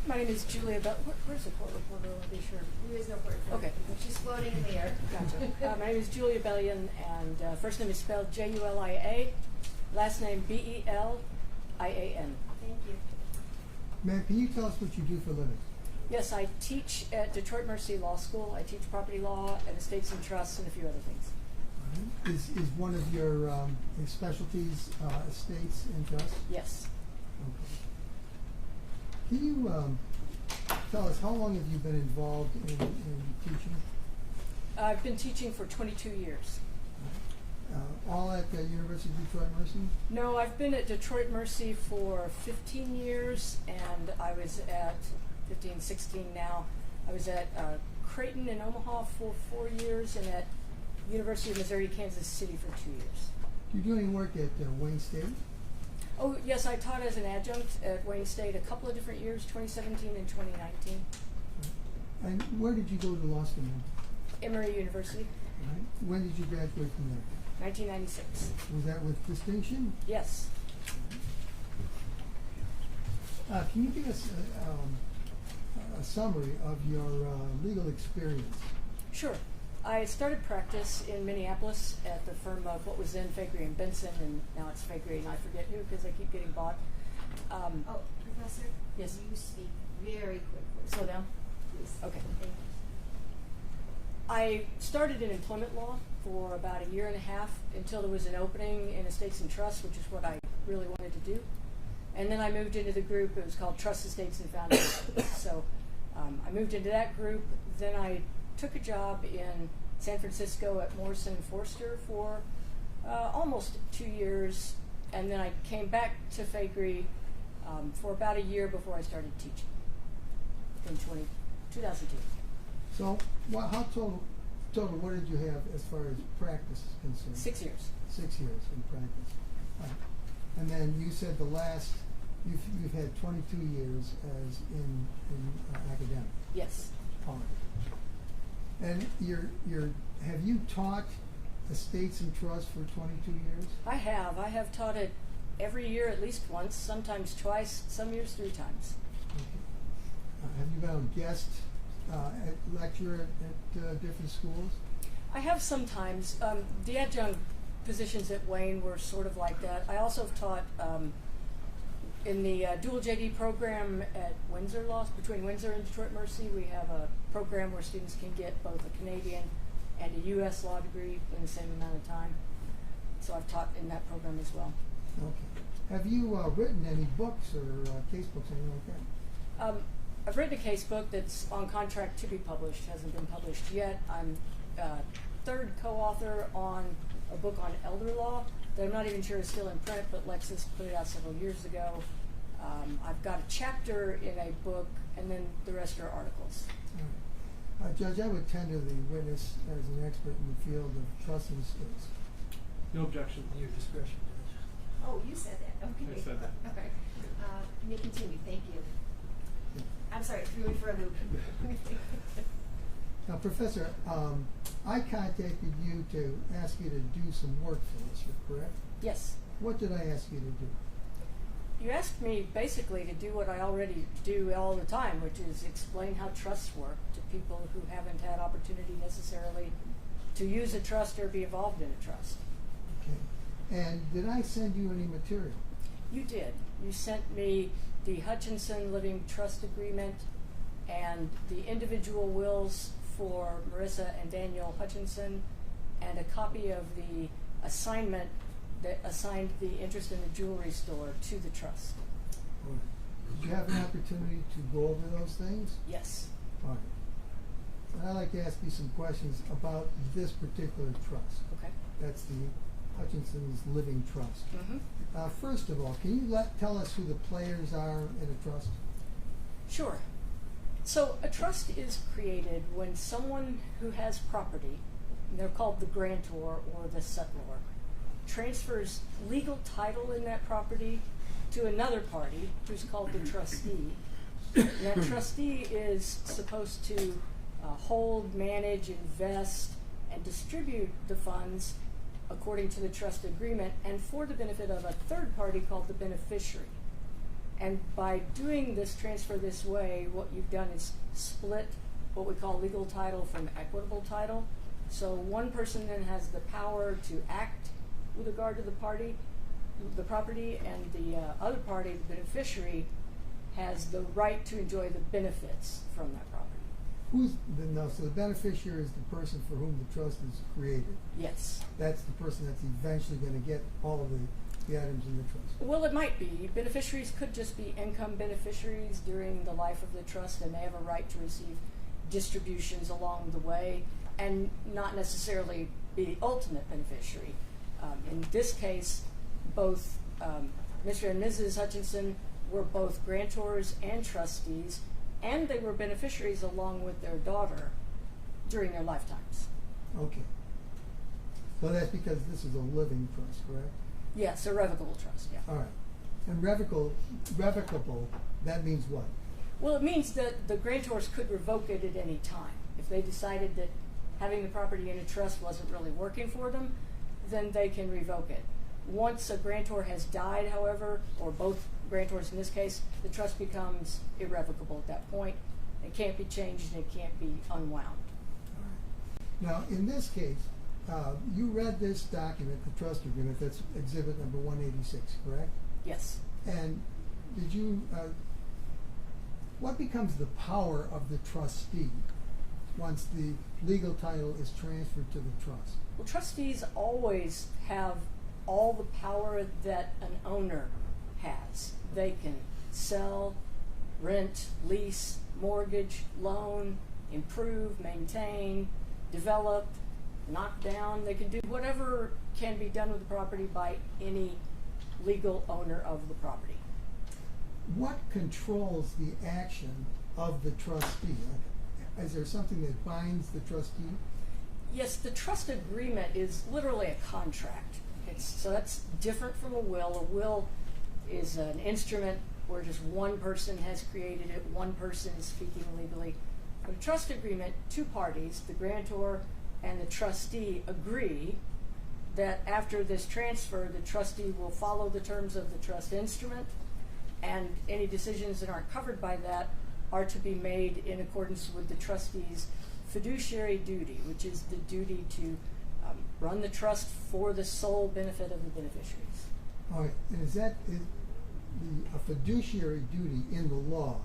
My name is Julia where's the court reporter? I'll be sure. There is no court reporter. Okay. She's floating in the air. Gotcha. My name is Julia Bellion, and first name is spelled Julia, last name Belian. Thank you. Ma'am, can you tell us what you do for a living? Yes, I teach at Detroit Mercy Law School. I teach property law and estates and trusts and a few other things. Is one of your specialties estates and trusts? Yes. Okay. Can you tell us how long have you been involved in teaching? I've been teaching for 22 years. All at the University of Detroit Mercy? No, I've been at Detroit Mercy for 15 years, and I was at 16 now. I was at Creighton in Omaha for 4 years, and at University of Missouri, Kansas City for 2 years. Do you do any work at Wayne State? Oh, yes, I taught as an adjunct at Wayne State a couple of different years, 2017 and 2019. And where did you go to law school? Emory University, Right. When did you graduate from there? 1996. Was that with distinction? Yes. Can you give us a summary of your legal experience? Sure. I started practice in Minneapolis at the firm of what was then Faegre and Benson, and now it's Faegre and I forget who because I keep getting bought. Professor? Yes. You speak very quickly. Slow down. Please. Okay. Thank you. I started in employment law for about a year and a half until there was an opening in estates and trusts, which is what I really wanted to do. And then I moved into the group. It was called Trust Estates and Foundations. So I moved into that group. Then I took a job in San Francisco at Morrison & Forster for almost 2 years, and then I came back to Faegre for about a year before I started teaching in 2002. So, how total, what did you have as far as practice is concerned? 6 years. 6 years in practice. And then you said you've had 22 years as in academic. Yes. All right. And have you taught estates and trusts for 22 years? I have taught it every year at least once, sometimes twice, some years 3 times. Okay. Have you been a guest lecturer at different schools? I have sometimes. The adjunct positions at Wayne were sort of like that. I also have taught in the dual JD program at Windsor Law, between Windsor and Detroit Mercy. We have a program where students can get both a Canadian and a U.S. law degree in the same amount of time. So I've taught in that program as well. Okay. Have you written any books or case books, anything like that? I've written a case book that's on contract to be published, hasn't been published yet. I'm third co-author on a book on elder law that I'm not even sure is still in print, but Lexis put it out several years ago. I've got a chapter in a book, and then the rest are articles. All right. Judge, I would tender the witness as an expert in the field of trust and estates. No objection. Your discretion, Judge. Oh, you said that. Okay. I said that. Okay. You may continue. Thank you. I'm sorry, threw me for a loop. Now, Professor, I contacted you to ask you to do some work for us, correct? Yes. What did I ask you to do? You asked me basically to do what I already do all the time, which is explain how trusts work to people who haven't had opportunity necessarily to use a trust or be involved in a trust. Okay. And did I send you any material? You did. You sent me the Hutchinson Living Trust Agreement and the individual wills for Marissa and Daniel Hutchinson, and a copy of the assignment that assigned the interest in the jewelry store to the trust. All right. Did you have an opportunity to go over those things? Yes. All right. And I'd like to ask you some questions about this particular trust. Okay. That's the Hutchinson's Living Trust. Mm-hmm. First of all, can you tell us who the players are in a trust? Sure. So a trust is created when someone who has property, and they're called the grantor or the settlor, transfers legal title in that property to another party who's called the trustee. And that trustee is supposed to hold, manage, invest, and distribute the funds according to the trust agreement and for the benefit of a third party called the beneficiary. And by doing this transfer this way, what you've done is split what we call legal title from equitable title. So one person then has the power to act with regard to the property, and the other party, the beneficiary, has the right to enjoy the benefits from that property. So the beneficiary is the person for whom the trust is created. Yes. That's the person that's eventually going to get all of the items in the trust. Well, it might be. Beneficiaries could just be income beneficiaries during the life of the trust, and they have a right to receive distributions along the way, and not necessarily be the ultimate beneficiary. In this case, both Mr. and Mrs. Hutchinson were both grantors and trustees, and they were beneficiaries along with their daughter during their lifetimes. Okay. So that's because this is a living trust, correct? Yes, a revocable trust, yeah. All right. And revocable, that means what? Well, it means that the grantors could revoke it at any time. If they decided that having the property in a trust wasn't really working for them, then they can revoke it. Once a grantor has died, however, or both grantors in this case, the trust becomes irrevocable at that point. It can't be changed and it can't be unwound. All right. Now, in this case, you read this document, the trust agreement, that's exhibit number 186, correct? Yes. And did you, what becomes the power of the trustee once the legal title is transferred to the trust? Well, trustees always have all the power that an owner has. They can sell, rent, lease, mortgage, loan, improve, maintain, develop, knock down. They can do whatever can be done with the property by any legal owner of the property. What controls the action of the trustee? Is there something that binds the trustee? Yes, the trust agreement is literally a contract. So that's different from a will. A will is an instrument where just one person has created it, one person is speaking legally. But a trust agreement, two parties, the grantor and the trustee, agree that after this transfer, the trustee will follow the terms of the trust instrument, and any decisions that aren't covered by that are to be made in accordance with the trustee's fiduciary duty, which is the duty to run the trust for the sole benefit of the beneficiaries. All right, and is that a fiduciary duty in the law?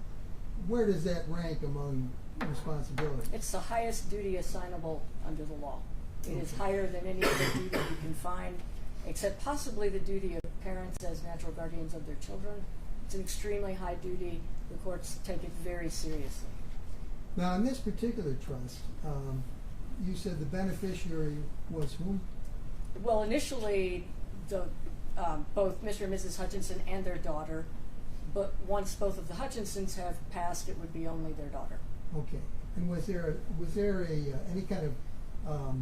Where does that rank among responsibilities? It's the highest duty assignable under the law. It is higher than any other duty you can find, except possibly the duty of parents as natural guardians of their children. It's an extremely high duty. The courts take it very seriously. Now, in this particular trust, you said the beneficiary was whom? Well, initially, both Mr. and Mrs. Hutchinson and their daughter, but once both of the Hutchinsons have passed, it would be only their daughter. Okay. And was there any kind of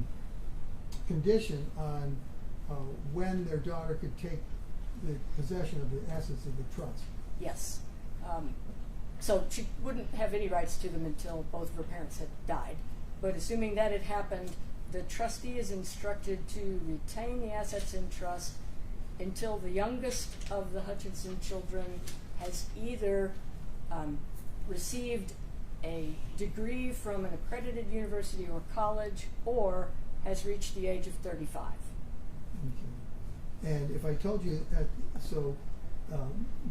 condition on when their daughter could take the possession of the assets of the trust? Yes. So she wouldn't have any rights to them until both of her parents had died. But assuming that had happened, the trustee is instructed to retain the assets in trust until the youngest of the Hutchinson children has either received a degree from an accredited university or college, or has reached the age of 35. Okay. And if I told you that,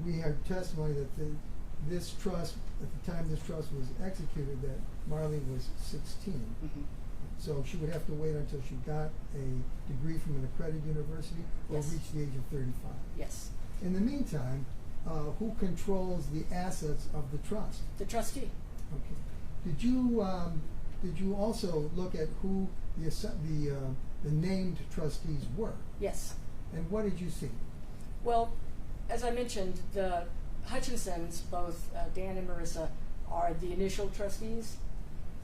we have testimony that this trust, at the time this trust was executed, that Marlene was 16. Mm-hmm. So she would have to wait until she got a degree from an accredited university or Yes. reach the age of 35. Yes. In the meantime, who controls the assets of the trust? The trustee. Okay. Did you also look at who the named trustees were? Yes. And what did you see? Well, as I mentioned, the Hutchinsons, both Dan and Marissa, are the initial trustees.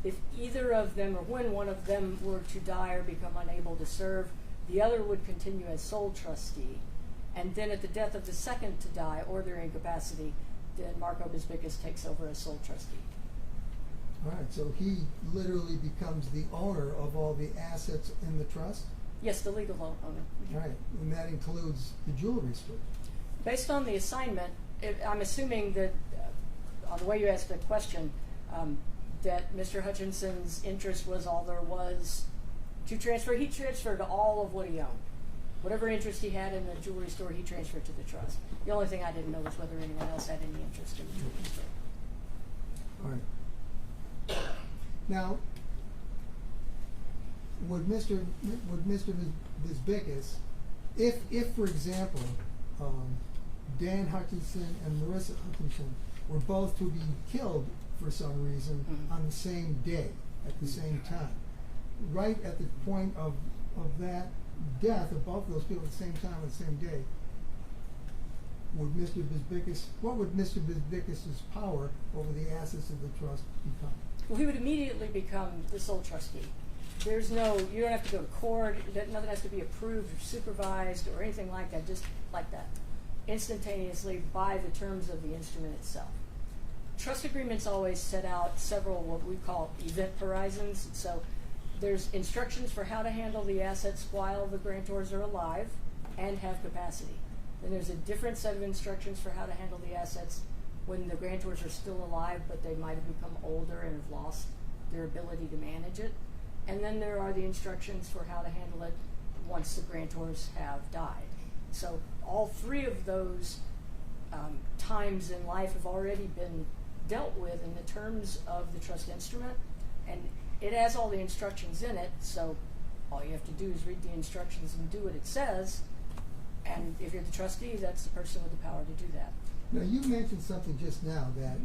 If either of them, or when one of them were to die or become unable to serve, the other would continue as sole trustee. And then at the death of the second to die, or their incapacity, then Marco Bisbicus takes over as sole trustee. All right, so he literally becomes the owner of all the assets in the trust? Yes, the legal owner. All right, and that includes the jewelry store. Based on the assignment, I'm assuming that, on the way you asked the question, that Mr. Hutchinson's interest was all there was to transfer. He transferred all of what he owned. Whatever interest he had in the jewelry store, he transferred to the trust. The only thing I didn't know was whether anyone else had any interest in the jewelry store. All right. Now, would Mr. Bisbicus, if for example, Dan Hutchinson and Marissa Hutchinson were both to be killed for some reason on the same day, at the same time, right at the point of that death of both of those people at the same time on the same day, would Mr. Bisbicus, what would Mr. Bisbicus's power over the assets of the trust become? Well, he would immediately become the sole trustee. There's no, you don't have to go to court, nothing has to be approved or supervised or anything like that, just like that, instantaneously by the terms of the instrument itself. Trust agreements always set out several what we call event horizons. So there's instructions for how to handle the assets while the grantors are alive and have capacity. Then there's a different set of instructions for how to handle the assets when the grantors are still alive, but they might have become older and have lost their ability to manage it. And then there are the instructions for how to handle it once the grantors have died. So all three of those times in life have already been dealt with in the terms of the trust instrument, and it has all the instructions in it, so all you have to do is read the instructions and do what it says, and if you're the trustee, that's the person with the power to do that. Now, you mentioned something just now that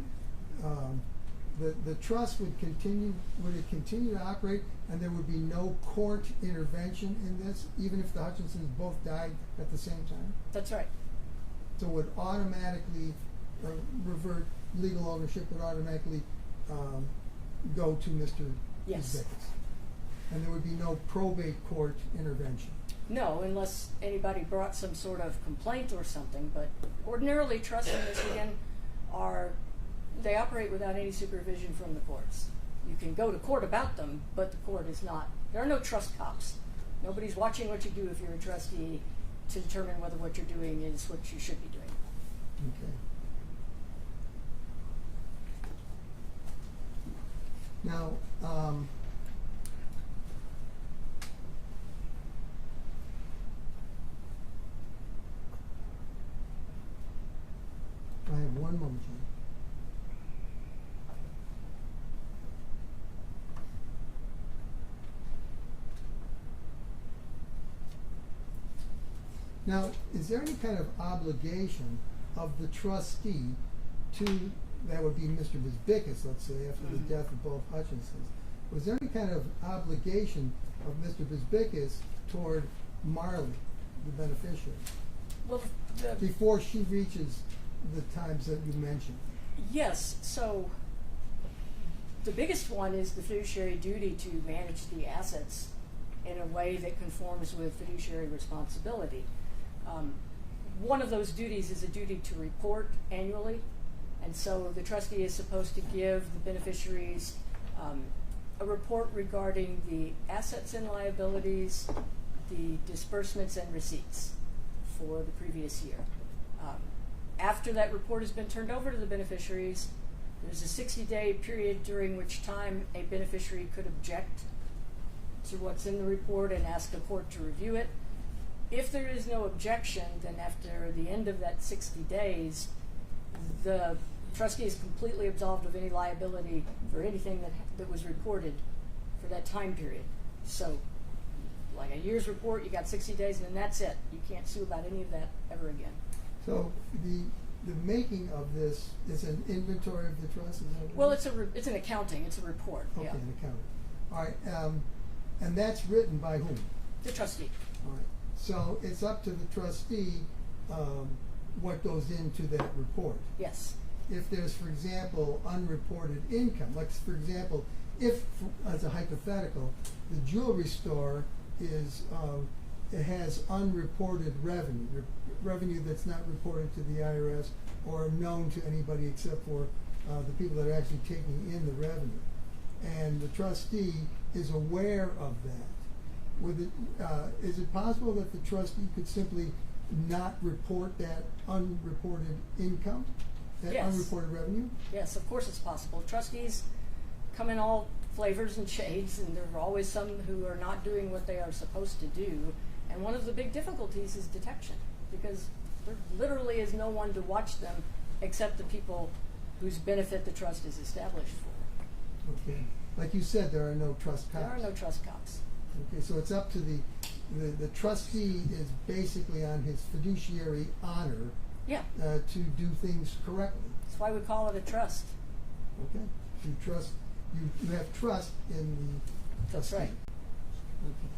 the trust would continue to operate and there would be no court intervention in this, even if the Hutchinsons both died at the same time? That's right. So it would automatically revert, legal ownership would automatically go to Mr. Yes. Bisbicus. And there would be no probate court intervention. No, unless anybody brought some sort of complaint or something, but ordinarily trusts in Michigan they operate without any supervision from the courts. You can go to court about them, but the court is not. There are no trust cops. Nobody's watching what you do if you're a trustee to determine whether what you're doing is what you should be doing. Okay. Now, I have one moment, John. Now, is there any kind of obligation of the trustee to, that would be Mr. Bisbicus, let's say, after the death of both Hutchinsons, was there any kind of obligation of Mr. Bisbicus toward Marley, the beneficiary, Well, before she reaches the times that you mentioned? yes, so the biggest one is the fiduciary duty to manage the assets in a way that conforms with fiduciary responsibility. One of those duties is a duty to report annually, and so the trustee is supposed to give the beneficiaries a report regarding the assets and liabilities, the disbursements and receipts for the previous year. After that report has been turned over to the beneficiaries, there's a 60-day period during which time a beneficiary could object to what's in the report and ask the court to review it. If there is no objection, then after the end of that 60 days, the trustee is completely absolved of any liability for anything that was reported for that time period. So, like a year's report, you got 60 days, and then that's it. You can't sue about any of that ever again. So the making of this is an inventory of the trust. Is that what Well, it is? it's an accounting. It's a report. Okay, Yeah. an accounting. All right, and that's written by whom? The trustee. All right. So it's up to the trustee what goes into that report. Yes. If there's, for example, unreported income, like for example, if, as a hypothetical, the jewelry store is it has unreported revenue that's not reported to the IRS or known to anybody except for the people that are actually taking in the revenue, and the trustee is aware of that. Is it possible that the trustee could simply not report that unreported income, that Yes. unreported revenue? Yes, of course it's possible. Trustees come in all flavors and shades, and there are always some who are not doing what they are supposed to do. And one of the big difficulties is detection, because there literally is no one to watch them except the people whose benefit the trust is established for. Okay. Like you said, there are no trust cops. There are no trust cops. Okay, so it's up to the trustee is basically on his fiduciary honor Yeah, to do things correctly. that's why we call it a trust. Okay, you have trust in the That's trustee. right. Okay.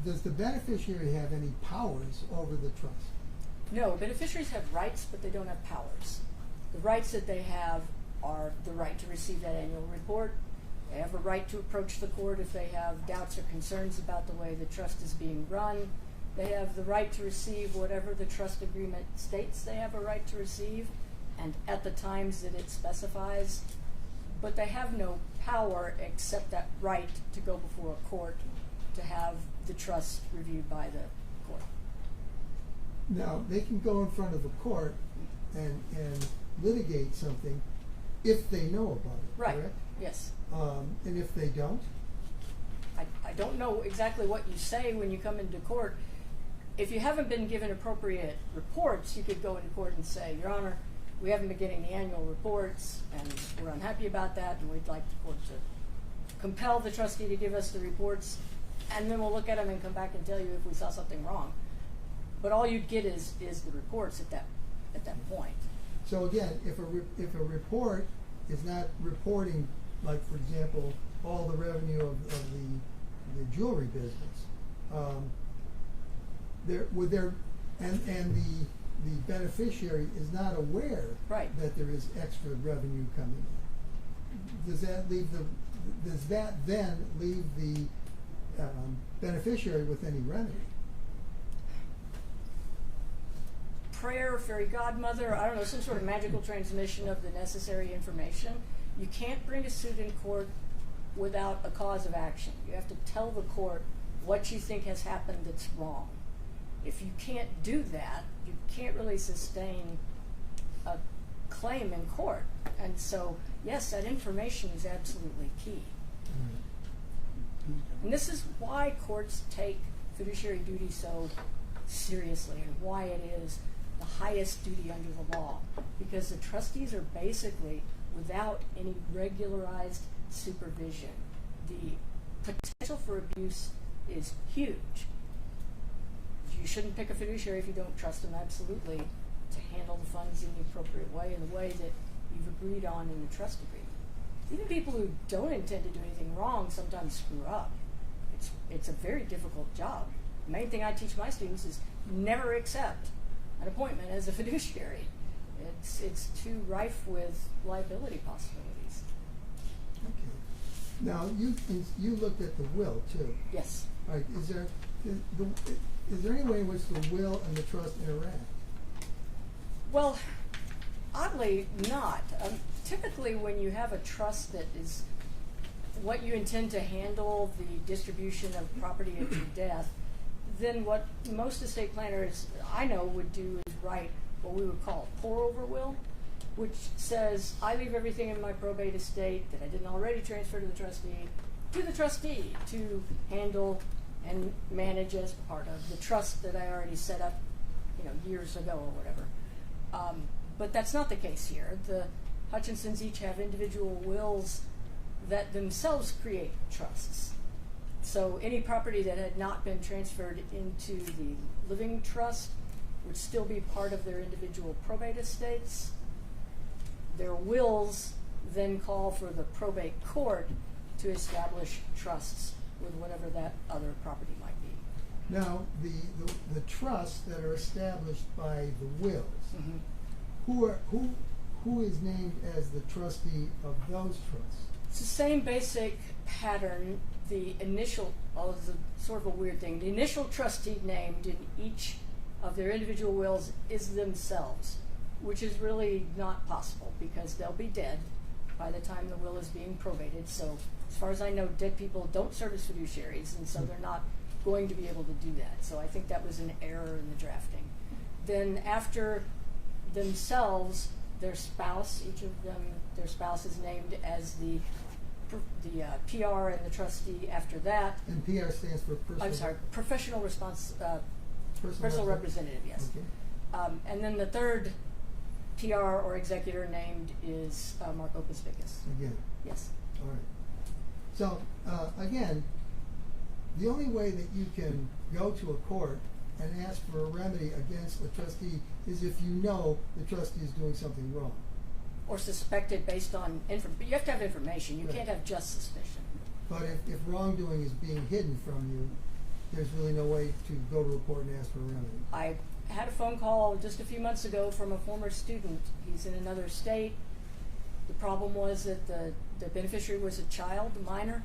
Does the beneficiary have any powers over the trust? No, beneficiaries have rights, but they don't have powers. The rights that they have are the right to receive that annual report. They have a right to approach the court if they have doubts or concerns about the way the trust is being run. They have the right to receive whatever the trust agreement states they have a right to receive, and at the times that it specifies. But they have no power except that right to go before a court to have the trust reviewed by the court. Now, they can go in front of a court and litigate something if they know about it, Right. correct? Yes. And if they don't? I don't know exactly what you say when you come into court. If you haven't been given appropriate reports, you could go into court and say, Your Honor, we haven't been getting the annual reports, and we're unhappy about that, and we'd like the court to compel the trustee to give us the reports, and then we'll look at them and come back and tell you if we saw something wrong. But all you'd get is the reports at that point. So again, if a report is not reporting, like for example, all the revenue of the jewelry business, the beneficiary is not aware Right. that there is extra revenue coming in. Does that then leave the beneficiary with any remedy? Prayer, fairy godmother, I don't know, some sort of magical transmission of the necessary information. You can't bring a suit in court without a cause of action. You have to tell the court what you think has happened that's wrong. If you can't do that, you can't really sustain a claim in court. And so, yes, that information is absolutely key. And this is why courts take fiduciary duty so seriously, and why it is the highest duty under the law, because the trustees are basically without any regularized supervision. The potential for abuse is huge. You shouldn't pick a fiduciary if you don't trust them absolutely to handle the funds in the appropriate way, in the way that you've agreed on in the trust agreement. Even people who don't intend to do anything wrong sometimes screw up. It's a very difficult job. The main thing I teach my students is never accept an appointment as a fiduciary. It's too rife with liability possibilities. Okay. Now, you looked at the will too. Yes. All right. Is there any way in which the will and the trust interact? Well, oddly not. Typically, when you have a trust that is what you intend to handle the distribution of property at your death, then what most estate planners I know would do is write what we would call a pour-over will, which says, I leave everything in my probate estate that I didn't already transfer to the trustee to handle and manage as part of the trust that I already set up, years ago or whatever. But that's not the case here. The Hutchinsons each have individual wills that themselves create trusts. So any property that had not been transferred into the living trust would still be part of their individual probate estates. Their wills then call for the probate court to establish trusts with whatever that other property might be. Now, the trusts that are established by the wills, who is named as the trustee of those trusts? It's the same basic pattern. The initial, it's a sort of a weird thing. The initial trustee named in each of their individual wills is themselves, which is really not possible because they'll be dead by the time the will is being probated. So as far as I know, dead people don't serve as fiduciaries, and so they're not going to be able to do that. So I think that was an error in the drafting. Then after themselves, their spouse, each of them, their spouse is named as the PR and the trustee after that. And PR stands for personal. I'm sorry, professional personal representative, yes. Okay. And then the third PR or executor named is Marco Pispicus. Again. Yes. All right. So again, the only way that you can go to a court and ask for a remedy against a trustee is if you know the trustee is doing something wrong. Or suspected based on but you have to have information. You can't have just suspicion. But if wrongdoing is being hidden from you, there's really no way to go to a court and ask for a remedy. I had a phone call just a few months ago from a former student. He's in another state. The problem was that the beneficiary was a child, a minor,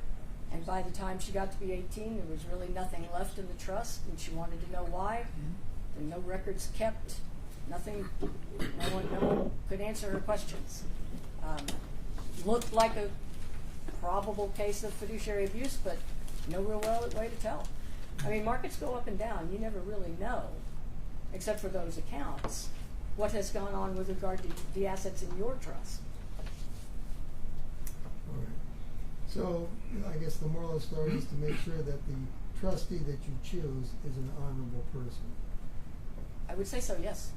and by the time she got to be 18, there was really nothing left in the trust, and she wanted to know why. There were no records kept, nothing, no one could answer her questions. Looked like a probable case of fiduciary abuse, but no real way to tell. I mean, markets go up and down. You never really know, except for those accounts, what has gone on with regard to the assets in your trust. All right. So I guess the moral of the story is to make sure that the trustee that you choose is an honorable person. I would say so, yes.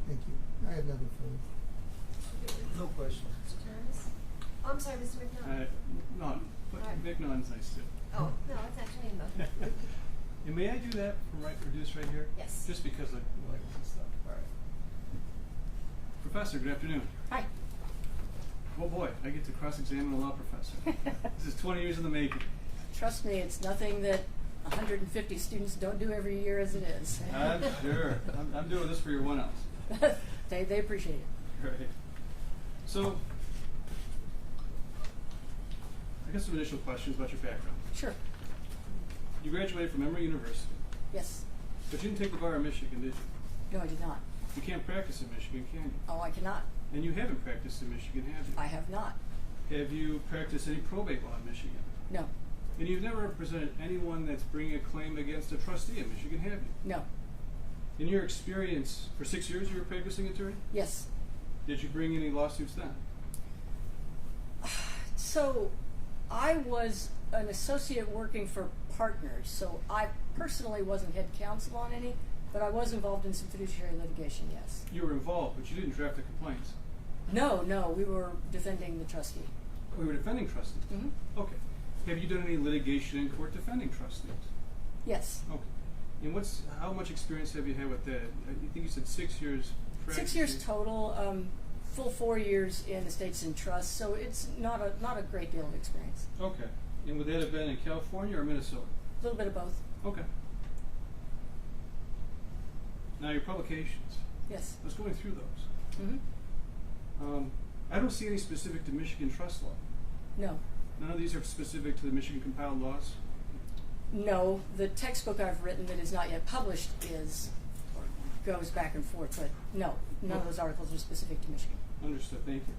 Thank you. I have nothing further. No questions. Mr. Thomas? Oh, I'm sorry, Mr. McNaught. No, but Nick Non's nice too. Oh, no, it's actually in the. And may I do that from reduce right here? Yes. Just because I like this stuff. All right. Professor, good afternoon. Hi. Oh boy, I get to cross-examine a law professor. This is 20 years in the making. Trust me, it's nothing that 150 students don't do every year as it is. I'm sure. I'm doing this for your one else. They appreciate it. Right. So, I guess some initial questions about your background. Sure. You graduated from Emory University, Yes. but you didn't take the bar in Michigan, did you? No, I did not. You can't practice in Michigan, can you? Oh, I cannot. And you haven't practiced in Michigan, have you? I have not. Have you practiced any probate law in Michigan? No. And you've never represented anyone that's bringing a claim against a trustee in Michigan, have you? No. In your experience, for 6 years you were a practicing attorney? Yes. Did you bring any lawsuits then? So, I was an associate working for partners, so I personally wasn't head counsel on any, but I was involved in some fiduciary litigation, yes. You were involved, but you didn't draft the complaints. No, we were defending the trustee. We were defending trustees? Mm-hmm. Okay. Have you done any litigation in court defending trustees? Yes. Okay. And how much experience have you had with that? I think you said 6 years practicing. 6 years total, full 4 years in estates and trusts, so it's not a great deal of experience. Okay. And would that have been in California or Minnesota? A little bit of both. Okay. Now your publications. Yes. I was going through those. Mm-hmm. I don't see any specific to Michigan trust law. No. None of these are specific to the Michigan compiled laws? No, the textbook I've written that is not yet published goes back and forth, but no, none of those articles are specific to Michigan. Understood, thank you.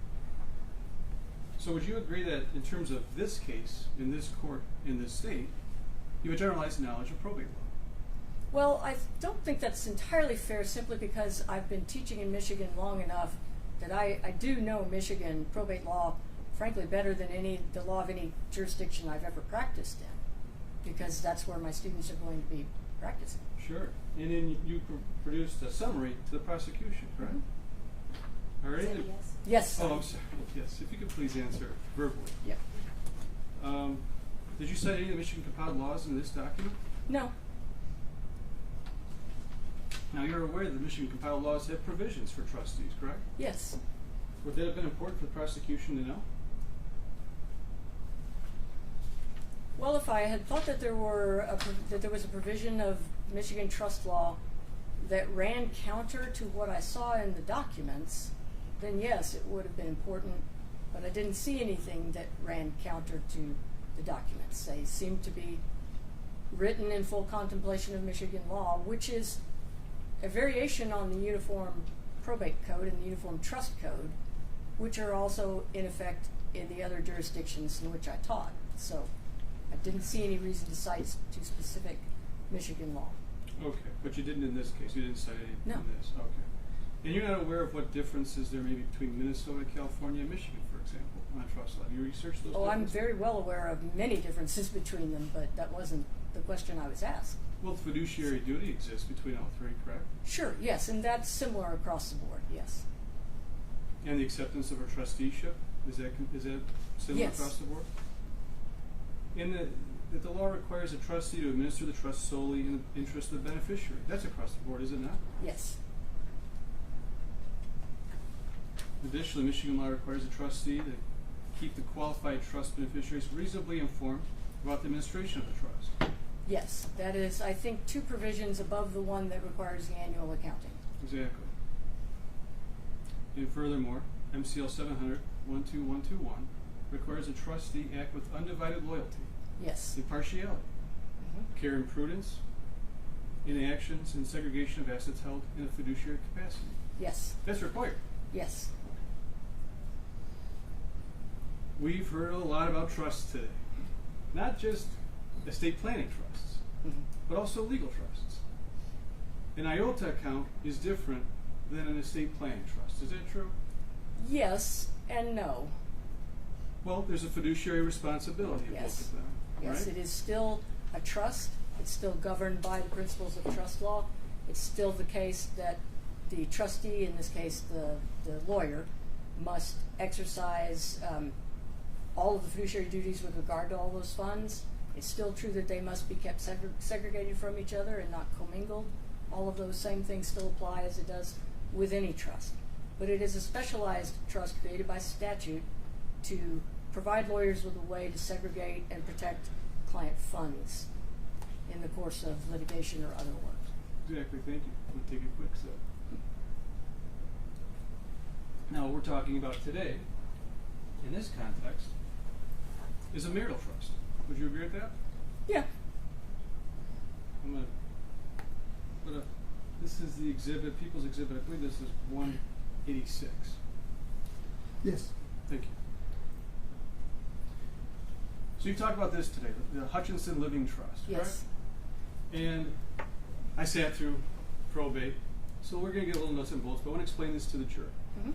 So would you agree that in terms of this case, in this court, in this state, you have a generalized knowledge of probate law? Well, I don't think that's entirely fair simply because I've been teaching in Michigan long enough that I do know Michigan probate law, frankly, better than the law of any jurisdiction I've ever practiced in, because that's where my students are going to be practicing. Sure. And then you produced a summary to the prosecution, correct? Mm-hmm. All right. Yes. Yes. Oh, I'm sorry. Yes, if you could please answer verbally. Yep. Did you cite any of the Michigan compiled laws in this document? No. Now, you're aware that the Michigan compiled laws have provisions for trustees, correct? Yes. Would that have been important for the prosecution to know? Well, if I had thought that there was a provision of Michigan trust law that ran counter to what I saw in the documents, then yes, it would have been important. But I didn't see anything that ran counter to the documents. They seemed to be written in full contemplation of Michigan law, which is a variation on the Uniform Probate Code and the Uniform Trust Code, which are also in effect in the other jurisdictions in which I taught. So I didn't see any reason to cite to specific Michigan law. Okay, but you didn't in this case. You didn't cite any No. in this. Okay. And you're not aware of what differences there may be between Minnesota, California, and Michigan, for example, on trust law. You researched those Oh, I'm differences? very well aware of many differences between them, but that wasn't the question I was asked. Well, fiduciary duty exists between all three, correct? Sure, yes, and that's similar across the board, yes. And the acceptance of a trusteeship, is that similar Yes. across the board? That the law requires a trustee to administer the trust solely in the interest of the beneficiary. That's across the board, is it not? Yes. Additionally, Michigan law requires a trustee to keep the qualified trust beneficiaries reasonably informed about the administration of the trust. Yes, that is, I think, 2 provisions above the one that requires the annual accounting. Exactly. And furthermore, MCL 700-12121 requires a trustee act with undivided loyalty, Yes. impartiality, care and prudence in actions and segregation of assets held in a fiduciary capacity. Yes. That's required. Yes. We've heard a lot about trusts today. Not just estate planning trusts, but also legal trusts. An IOTA account is different than an estate planning trust. Is that true? Yes and no. Well, there's a fiduciary responsibility of Yes. both of them, Yes, right? it is still a trust. It's still governed by the principles of trust law. It's still the case that the trustee, in this case the lawyer, must exercise all of the fiduciary duties with regard to all those funds. It's still true that they must be kept segregated from each other and not commingled. All of those same things still apply as it does with any trust. But it is a specialized trust created by statute to provide lawyers with a way to segregate and protect client funds in the course of litigation or other work. Exactly, thank you. I'm going to take a quick sip. Now, what we're talking about today, in this context, is a marital trust. Would you agree with that? Yeah. I'm going to this is the exhibit, People's Exhibit, I believe this is 186. Yes. Thank you. So you talked about this today, the Hutchinson Living Trust, correct? Yes. And I sat through probate, so we're going to get a little nuts and bolts, but I want to explain this to the jury. Mm-hmm.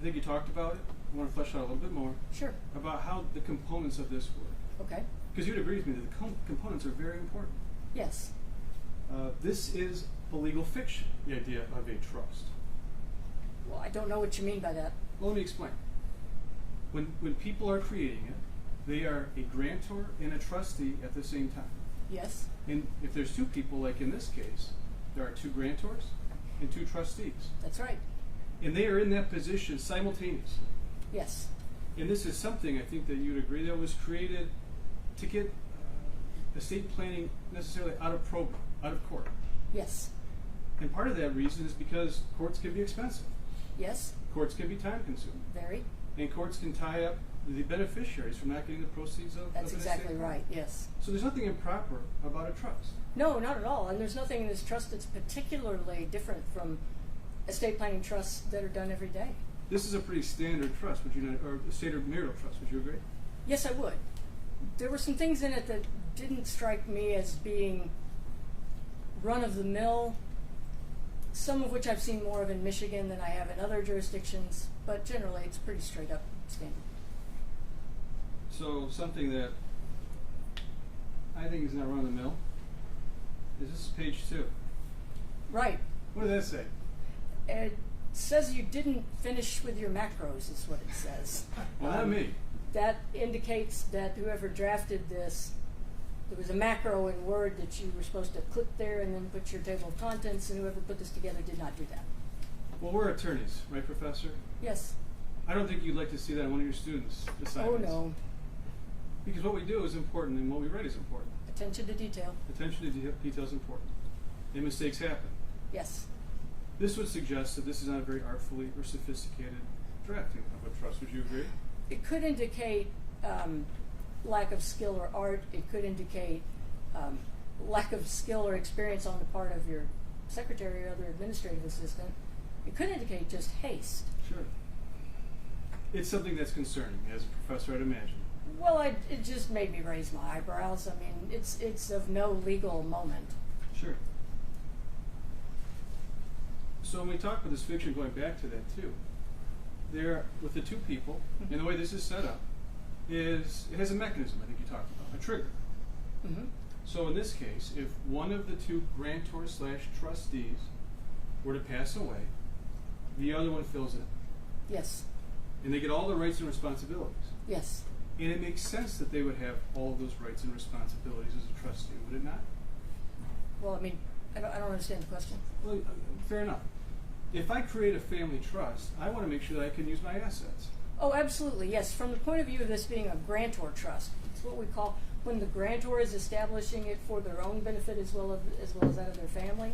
I think you talked about it. I want to flesh out a little bit more Sure. about how the components of this work. Okay. Because you'd agree with me that the components are very important. Yes. This is a legal fiction, the idea of a trust. Well, I don't know what you mean by that. Well, let me explain. When people are creating it, they are a grantor and a trustee at the same time. Yes. And if there's 2 people, like in this case, there are 2 grantors and 2 trustees. That's right. And they are in that position simultaneously. Yes. And this is something I think that you'd agree that was created to get estate planning necessarily out of court. Yes. And part of that reason is because courts can be expensive. Yes. Courts can be time consuming. Very. And courts can tie up the beneficiaries from not getting the proceeds of That's an exactly estate plan. right. Yes. So there's nothing improper about a trust. No, not at all. And there's nothing in this trust that's particularly different from estate planning trusts that are done every day. This is a pretty standard trust, would you not, or a standard marital trust, would you agree? Yes, I would. There were some things in it that didn't strike me as being run-of-the-mill, some of which I've seen more of in Michigan than I have in other jurisdictions, but generally it's pretty straight up standard. So something that I think is not run-of-the-mill is this is page 2. Right. What does that say? says you didn't finish with your macros, is what it says. Well, not me. That indicates that whoever drafted this, there was a macro in Word that you were supposed to click there and then put your table of contents, and whoever put this together did not do that. Well, we're attorneys, right, Professor? Yes. I don't think you'd like to see that in one of your students' assignments. Oh, no. Because what we do is important and what we write is important. Attention to detail. Attention to detail is important. And mistakes happen. Yes. This would suggest that this is not a very artfully or sophisticated drafting of a trust. Would you agree? It could indicate lack of skill or art. It could indicate lack of skill or experience on the part of your secretary or other administrative assistant. It could indicate just haste. Sure. It's something that's concerning, as a professor, I'd imagine. Well, it just made me raise my eyebrows. I mean, it's of no legal moment. Sure. So when we talk about this fiction, going back to that too, there, with the two people, and the way this is set up, is it has a mechanism, I think you talked about, a trigger. Mm-hmm. So in this case, if one of the two grantors/trustees were to pass away, the other one fills in. Yes. And they get all the rights and responsibilities. Yes. And it makes sense that they would have all of those rights and responsibilities as a trustee, would it not? Well, I mean, I don't understand the question. Well, fair enough. If I create a family trust, I want to make sure that I can use my assets. Oh, absolutely, yes. From the point of view of this being a grantor trust, it's what we call when the grantor is establishing it for their own benefit as well as that of their family,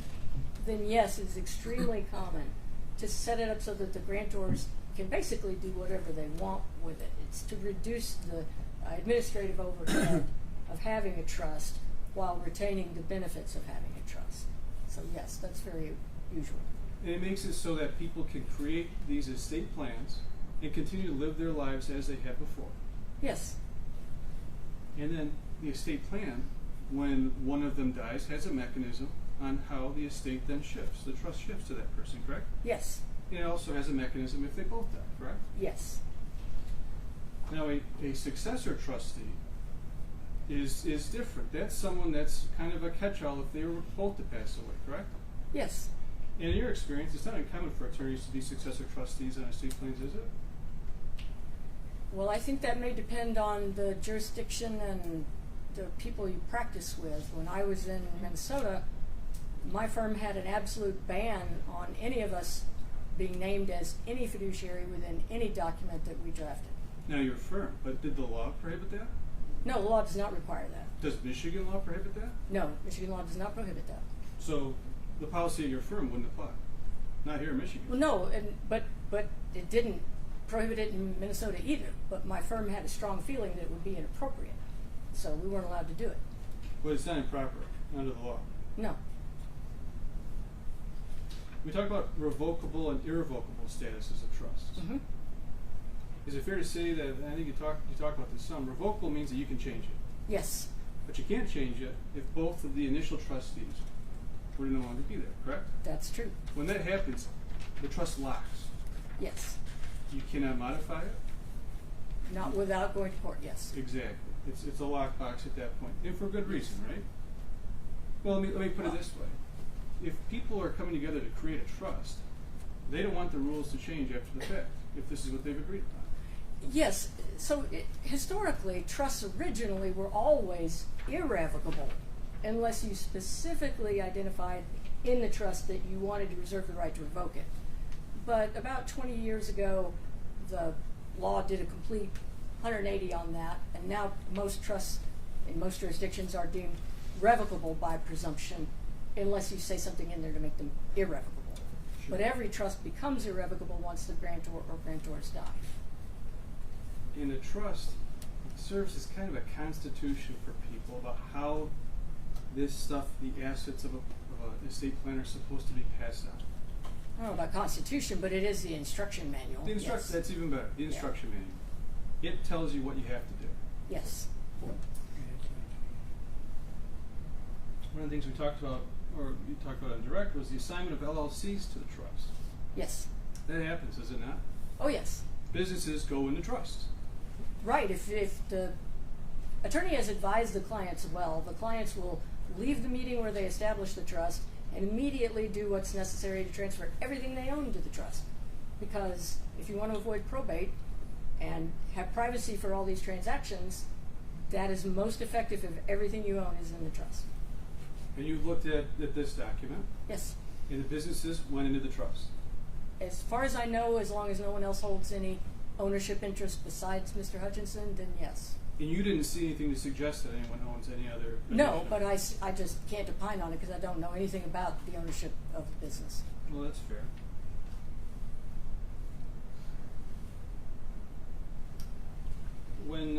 then yes, it's extremely common to set it up so that the grantors can basically do whatever they want with it. It's to reduce the administrative overhead of having a trust while retaining the benefits of having a trust. So yes, that's very usual. And it makes it so that people can create these estate plans and continue to live their lives as they have before. Yes. And then the estate plan, when one of them dies, has a mechanism on how the estate then shifts. The trust shifts to that person, correct? Yes. And it also has a mechanism if they both die, correct? Yes. Now, a successor trustee is different. That's someone that's kind of a catch-all if they were both to pass away, correct? Yes. In your experience, it's not uncommon for attorneys to be successor trustees on estate plans, is it? Well, I think that may depend on the jurisdiction and the people you practice with. When I was in Minnesota, my firm had an absolute ban on any of us being named as any fiduciary within any document that we drafted. Now, your firm, but did the law prohibit that? No, the law does not require that. Does Michigan law prohibit that? No, Michigan law does not prohibit that. So the policy of your firm wouldn't apply. Not here in Michigan. Well, no, but it didn't prohibit it in Minnesota either. But my firm had a strong feeling that it would be inappropriate, so we weren't allowed to do it. But it's not improper under the law. No. We talk about revocable and irrevocable statuses of trusts. Mm-hmm. Is it fair to say that, I think you talk about this some, revocable means that you can change it. Yes. But you can't change it if both of the initial trustees were to no longer be there, correct? That's true. When that happens, the trust locks. Yes. You cannot modify it? Not without going to court, yes. Exactly. It's a lockbox at that point, and for good reason, right? Well, let me put it this way. If people are coming together to create a trust, they don't want the rules to change after the fact, if this is what they've agreed upon. Yes. So historically, trusts originally were always irrevocable unless you specifically identified in the trust that you wanted to reserve the right to revoke it. But about 20 years ago, the law did a complete 180 on that, and now most trusts in most jurisdictions are deemed revocable by presumption unless you say something in there to make them irrevocable. Sure. But every trust becomes irrevocable once the grantor or grantors die. In a trust, it serves as kind of a constitution for people about how this stuff, the assets of an estate plan, are supposed to be passed on. I don't know about constitution, but it is the instruction manual. The instruction, Yes. that's even better. The instruction manual. It tells you what you have to do. Yes. One of the things we talked about, or you talked about in direct, was the assignment of LLCs to the trust. Yes. That happens, does it not? Oh, yes. Businesses go into trusts. Right. If the attorney has advised the clients well, the clients will leave the meeting where they establish the trust and immediately do what's necessary to transfer everything they own to the trust. because if you want to avoid probate and have privacy for all these transactions, that is most effective if everything you own is in the trust. And you looked at this document, Yes. and the businesses went into the trust. As far as I know, as long as no one else holds any ownership interest besides Mr. Hutchinson, then yes. And you didn't see anything to suggest that anyone owns any other. No, but I just can't opine on it because I don't know anything about the ownership of the business. Well, that's fair. When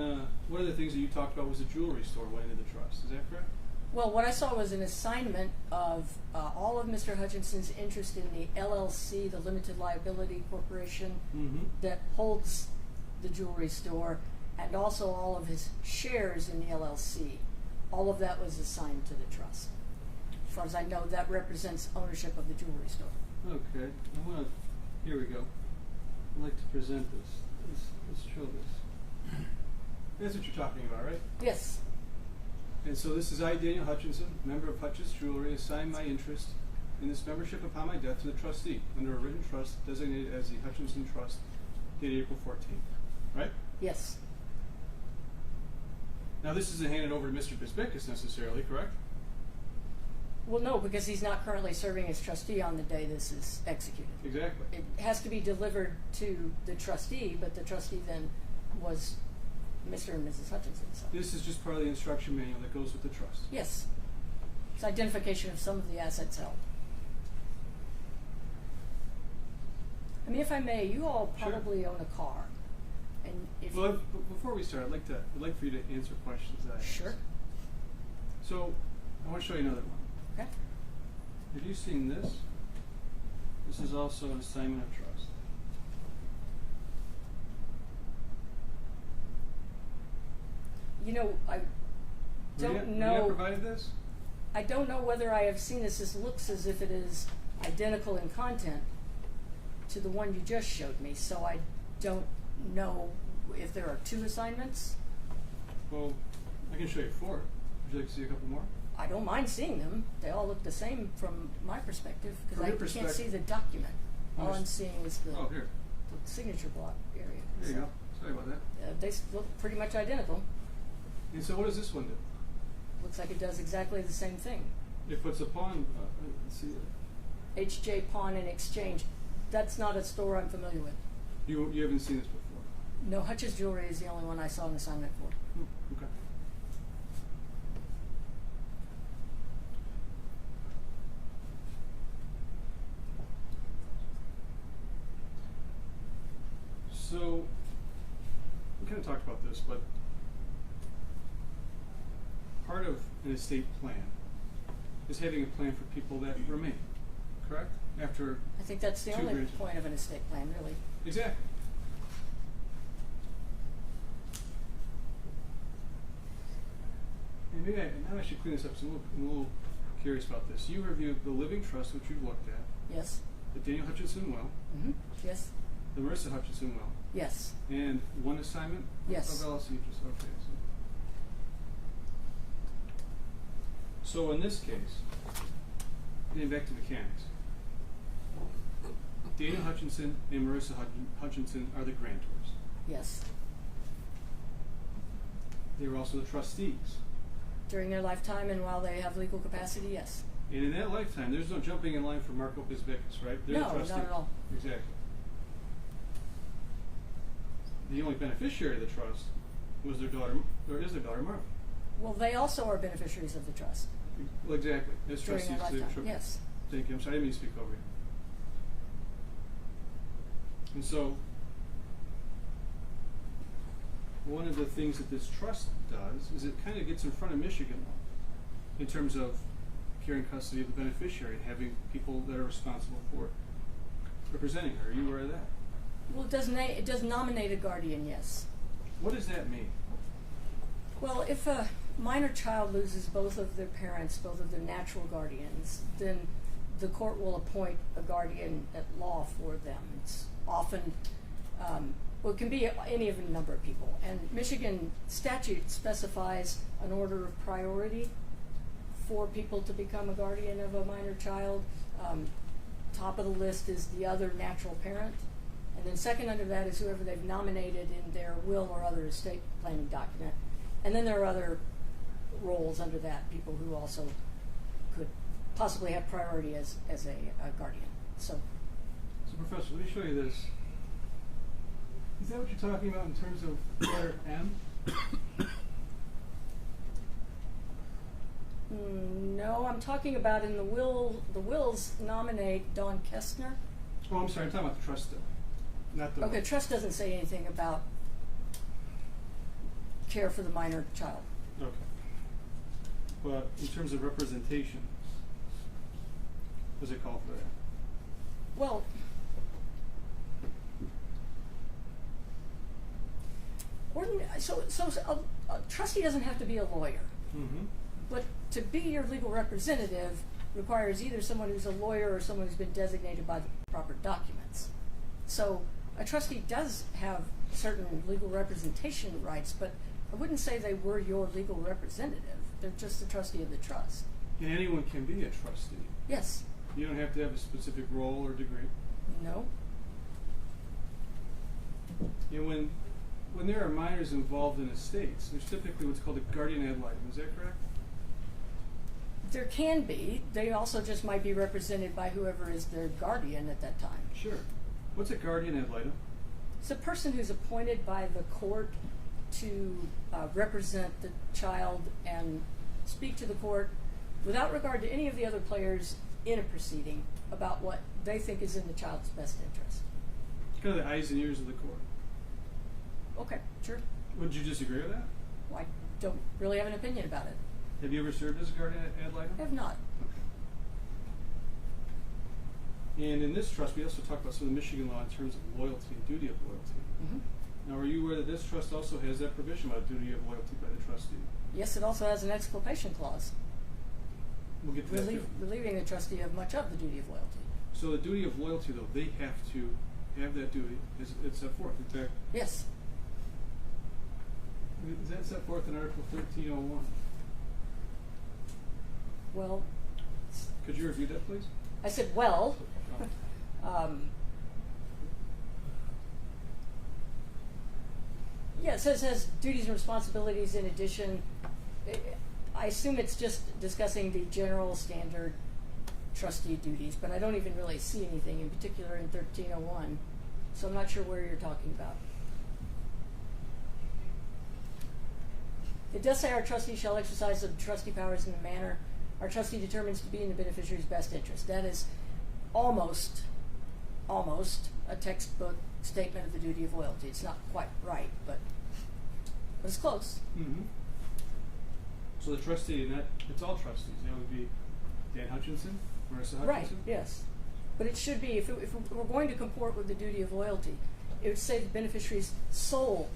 one of the things that you talked about was the jewelry store went into the trust. Is that correct? Well, what I saw was an assignment of all of Mr. Hutchinson's interest in the LLC, the Limited Liability Corporation, that holds the jewelry store, and also all of his shares in the LLC. All of that was assigned to the trust. As far as I know, that represents ownership of the jewelry store. Okay. I want to. Here we go. I'd like to present this. Let's show this. That's what you're talking about, right? Yes. And so this is I, Daniel Hutchinson, member of Hutch's Jewelry, assign my interest in this membership upon my death to the trustee under a written trust designated as the Hutchinson Trust, dated April 14th. Right? Yes. Now this isn't handed over to Mr. Bisbicus necessarily, correct? Well, no, because he's not currently serving as trustee on the day this is executed. Exactly. It has to be delivered to the trustee, but the trustee then was Mr. and Mrs. Hutchinson. So. This is just part of the instruction manual that goes with the trust. Yes. It's identification of some of the assets held. I mean, if I may, you all probably own a car. And if Well, before we start, I'd like for you to answer questions that I asked. Sure. So, I want to show you another one. Okay. Have you seen this? This is also an assignment of trust. You know, I don't know. Were you not provided this? I don't know whether I have seen this. This looks as if it is identical in content to the one you just showed me, so I don't know if there are two assignments. Well, I can show you 4. Would you like to see a couple more? I don't mind seeing them. They all look the same from my perspective because From I your can't perspective- see the document. All I'm seeing is the, Oh, here. the signature block area. There you go. Sorry about that. They look pretty much identical. And so what does this one do? Looks like it does exactly the same thing. It puts upon, let's see. HJ Pawn and Exchange. That's not a store I'm familiar with. You haven't seen this before? No, Hutch's Jewelry is the only one I saw an assignment for. Okay. So, we kind of talked about this, but part of an estate plan is having a plan for people that remain, correct? After I think that's the two only branches. point of an estate plan, really. Exactly. And maybe now I should clean this up. So I'm a little curious about this. You reviewed the living trust, which you've looked at, Yes. the Daniel Hutchinson will, Yes. the Marissa Hutchinson will, Yes. and one assignment Yes. of LLC interest. Okay. So in this case, getting back to mechanics, Daniel Hutchinson and Marissa Hutchinson are the grantors. Yes. They were also the trustees. During their lifetime and while they have legal capacity, yes. And in that lifetime, there's no jumping in line for Marco Bisbicus, right? They're No, the trustees. not at all. Exactly. The only beneficiary of the trust was their daughter, or is their daughter, Martha. Well, they also are beneficiaries of the trust Well, exactly. As during trustees, their lifetime. Yes. Thank you. I'm sorry, I didn't mean to speak over you. And so, one of the things that this trust does is it kind of gets in front of Michigan law in terms of carrying custody of the beneficiary and having people that are responsible for representing her. Are you aware of that? Well, it does nominate a guardian, yes. What does that mean? Well, if a minor child loses both of their parents, both of their natural guardians, then the court will appoint a guardian at law for them. It's often, well, it can be any of a number of people. And Michigan statute specifies an order of priority for people to become a guardian of a minor child. Top of the list is the other natural parent. And then second under that is whoever they've nominated in their will or other estate planning document. And then there are other roles under that, people who also could possibly have priority as a guardian. So Professor, let me show you this. Is that what you're talking about in terms of letter M? No, I'm talking about in the will. The wills nominate Dawn Kestner. Oh, I'm sorry. I'm talking about the trust, though, not the. Okay, trust doesn't say anything about care for the minor child. Okay. But in terms of representation, does it call for that? Well, a trustee doesn't have to be a lawyer, Mm-hmm. but to be your legal representative requires either someone who's a lawyer or someone who's been designated by the proper documents. So a trustee does have certain legal representation rights, but I wouldn't say they were your legal representative. They're just the trustee of the trust. And anyone can be a trustee. Yes. You don't have to have a specific role or degree. No. And when there are minors involved in estates, there's typically what's called a guardian ad litem. Is that correct? There can be. They also just might be represented by whoever is their guardian at that time. Sure. What's a guardian ad litem? It's a person who's appointed by the court to represent the child and speak to the court without regard to any of the other players in a proceeding about what they think is in the child's best interest. It's kind of the eyes and ears of the court. Okay, sure. Would you disagree with that? Well, I don't really have an opinion about it. Have you ever served as a guardian ad litem? I have not. Okay. And in this trust, we also talk about some of the Michigan law in terms of loyalty and duty of loyalty. Mm-hmm. Now, are you aware that this trust also has that provision about duty of loyalty by the trustee? Yes, it also has an exculpation clause, We'll get to that too. relieving the trustee of much of the duty of loyalty. So the duty of loyalty, though, they have to have that duty. It's set forth. In fact, Yes. is that set forth in Article 1301? Well, Could you review that, please? I said, well, yeah, it says duties and responsibilities in addition. I assume it's just discussing the general standard trustee duties, but I don't even really see anything in particular in 1301, so I'm not sure where you're talking about. It does say our trustee shall exercise the trustee powers in the manner our trustee determines to be in the beneficiary's best interest. That is almost a textbook statement of the duty of loyalty. It's not quite right, but it's close. Mm-hmm. So the trustee, and it's all trustees. That would be Dan Hutchinson, Marissa Hutchinson? Right, yes. But it should be, if we're going to comport with the duty of loyalty, it would say the beneficiary's sole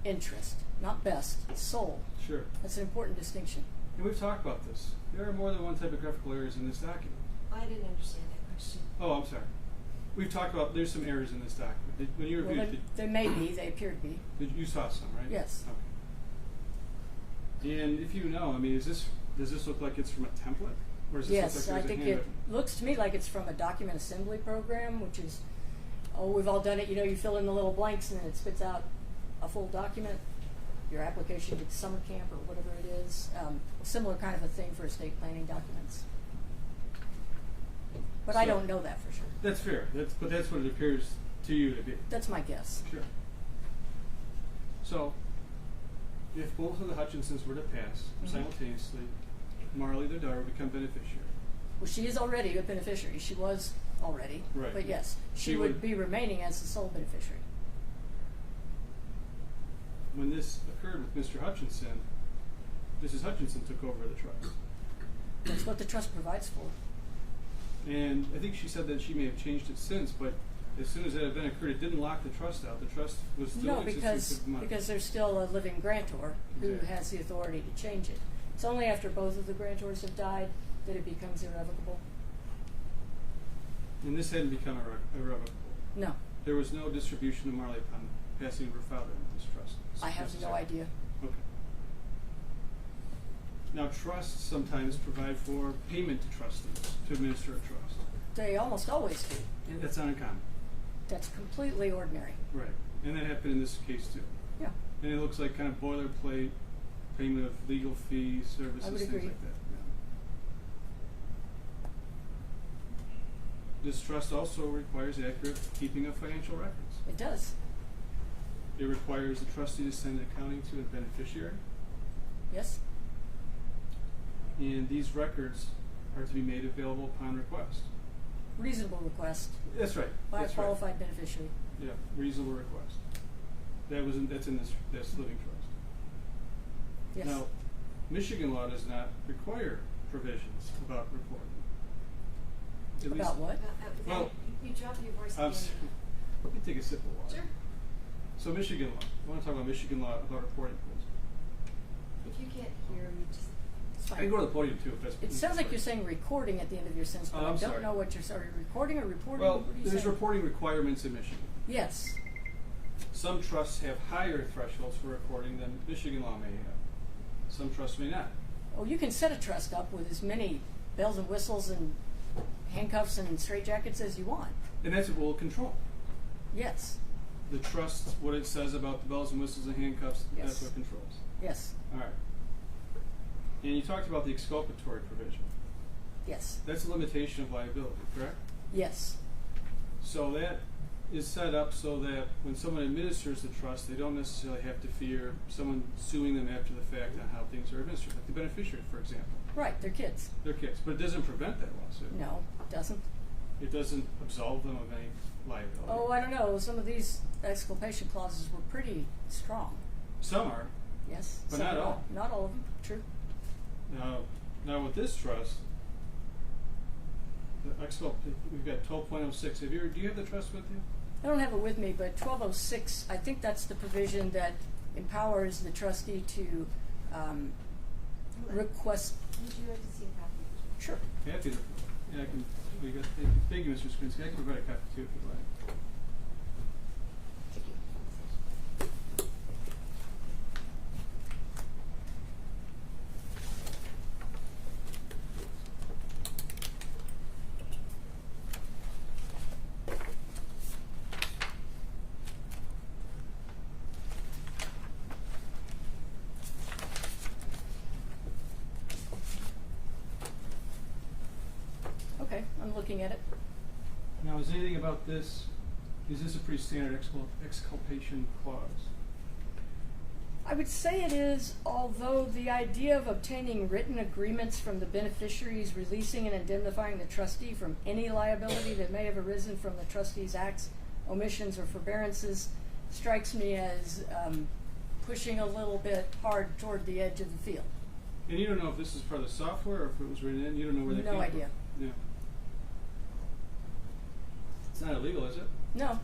interest, not best, sole. Sure. That's an important distinction. And we've talked about this. There are more than one typographical errors in this document. I didn't understand that question. Oh, I'm sorry. We've talked about there's some errors in this document. When you reviewed it, They may be, they appear to be. you saw some, right? Yes. Okay. And if you know, I mean, does this look like it's from a template? Or does this Yes, look like I think it handwritten? looks to me like it's from a document assembly program, which is, we've all done it. You know, you fill in the little blanks and then it spits out a full document. Your application to summer camp or whatever it is. Similar kind of a thing for estate planning documents. But I don't know that for sure. That's fair. But that's what it appears to you to be. That's my guess. Sure. So, if both of the Hutchinsons were to pass simultaneously, Marley, their daughter, would become beneficiary. Well, she is already a beneficiary. She was already. Right. But yes, she would be remaining as the sole beneficiary. When this occurred with Mr. Hutchinson, Mrs. Hutchinson took over the trust. That's what the trust provides for. And I think she said that she may have changed it since, but as soon as that event occurred, it didn't lock the trust out. The trust was still No, in existence of money. because there's still a living grantor who Exactly. has the authority to change it. It's only after both of the grantors have died that it becomes irrevocable. And this hadn't become irrevocable. No, There was no distribution to Marley upon passing of her father into this trust. I have no necessary. idea. Okay. Now, trusts sometimes provide for payment to trustees to administer a trust. They almost always do. And that's not uncommon. That's completely ordinary. Right. And that happened in this case too. Yeah. And it looks like kind of boilerplate payment of legal fees, services, I would things agree. like that. Yeah. This trust also requires accurate keeping of financial records. It does. It requires the trustee to send accounting to a beneficiary, Yes. and these records are to be made available upon request. Reasonable request That's right. by a That's right. qualified beneficiary. Yeah, reasonable request. That's in this living trust. Yes. Now, Michigan law does not require provisions about reporting. At About what? Well, you drop your voice I'm again. sorry. Let me take a sip of water. Sure. So Michigan law. I want to talk about Michigan law about reporting rules. If you can't hear me, just. It's I can go to the podium too if that's. It sounds like you're saying recording at the end of your sentence, but Oh, I I'm don't sorry. know what you're saying. Recording or reporting? Well, What are you there's saying? reporting requirements in Michigan. Yes. Some trusts have higher thresholds for reporting than Michigan law may have. Some trusts may not. Oh, you can set a trust up with as many bells and whistles and handcuffs and straitjackets as you want. And that's what will control. Yes. The trust, what it says about the bells and whistles and handcuffs, Yes. that's what controls. Yes. All right. And you talked about the exculpatory provision. Yes. That's a limitation of liability, correct? Yes. So that is set up so that when someone administers the trust, they don't necessarily have to fear someone suing them after the fact on how things are administered, like the beneficiary, for example. Right, they're kids. They're kids, but it doesn't prevent that lawsuit. No, it doesn't. It doesn't absolve them of any liability. Oh, I don't know. Some of these exculpation clauses were pretty strong. Some are. Yes. But some not are. all. Not all of them. True. Now with this trust, we've got 12.06. Do you have the trust with you? I don't have it with me, but 1206, I think that's the provision that empowers the trustee to request. Would you like to see a copy? Sure. Happy to. Yeah, I can. Thank you, Mr. Skrinsky. I can provide a copy too if you'd like. Okay, I'm looking at it. Now, is anything about this? Is this a pretty standard exculpation clause? I would say it is, although the idea of obtaining written agreements from the beneficiaries releasing and indemnifying the trustee from any liability that may have arisen from the trustee's acts, omissions, or forbearances strikes me as pushing a little bit hard toward the edge of the field. And you don't know if this is part of the software or if it was written in. You don't know where that came No idea. from. Yeah. It's not illegal, is it? No.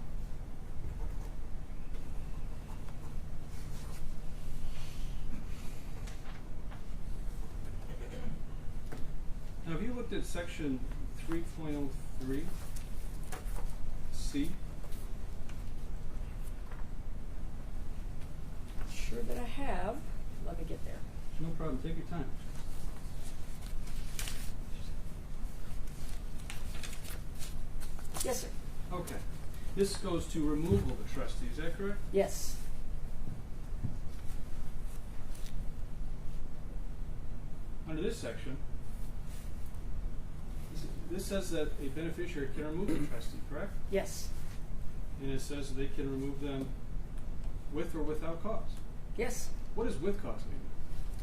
Now, have you looked at section 3.03 C? Sure that I have. Let me get there. No problem. Take your time. Yes, sir. Okay. This goes to removal of the trustee. Is that correct? Yes. Under this section, this says that a beneficiary can remove the trustee, correct? Yes. And it says they can remove them with or without cause. Yes. What does with cause mean?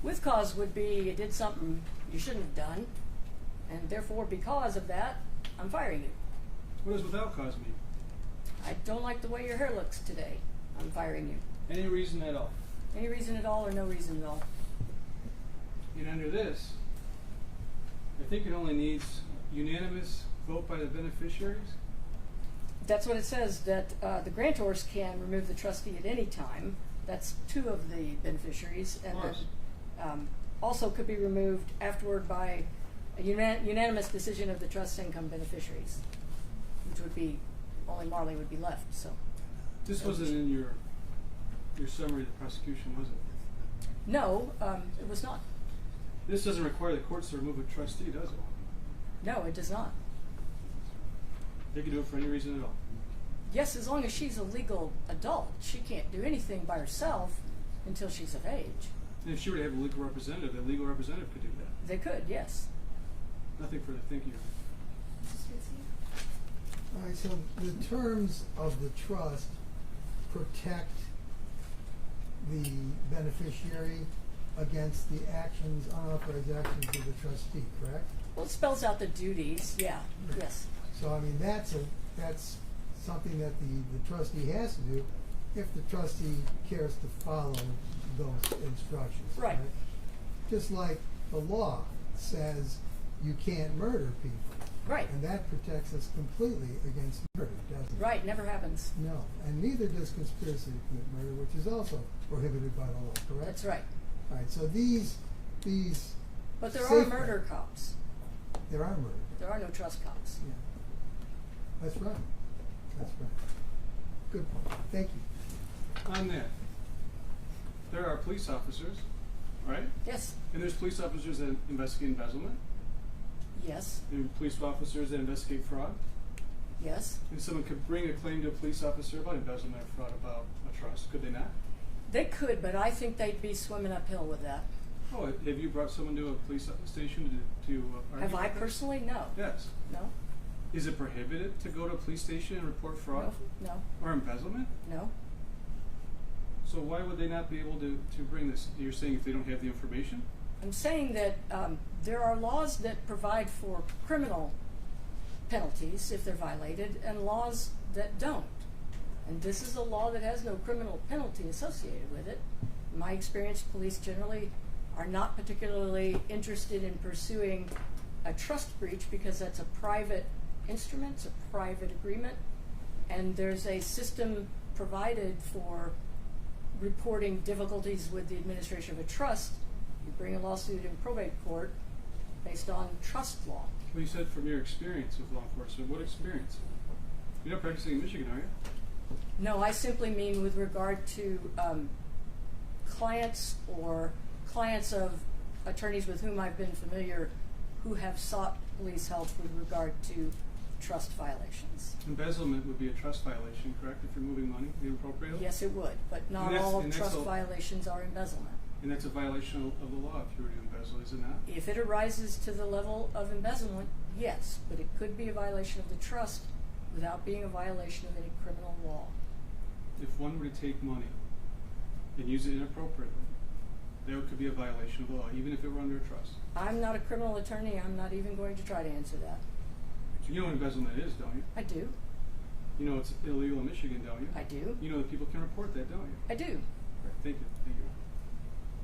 With cause would be you did something you shouldn't have done, and therefore because of that, I'm firing you. What does without cause mean? I don't like the way your hair looks today. I'm firing you. Any reason at all. Any reason at all or no reason at all? And under this, I think it only needs unanimous vote by the beneficiaries. That's what it says, that the grantors can remove the trustee at any time. That's two of the beneficiaries. And then also could be removed afterward by a unanimous decision of the trust's income beneficiaries, which would be, only Marley would be left, so. This wasn't in your summary of the prosecution, was it? No, it was not. This doesn't require the courts to remove a trustee, does it? No, it does not. They can do it for any reason at all. Yes, as long as she's a legal adult. She can't do anything by herself until she's of age. And if she were to have a legal representative, that legal representative could do that. They could, yes. Nothing further. Thank you. All right, so the terms of the trust protect the beneficiary against the actions, unauthorized actions of the trustee, correct? Well, it spells out the duties, yeah, yes. So, I mean, that's something that the trustee has to do if the trustee cares to follow those instructions. Right. Just like the law says you can't murder people. Right. And that protects us completely against murder, doesn't it? Right, never happens. No, and neither does conspiracy to commit murder, which is also prohibited by the law, correct? That's right. All right, so these But there are safeguards- murder cops. There are murder. There are no trust cops. Yeah. That's right. That's right. Good point. Thank you. On that, there are police officers, right? Yes, And there's police officers that investigate embezzlement. yes, There are police officers that investigate fraud. yes. And someone could bring a claim to a police officer about embezzlement or fraud about a trust, could they not? They could, but I think they'd be swimming uphill with that. Oh, have you brought someone to a police station to argue Have I about this? personally? No. Yes. No, Is it prohibited to go to a police station and report fraud no, or embezzlement? no. So why would they not be able to bring this? You're saying if they don't have the information? I'm saying that there are laws that provide for criminal penalties if they're violated and laws that don't. And this is a law that has no criminal penalty associated with it. In my experience, police generally are not particularly interested in pursuing a trust breach because that's a private instrument, it's a private agreement, and there's a system provided for reporting difficulties with the administration of a trust. You bring a lawsuit in probate court based on trust law. Well, you said from your experience with law enforcement. What experience? You're not practicing in Michigan, are you? No, I simply mean with regard to clients or clients of attorneys with whom I've been familiar who have sought police help with regard to trust violations. Embezzlement would be a trust violation, correct? If you're moving money inappropriately? Yes, it would, but not And that's- all and that's trust all- violations are embezzlement. And that's a violation of the law if you were to embezzle, is it not? If it arises to the level of embezzlement, yes, but it could be a violation of the trust without being a violation of any criminal law. If one were to take money and use it inappropriately, that could be a violation of the law, even if it were under a trust. I'm not a criminal attorney. I'm not even going to try to answer that. You know what embezzlement is, don't you? I do. You know it's illegal in Michigan, don't you? I do. You know that people can report that, don't you? I do. Right, thank you. Thank you.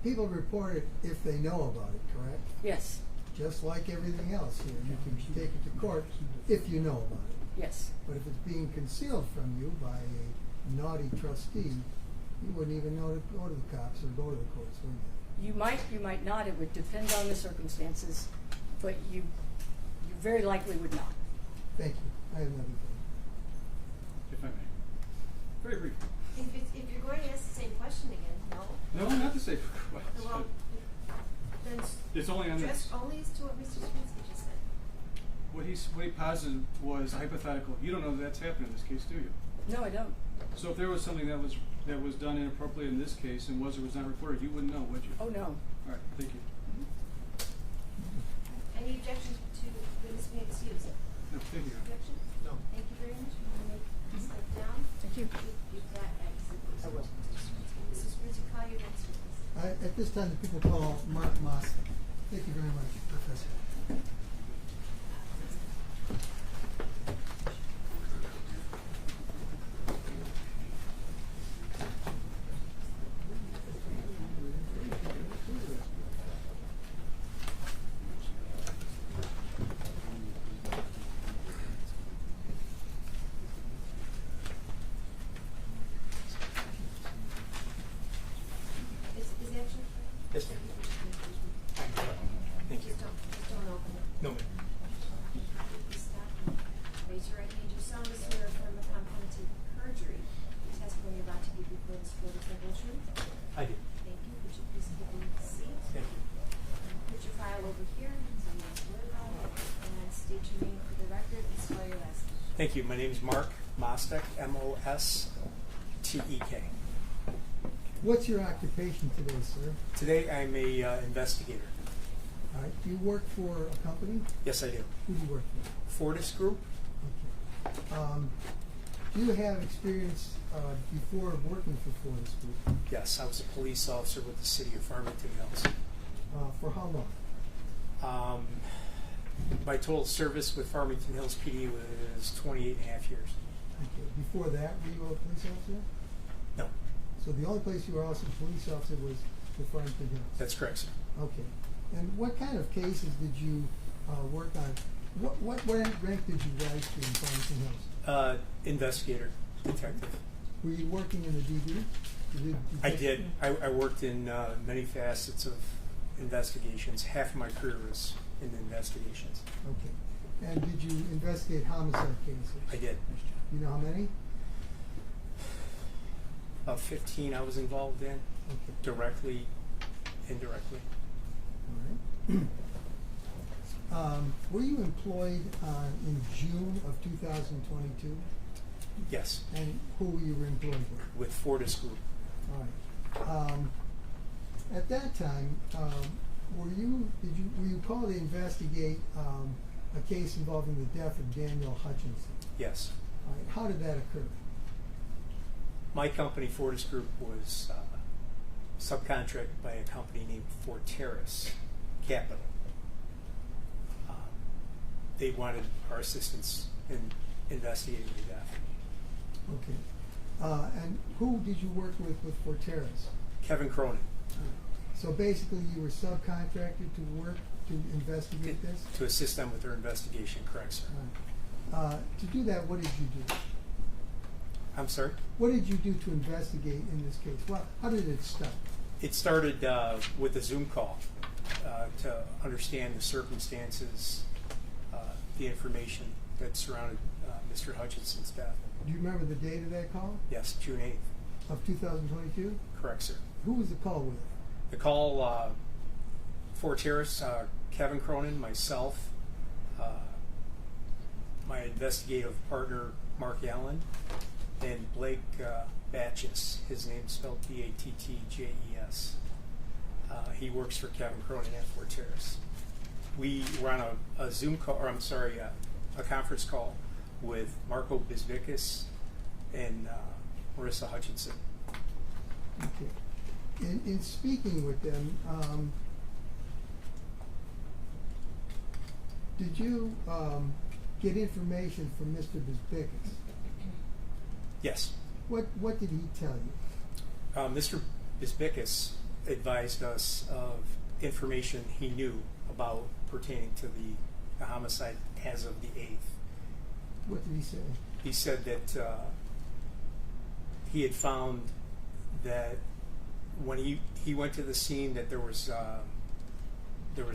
People report it if they know about it, correct? Yes. Just like everything else here. You can take it to court if you know about it. Yes. But if it's being concealed from you by a naughty trustee, you wouldn't even know to go to the cops or go to the courts, would you? You might not. It would depend on the circumstances, but you very likely would not. Thank you. I have another thing. If I may. Very brief. If you're going to ask the same question again, no. No, not to say Well, then it's only on address this. only as to what Mr. Swinsky just said. What he posited was hypothetical. You don't know that that's happened in this case, do you? No, I don't. So if there was something that was done inappropriately in this case and was or was not reported, you wouldn't know, would you? Oh, no. All right, thank you. Any objection to witness being excused? No, thank you. Objection? No. Thank you very much. We're going to step down. Thank you. You've got exit. I will. Mrs. Rizzi, call your next witness. At this time, the people call Mark Moss. Thank you very much, Professor. Is action? Yes, ma'am. Thank you. Don't open it. No, ma'am. Please stop. Raise your right hand. You solemnly swear or affirm upon penalty of perjury the testimony you're about to give before this court is the whole truth? I do. Thank you. Would you please take a seat? Thank you. Put your file over here so you don't worry about it. And state your name for the record and spell your last name. Thank you. My name is Mark Mostek, M-O-S-T-E-K. What's your occupation today, sir? Today I'm a investigator. All right. Do you work for a company? Yes, I do. Who do you work for? Fortis Group? Okay. Do you have experience before working for Fortis Group? Yes, I was a police officer with the city of Farmington Hills. For how long? My total service with Farmington Hills PD was 28 and a half years. Okay. Before that, were you a police officer? No, So the only place you were also a police officer was with Farmington Hills? that's correct, sir. Okay. And what kind of cases did you work on? What rank did you rise to in Farmington Hills? Investigator, detective. Were you working in the DD? I did. I worked in many facets of investigations. Half of my career was in investigations. Okay. And did you investigate homicide cases? I did. You know how many? About 15 I was involved in, Okay. directly, indirectly. All right. Were you employed in June of 2022? Yes, And who were you employed with? with Fortis Group. All right. At that time, were you called to investigate a case involving the death of Daniel Hutchinson? Yes. All right. How did that occur? My company, Fortis Group, was subcontracted by a company named Forterra Capital. They wanted our assistance in investigating the death. Okay. And who did you work with Forterra? Kevin Cronin, So basically, you were subcontracted to work to investigate this? to assist them with their investigation, correct, sir? To do that, what did you do? I'm sorry? What did you do to investigate in this case? How did it start? It started with a Zoom call to understand the circumstances, the information that surrounded Mr. Hutchinson's death. Do you remember the date of that call? Yes, June 8th. Of 2022? Correct, sir. Who was the call with? The call, Forterra, Kevin Cronin, myself, my investigative partner, Mark Allen, and Blake Batches. His name's spelled B-A-T-T-J-E-S. He works for Kevin Cronin at Forterra. We were on a Zoom call, or I'm sorry, a conference call with Marco Bisbicus and Marissa Hutchinson. Okay. In speaking with them, did you get information from Mr. Bisbicus? Yes. What did he tell you? Mr. Bisbicus advised us of information he knew about pertaining to the homicide as of the 8th. What did he say? He said that he had found that when he went to the scene that there was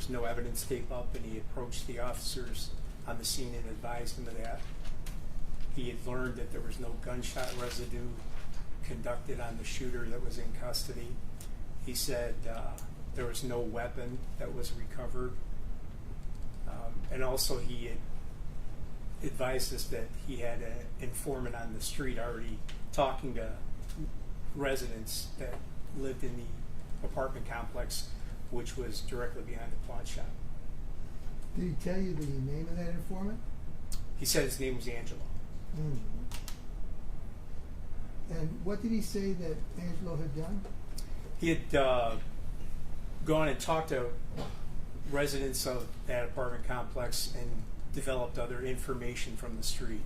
no evidence tape up, and he approached the officers on the scene and advised them of that. He had learned that there was no gunshot residue conducted on the shooter that was in custody. He said there was no weapon that was recovered. And also he had advised us that he had an informant on the street already talking to residents that lived in the apartment complex, which was directly behind the pawn shop. Did he tell you the name of that informant? He said his name was Angelo. And what did he say that Angelo had done? He had gone and talked to residents of that apartment complex and developed other information from the street.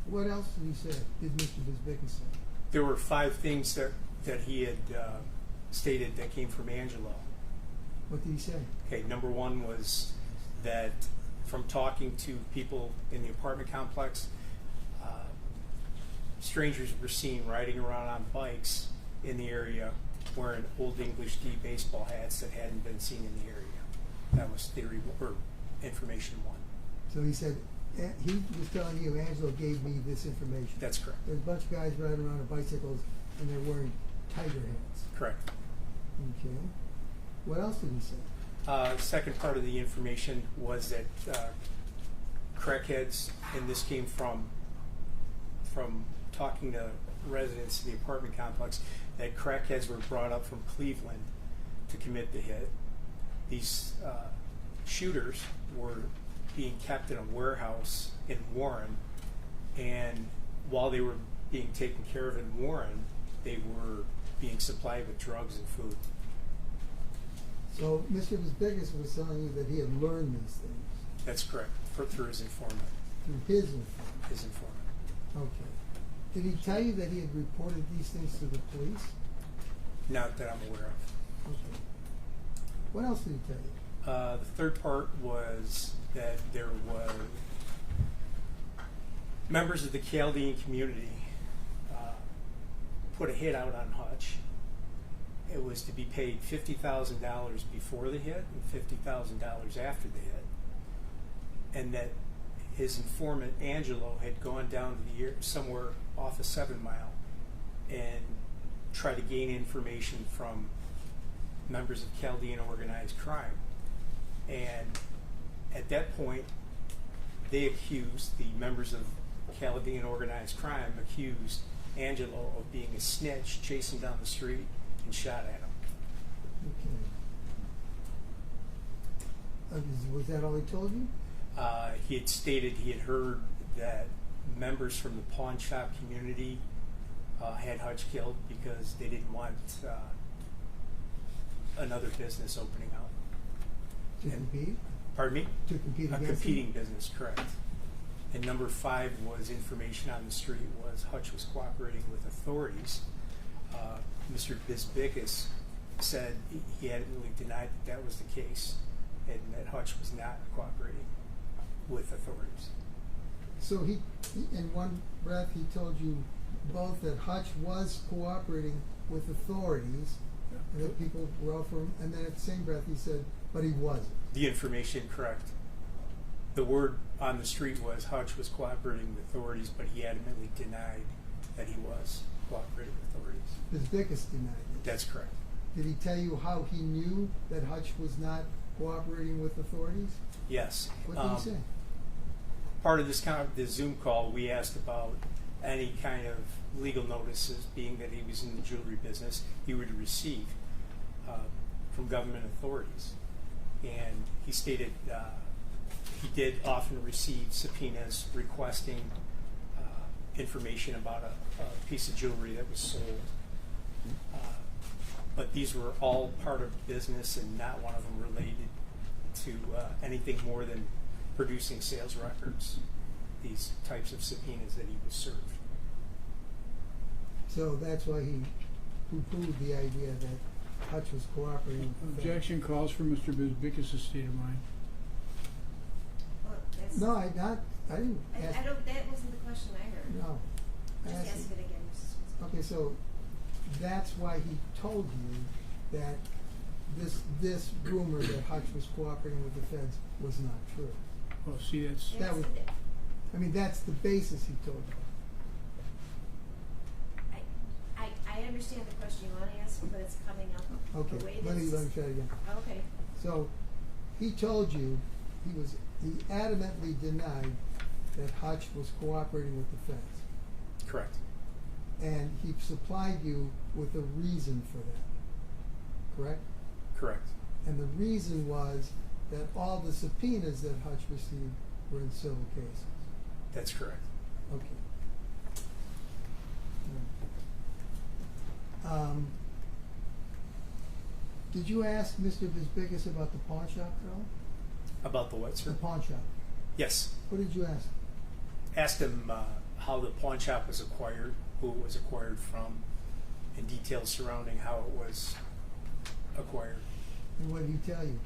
What else did he say? Did Mr. Bisbicus say? There were 5 things that he had stated that came from Angelo. What did he say? Okay, number 1 was that from talking to people in the apartment complex, strangers were seen riding around on bikes in the area wearing Old English D baseball hats that hadn't been seen in the area. That was theory or information 1. So he said, he was telling you, Angelo gave me this information. That's correct. There's a bunch of guys riding around on bicycles and they're wearing tiger hats. Correct. Okay. What else did he say? Second part of the information was that crackheads, and this came from talking to residents in the apartment complex, that crackheads were brought up from Cleveland to commit the hit. These shooters were being kept in a warehouse in Warren, and while they were being taken care of in Warren, they were being supplied with drugs and food. So Mr. Bisbicus was telling you that he had learned these things That's correct, through his informant. through his informant. His informant. Okay. Did he tell you that he had reported these things to the police? Not that I'm aware of. Okay. What else did he tell you? The third part was that there was members of the Chaldean community put a hit out on Hutch. It was to be paid $50,000 before the hit and $50,000 after the hit, and that his informant Angelo had gone down to the somewhere off of 7 Mile and tried to gain information from members of Chaldean organized crime. And at that point, they accused, the members of Chaldean organized crime accused Angelo of being a snitch, chasing down the street and shot at him. Okay. Was that all he told you? He had stated he had heard that members from the pawn shop community had Hutch killed because they didn't want another business opening up. To compete? Pardon me? To compete A against competing him? business, correct. And number 5 was information on the street was Hutch was cooperating with authorities. Mr. Bisbicus said he adamantly denied that was the case and that Hutch was not cooperating with authorities. So he in one breath, he told you both that Hutch was cooperating with authorities and that people were out for him, and then at the same breath he said, but he wasn't. The information, correct. The word on the street was Hutch was cooperating with authorities, but he adamantly denied that he was cooperating with authorities. Bisbicus denied it. That's correct. Did he tell you how he knew that Hutch was not cooperating with authorities? Yes. What did he say? Part of this Zoom call, we asked about any kind of legal notices, being that he was in the jewelry business, he would receive from government authorities. And he stated he did often receive subpoenas requesting information about a piece of jewelry that was sold. But these were all part of business and not one of them related to anything more than producing sales records, these types of subpoenas that he was served. So that's why he poo-pooed the idea that Hutch was cooperating with the Objection calls for Mr. Bisbicus' state of mind. Well, that's, No, I didn't ask. I don't. That wasn't the question I heard. No. I Just asked ask it again, Mrs. Smith. Okay, so that's why he told you that this rumor that Hutch was cooperating with the feds was not true. Well, see, that's That was, I mean, that's the basis he told you. I understand the question you want to ask, but it's coming up Okay, the way let me that's- try it again. Okay. So he told you he adamantly denied that Hutch was cooperating with the feds. Correct. And he supplied you with a reason for that. Correct? Correct. And the reason was that all the subpoenas that Hutch received were in civil cases. That's correct. Okay. Did you ask Mr. Bisbicus about the pawn shop at all? About the what, sir? The pawn shop. Yes. What did you ask? Asked him how the pawn shop was acquired, who it was acquired from, and details surrounding how it was acquired. And what did he tell you?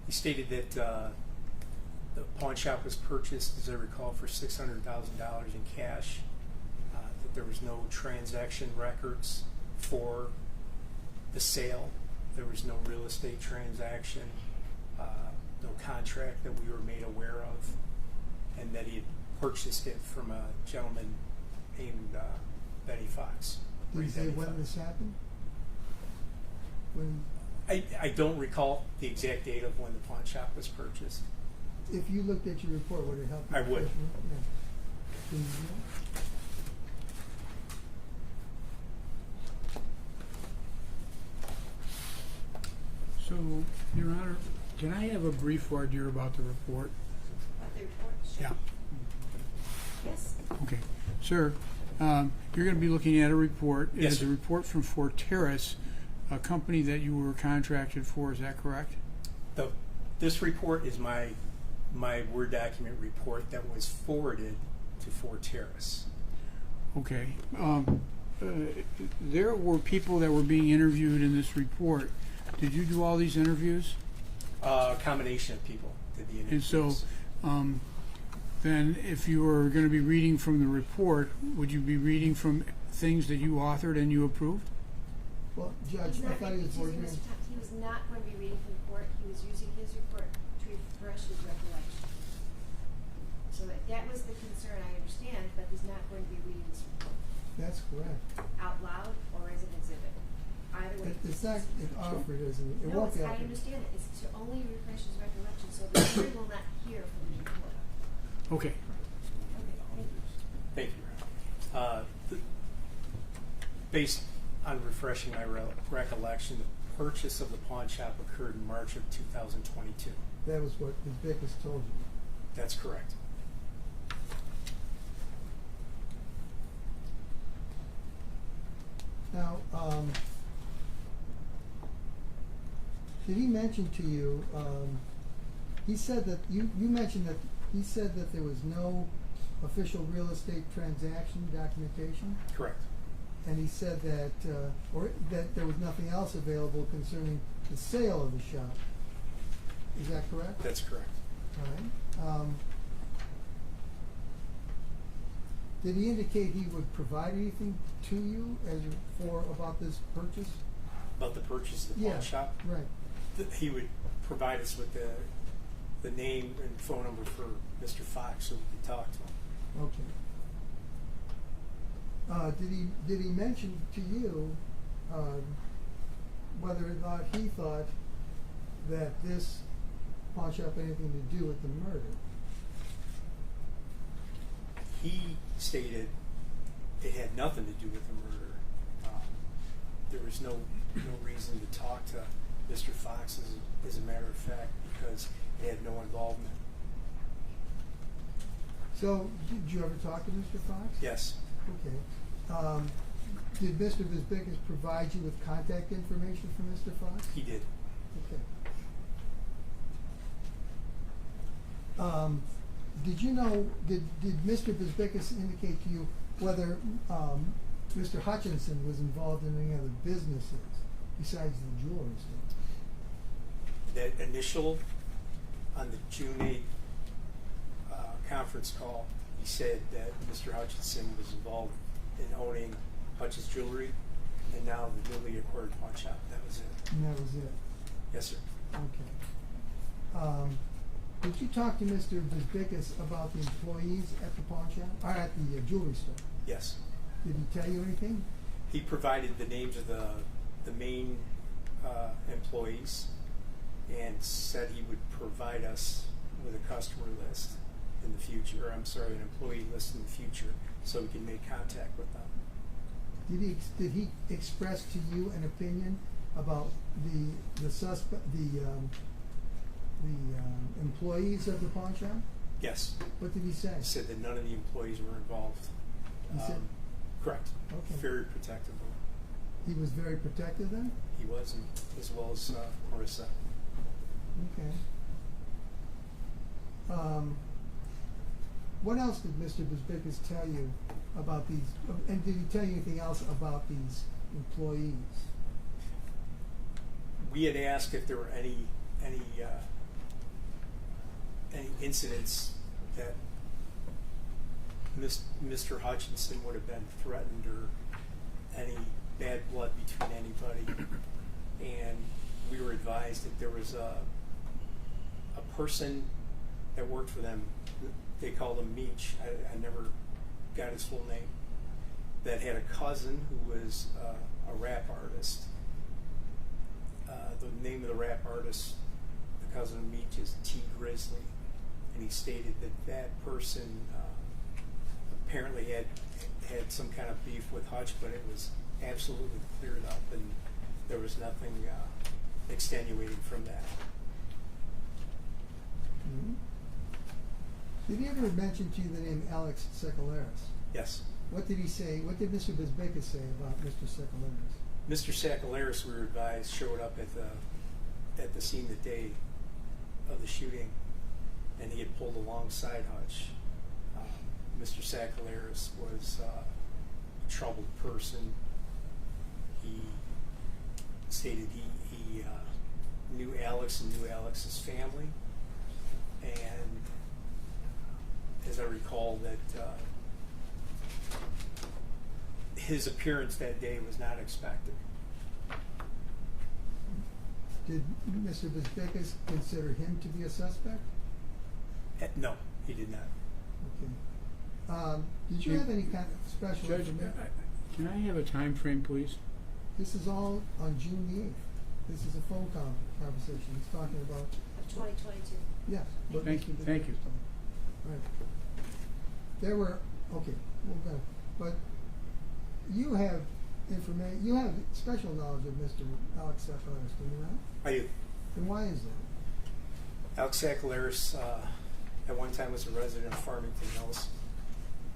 He stated that the pawn shop was purchased, as I recall, for $600,000 in cash, that there was no transaction records for the sale, there was no real estate transaction, no contract that we were made aware of, and that he had purchased it from a gentleman named Benny Fox. Did he say Benny when Fox. this happened? When I don't recall the exact date of when the pawn shop was purchased. If you looked at your report, would it help you? I would. Yeah. Can you do that? So, Your Honor, can I have a brief voir dire about the report? About the report? Sure. Yeah. Yes. Okay. Sir, you're going to be looking at a report. It Yes, is sir. a report from Forterra's, a company that you were contracted for. Is that correct? This report is my Word document report that was forwarded to Forterra's. Okay. There were people that were being interviewed in this report. Did you do all these interviews? A combination of people did the And interviews. so, then if you were going to be reading from the report, would you be reading from things that you authored and you approved? Well, Judge, He's I not, thought he was excuse me, working. Mr. Thompson, he was not going to be reading from the report. He was using his report to refresh his recollection. So that was the concern, I understand, but he's not going to be reading this report That's correct. out loud or as an exhibit. Either way. It's not offered as an, it No, won't be I offered. understand it. It's to only refresh his recollection, so the jury will not hear from the report. Okay. Okay, thank you. Thank you. Based on refreshing my recollection, the purchase of the pawn shop occurred in March of 2022. That was what Ms. Vickers told you. That's correct. Now, did he mention to you, he said that, you mentioned that, he said that there was no official real estate transaction documentation? Correct. And he said that, or that there was nothing else available concerning the sale of the shop. Is that correct? That's correct. All right. Did he indicate he would provide anything to you about this purchase? About the purchase of the pawn shop? Right. He would provide us with the name and phone number for Mr. Fox so we could talk to him. Okay. Did he mention to you whether or not he thought that this pawn shop had anything to do with the murder? He stated it had nothing to do with the murder. There was no reason to talk to Mr. Fox, as a matter of fact, because it had no involvement. So, did you ever talk to Mr. Fox? Yes. Okay. Did Mr. Bisbickus provide you with contact information from Mr. Fox? He did. Okay. Did you know, did Mr. Bisbickus indicate to you whether Mr. Hutchinson was involved in any other businesses besides the jewelry store? That initial, on the June 8th conference call, he said that Mr. Hutchinson was involved in owning Hutch's Jewelry and now the newly acquired pawn shop. That was it. And that was it? Yes, sir. Okay. Did you talk to Mr. Bisbickus about the employees at the pawn shop, or at the jewelry store? Yes. Did he tell you anything? He provided the names of the main employees and said he would provide us with a customer list in the future, or I'm sorry, an employee list in the future, so we can make contact with them. Did he express to you an opinion about the suspect, the employees of the pawn shop? Yes. What did he say? He said that none of the employees were involved. He said, correct. Okay. Very protective of them. He was very protective then? He was, as well as Marissa. Okay. What else did Mr. Bisbickus tell you about these, and did he tell you anything else about these employees? We had asked if there were any incidents that Mr. Hutchinson would have been threatened or any bad blood between anybody, and we were advised that there was a person that worked for them. They called him Meach. I never got his full name. That had a cousin who was a rap artist. the name of the rap artist, the cousin of Meech, is T Grizzly, and he stated that that person apparently had some kind of beef with Hutch, but it was absolutely cleared up, and there was nothing extenuating from that. Mhm. Did he ever mention to you the name Alex Secularis? Yes. What did he say? What did Mr. Bisbickus say about Mr. Secularis? Mr. Sakalaris, we were advised, showed up at the scene the day of the shooting, and he had pulled alongside Hutch. Mr. Sakalaris was a troubled person. He stated he knew Alex and knew Alex's family, and as I recall, that his appearance that day was not expected. Did Mr. Bisbickus consider him to be a suspect? No, he did not. Okay. Did you have any kind of special Judge, information? can I have a time frame, please? This is all on June the 8th. This is a phone conversation. He's talking about. Of 2022. Yes. what Thank Mr. you. Bisbickus Thank you. told me. Right. There were, okay, we'll go. But you have information, you have special knowledge of Mr. Alex Sakalaris, do you not? I do. And why is that? Alex Sakalaris at one time was a resident of Farmington Hills,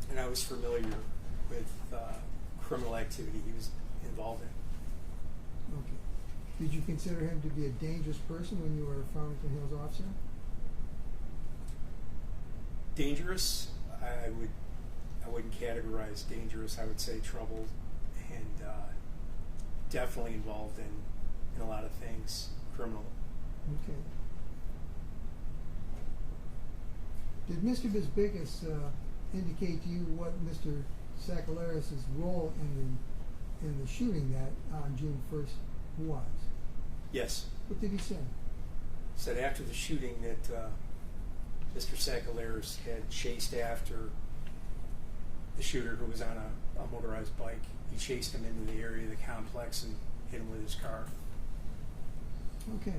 and I was familiar with criminal activity he was involved in. Okay. Did you consider him to be a dangerous person when you were a Farmington Hills officer? Dangerous, I wouldn't categorize dangerous. I would say troubled, and definitely involved in a lot of things criminal. Okay. Did Mr. Bisbickus indicate to you what Mr. Sakalaris' role in the shooting that on June 1st was? Yes. What did he say? Said after the shooting that Mr. Sakalaris had chased after the shooter, who was on a motorized bike. He chased him into the area of the complex and hit him with his car. Okay.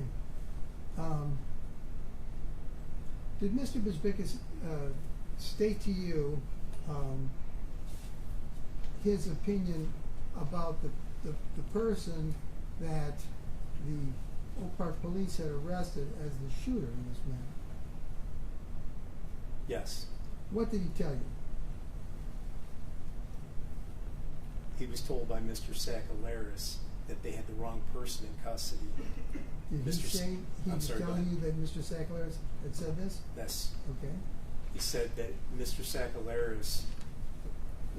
Did Mr. Bisbickus state to you his opinion about the person that the Oak Park police had arrested as the shooter in this matter? Yes. What did he tell you? He was told by Mr. Sakalaris that they had the wrong person in custody. Did Mr. he say he I'm was sorry, go telling ahead. you that Mr. Sakalaris had said this? Yes. Okay. He said that Mr. Sakalaris,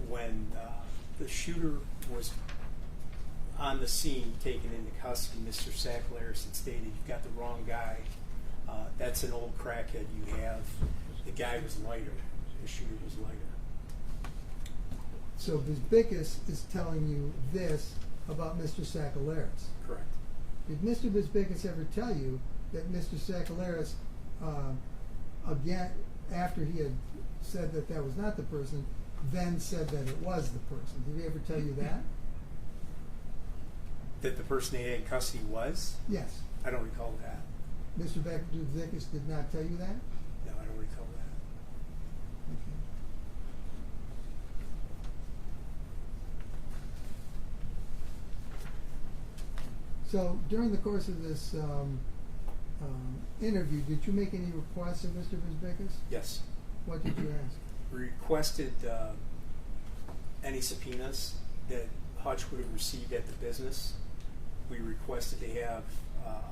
when the shooter was on the scene taken into custody, Mr. Sakalaris had stated, "You've got the wrong guy. That's an old crackhead you have." The guy was lighter. The shooter was lighter. So Bisbickus is telling you this about Mr. Sakalaris. Correct. Did Mr. Bisbickus ever tell you that Mr. Sakalaris, again, after he had said that that was not the person, then said that it was the person? Did he ever tell you that? That the person they had in custody was? Yes. I don't recall that. Mr. Bisbickus did not tell you that? No, I don't recall that. Okay. So during the course of this interview, did you make any requests of Mr. Bisbickus? Yes. What did you ask? We requested any subpoenas that Hutch would have received at the business. We requested to have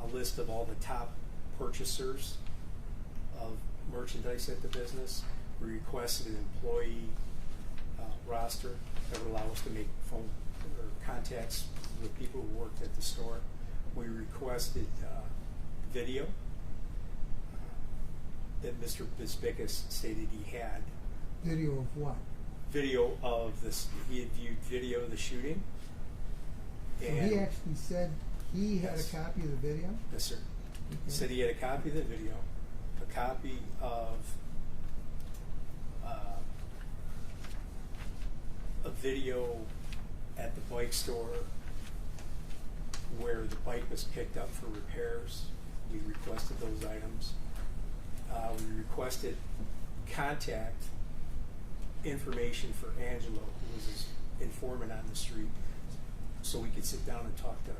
a list of all the top purchasers of merchandise at the business. We requested an employee roster that would allow us to make phone or contacts with people who worked at the store. We requested video that Mr. Bisbickus stated he had. Video of what? Video of this. He had viewed video of the shooting. So he actually said he had Yes. a copy of the video? Yes, sir. Okay. He said he had a copy of the video, a copy of a video at the bike store where the bike was picked up for repairs. We requested those items. We requested contact information for Angelo, who was his informant on the street, so we could sit down and talk to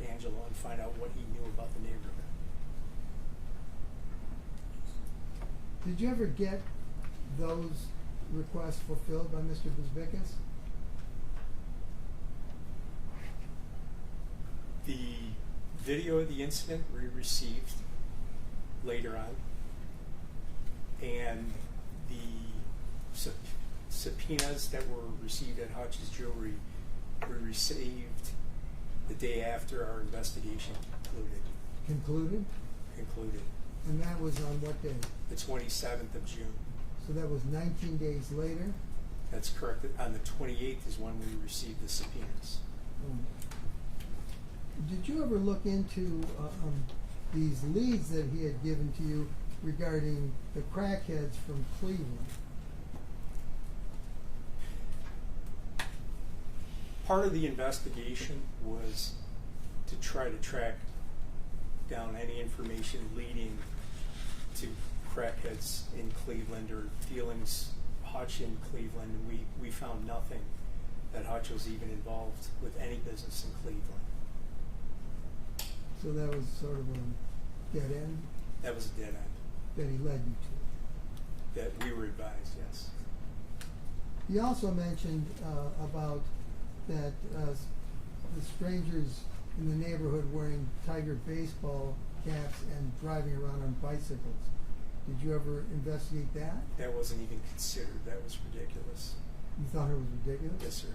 Angelo and find out what he knew about the neighborhood. Did you ever get those requests fulfilled by Mr. Bezbikis? The video of the incident we received later on, and the subpoenas that were received at Hutch's Jewelry were received the day after our investigation concluded. Concluded? And that was on what day? The 27th of June. So that was 19 days later? That's correct. On the 28th is when we received the subpoenas. Did you ever look into these leads that he had given to you regarding the crackheads from Cleveland? Part of the investigation was to try to track down any information leading to crackheads in Cleveland or dealings Hutch in Cleveland, and we found nothing that Hutch was even involved with any business in Cleveland. So that was sort of a dead end? That was a dead end. That he led you to? That we were advised, yes. He also mentioned about that the strangers in the neighborhood wearing Tiger baseball caps and driving around on bicycles. Did you ever investigate that? That wasn't even considered. That was ridiculous. You thought it was ridiculous? Yes, sir.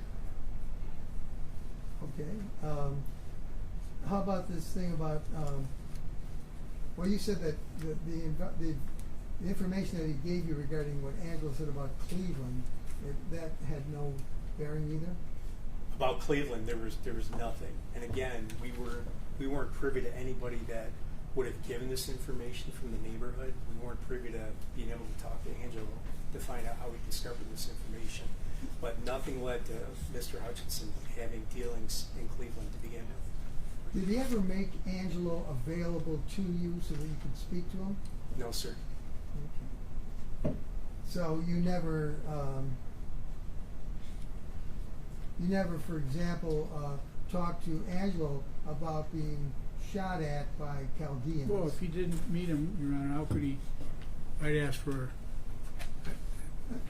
Okay. How about this thing about, well, you said that the information that he gave you regarding what Angelo said about Cleveland, that had no bearing either? About Cleveland, there was nothing. And again, we weren't privy to anybody that would have given this information from the neighborhood. We weren't privy to being able to talk to Angelo to find out how he discovered this information. But nothing led to Mr. Hutchinson having dealings in Cleveland to begin with. Did he ever make Angelo available to you so that you could speak to him? No, sir. Okay. So you never, for example, talked to Angelo about being shot at by Chaldeans? Well, if he didn't meet him, Your Honor, how could he? I'd ask for.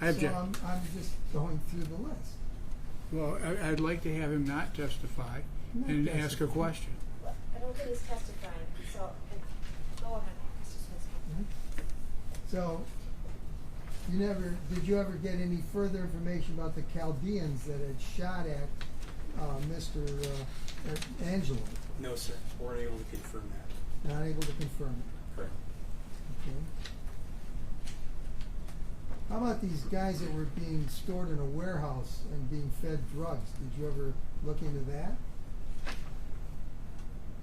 I object. So I'm just going through the list. Well, I'd like to have him not testify and ask a question. Well, I don't think he's testifying, so go ahead, Mr. Smith. So, did you ever get any further information about the Chaldeans that had shot at Mr. Angelo? No, sir. Weren't able to confirm that. Not able to confirm it. Correct. Okay. How about these guys that were being stored in a warehouse and being fed drugs? Did you ever look into that?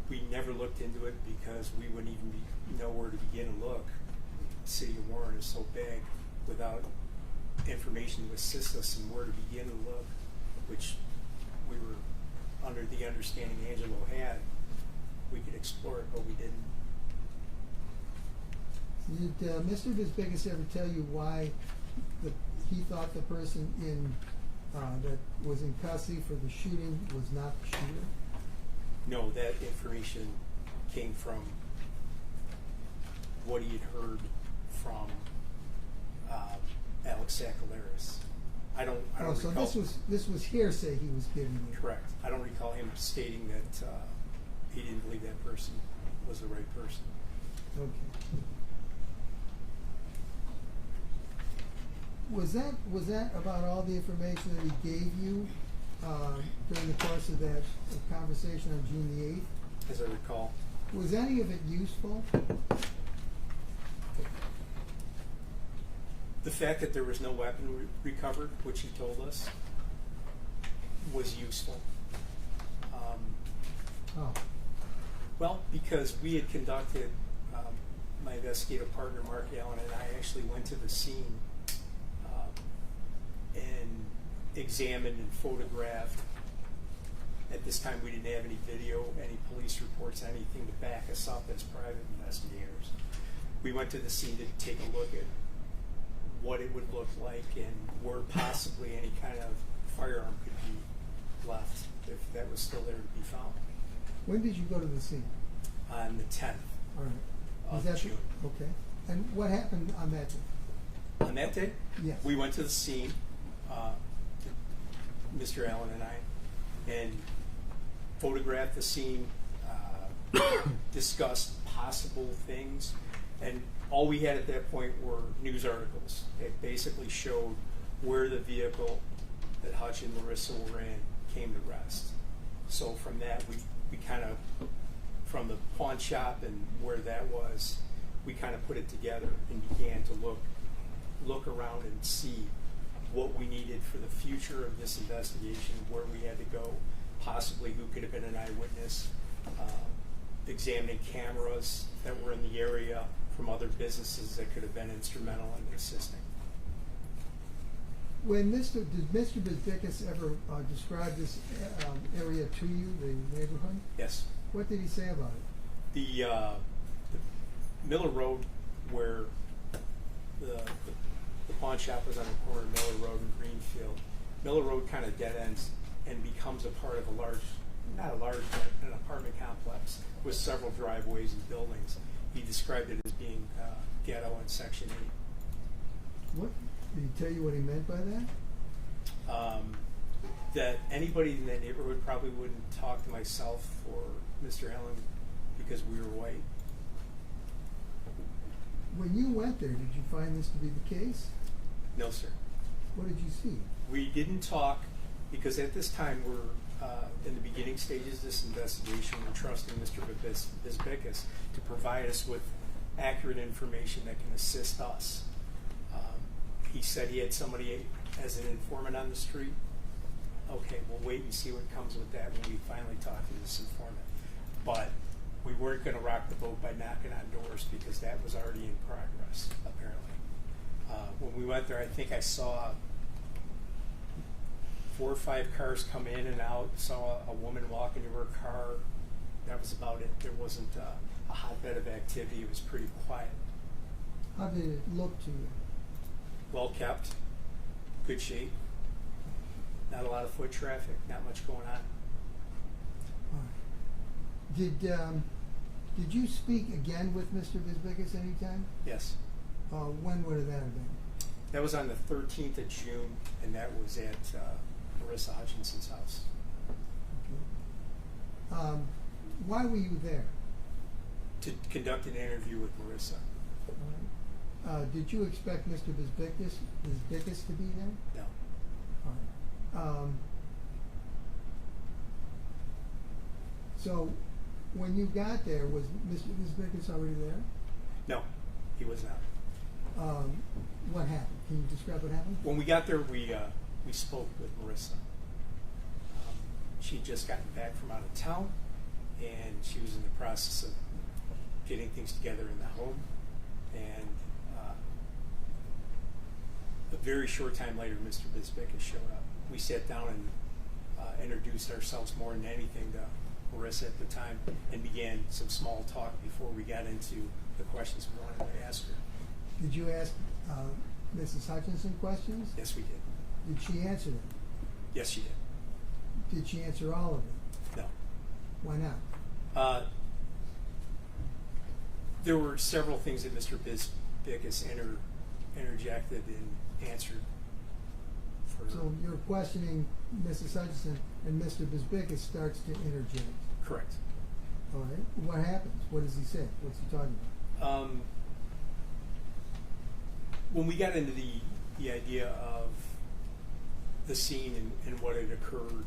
We never looked into it because we wouldn't even know where to begin to look. The city of Warren is so big without information to assist us in where to begin to look, which we were under the understanding Angelo had. We could explore it, but we didn't. Did Mr. Bezbikis ever tell you why he thought the person that was in custody for the shooting was not the shooter? No, that information came from what he had heard from Alex Sakalaris. I don't so recall. this was hearsay he was giving you. Correct. I don't recall him stating that he didn't believe that person was the right person. Okay. Was that about all the information that he gave you during the course of that conversation on June the 8th? As I recall. Was any of it useful? The fact that there was no weapon recovered, which he told us, was useful. Well, because we had conducted, my investigative partner Mark Allen and I actually went to the scene and examined and photographed At this time, we didn't have any video, any police reports, anything to back us up as private investigators. We went to the scene to take a look at what it would look like and where possibly any kind of firearm could be left if that was still there to be found. When did you go to the scene? On the 10th All right. of Was that June. okay? And what happened on that day? On that day, Yes. we went to the scene, Mr. Allen and I, and photographed the scene, discussed possible things, and all we had at that point were news articles. It basically showed where the vehicle that Hutch and Marissa were in came to rest. So from that, we kind of, from the pawn shop and where that was, we kind of put it together and began to look around and see what we needed for the future of this investigation, where we had to go, possibly who could have been an eyewitness, examining cameras that were in the area from other businesses that could have been instrumental in assisting. Did Mr. Bezbikis ever describe this area to you, the neighborhood? Yes. What did he say about it? The Miller Road, where the pawn shop was on the corner of Miller Road and Greenfield. Miller Road kind of dead ends and becomes a part of a large, not a large, but an apartment complex with several driveways and buildings. He described it as being ghetto in Section 8. What did he tell you what he meant by that? That anybody in that neighborhood probably wouldn't talk to myself or Mr. Allen because we were white. When you went there, did you find this to be the case? No, sir. What did you see? We didn't talk because at this time we're in the beginning stages of this investigation. We're trusting Mr. Bezbikis to provide us with accurate information that can assist us. He said he had somebody as an informant on the street. Okay, we'll wait and see what comes with that when we finally talk to this informant. But we weren't going to rock the boat by knocking on doors because that was already in progress, apparently. When we went there, I think I saw 4 or 5 cars come in and out, saw a woman walk into her car. That was about it. There wasn't a hotbed of activity. It was pretty quiet. How did it look to you? Well kept, good shape, not a lot of foot traffic, not much going on. All right. Did you speak again with Mr. Bezbikis anytime? Yes. When would that have been? That was on the 13th of June, and that was at Marissa Hutchinson's house. Okay. Why were you there? To conduct an interview with Marissa. All right. Did you expect Mr. Bezbikis to be there? No. All right. So, when you got there, was Mr. Bezbikis already there? No, he was not. What happened? Can you describe what happened? When we got there, we spoke with Marissa. She'd just gotten back from out of town, and she was in the process of getting things together in the home. And a very short time later, Mr. Bezbikis showed up. We sat down and introduced ourselves more than anything to Marissa at the time, and began some small talk before we got into the questions we wanted to ask her. Did you ask Mrs. Hutchinson questions? Yes, we did. Did she answer them? Yes, she did. Did she answer all of them? No. Why not? There were several things that Mr. Bezbikis interjected and answered. So you're questioning Mrs. Hutchinson, and Mr. Bezbikis starts to interject. Correct. All right. What happens? What does he say? What's he talking about? When we got into the idea of the scene and what had occurred,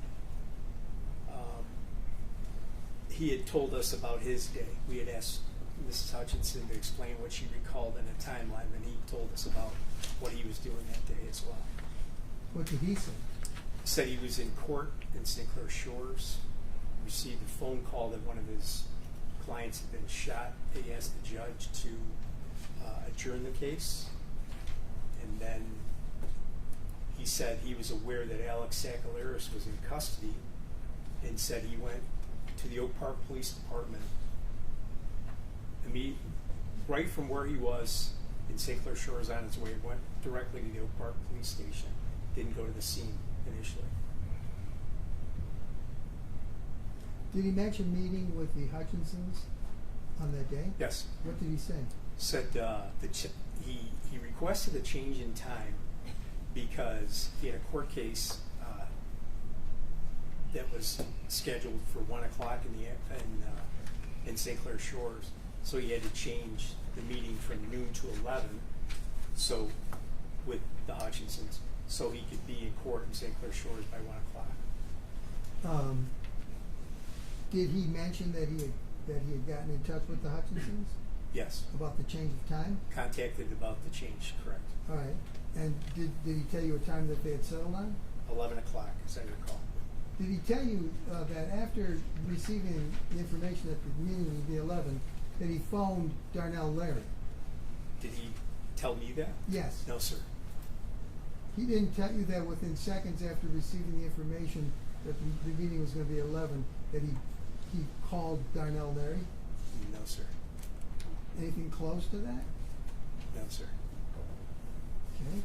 he had told us about his day. We had asked Mrs. Hutchinson to explain what she recalled in a timeline, and he told us about what he was doing that day as well. What did he say? He said he was in court in St. Clair Shores, received a phone call that one of his clients had been shot. He asked the judge to adjourn the case, and then he said he was aware that Alex Sakalaris was in custody, and said he went to the Oak Park Police Department, right from where he was in St. Clair Shores on his way, went directly to the Oak Park Police Station, didn't go to the scene initially. Did he mention meeting with the Hutchinsons on that day? Yes. What did he say? Said he requested a change in time because he had a court case that was scheduled for 1 o'clock in St. Clair Shores, so he had to change the meeting from noon to 11. So with the Hutchinsons, so he could be in court in St. Clair Shores by 1 o'clock. Did he mention that he had gotten in touch with the Hutchinsons? Yes. About the change of time? Contacted about the change, correct. All right. And did he tell you a time that they had settled on? 11 o'clock, as I recall. Did he tell you that after receiving the information that the meeting would be 11, that he phoned Darnell Larry? Did he tell me that? Yes. No, sir. He didn't tell you that within seconds after receiving the information that the meeting was going to be 11, that he called Darnell Larry? No, sir. Anything close to that? No, sir. Okay.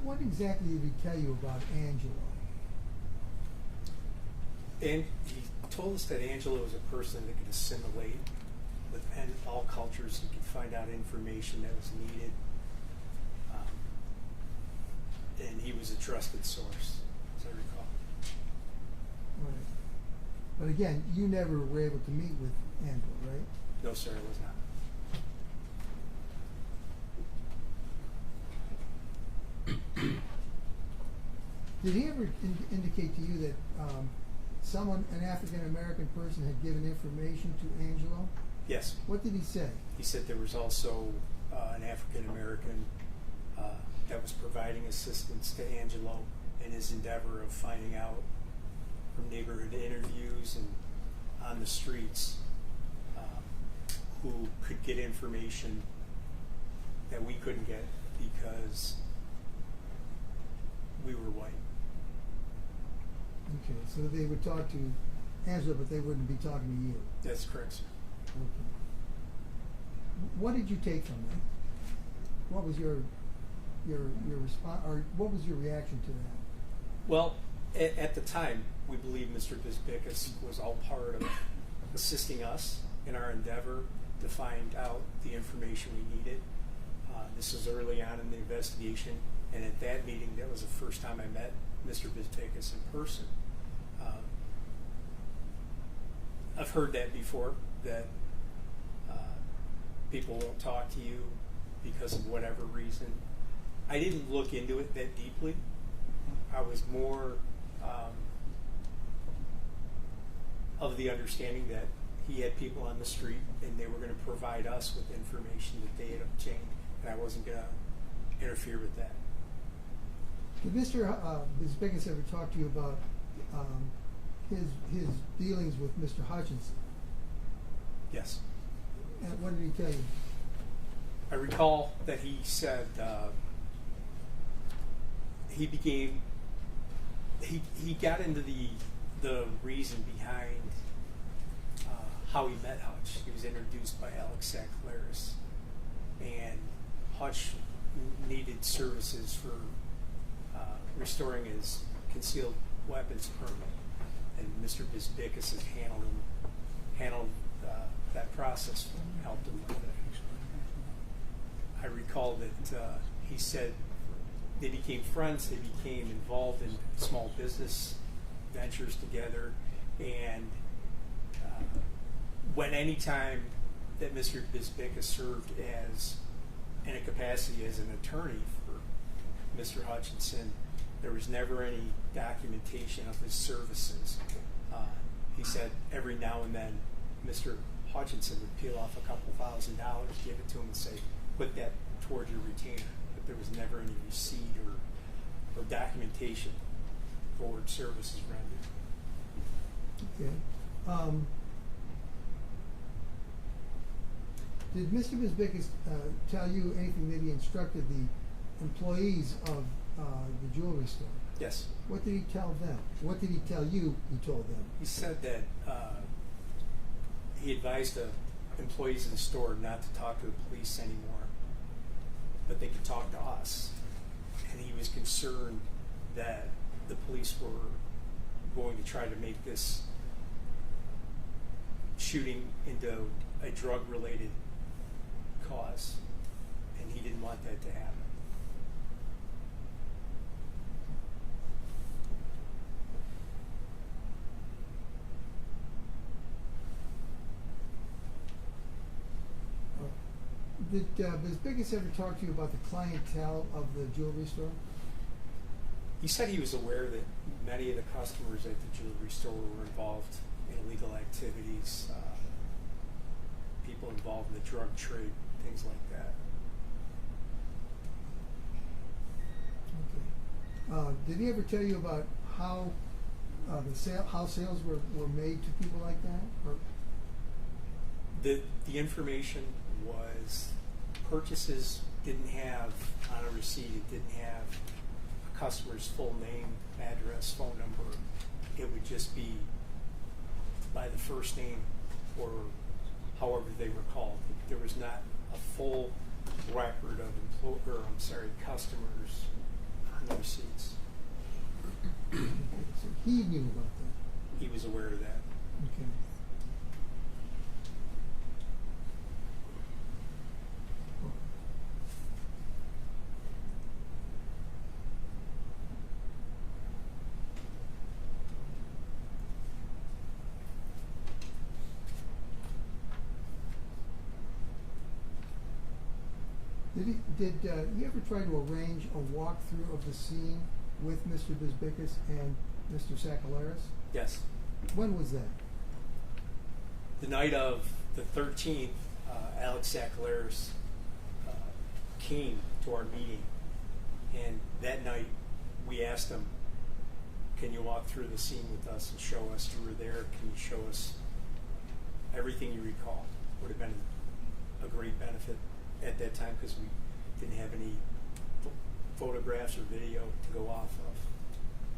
What exactly did he tell you about Angelo? And he told us that Angelo was a person that could assimilate with all cultures. He could find out information that was needed. And he was a trusted source, as I recall. Right. But again, you never were able to meet with Angelo, right? No, sir, it was not. Did he ever indicate to you that an African American person had given information to Angelo? Yes. What did he say? He said there was also an African American that was providing assistance to Angelo in his endeavor of finding out from neighborhood interviews and on the streets who could get information that we couldn't get because we were white. Okay, so they would talk to Angelo, but they wouldn't be talking to you. That's correct, sir. Okay. What did you take from that? What was your response, or what was your reaction to that? Well, at the time, we believed Mr. Bisbickus was all part of assisting us in our endeavor to find out the information we needed. This was early on in the investigation, and at that meeting, that was the first time I met Mr. Bisbickus in person. I've heard that before, that people won't talk to you because of whatever reason. I didn't look into it that deeply. I was more of the understanding that he had people on the street and they were going to provide us with information that they had obtained, and I wasn't going to interfere with that. Did Mr. Bisbickus ever talk to you about his dealings with Mr. Hutchinson? Yes. And what did he tell you? I recall that he said he got into the reason behind how he met Hutch. He was introduced by Alex Sackleris, and Hutch needed services for restoring his concealed weapons permit, and Mr. Bisbickus has handled that process for him, helped him with it. I recall that he said they became friends, they became involved in small business ventures together, and when any time that Mr. Bisbickus served in a capacity as an attorney for Mr. Hutchinson, there was never any documentation of his services. He said every now and then Mr. Hutchinson would peel off a couple $1,000, give it to him, and say, put that toward your retainer. But there was never any receipt or documentation for services rendered. Okay. Did Mr. Bisbickus tell you anything that he instructed the employees of the jewelry store? Yes. What did he tell them? What did he tell you he told them? He said that he advised the employees of the store not to talk to the police anymore, but they could talk to us. And he was concerned that the police were going to try to make this shooting into a drug-related cause, and he didn't want that to happen. Did Bisbickus ever talk to you about the clientele of the jewelry store? He said he was aware that many of the customers at the jewelry store were involved in illegal activities, people involved in the drug trade, things like that. Okay. Did he ever tell you about how how sales were made to people like that? Or? The information was purchases didn't have on a receipt, it didn't have a customer's full name, address, phone number. It would just be by the first name or however they were called. There was not a full record of customers on the receipts. So he knew about that. He was aware of that. Okay. Did he ever try to arrange a walkthrough of the scene with Mr. Bisbickus and Mr. Sakalaris? Yes. When was that? The night of the 13th, Alex Sakalaris came to our meeting, and that night we asked him, can you walk through the scene with us and show us you were there? Can you show us everything you recall? Would have been a great benefit at that time because we didn't have any photographs or video to go off of.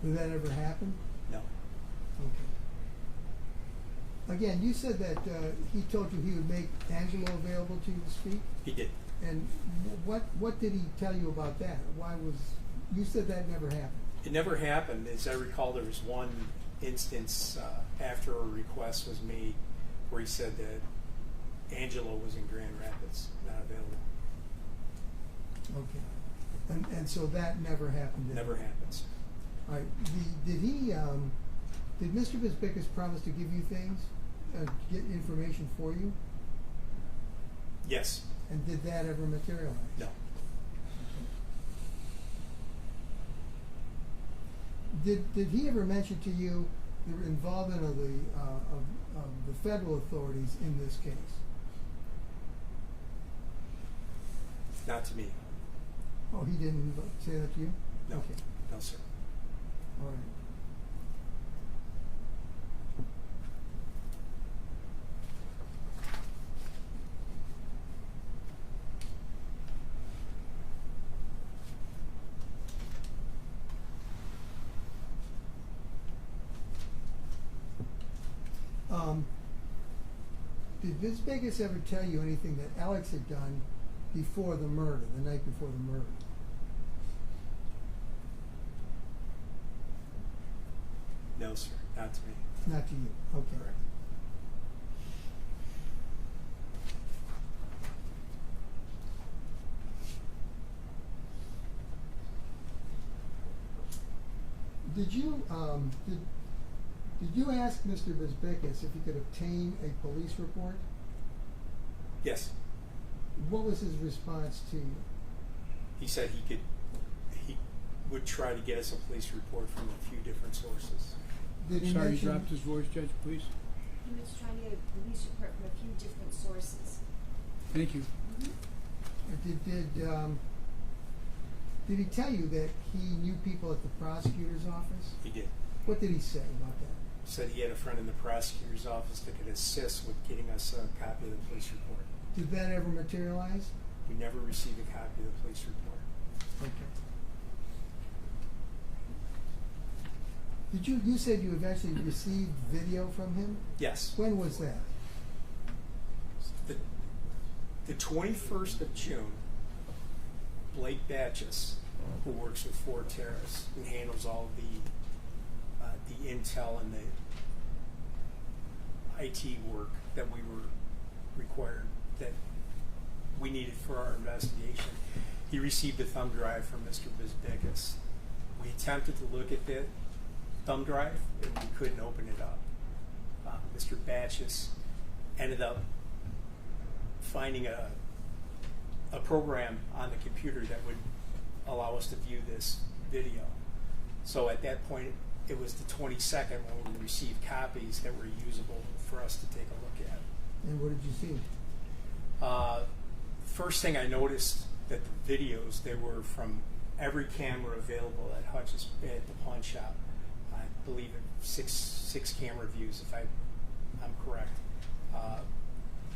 Did that ever happen? No. Okay. Again, you said that he told you he would make Angelo available to you to speak? He did. And what did he tell you about that? You said that never happened? It never happened. As I recall, there was one instance after a request was made where he said that Angelo was in Grand Rapids, not available. Okay. And so that never happened? Never happens. All right. Did Mr. Bisbickus promise to give you things, get information for you? Yes. And did that ever materialize? No. Did he ever mention to you the involvement of the federal authorities in this case? Not to me. Oh, he didn't say that to you? No. Okay. No, sir. All right. Did Bisbickus ever tell you anything that Alex had done before the murder, the night before the murder? No, sir. Not to me. Not to you. Okay. Correct. Did you ask Mr. Bisbickus if he could obtain a police report? Yes. What was his response to you? He said he would try to get us a police report from a few different sources. Did he Sorry, mention, he dropped his voice, Judge, please. he was trying to get a police report from a few different sources. Thank you. Did he tell you that he knew people at the prosecutor's office? He did. What did he say about that? Said he had a friend in the prosecutor's office that could assist with getting us a copy of the police report. Did that ever materialize? We never received a copy of the police report. Okay. You said you eventually received video from him? Yes. When was that? The 21st of June, Blake Batches, who works with Ford Terrace and handles all of the intel and the IT work that we were required, that we needed for our investigation, he received a thumb drive from Mr. Bizbickus. We attempted to look at that thumb drive and we couldn't open it up. Mr. Batches ended up finding a program on the computer that would allow us to view this video. So at that point, it was the 22nd when we received copies that were usable for us to take a look at. And what did you see? First thing I noticed that the videos, they were from every camera available at Hutch's at the pawn shop. I believe it six camera views, if I'm correct.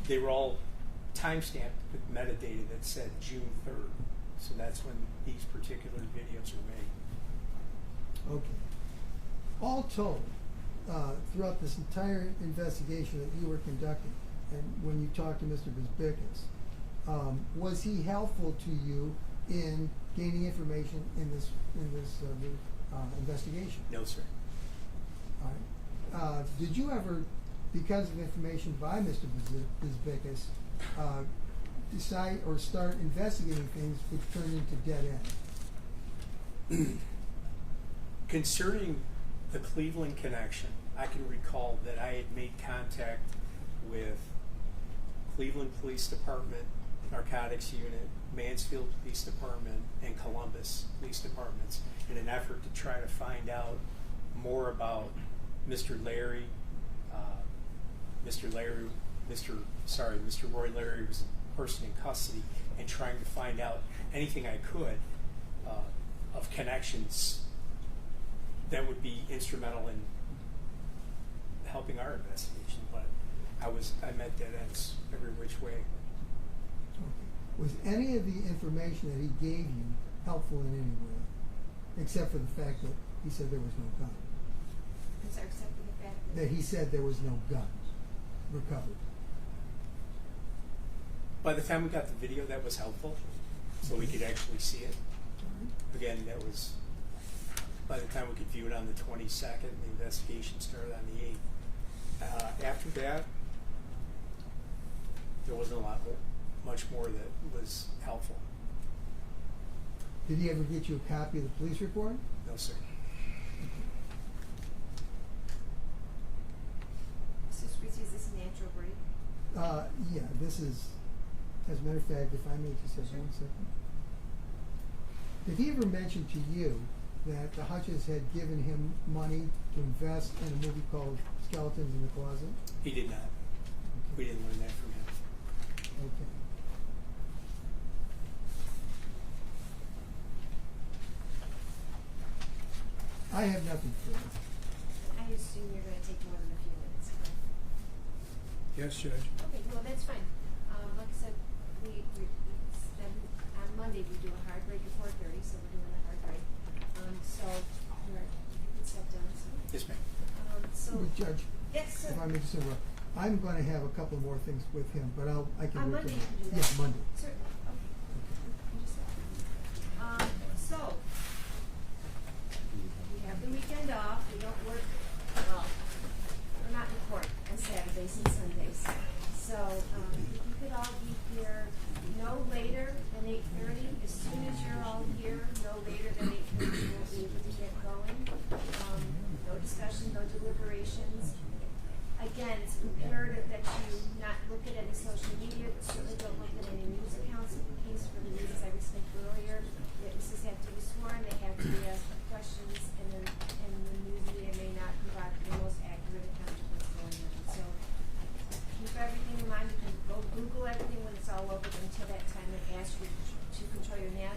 They were all timestamped with metadata that said June 3rd. So that's when these particular videos were made. Okay. All told, throughout this entire investigation that you were conducting, and when you talked to Mr. Bizbickus, was he helpful to you in gaining information in this investigation? No, sir. All right. Did you ever, because of information by Mr. Bizbickus, decide or start investigating things which turned into dead end? Concerning the Cleveland connection, I can recall that I had made contact with Cleveland Police Department, Narcotics Unit, Mansfield Police Department, and Columbus Police Departments in an effort to try to find out more about Mr. Roy Larry was a person in custody, and trying to find out anything I could of connections that would be instrumental in helping our investigation. But I met dead ends every which way. Okay. Was any of the information that he gave you helpful in any way, except for the fact that he said there was no gun? I'm sorry, except for the fact That he said there was no gun recovered. By the time we got the video, that was helpful, so we could actually see it. Again, that was by the time we could view it on the 22nd, the investigation started on the 8th. After that, there wasn't much more that was helpful. Did he ever get you a copy of the police report? No, sir. Mr. Squeezy, is this a natural break? Yeah, this is, as a matter of fact, if I may just have 1 second. Did he ever mention to you that the Hutches had given him money to invest in a movie called Skeletons in the Closet? He did not. Okay. We didn't learn that from him. Okay. I have nothing further. I assume you're going to take more than a few minutes, correct? Yes, Judge. Okay, well, that's fine. Like I said, on Monday we do a hard break at 4:30, so we're doing a hard break. So, you can step down. So. Yes, ma'am. But Judge, Yes, sir. if I may just interrupt, I'm going to have a couple more things with him, but I can On work Monday it you can do out. that? Yeah, Monday. Certainly, okay. So, we have the weekend off, we don't work, well, we're not in court on Saturdays and Sundays. So, if you could all be here no later than 8:30, as soon as you're all here, no later than 8:30, we'll be able to get going. No discussion, no deliberations. Again, it's imperative that you not look at any social media, certainly don't look at any news accounts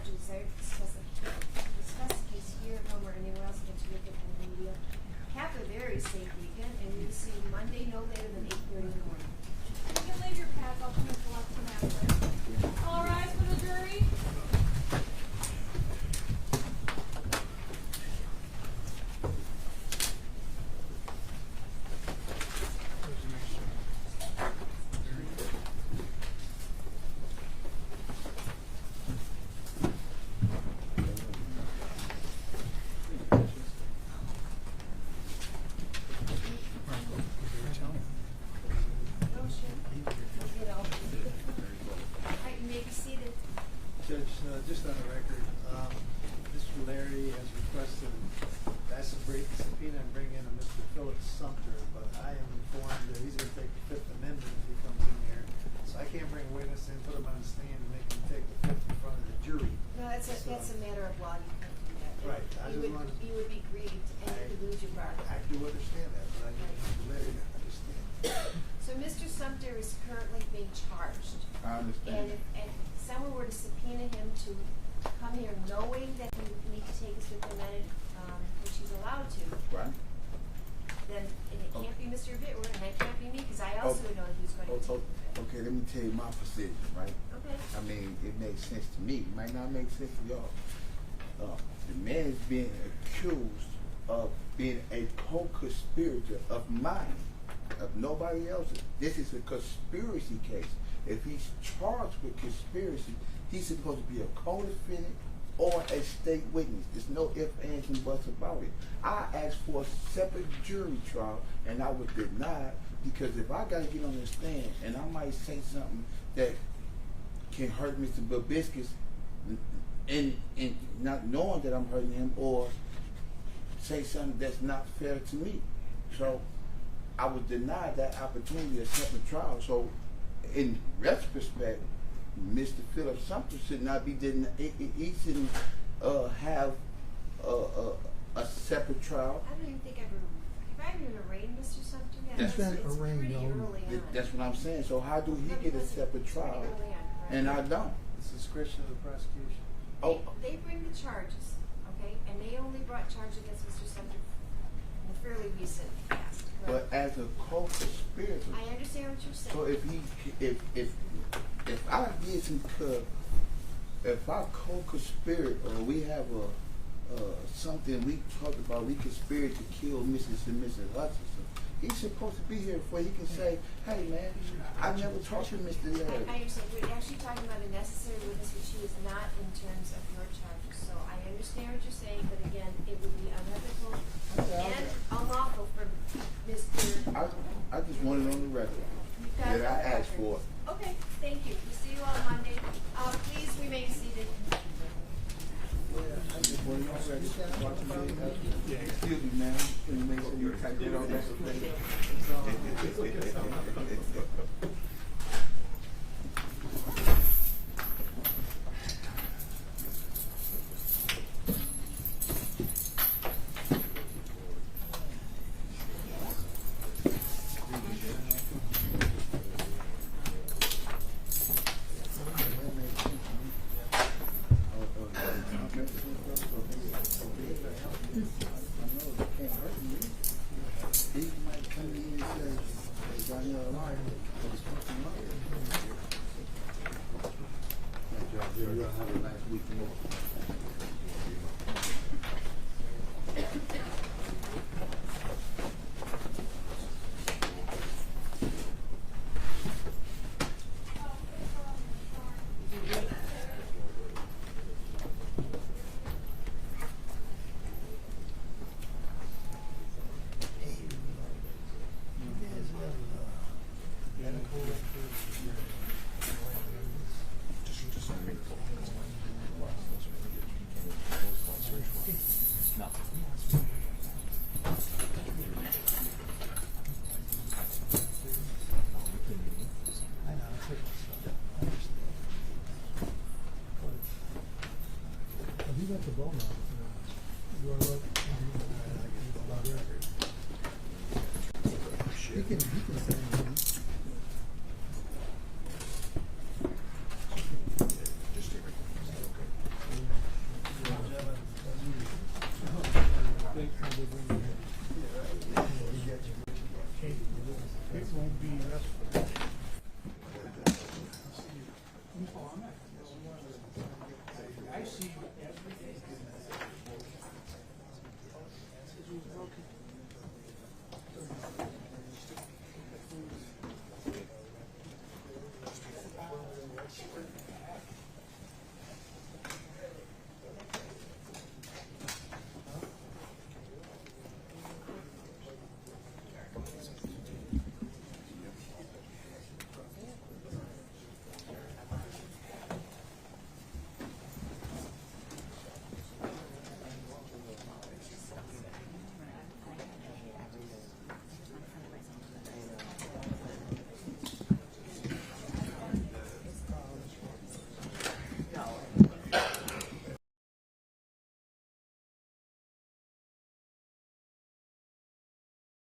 not desire to discuss the case here at home or anywhere else against you in the media. Have a very safe weekend, and we will see you Monday no later than 8:30 in the morning. You can leave your pads. I'll come and collect them after. All rise for the jury. Judge, just on the record, Mr. Larry has requested that subpoena and bring in a Mr. Philip Sumter, but I am informed that he's going to take the Fifth Amendment if he comes in here. So I can't bring a witness in, put him on the stand, and make him take the Fifth in front of the jury. No, that's a matter of law. You can't do that. Right. You would be grieved, and you could lose your bar. I do understand that, but I need Mr. Larry to understand. So Mr. Sumter is currently being charged. I understand. And if someone were to subpoena him to come here knowing that he would need to take his Fifth Amendment, which he's allowed to, Right. then it can't be Mr. Bitwer, and it can't be me, because I also would know he was going to take the Fifth. Okay, let me tell you my position, right? Okay. I mean, it makes sense to me. It might not make sense to y'all. The man is being accused of being a co-conspirator of mine, of nobody else's. This is a conspiracy case. If he's charged with conspiracy, he's supposed to be a co-defendant or a state witness. There's no ifs, ands, and buts about it. I asked for a separate jury trial, and I was denied because if I got to get on the stand and I might say something that can hurt Mr. Babiscus, and not knowing that I'm hurting him, or say something that's not fair to me. So I was denied that opportunity, a separate trial. So in retrospect, Mr. Philip Sumter should not be he shouldn't have a separate trial. I don't even think have I even arraigned Mr. Sumter yet? That's It's been arraigned, pretty no. early on. That's what I'm saying. So how do he get a separate It's pretty trial early on, correct? and I don't? It's discretion of the prosecution. Oh, They bring the charges, okay, and they only brought charges against Mr. Sumter in the fairly recent past, but correct? as a co-conspirator. I understand what you're saying. So if I did some if I co-conspirate or we have something we talked about, we conspired to kill Mrs. and Mrs. Hutchinson, he's supposed to be here before he can say, hey man, I never talked to Mr. Larry. I understand. We're actually talking about a necessary witness, which he is not in terms of your charges. So I understand what you're saying, but again, it would be unethical and unlawful for Mr. I just want it on the record that I asked for. Okay, thank you. We'll see you all Monday. Please remain seated. I just want it on the record. Excuse me, man. Can you make sure you type it on that? You got the ball now. You want to look? He can say anything. It won't be restful. I see everything.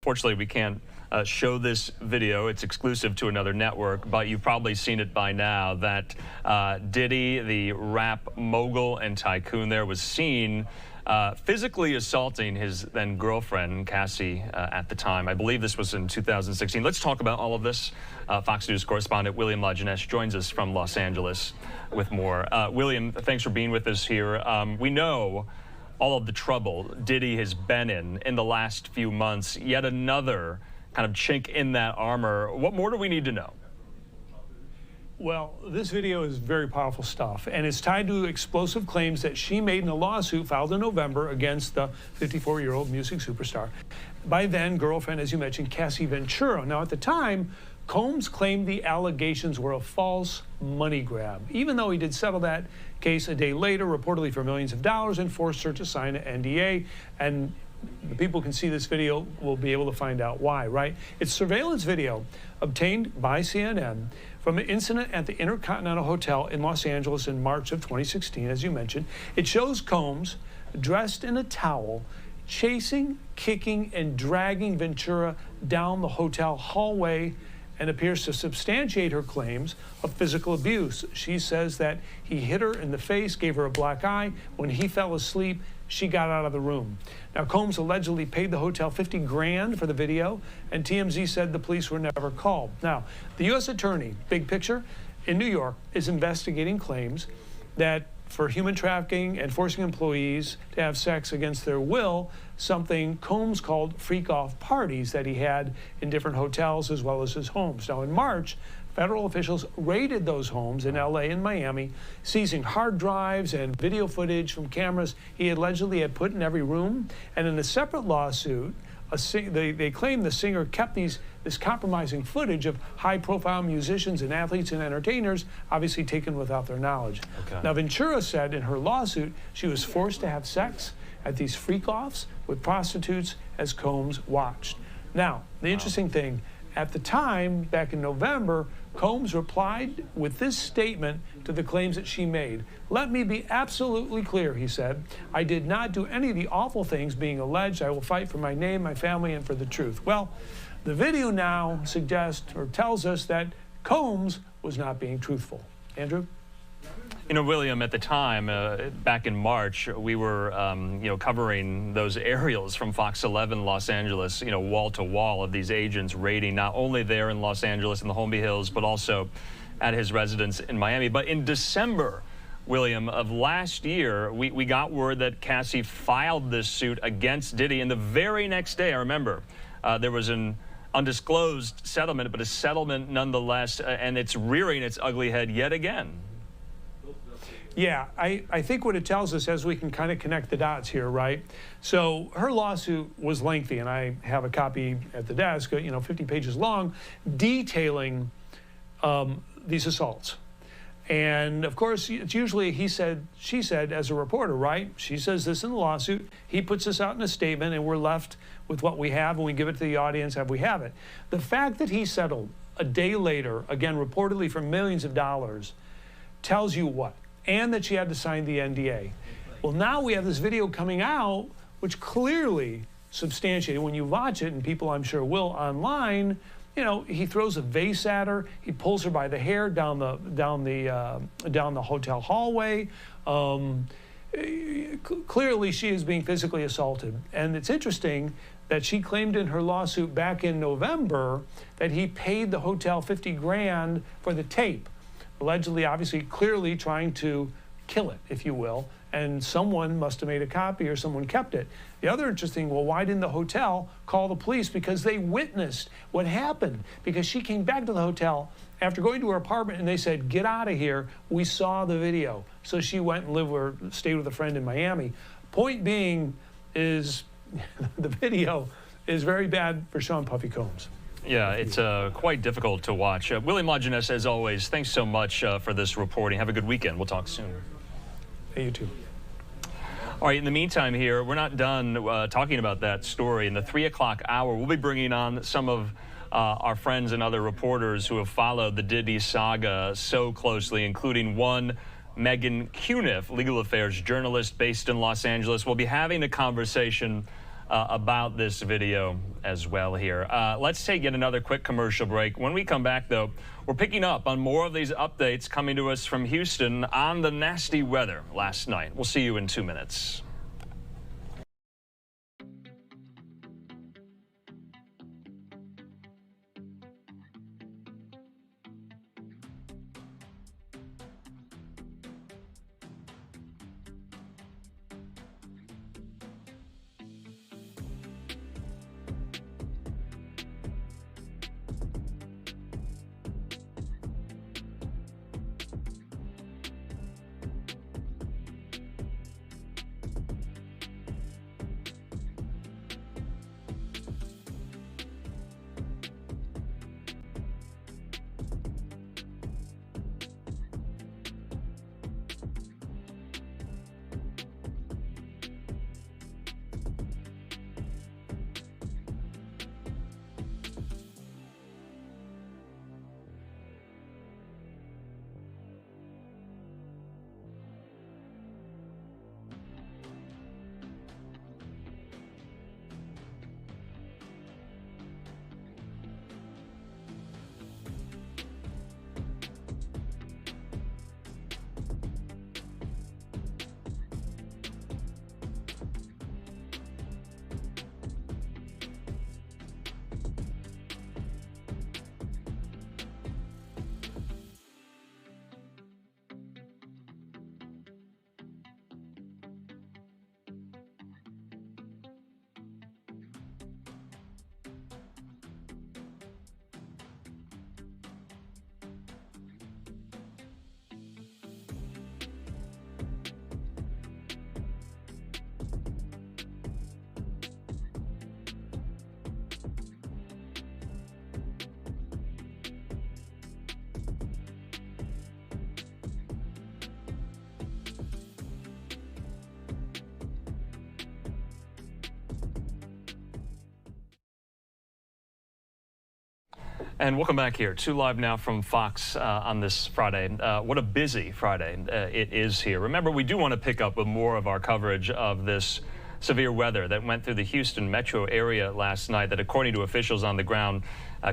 Fortunately, we can't show this video. It's exclusive to another network, but you've probably seen it by now that Diddy, the rap mogul and tycoon there, was seen physically assaulting his then girlfriend, Cassie, at the time. I believe this was in 2016. Let's talk about all of this. Fox News correspondent William Lajeunesse joins us from Los Angeles with more. William, thanks for being with us here. We know all of the trouble Diddy has been in the last few months, yet another kind of chink in that armor. What more do we need to know? Well, this video is very powerful stuff, and it's tied to explosive claims that she made in a lawsuit filed in November against the 54-year-old music superstar. By then, girlfriend, as you mentioned, Cassie Ventura. Now, at the time, Combs claimed the allegations were a false money grab, even though he did settle that case a day later, reportedly for millions of dollars, and forced her to sign an NDA. And the people who can see this video will be able to find out why, right? It's surveillance video obtained by CNN from an incident at the Intercontinental Hotel in Los Angeles in March of 2016, as you mentioned. It shows Combs dressed in a towel, chasing, kicking, and dragging Ventura down the hotel hallway, and appears to substantiate her claims of physical abuse. She says that he hit her in the face, gave her a black eye. When he fell asleep, she got out of the room. Now, Combs allegedly paid the hotel $50 grand for the video, and TMZ said the police were never called. Now, the U.S. Attorney, big picture, in New York is investigating claims that for human trafficking and forcing employees to have sex against their will, something Combs called freak-off parties that he had in different hotels as well as his homes. Now, in March, federal officials raided those homes in L.A. and Miami, seizing hard drives and video footage from cameras he allegedly had put in every room. And in a separate lawsuit, they claim the singer kept this compromising footage of high-profile musicians and athletes and entertainers, obviously taken without their knowledge. Okay. Now, Ventura said in her lawsuit she was forced to have sex at these freak-offs with prostitutes as Combs watched. Now, the interesting thing, at the time, back in November, Combs replied with this statement to the claims that she made. "Let me be absolutely clear," he said. "I did not do any of the awful things being alleged. I will fight for my name, my family, and for the truth." Well, the video now suggests or tells us that Combs was not being truthful. Andrew? You know, William, at the time, back in March, we were, covering those aerials from Fox 11 Los Angeles, wall to wall of these agents raiding not only there in Los Angeles in the Holmby Hills, but also at his residence in Miami. But in December, William, of last year, we got word that Cassie filed this suit against Diddy. And the very next day, I remember, there was an undisclosed settlement, but a settlement nonetheless, and it's rearing its ugly head yet again. Yeah, I think what it tells us, as we can kind of connect the dots here, right? So her lawsuit was lengthy, and I have a copy at the desk, 50 pages long, detailing these assaults. And of course, it's usually he said, she said as a reporter, right? She says this in the lawsuit, he puts this out in a statement, and we're left with what we have, and we give it to the audience as we have it. The fact that he settled a day later, again, reportedly for millions of dollars, tells you what? And that she had to sign the NDA. Well, now we have this video coming out, which clearly substantiated. When you watch it, and people I'm sure will online, he throws a vase at her. He pulls her by the hair down the hotel hallway. Clearly, she is being physically assaulted. And it's interesting that she claimed in her lawsuit back in November that he paid the hotel 50 grand for the tape, allegedly, obviously, clearly trying to kill it, if you will, and someone must have made a copy or someone kept it. The other interesting, well, why didn't the hotel call the police? Because they witnessed what happened, because she came back to the hotel after going to her apartment and they said, get out of here, we saw the video. So she went and lived or stayed with a friend in Miami. Point being is the video is very bad for Sean Puffy Combs. Yeah, it's quite difficult to watch. William Lajeunesse, as always, thanks so much for this reporting. Have a good weekend. We'll talk soon. Hey, you too. All right, in the meantime here, we're not done talking about that story. In the 3 o'clock hour, we'll be bringing on some of our friends and other reporters who have followed the Diddy saga so closely, including one Megan Cuniff, legal affairs journalist based in Los Angeles. We'll be having a conversation about this video as well here. Let's take yet another quick commercial break. When we come back, though, we're picking up on more of these updates coming to us from Houston on the nasty weather last night. We'll see you in 2 minutes. And welcome back here to Live Now from Fox on this Friday. What a busy Friday it is here. Remember, we do want to pick up with more of our coverage of this severe weather that went through the Houston metro area last night that, according to officials on the ground,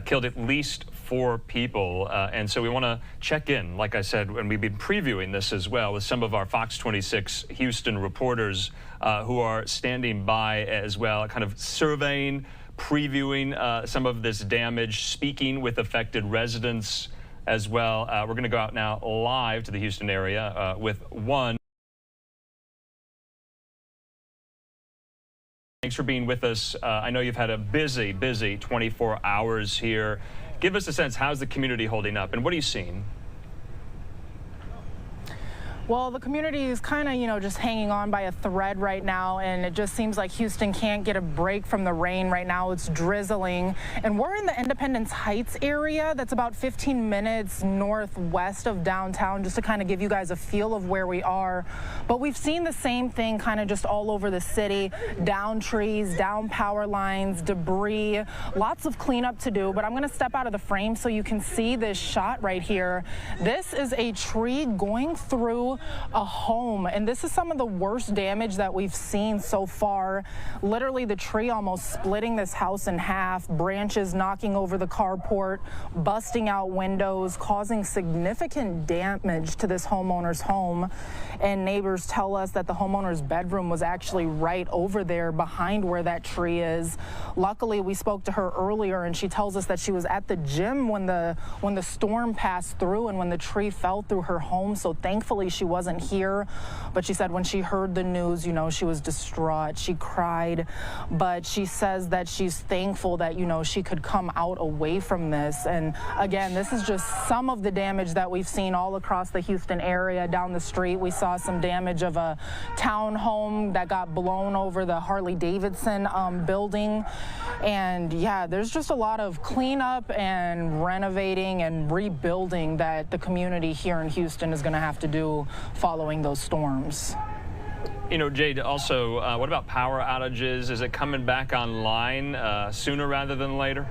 killed at least 4 people. And so we want to check in, like I said, and we've been previewing this as well with some of our Fox 26 Houston reporters who are standing by as well, kind of surveying, previewing some of this damage, speaking with affected residents as well. We're going to go out now live to the Houston area with one. Thanks for being with us. I know you've had a busy 24 hours here. Give us a sense, how's the community holding up and what are you seeing? Well, the community is kind of, just hanging on by a thread right now, and it just seems like Houston can't get a break from the rain right now. It's drizzling, and we're in the Independence Heights area. That's about 15 minutes northwest of downtown, just to kind of give you guys a feel of where we are. But we've seen the same thing kind of just all over the city. Down trees, down power lines, debris, lots of cleanup to do. But I'm going to step out of the frame so you can see this shot right here. This is a tree going through through a home, and this is some of the worst damage that we've seen so far. Literally the tree almost splitting this house in half, branches knocking over the carport, busting out windows, causing significant damage to this homeowner's home. And neighbors tell us that the homeowner's bedroom was actually right over there behind where that tree is. Luckily, we spoke to her earlier, and she tells us that she was at the gym when the storm passed through and when the tree fell through her home, so thankfully she wasn't here. But she said when she heard the news, you know, she was distraught. She cried, but she says that she's thankful that, you know, she could come out away from this. And again, this is just some of the damage that we've seen all across the Houston area. Down the street, we saw some damage of a townhome that got blown over the Harley-Davidson building. And yeah, there's just a lot of cleanup and renovating and rebuilding that the community here in Houston is going to have to do following those storms. You know, Jade, also, what about power outages? Is it coming back online sooner rather than later?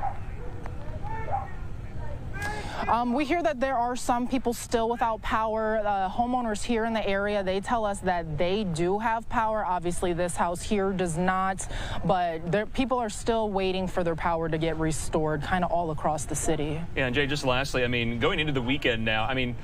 We hear that there are some people still without power. Homeowners here in the area, they tell us that they do have power. Obviously, this house here does not, but people are still waiting for their power to get restored kind of all across the city. Yeah, and Jay, just lastly, I mean, going into the weekend now, I mean,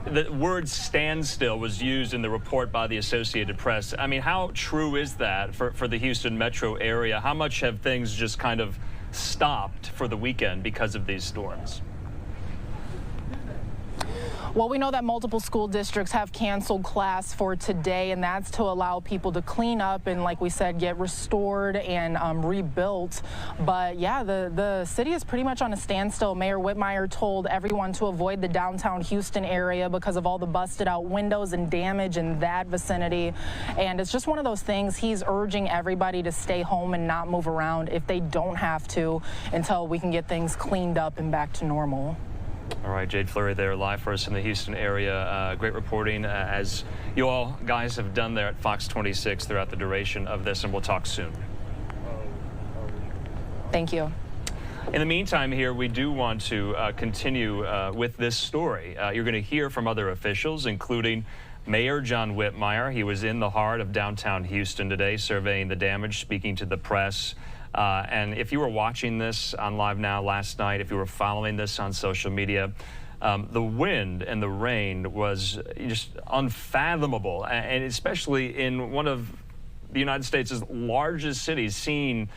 the word standstill was used in the report by the Associated Press. I mean, how true is that for the Houston metro area? How much have things just kind of stopped for the weekend because of these storms? Well, we know that multiple school districts have canceled class for today, and that's to allow people to clean up and, like we said, get restored and rebuilt. But yeah, the city is pretty much on a standstill. Mayor Whitmire told everyone to avoid the downtown Houston area because of all the busted out windows and damage in that vicinity. And it's just one of those things. He's urging everybody to stay home and not move around if they don't have to until we can get things cleaned up and back to normal. All right, Jade Fleury there live for us in the Houston area. Great reporting, as you all guys have done there at Fox 26 throughout the duration of this, and we'll talk soon. Thank you. In the meantime here, we do want to continue with this story. You're going to hear from other officials, including Mayor John Whitmire. He was in the heart of downtown Houston today, surveying the damage, speaking to the press. And if you were watching this on Live Now last night, if you were following this on social media, the wind and the rain was just unfathomable, and especially in one of the United States' largest cities, seeing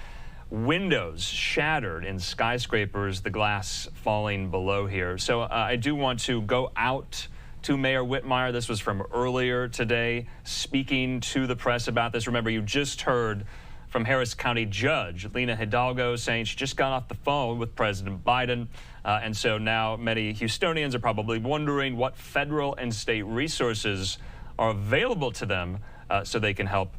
windows shattered in skyscrapers, the glass falling below here. So I do want to go out to Mayor Whitmire. This was from earlier today, speaking to the press about this. Remember, you just heard from Harris County Judge Lena Hidalgo saying she just got off the phone with President Biden. And so now many Houstonians are probably wondering what federal and state resources are available to them so they can help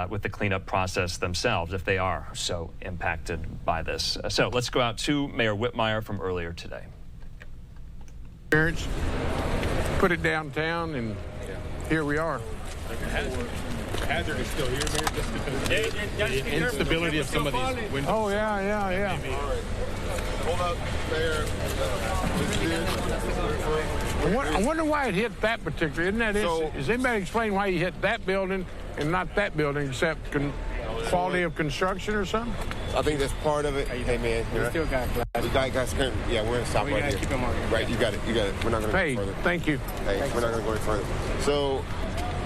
with the cleanup process themselves if they are so impacted by this. So let's go out to Mayor Whitmire from earlier today. Put it downtown, and here we are. Hazard is still here, Mayor, just because the instability of some of these windows. Oh, yeah. Hold up, Mayor. I wonder why it hit that particular. Isn't that interesting? Does anybody explain why you hit that building and not that building, except quality of construction or something? I think that's part of it. Hey, man. We still got glass. We got guys. Yeah, we're going to stop right here. Keep them on. Right, you got it. We're not going to go further. Thank you. Hey, we're not going to go any further. So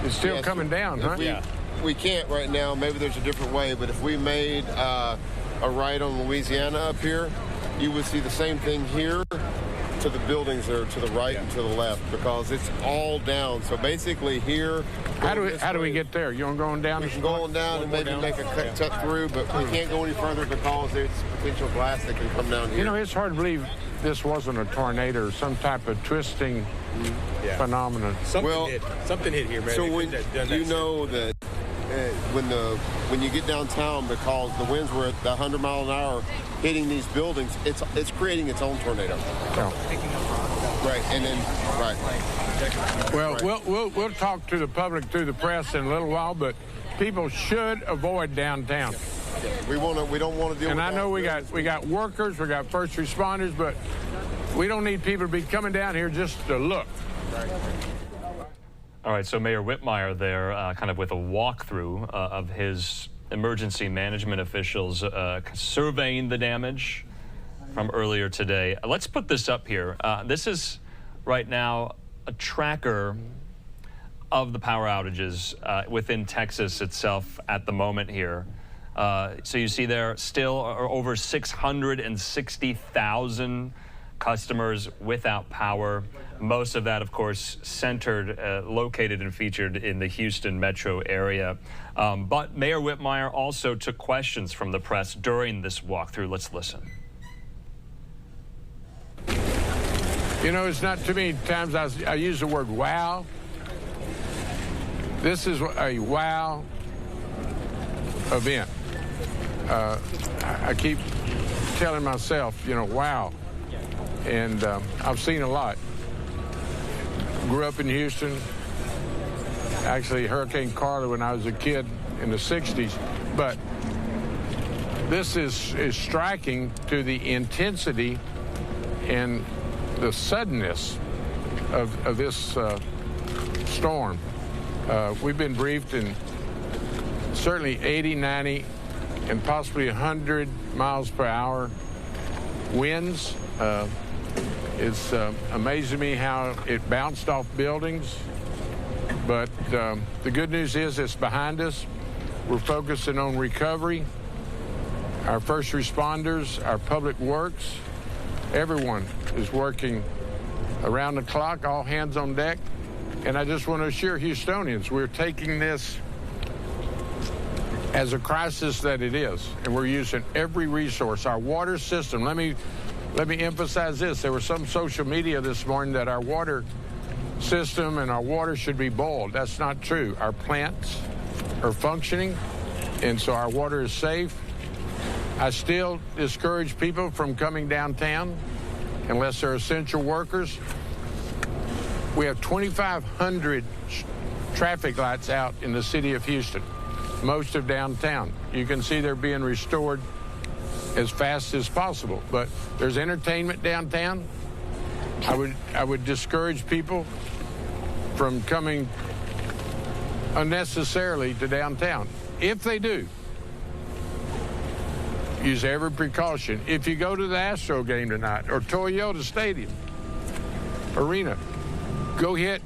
it's still coming down, huh? We can't right now. Maybe there's a different way, but if we made a right on Louisiana up here, you would see the same thing here to the buildings that are to the right and to the left, because it's all down. So basically here, how do we get there? You want going down? We can go on down and maybe make a cut through, but we can't go any further because there's potential glass that can come down here. You know, it's hard to believe this wasn't a tornado or some type of twisting phenomenon. Something hit here, man. So you know that when you get downtown, because the winds were at 100 miles an hour hitting these buildings, it's creating its own tornado. Right, and then Well, we'll talk to the public through the press in a little while, but people should avoid downtown. We don't want to deal with that. And I know we got workers, we got first responders, but we don't need people to be coming down here just to look. All right, so Mayor Whitmire there, kind of with a walkthrough of his emergency management officials surveying the damage from earlier today. Let's put this up here. This is right now a tracker of the power outages within Texas itself at the moment here. So you see there still are over 660,000 customers without power. Most of that, of course, centered, located and featured in the Houston metro area. But Mayor Whitmire also took questions from the press during this walkthrough. Let's listen. You know, it's not too many times I use the word wow. This is a wow event. I keep telling myself, you know, wow. And I've seen a lot. Grew up in Houston. Actually, Hurricane Carla when I was a kid in the 60s. But this is striking to the intensity and the suddenness of this storm. We've been briefed in certainly 80, 90, and possibly 100 miles per hour winds. It's amazing me how it bounced off buildings. But the good news is it's behind us. We're focusing on recovery. Our first responders, our public works, everyone is working around the clock, all hands on deck. And I just want to assure Houstonians, we're taking this as a crisis that it is, and we're using every resource. Our water system, let me emphasize this. There was some social media this morning that our water system and our water should be boiled. That's not true. Our plants are functioning, and so our water is safe. I still discourage people from coming downtown unless they're essential workers. We have 2,500 traffic lights out in the city of Houston, most of downtown. You can see they're being restored as fast as possible. But there's entertainment downtown. I would discourage people from coming unnecessarily to downtown. If they do, use every precaution. If you go to the Astro game tonight or Toyota Stadium Arena, go hit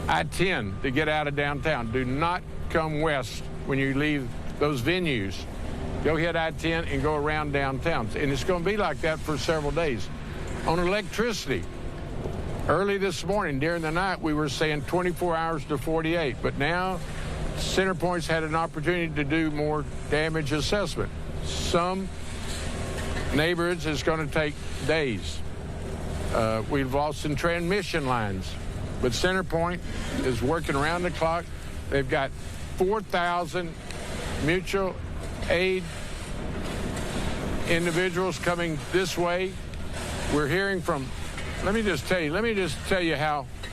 I-10 to get out of downtown. Do not come west when you leave those venues. Go hit I-10 and go around downtown. And it's going to be like that for several days. On electricity, early this morning during the night, we were saying 24 hours to 48. But now, CenterPoint's had an opportunity to do more damage assessment. Some neighborhoods it's going to take days. We've lost some transmission lines. But CenterPoint is working around the clock. They've got 4,000 mutual aid individuals coming this way. We're hearing from, let me just tell you how